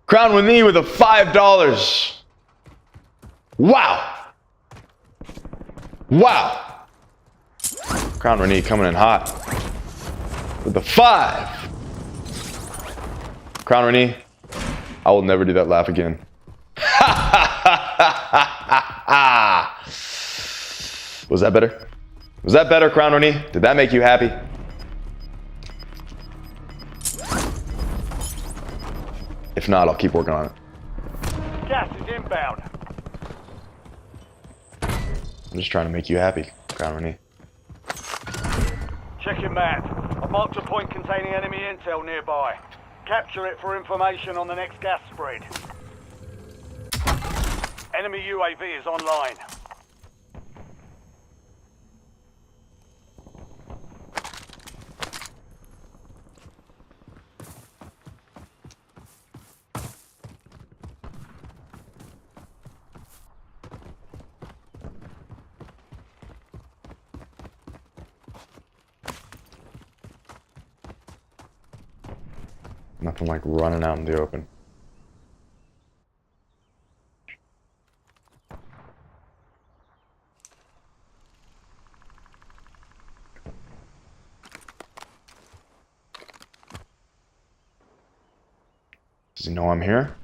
Crown with me with a $5. Wow. Wow. Crown Renee coming in hot with the 5. Crown Renee, I will never do that laugh again. Was that better? Was that better, Crown Renee? Did that make you happy? If not, I'll keep working on it. Gas is inbound. I'm just trying to make you happy, Crown Renee. Check your map. I marked a point containing enemy intel nearby. Capture it for information on the next gas spread. Enemy UAV is online. Nothing like running out in the open. he know I'm here?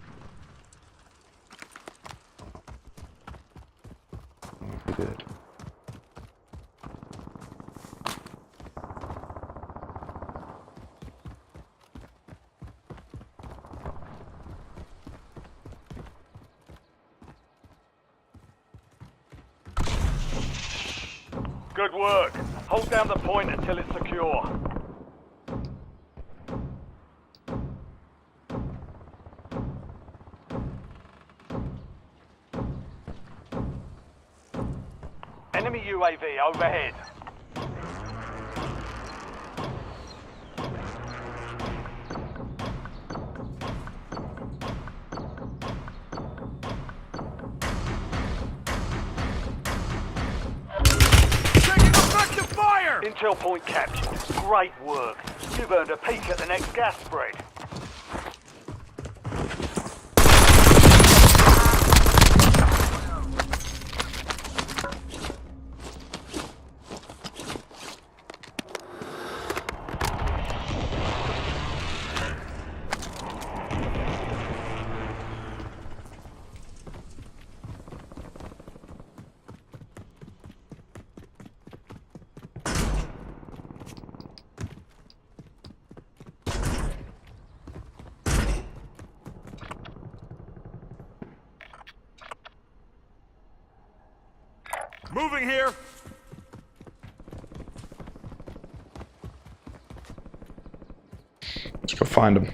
I don't know if he did. Good work. Hold down the point until it's secure. Enemy UAV overhead. Taking effective fire! Intel point captured. Great work. You've earned a peek at the next gas spread. Moving here. Let's go find him.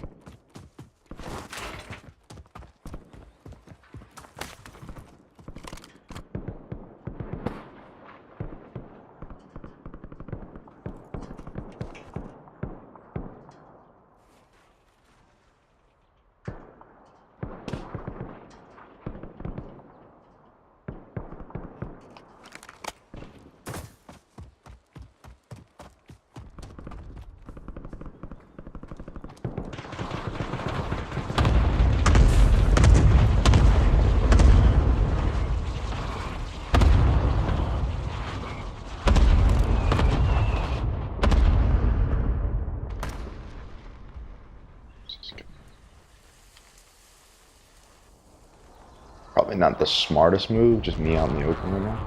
Probably not the smartest move, just me out in the open right now.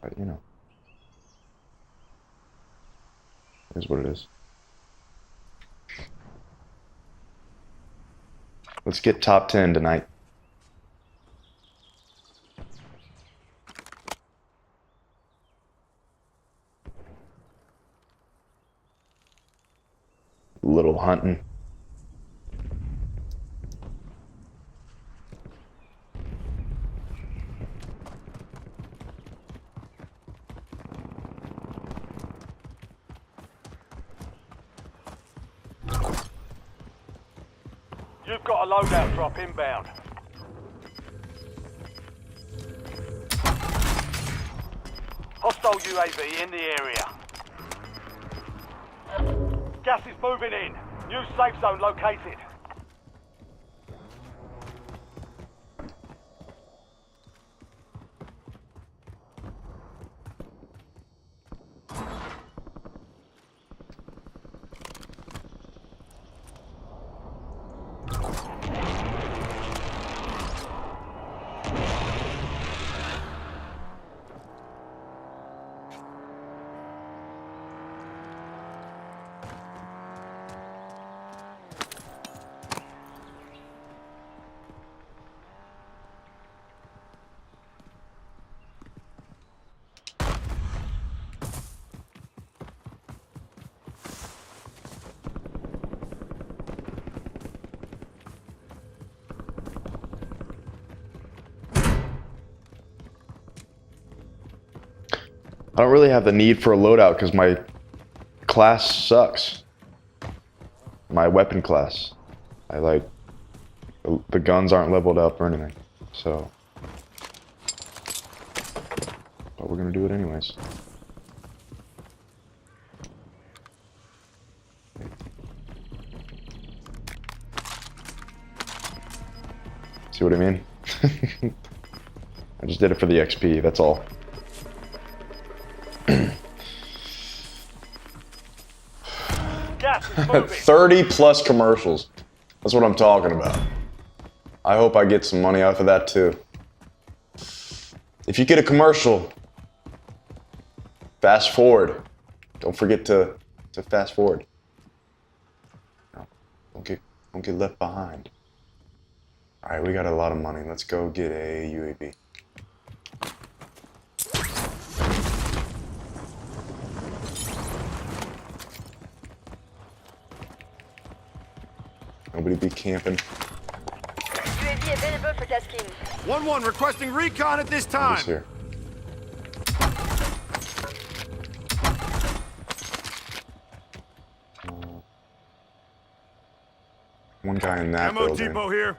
But, you know. It is what it is. Let's get top 10 tonight. Little hunting. You've got a loadout drop inbound. Hostile UAV in the area. Gas is moving in. New safe zone located. I don't really have the need for a loadout because my class sucks. My weapon class. I like... The guns aren't leveled up or anything. So... But we're gonna do it anyways. See what I mean? I just did it for the XP, that's all. Gas is moving. 30 plus commercials. That's what I'm talking about. I hope I get some money off of that too. If you get a commercial, fast forward. Don't forget to fast forward. No, don't get left behind. All right, we got a lot of money. Let's go get a UAV. Nobody be camping. UAV available for tasking. 1-1 requesting recon at this Who's time. here? One guy in that Ammo building. depot here.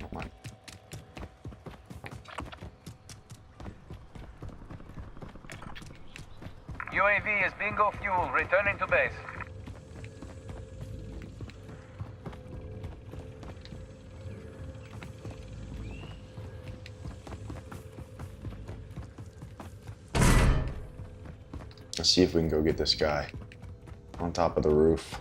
Don't mind. UAV is bingo fuel, returning to base. Let's see if we can go get this guy on top of the roof.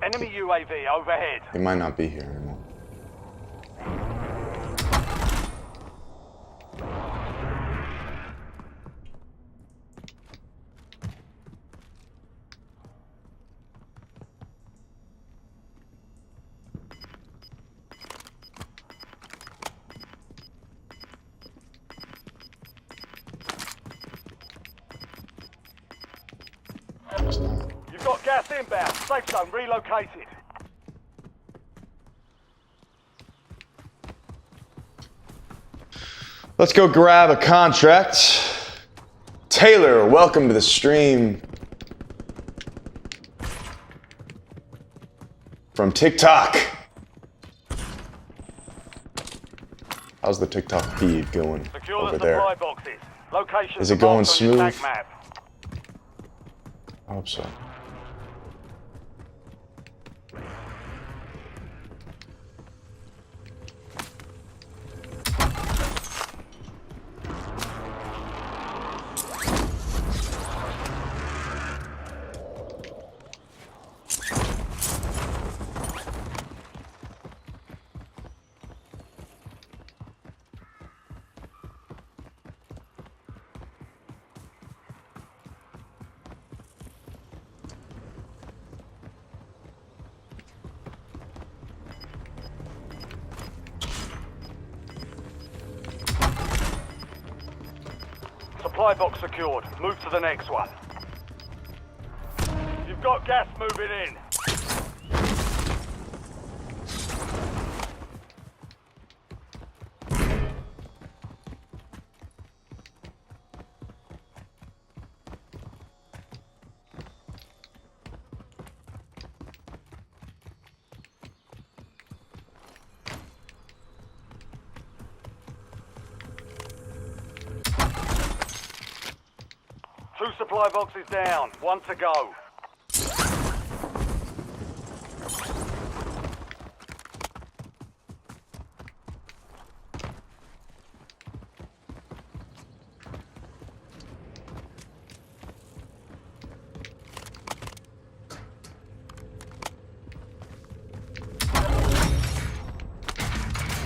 Enemy UAV overhead. He might not be here anymore. It's not. You've got gas inbound. Safe zone relocated. Let's go grab a contract. Taylor, welcome to the stream. From TikTok. How's the TikTok feed going Secure over the there? supply boxes. Locations Is it going marked on your smooth? tag map. I hope so. Supply box secured. Move to the next one. You've got gas moving in. supply boxes down. One to go.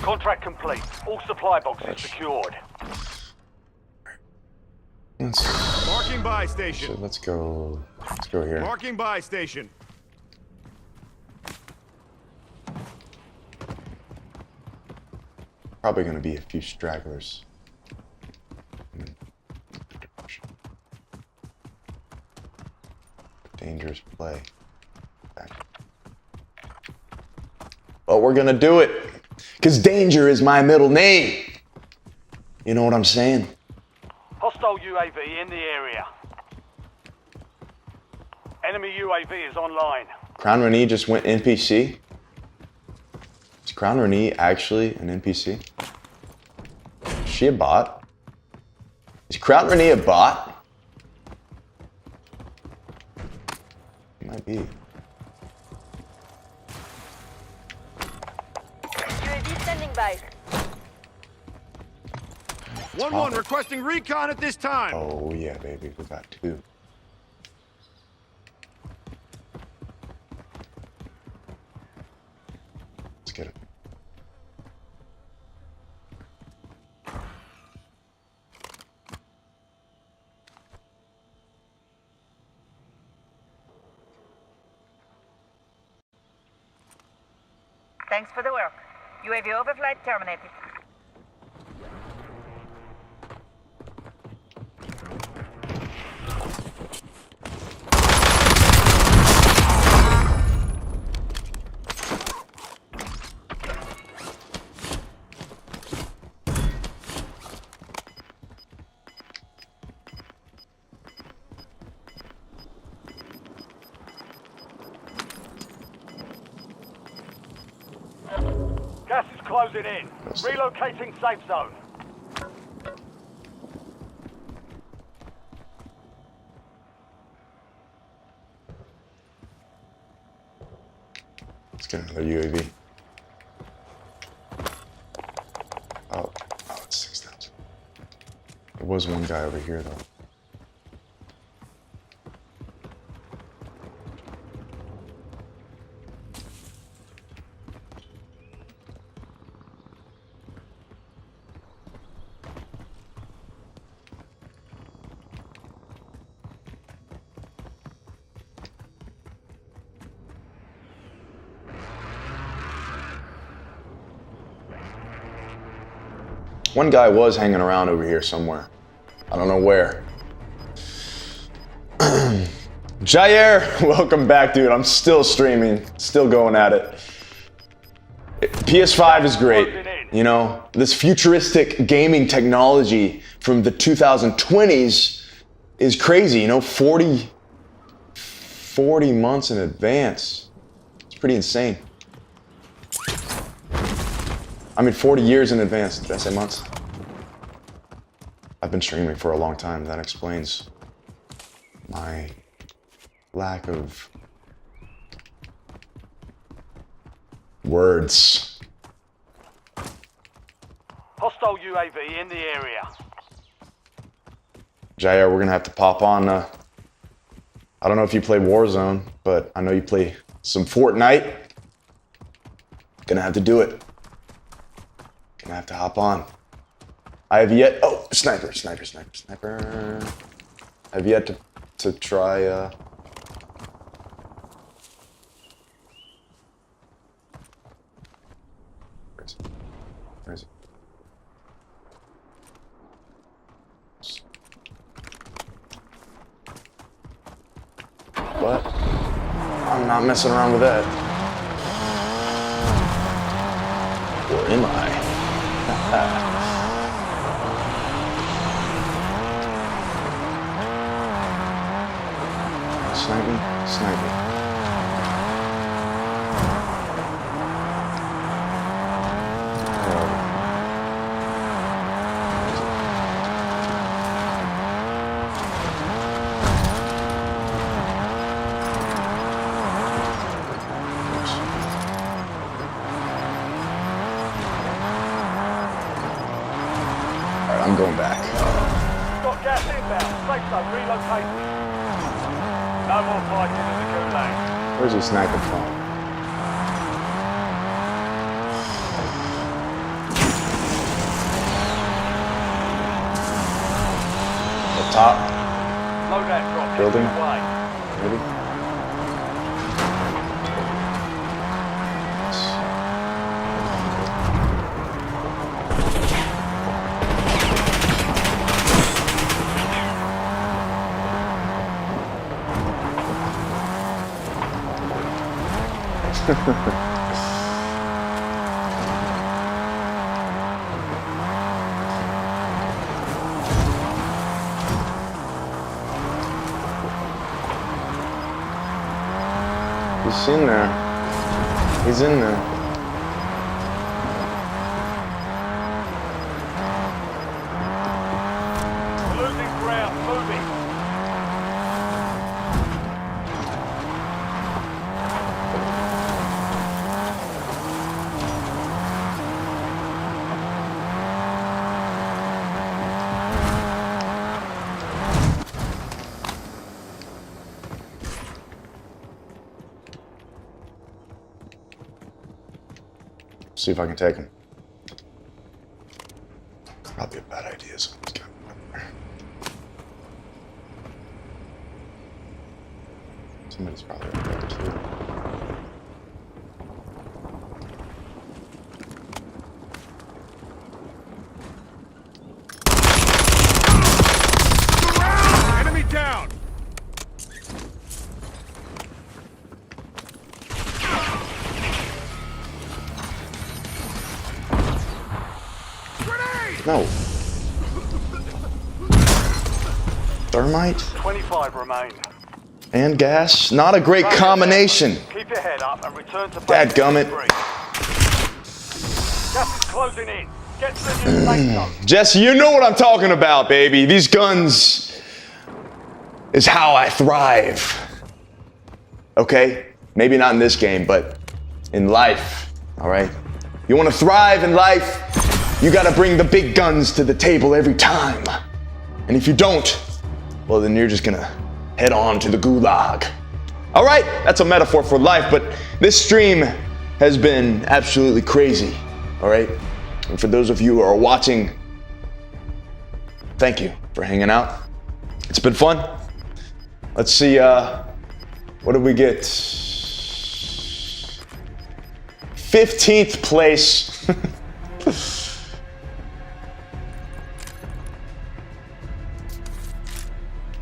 Contract complete. All supply boxes secured. Marking buy station. So let's go here. Marking buy station. Probably gonna be a few stragglers. Dangerous play. But we're gonna do it. Because Danger is my middle name. You know what I'm saying? Hostile UAV in the area. Enemy UAV is online. Crown Renee just went NPC. Is Crown Renee actually an NPC? Is she a bot? Is Crown Renee a bot? It might be. UAV standing by. 1-1 requesting recon at this time. Oh yeah, baby, we got two. Let's get him. Thanks for the work. UAV overflight terminated. Gas is closing in. Relocating safe zone. Let's get another UAV. Oh, it's 6,000. There was one guy over here though. One guy was hanging around over here somewhere. I don't know where. Jair, welcome back, dude. I'm still streaming, still going at it. PS5 is great. You know, this futuristic gaming technology from the 2020s is crazy. You know, 40 months in advance. It's pretty insane. I mean, 40 years in advance. Did I say months? I've been streaming for a long time. That explains my lack of words. Hostile UAV in the area. Jair, we're gonna have to pop on. I don't know if you play Warzone, but I know you play some Fortnite. Gonna have to do it. Gonna have to hop on. I have yet. Oh, sniper. I have yet to try. Where is it? Where is it? What? I'm not messing around with that. Or am I? Sniping. Relocating. No more fighting in the Gulag. Where's he sniping from? The top Loadout drop. building, Away. maybe? He's in there. He's in there. We're losing ground. Moving. See if I can take him. Probably a bad idea. Someone's got him. Somebody's probably up there too. Enemy down! No. Thermite 25 remain. and gas? Not a great combination. Keep your head up and return to base. Dadgummit. Gas is closing in. Get to the new safe zone. Jesse, you know what I'm talking about, baby. These guns is how I thrive. Okay? Maybe not in this game, but in life. All right? You want to thrive in life? You got to bring the big guns to the table every time. And if you don't, well, then you're just going to head on to the gulag. All right? That's a metaphor for life, but this stream has been absolutely crazy. All right? And for those of you who are watching, thank you for hanging out. It's been fun. Let's see, what did we get? 15th place.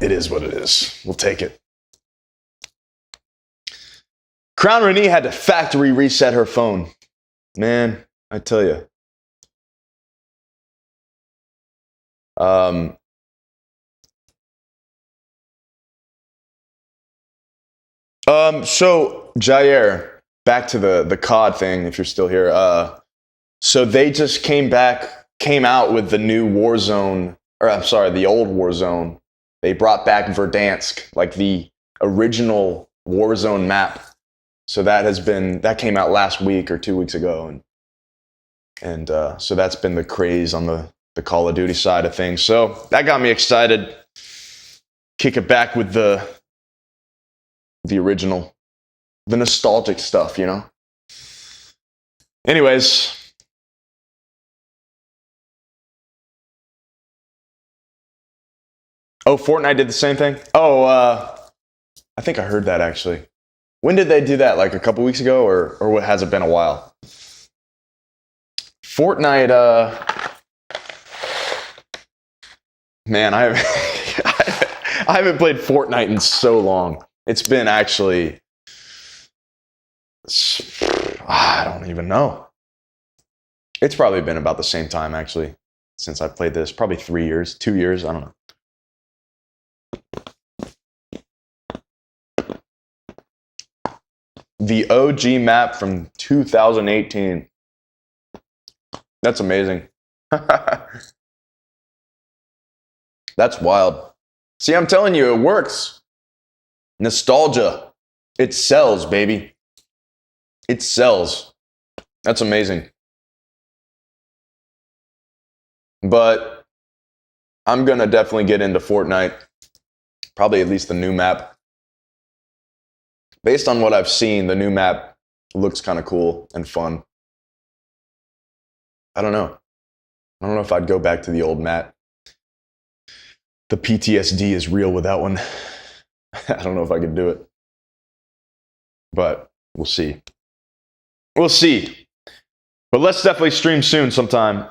It is what it is. We'll take it. Crown Renee had to factory reset her phone. Man, I tell you. So Jair, back to the COD thing, if you're still here. So they just came out with the new Warzone, or I'm sorry, the old Warzone. They brought back Verdansk, like the original Warzone map. So that came out last week or 2 weeks ago, and so that's been the craze on the Call of Duty side of things. So that got me excited. Kick it back with the original, the nostalgic stuff, you know? Anyways. Oh, Fortnite did the same thing? Oh, I think I heard that actually. When did they do that? Like a couple weeks ago, or has it been a while? Fortnite, man, I haven't played Fortnite in so long. It's been actually, I don't even know. It's probably been about the same time actually since I played this. Probably 3 years, 2 years, I don't know. The OG map from 2018. That's amazing. That's wild. See, I'm telling you, it works. Nostalgia. It sells, baby. It sells. That's amazing. But I'm going to definitely get into Fortnite Probably at least the new map. Based on what I've seen, the new map looks kind of cool and fun. I don't know. I don't know if I'd go back to the old map. The PTSD is real with that one. I don't know if I could do it. But we'll see. We'll see. But let's definitely stream soon sometime.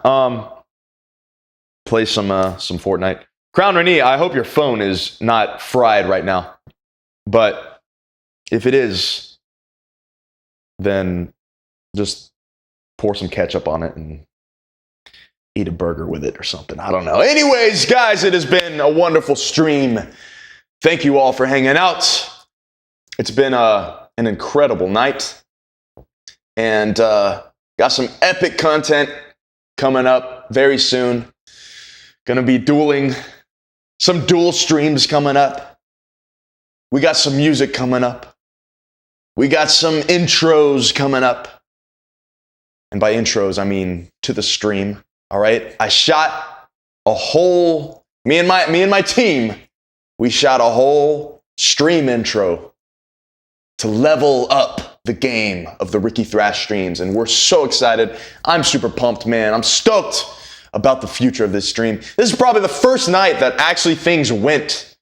Play some Fortnite. Crown Renee, I hope your phone is not fried right now. But if it is, then just pour some ketchup on it and eat a burger with it or something. I don't know. Anyways, guys, it has been a wonderful stream. Thank you all for hanging out. It's been an incredible night. And got some epic content coming up very soon. Gonna be dueling. Some duel streams coming up. We got some music coming up. We got some intros coming up. And by intros, I mean to the stream. All right? I shot a whole, me and my team, we shot a whole stream intro to level up the game of the Rikki Thrash streams. And we're so excited. I'm super pumped, man. I'm stoked about the future of this stream. This is probably the first night that actually things went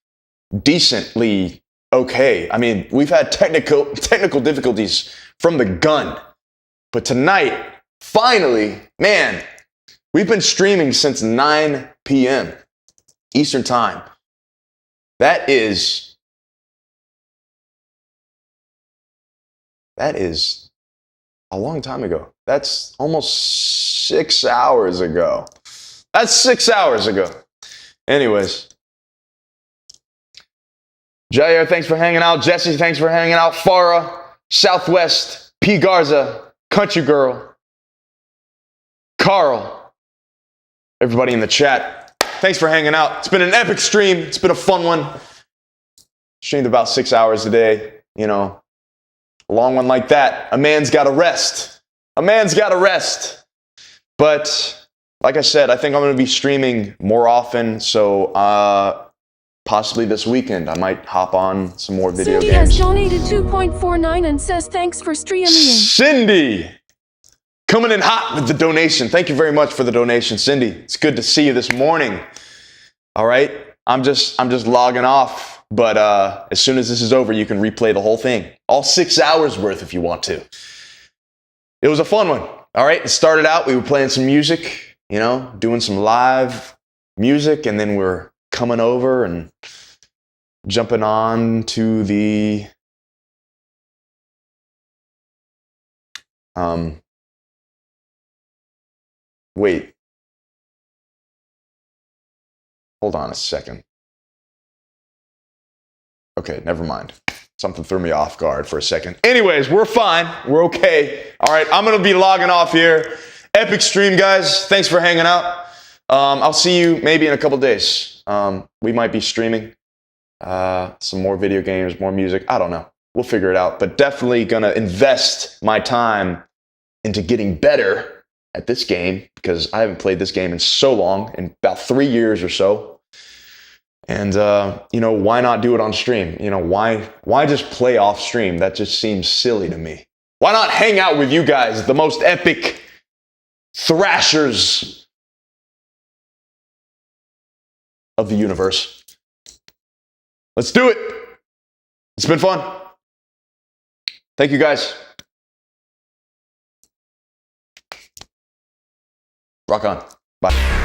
decently okay. I mean, we've had technical difficulties from the gun. But tonight, finally, man, we've been streaming since 9 p.m. Eastern Time. That is a long time ago. That's almost 6 hours ago. That's 6 hours ago. Anyways. Jair, thanks for hanging out. Jesse, thanks for hanging out. Farah, Southwest, P. Garza, Country Girl, Carl, everybody in the chat. Thanks for hanging out. It's been an epic stream. It's been a fun one. Streamed about 6 hours a day. You know, a long one like that. A man's got to rest. A man's got to rest. But like I said, I think I'm going to be streaming more often. So possibly this weekend, I might hop on some more video Cindy games. has donated 2.49 and says thanks for streaming. Cindy, coming in hot with the donation. Thank you very much for the donation, Cindy. It's good to see you this morning. All right, I'm just logging off, but as soon as this is over, you can replay the whole thing, all 6 hours worth if you want to. It was a fun one. All right, it started out, we were playing some music, you know, doing some live music, and then we're coming over and jumping on to the wait, hold on a second. Okay, never mind. Something threw me off guard for a second. Anyways, we're fine. We're okay. All right, I'm going to be logging off here. Epic stream, guys. Thanks for hanging out. I'll see you maybe in a couple days. We might be streaming some more video games, more music. I don't know. We'll figure it out. But definitely going to invest my time into getting better at this game because I haven't played this game in so long, in about 3 years or so. And, you know, why not do it on stream? You know, why just play off stream? That just seems silly to me. Why not hang out with you guys, the most epic thrashers of the universe? Let's do it. It's been fun. Thank you, guys. Rock on. Bye.